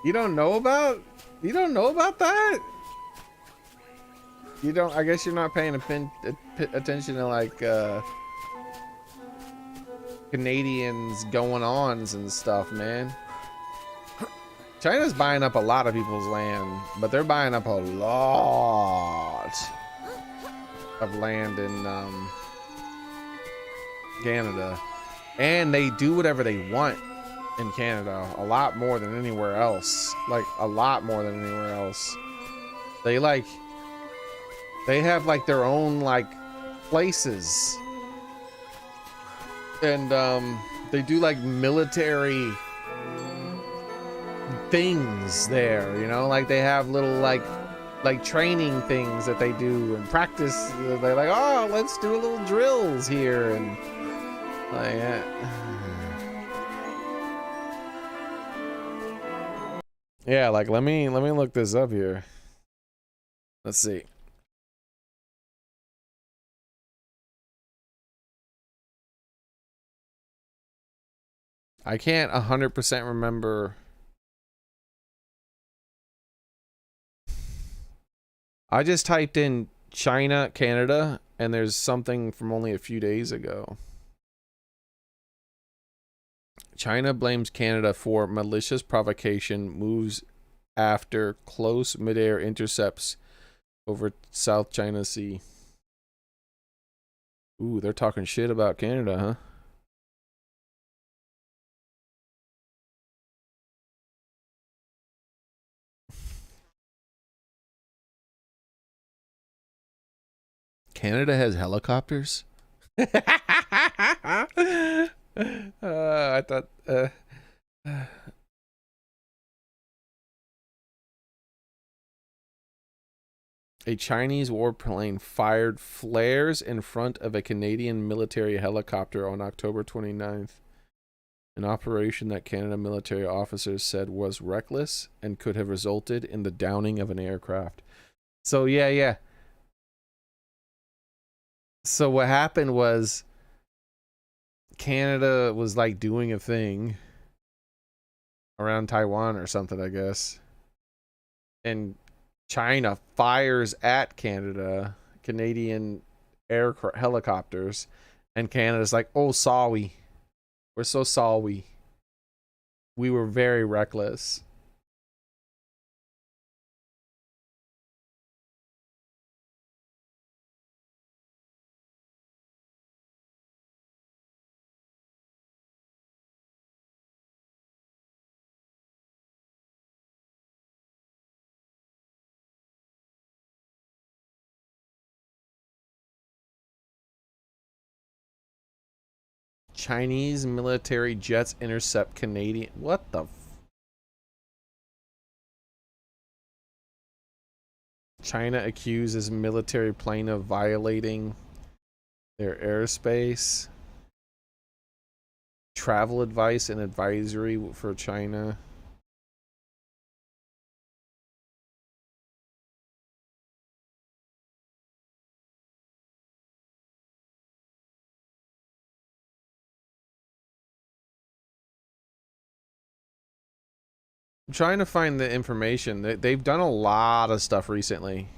A: You don't know about that? You don't, I guess you're not paying attention to like Canadians going ons and stuff, man. China's buying up a lot of people's land, but they're buying up a lot of land in Canada. And they do whatever they want in Canada, a lot more than anywhere else. Like, a lot more than anywhere else. They have like their own like places. And they do like military things there, you know, like they have little like training things that they do and practice. They're like, oh, let's do a little drills here and like yeah, like let me look this up here. Let's see. I can't 100% remember. I just typed in China, Canada, and there's something from only a few days ago. China blames Canada for malicious provocation moves after close midair intercepts over South China Sea. Ooh, they're talking shit about Canada, huh? Canada has helicopters? I thought a Chinese warplane fired flares in front of a Canadian military helicopter on October 29th. An operation that Canada military officers said was reckless and could have resulted in the downing of an aircraft. So yeah. So what happened was Canada was like doing a thing around Taiwan or something, I guess. And China fires at Canada, Canadian helicopters, and Canada's like, "Oh, sorry. We're so sorry. We were very reckless." Chinese military jets intercept Canadian. What the? China accuses military plane of violating their airspace. Travel advice and advisory for China. I'm trying to find the information. They've done a lot of stuff recently.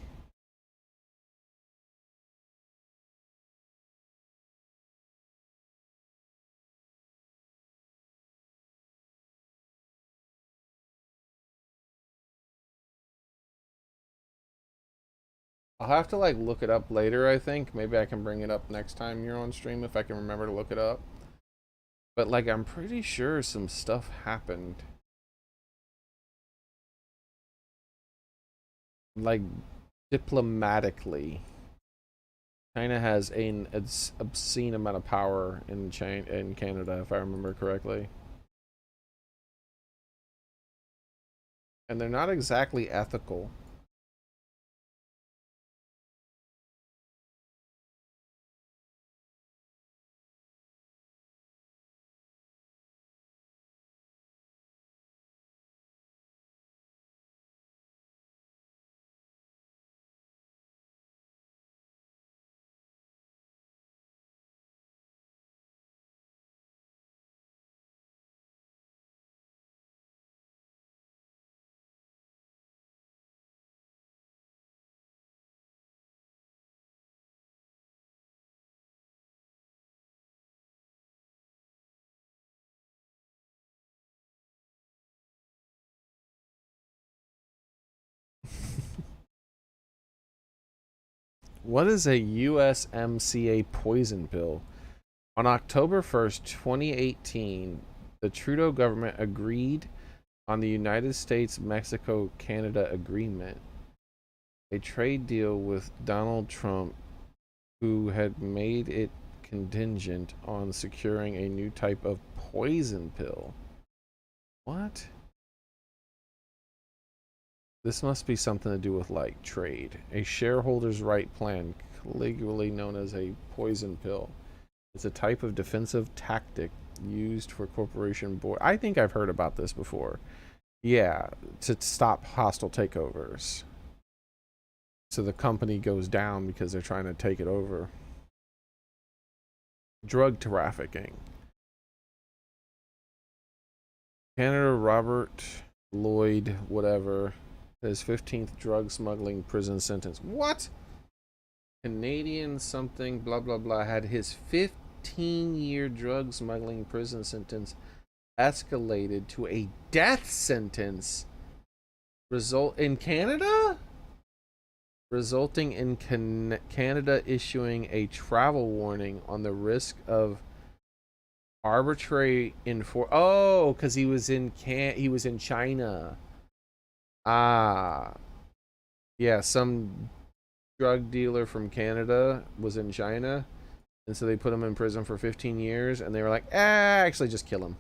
A: I'll have to like look it up later, I think. Maybe I can bring it up next time you're on stream if I can remember to look it up. But like I'm pretty sure some stuff happened. Like diplomatically. China has an obscene amount of power in Canada, if I remember correctly. And they're not exactly ethical. What is a USMCA poison pill? On October 1st, 2018, the Trudeau government agreed on the United States-Mexico-Canada Agreement, a trade deal with Donald Trump, who had made it contingent on securing a new type of poison pill. What? This must be something to do with, like, trade. A shareholder's right plan, colloquially known as a poison pill. It's a type of defensive tactic used for corporation board. I think I've heard about this before. Yeah, to stop hostile takeovers. So the company goes down because they're trying to take it over. Drug trafficking. Canada Robert Lloyd, whatever, his 15th drug smuggling prison sentence. What? Canadian something, blah, blah, blah, had his 15-year drug smuggling prison sentence escalated to a death sentence in Canada? Resulting in Canada issuing a travel warning on the risk of arbitrary Oh, because he was in China. Ah. Yeah, some drug dealer from Canada was in China, and so they put him in prison for 15 years, and they were like, actually just kill him.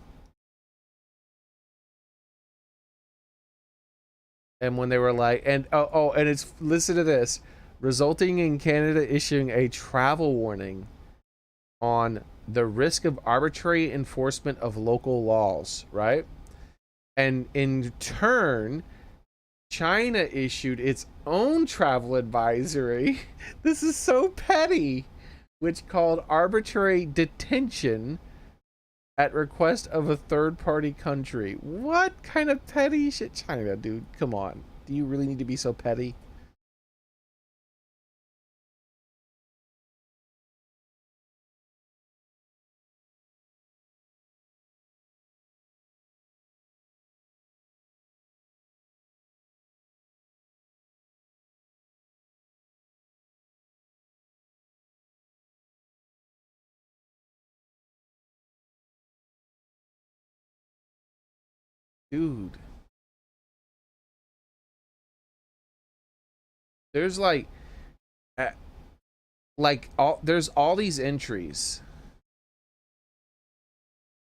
A: And when they were like, and it's, listen to this, resulting in Canada issuing a travel warning on the risk of arbitrary enforcement of local laws, right? And in turn, China issued its own travel advisory. This is so petty, which called arbitrary detention at request of a third-party country. What kind of petty shit? China, dude, come on. Do you really need to be so petty? Dude. There's there's all these entries.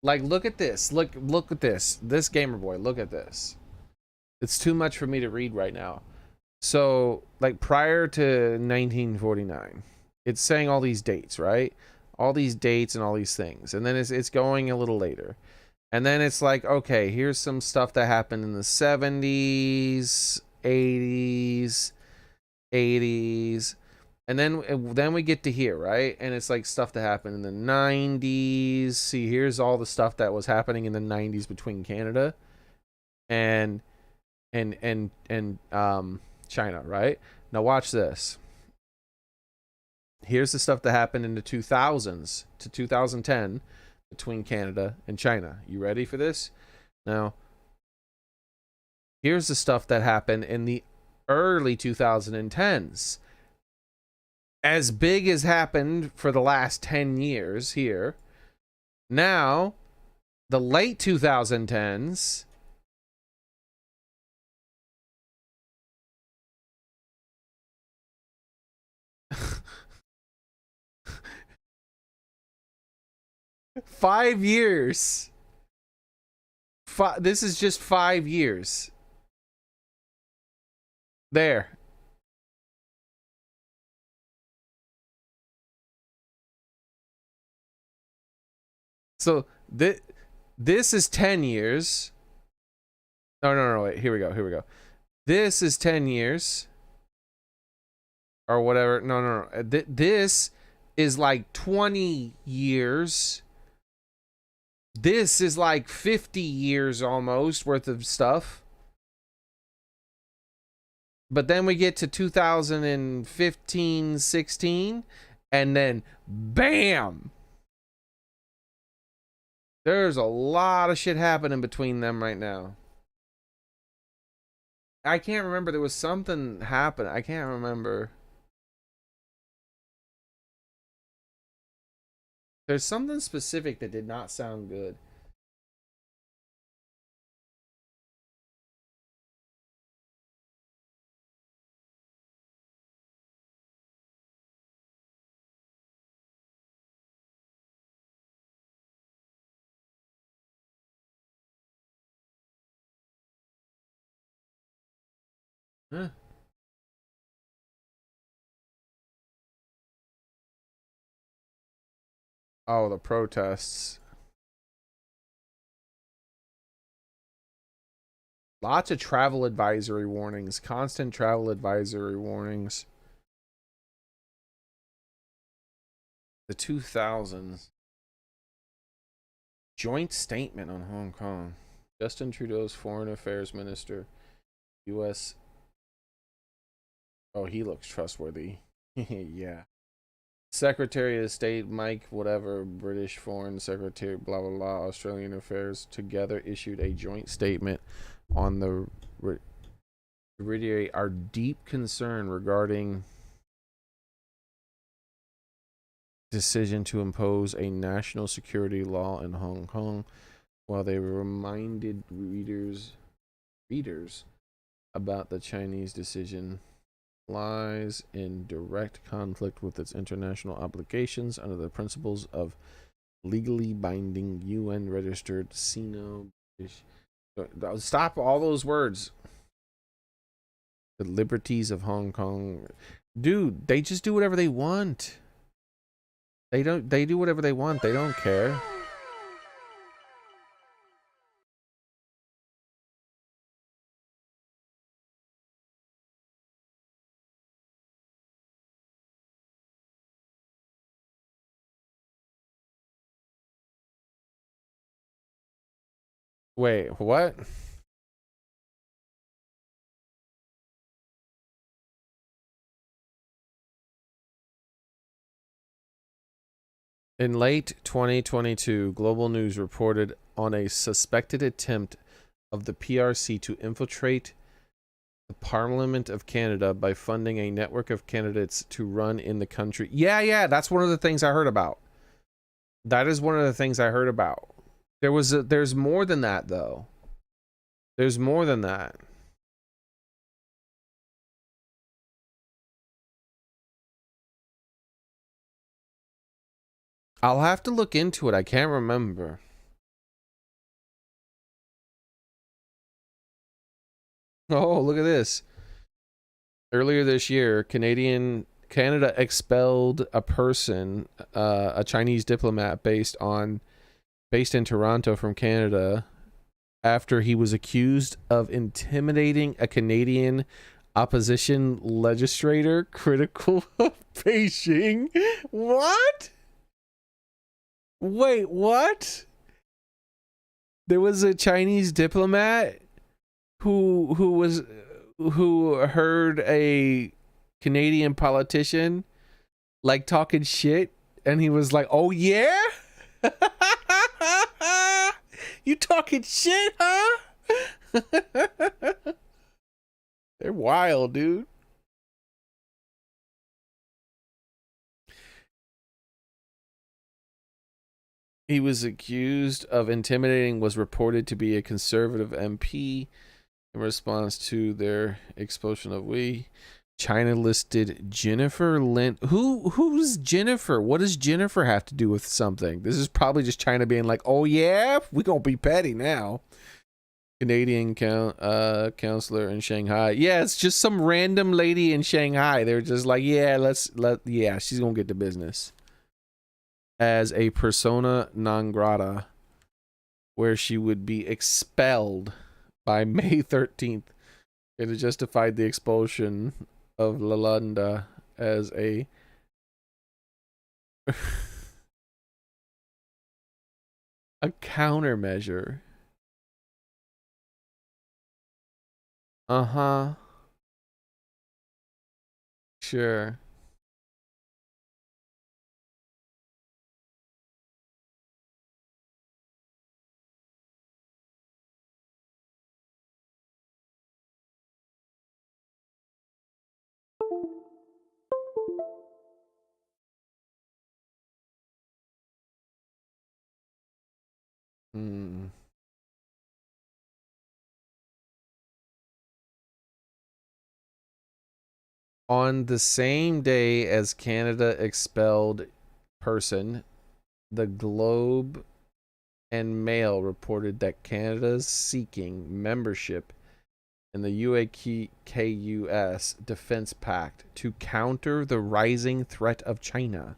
A: Like, look at this. Look at this. This gamer boy, look at this. It's too much for me to read right now. So, like, prior to 1949, it's saying all these dates, right? All these dates and all these things. And then it's going a little later. And then it's like, okay, here's some stuff that happened in the 70s, 80s. And then we get to here, right? And it's like stuff that happened in the 90s. See, here's all the stuff that was happening in the 90s between Canada and China, right? Now watch this. Here's the stuff that happened in the 2000s to 2010 between Canada and China. You ready for this? Now, here's the stuff that happened in the early 2010s. As big as happened for the last 10 years here. Now, the late 2010s. Five years. This is just 5 years. There. So this is 10 years. No, wait. Here we go. This is 10 years. Or whatever. No. This is like 20 years. This is like 50 years almost worth of stuff. But then we get to 2015, 16, and then bam! There's a lot of shit happening between them right now. I can't remember. There was something happened. I can't remember. There's something specific that did not sound good. Huh. Oh, the protests. Lots of travel advisory warnings, constant travel advisory warnings. The 2000s. Joint statement on Hong Kong. Justin Trudeau's foreign affairs minister, U.S. Oh, he looks trustworthy. Yeah. Secretary of State Mike, whatever, British Foreign Secretary, blah, blah, blah, Australian Affairs, together issued a joint statement on the reiterate our deep concern regarding decision to impose a national security law in Hong Kong, while they reminded readers about the Chinese decision lies in direct conflict with its international obligations under the principles of legally binding UN registered Sino. Stop all those words. The liberties of Hong Kong. Dude, they just do whatever they want. They do whatever they want. They don't care. Wait, what? In late 2022, Global News reported on a suspected attempt of the PRC to infiltrate the Parliament of Canada by funding a network of candidates to run in the country. Yeah, that's one of the things I heard about. That is one of the things I heard about. There's more than that, though. There's more than that. I'll have to look into it. I can't remember. Oh, look at this. Earlier this year, Canada expelled a person, a Chinese diplomat based in Toronto from Canada, after he was accused of intimidating a Canadian opposition legislator critical of Beijing. What? Wait, what? There was a Chinese diplomat who heard a Canadian politician like talking shit, and he was like, "Oh yeah, you talking shit, huh?" They're wild, dude. He was accused of intimidating, was reported to be a conservative MP in response to their expulsion of China listed Jennifer Lin. Who's Jennifer? What does Jennifer have to do with something? This is probably just China being like, "Oh yeah, we gonna be petty now." Canadian counselor in Shanghai. Yeah, it's just some random lady in Shanghai. They're just like, yeah, yeah, she's gonna get to business as a persona non grata, where she would be expelled by May 13th. It had justified the expulsion of Lalanda as a a countermeasure. Uh-huh. Sure. Hmm. On the same day as Canada expelled person, the Globe and Mail reported that Canada's seeking membership in the UAKUS Defense Pact to counter the rising threat of China.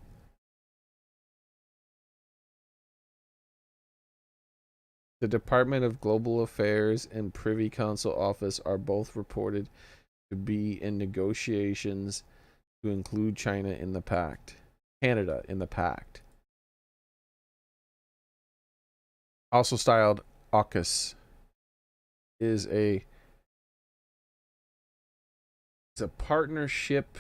A: The Department of Global Affairs and Privy Council office are both reported to be in negotiations to include China in the pact. Canada in the pact. Also styled AUKUS, is a partnership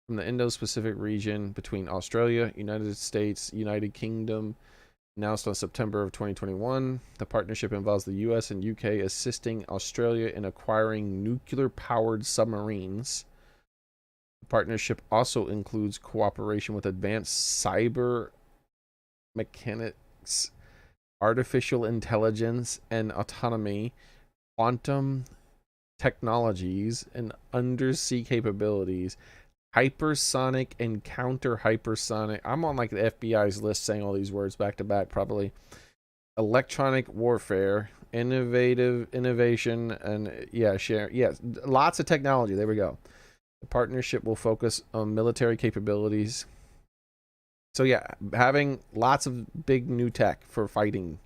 A: from the Indo-Pacific region between Australia, United States, United Kingdom, announced on September of 2021. The partnership involves the US and UK assisting Australia in acquiring nuclear-powered submarines. The partnership also includes cooperation with advanced cyber mechanics, artificial intelligence and autonomy, quantum technologies and undersea capabilities, hypersonic and counter hypersonic. I'm on like the FBI's list saying all these words back to back probably. Electronic warfare, innovation, and lots of technology. There we go. The partnership will focus on military capabilities. So yeah, having lots of big new tech for fighting.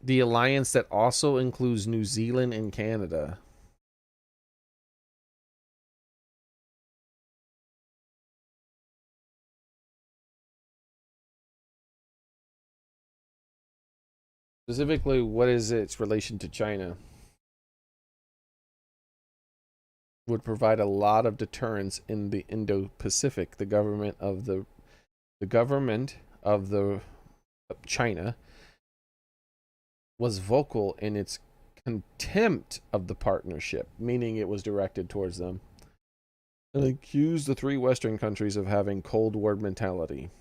A: The alliance that also includes New Zealand and Canada. Specifically, what is its relation to China? Would provide a lot of deterrence in the Indo-Pacific. The government of China was vocal in its contempt of the partnership, meaning it was directed towards them, and accused the three Western countries of having Cold War mentality.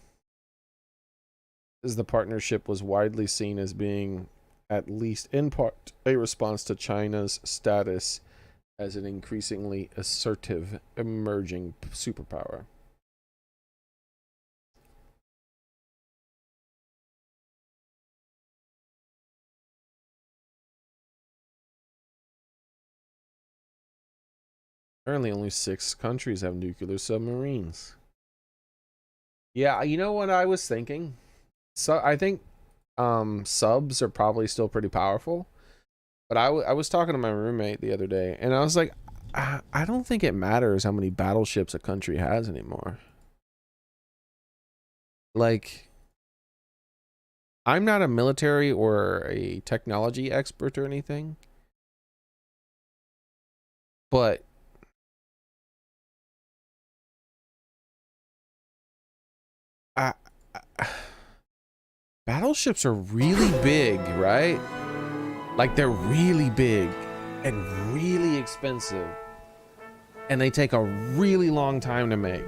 A: As the partnership was widely seen as being, at least in part, a response to China's status as an increasingly assertive, emerging superpower. Currently, only 6 countries have nuclear submarines. Yeah, you know what I was thinking? So I think subs are probably still pretty powerful. But I was talking to my roommate the other day, and I was like, I don't think it matters how many battleships a country has anymore. Like, I'm not a military or a technology expert or anything, but battleships are really big, right? Like, they're really big and really expensive, and they take a really long time to make.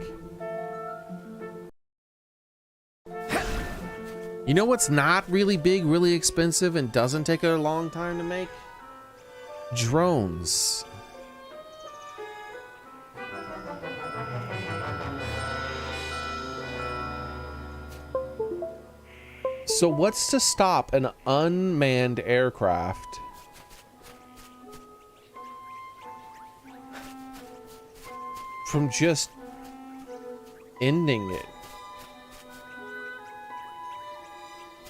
A: You know what's not really big, really expensive, and doesn't take a long time to make? Drones. So what's to stop an unmanned aircraft from just ending it?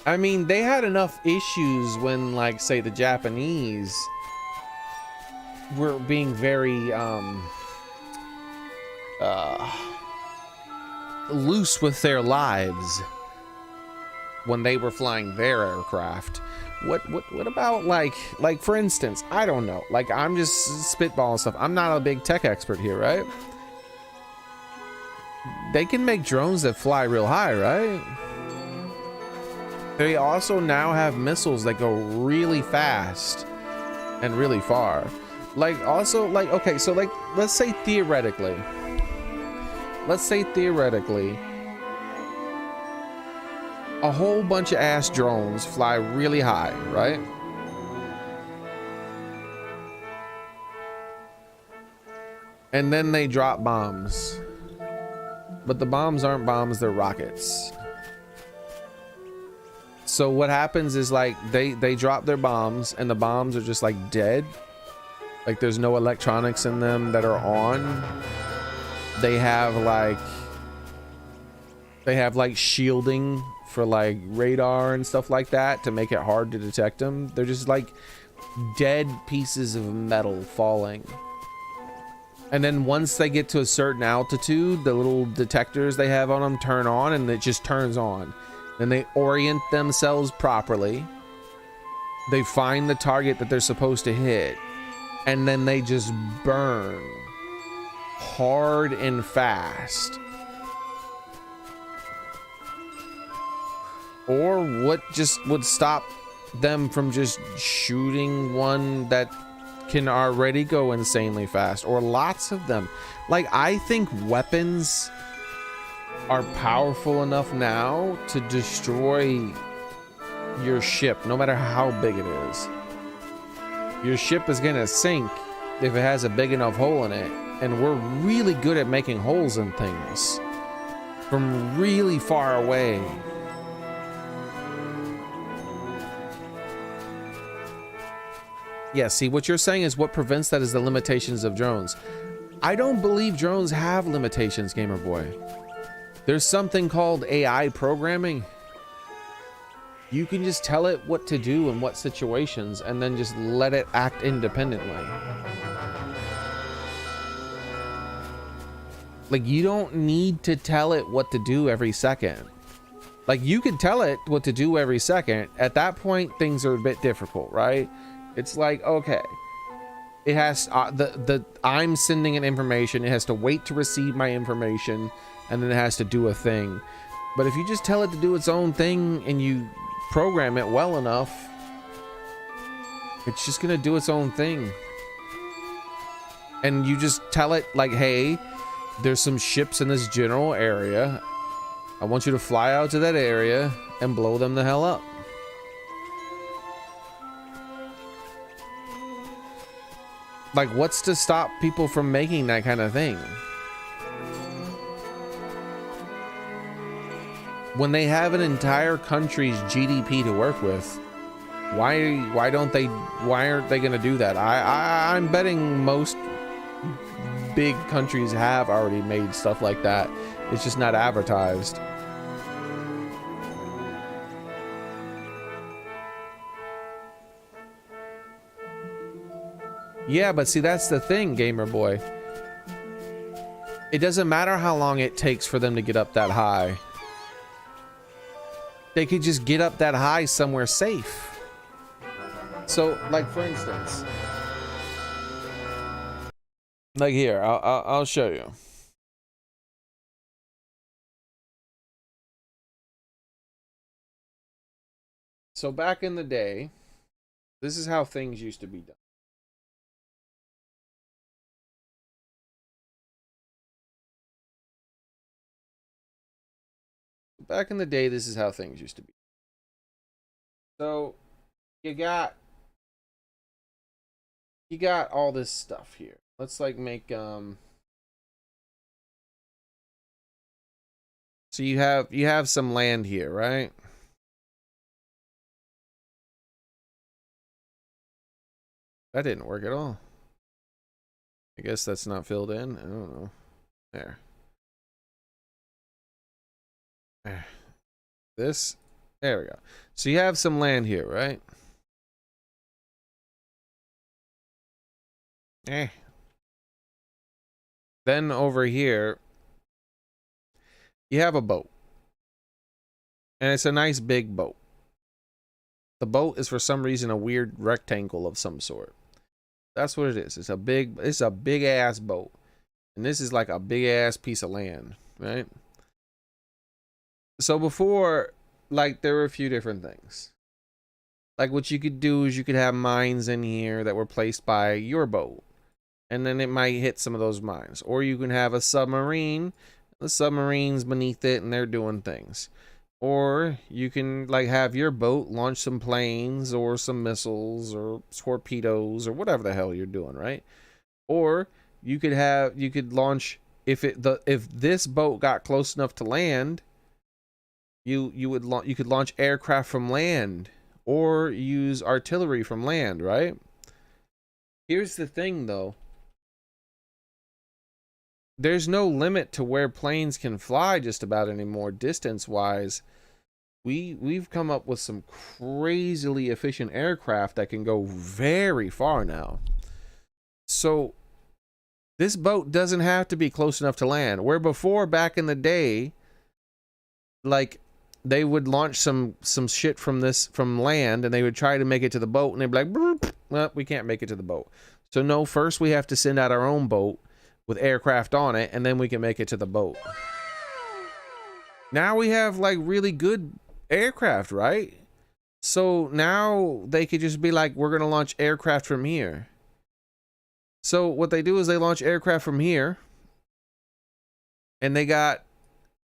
A: I mean, they had enough issues when, like, say, the Japanese were being very loose with their lives when they were flying their aircraft. What about like for instance, I don't know, like, I'm just spitballing stuff. I'm not a big tech expert here, right? They can make drones that fly real high, right? They also now have missiles that go really fast and really far. Like, also, like, okay, so like, let's say theoretically let's say theoretically, a whole bunch of ass drones fly really high, right? And then they drop bombs. But the bombs aren't bombs, they're rockets. So what happens is like they drop their bombs and the bombs are just like dead. Like there's no electronics in them that are on. They have like shielding for like radar and stuff like that to make it hard to detect them. They're just like dead pieces of metal falling. And then once they get to a certain altitude, the little detectors they have on them turn on and it just turns on. Then they orient themselves properly. They find the target that they're supposed to hit. And then they just burn hard and fast. Or what just would stop them from just shooting one that can already go insanely fast, or lots of them? Like, I think weapons are powerful enough now to destroy your ship, no matter how big it is. Your ship is gonna sink if it has a big enough hole in it, and we're really good at making holes in things from really far away. Yeah, see, what you're saying is what prevents that is the limitations of drones. I don't believe drones have limitations, Gamer Boy. There's something called AI programming. You can just tell it what to do in what situations and then just let it act independently. Like, you don't need to tell it what to do every second. Like, you can tell it what to do every second. At that point, things are a bit difficult, right? It's like, okay, it has I'm sending it information. It has to wait to receive my information, and then it has to do a thing. But if you just tell it to do its own thing and you program it well enough, it's just gonna do its own thing. And you just tell it like, hey, there's some ships in this general area. I want you to fly out to that area and blow them the hell up. Like, what's to stop people from making that kind of thing? When they have an entire country's GDP to work with, why aren't they gonna do that? I'm betting most big countries have already made stuff like that. It's just not advertised. Yeah, but see, that's the thing, Gamer Boy. It doesn't matter how long it takes for them to get up that high. They could just get up that high somewhere safe. So, like, for instance, like here, I'll show you. So back in the day, this is how things used to be done. Back in the day, this is how things used to be. So you got all this stuff here. Let's like make so you have some land here, right? That didn't work at all. I guess that's not filled in. I don't know. There. This, there we go. So you have some land here, right? Then over here, you have a boat. And it's a nice big boat. The boat is for some reason a weird rectangle of some sort. That's what it is. It's a big ass boat. And this is like a big ass piece of land, right? So before, like, there were a few different things. Like, what you could do is you could have mines in here that were placed by your boat, and then it might hit some of those mines. Or you can have a submarine the submarines beneath it, and they're doing things. Or you can like have your boat launch some planes or some missiles or torpedoes or whatever the hell you're doing, right? Or you could launch, if this boat got close enough to land, you could launch aircraft from land or use artillery from land, right? Here's the thing though. There's no limit to where planes can fly just about anymore distance wise. We've come up with some crazily efficient aircraft that can go very far now. So this boat doesn't have to be close enough to land. Where before, back in the day, like they would launch some shit from land, and they would try to make it to the boat, and they'd be like, "Boop, well, we can't make it to the boat." So no, first we have to send out our own boat with aircraft on it, and then we can make it to the boat. Now we have like really good aircraft, right? So now they could just be like, we're gonna launch aircraft from here. So what they do is they launch aircraft from here, and they got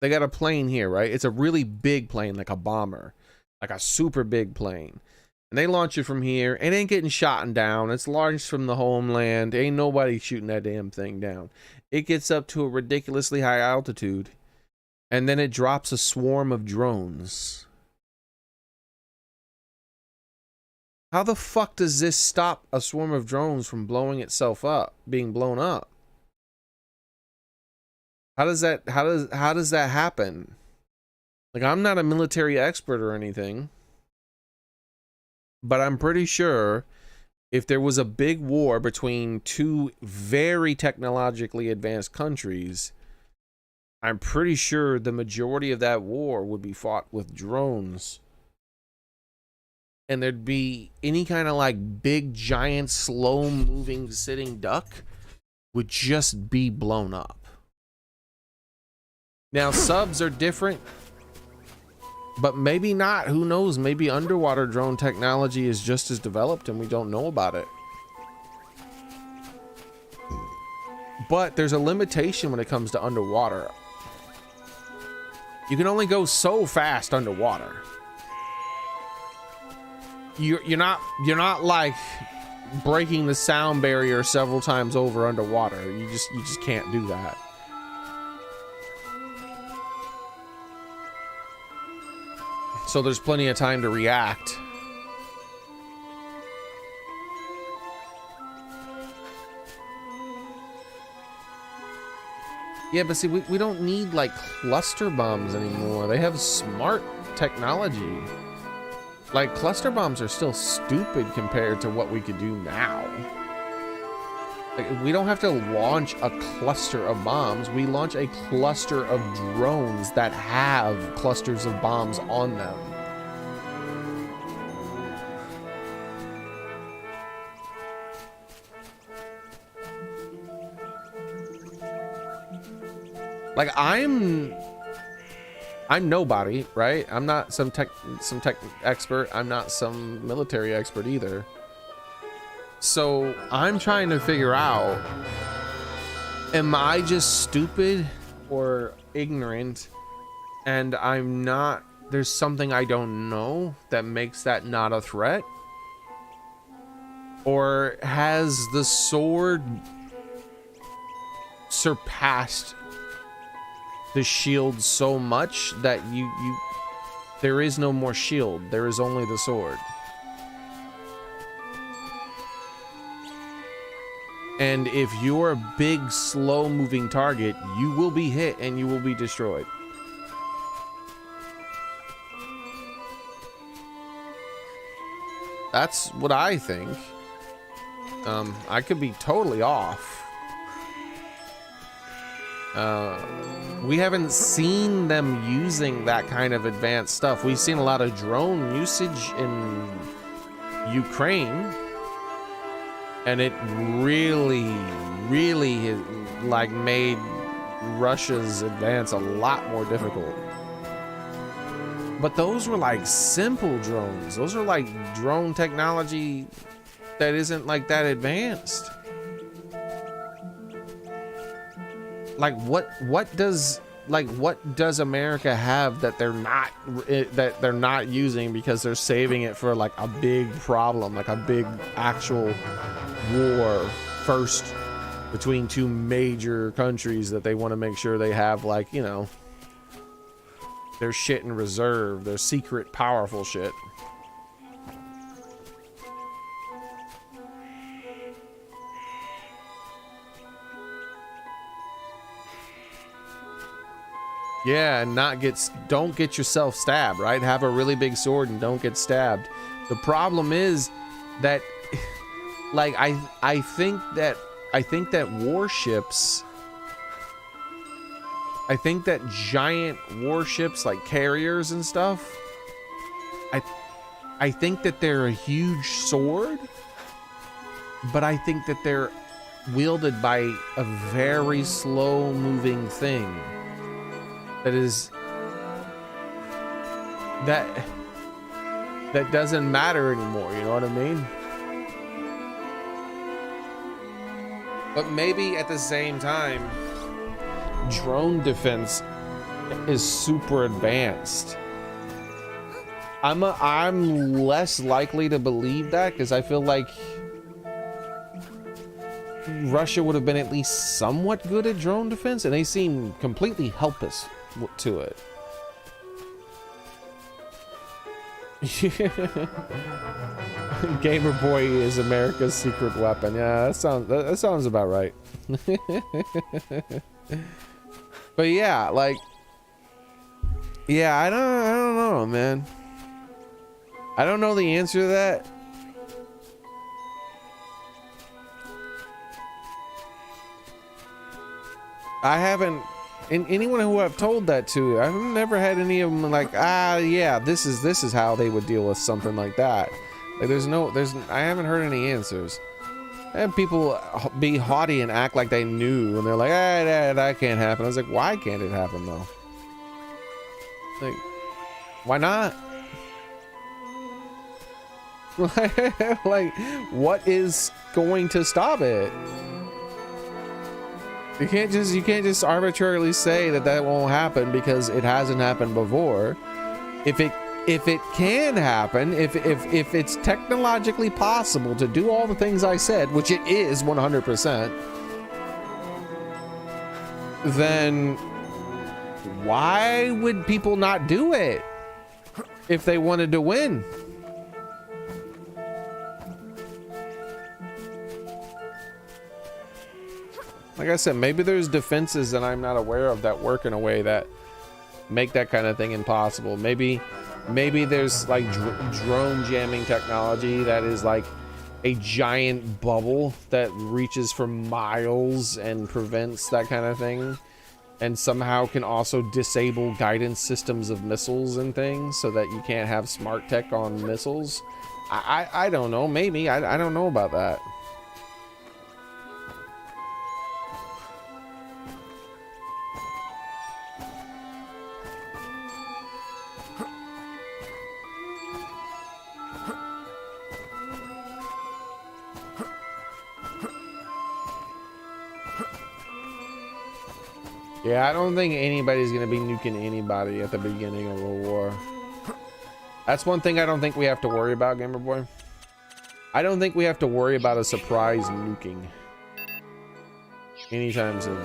A: a plane here, right? It's a really big plane, like a bomber, like a super big plane. And they launch it from here. It ain't getting shot down. It's launched from the homeland. Ain't nobody shooting that damn thing down. It gets up to a ridiculously high altitude, and then it drops a swarm of drones. How the fuck does this stop a swarm of drones from blowing itself up, being blown up? How does that happen? Like, I'm not a military expert or anything, but I'm pretty sure if there was a big war between two very technologically advanced countries, I'm pretty sure the majority of that war would be fought with drones. And there'd be any kind of like big, giant, slow moving sitting duck would just be blown up. Now, subs are different, but maybe not. Who knows? Maybe underwater drone technology is just as developed and we don't know about it. But there's a limitation when it comes to underwater. You can only go so fast underwater. You're not like breaking the sound barrier several times over underwater. You just can't do that. So there's plenty of time to react. Yeah, but see, we don't need like cluster bombs anymore. They have smart technology. Like, cluster bombs are still stupid compared to what we could do now. Like, we don't have to launch a cluster of bombs. We launch a cluster of drones that have clusters of bombs on them. Like, I'm nobody, right? I'm not some tech expert. I'm not some military expert either. So I'm trying to figure out, am I just stupid or ignorant, and there's something I don't know that makes that not a threat? Or has the sword surpassed the shield so much that there is no more shield, there is only the sword? And if you're a big, slow moving target, you will be hit and you will be destroyed. That's what I think. I could be totally off. We haven't seen them using that kind of advanced stuff. We've seen a lot of drone usage in Ukraine, and it really like made Russia's advance a lot more difficult. But those were like simple drones. Those are like drone technology that isn't like that advanced. Like what does what does America have that they're not using because they're saving it for like a big problem, like a big actual war first between two major countries that they want to make sure they have, like, you know, their shit in reserve, their secret powerful shit. Yeah, and don't get yourself stabbed, right? Have a really big sword and don't get stabbed. The problem is that, like, I think that warships, I think that giant warships like carriers and stuff, I think that they're a huge sword, but I think that they're wielded by a very slow moving thing. That doesn't matter anymore, you know what I mean? But maybe at the same time, drone defense is super advanced. I'm less likely to believe that because I feel like Russia would have been at least somewhat good at drone defense, and they seem completely helpless to it. Gamer Boy is America's secret weapon. Yeah, that sounds about right. But yeah, like, yeah, I don't know, man. I don't know the answer to that. I haven't, and anyone who I've told that to, I've never had any of them like, yeah, this is how they would deal with something like that. Like, I haven't heard any answers. I had people be haughty and act like they knew, and they're like, that can't happen. I was like, why can't it happen though? Like, why not? Like, what is going to stop it? You can't just arbitrarily say that won't happen because it hasn't happened before. If it can happen, if it's technologically possible to do all the things I said, which it is 100%, then why would people not do it if they wanted to win? Like I said, maybe there's defenses that I'm not aware of that work in a way that make that kind of thing impossible. Maybe there's like drone jamming technology that is like a giant bubble that reaches for miles and prevents that kind of thing, and somehow can also disable guidance systems of missiles and things so that you can't have smart tech on missiles. I don't know. Maybe I don't know about that. Yeah, I don't think anybody's gonna be nuking anybody at the beginning of a war. That's one thing I don't think we have to worry about, Gamer Boy. I don't think we have to worry about a surprise nuking anytime soon.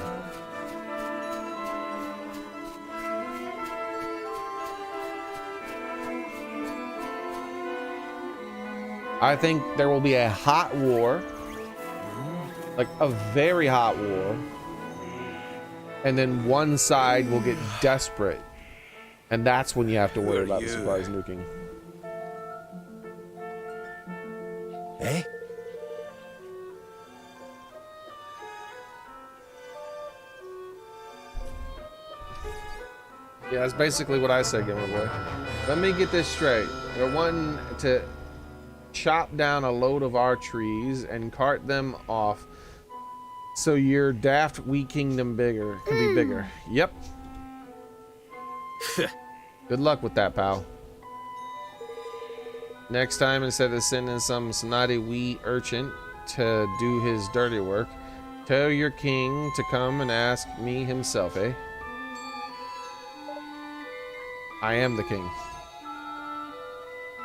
A: I think there will be a hot war, like a very hot war. And then one side will get desperate, and that's when you have to worry about the surprise nuking.
E: Eh?
A: Yeah, that's basically what I said, Gamer Boy. Let me get this straight. You're wanting to chop down a load of our trees and cart them off so your daft wee kingdom can be bigger. Yep. Good luck with that, pal. Next time, instead of sending some snotty wee urchin to do his dirty work, tell your king to come and ask me himself, eh? I am the king.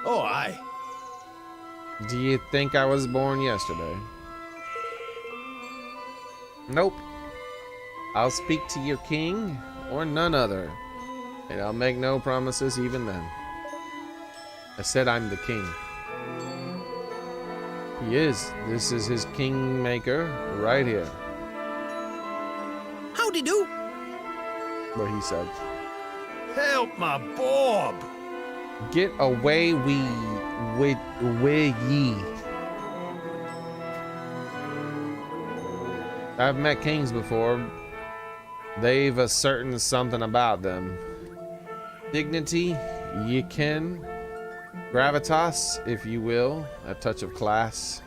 E: Oh, aye.
A: Do you think I was born yesterday? Nope. I'll speak to your king or none other, and I'll make no promises even then. I said I'm the king. He is. This is his kingmaker right here.
E: Howdy do?
A: What he said.
E: Help my Bob.
A: Get away with ye. I've met kings before. They've a certain something about them. Dignity, you can. Gravitas, if you will. A touch of class.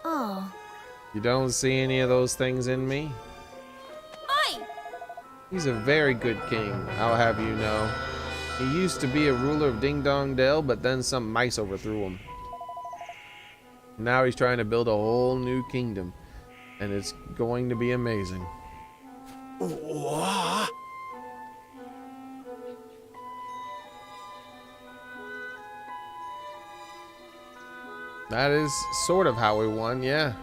D: Oh.
A: You don't see any of those things in me?
F: Oi!
A: He's a very good king, I'll have you know. He used to be a ruler of Ding Dong Dell, but then some mice overthrew him. Now he's trying to build a whole new kingdom, and it's going to be amazing.
E: What?
A: That is sort of how we won, yeah.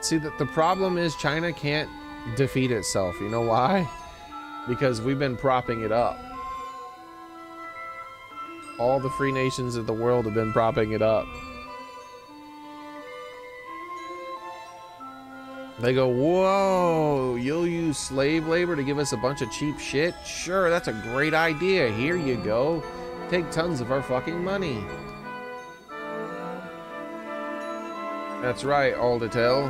A: See, the problem is China can't defeat itself. You know why? Because we've been propping it up. All the free nations of the world have been propping it up. They go, whoa, you'll use slave labor to give us a bunch of cheap shit? Sure, that's a great idea. Here you go. Take tons of our fucking money. That's right, Aldatel.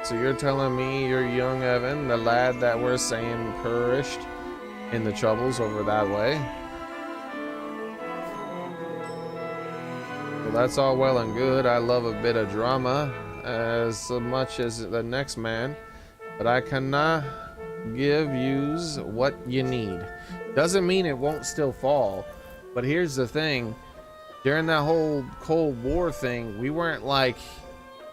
A: So you're telling me you're young Evan, the lad that we're saying perished in the troubles over that way? Well, that's all well and good. I love a bit of drama as much as the next man, but I cannot give yous what you need. Doesn't mean it won't still fall, but here's the thing. During that whole Cold War thing, we weren't like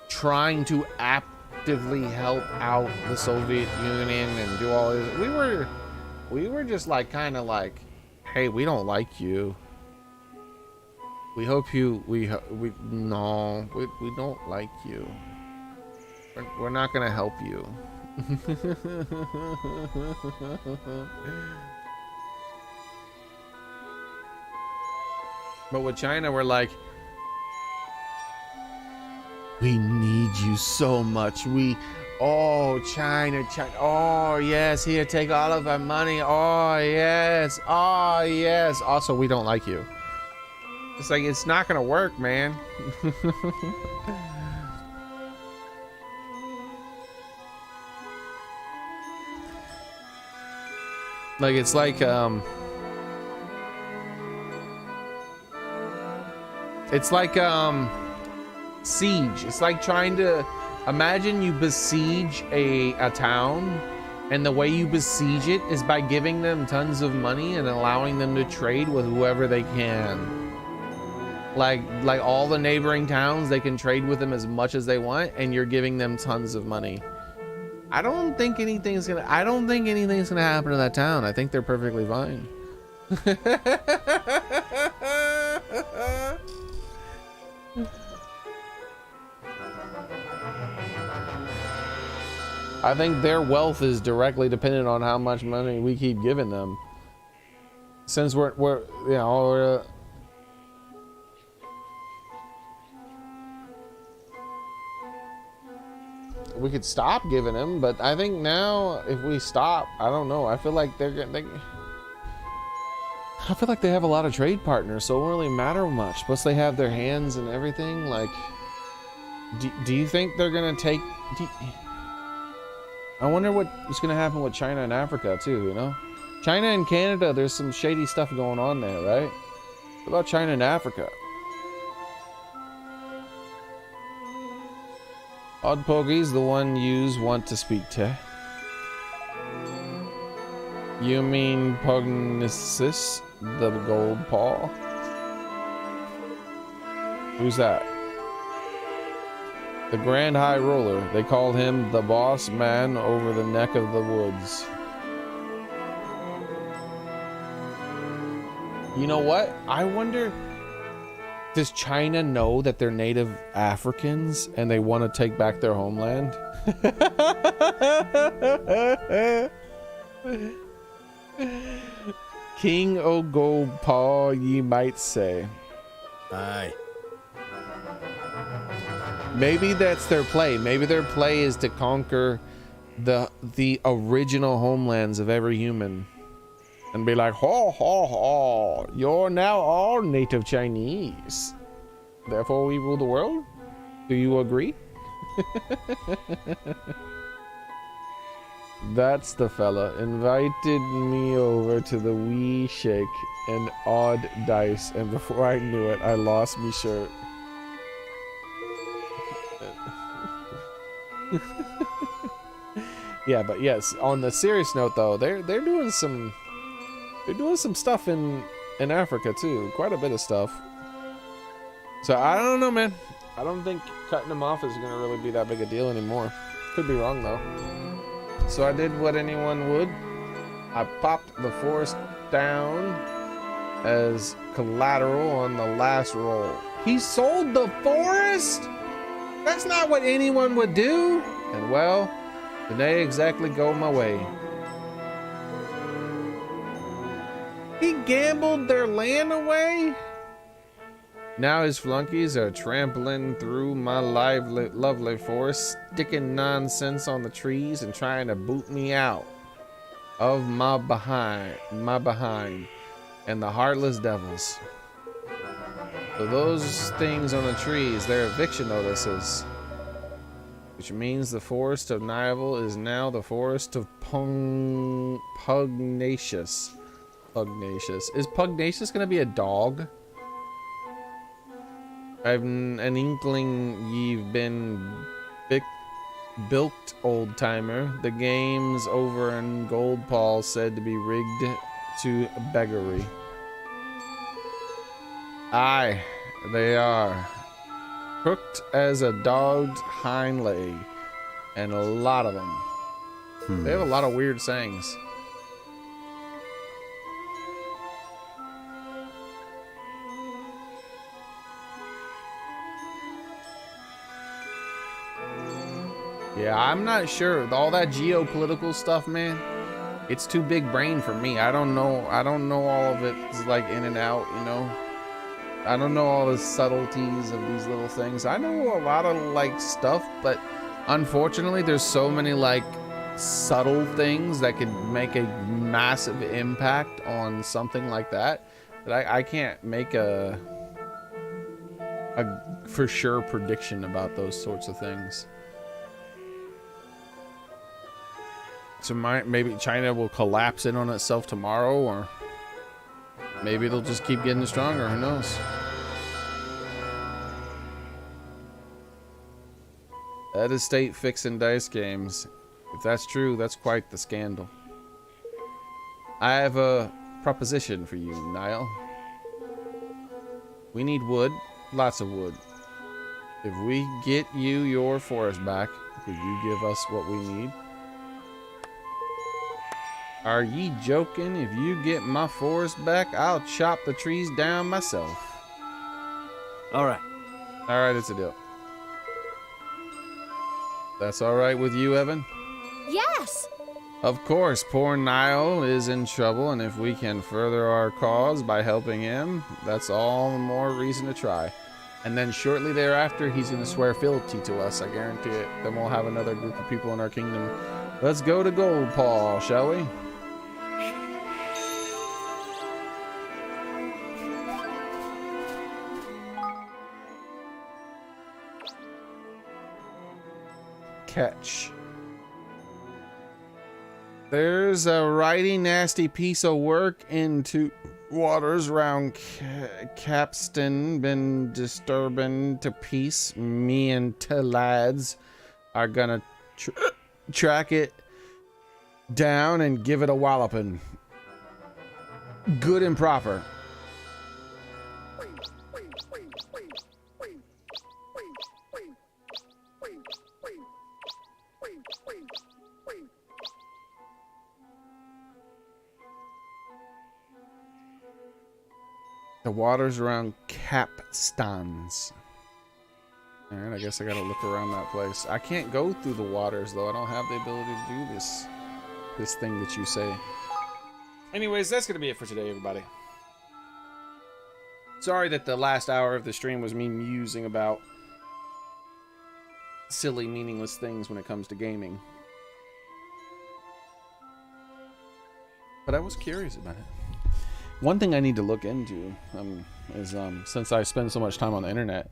A: trying to actively help out the Soviet Union and do all this. We were just like kind of like, hey, we don't like you. We hope you we don't like you. We're not gonna help you. But with China, we're like, we need you so much. Oh, China, oh yes, here, take all of our money. Oh yes, oh yes. Also, we don't like you. It's like, it's not gonna work, man. Like, it's like, siege. It's like trying to imagine you besiege a town, and the way you besiege it is by giving them tons of money and allowing them to trade with whoever they can. Like all the neighboring towns, they can trade with them as much as they want, and you're giving them tons of money. I don't think anything's gonna happen to that town. I think they're perfectly fine. I think their wealth is directly dependent on how much money we keep giving them. Since we're you know, we could stop giving them, but I think now if we stop, I don't know. I feel like I feel like they have a lot of trade partners, so it won't really matter much. Plus, they have their hands and everything. Like, do you think they're gonna take? I wonder what's gonna happen with China and Africa too. You know, China and Canada. There's some shady stuff going on there, right? What about China and Africa? Odd Poggy's the one yous want to speak to. You mean Pugnacis, the gold paw? Who's that? The Grand High Roller. They called him the boss man over the neck of the woods. You know what? I wonder, does China know that they're native Africans and they want to take back their homeland? King Ogopal, ye might say.
B: Aye.
A: Maybe that's their play. Maybe their play is to conquer the original homelands of every human and be like, ho ho ho, you're now all native Chinese, therefore we rule the world. Do you agree? That's the fella invited me over to the wee shake and odd dice, and before I knew it I lost me shirt. Yeah, but yes, on the serious note though, they're doing some stuff in Africa too, quite a bit of stuff. So I don't know, man. I don't think cutting them off is gonna really be that big a deal anymore. Could be wrong though. So I did what anyone would. I popped the forest down as collateral on the last roll. He sold the forest? That's not what anyone would do. And well, didn't they exactly go my way. He gambled their land away? Now his flunkies are trampling through my lovely forest, sticking nonsense on the trees and trying to boot me out of my behind, and the heartless devils. So those things on the trees, they're eviction notices, which means the forest of Nival is now the forest of Pugnacious. Pugnacious. Is Pugnacious gonna be a dog? I've an inkling you've been bilked, old timer. The game's over and Gold Paul said to be rigged to beggary. Aye, they are. Crooked as a dog's hind leg. And a lot of them. They have a lot of weird sayings. Yeah, I'm not sure. All that geopolitical stuff, man, it's too big brain for me. I don't know all of it. It's like in and out, you know. I don't know all the subtleties of these little things. I know a lot of like stuff, but unfortunately there's so many like subtle things that could make a massive impact on something like that I can't make a for sure prediction about those sorts of things. So maybe China will collapse in on itself tomorrow, or maybe it'll just keep getting stronger. Who knows? That is state fixing dice games. If that's true, that's quite the scandal. I have a proposition for you, Niall. We need wood, lots of wood. If we get you your forest back, will you give us what we need? Are ye joking? If you get my forest back, I'll chop the trees down myself.
B: Alright.
A: Alright, it's a deal. That's alright with you, Evan?
D: Yes!
A: Of course, poor Niall is in trouble, and if we can further our cause by helping him, that's all the more reason to try. And then shortly thereafter, he's going to swear fealty to us, I guarantee it. Then we'll have another group of people in our kingdom. Let's go to Gold Paw, shall we? Catch. There's a righty nasty piece of work into waters round Capstan been disturbing to peace. Me and t lads are gonna track it down and give it a walloping. Good and proper. The waters around Capstans. Alright, I guess I gotta look around that place. I can't go through the waters, though. I don't have the ability to do this thing that you say. Anyways, that's gonna be it for today, everybody. Sorry that the last hour of the stream was me musing about silly, meaningless things when it comes to gaming. But I was curious about it. One thing I need to look into is since I spend so much time on the internet,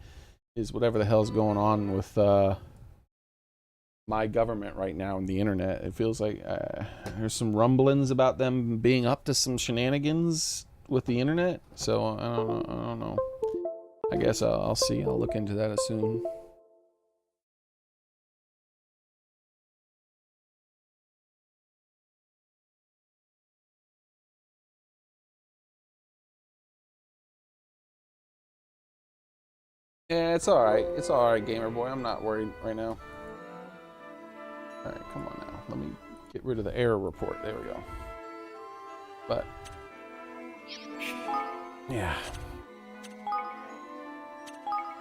A: is whatever the hell's going on with my government right now and the internet. It feels like there's some rumblings about them being up to some shenanigans with the internet. So I don't know. I guess I'll see. I'll look into that as soon. Yeah, it's alright. It's alright, gamer boy. I'm not worried right now. Alright, come on now. Let me get rid of the error report. There we go. But, yeah.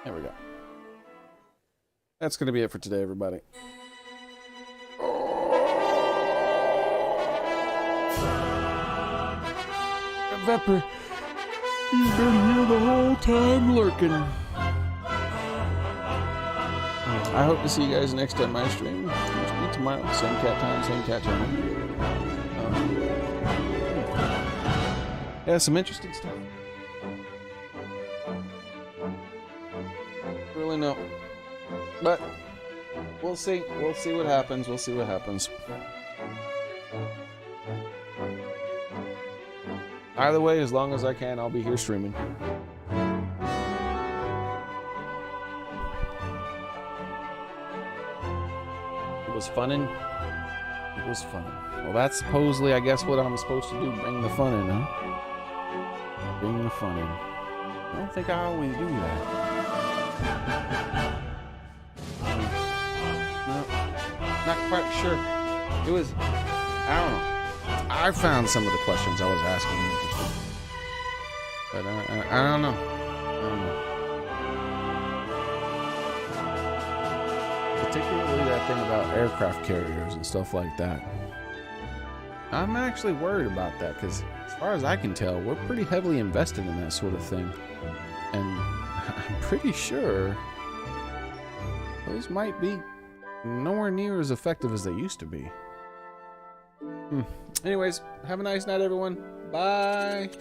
A: There we go. That's going to be it for today, everybody. Vepper, you've been here the whole time lurking. I hope to see you guys next time my stream, which will be tomorrow. Same cat time, same cat channel. Yeah, some interesting stuff. Really no. But we'll see. We'll see what happens. We'll see what happens. Either way, as long as I can, I'll be here streaming. It was funnin'. It was funnin'. Well, that's supposedly, I guess, what I'm supposed to do. Bring the fun in, huh? Bring the fun in. I don't think I always do that. No, not quite sure. It was, I don't know. I found some of the questions I was asking interesting. But I don't know. Particularly that thing about aircraft carriers and stuff like that. I'm actually worried about that because as far as I can tell, we're pretty heavily invested in that sort of thing. And I'm pretty sure those might be nowhere near as effective as they used to be. Anyways, have a nice night, everyone. Bye.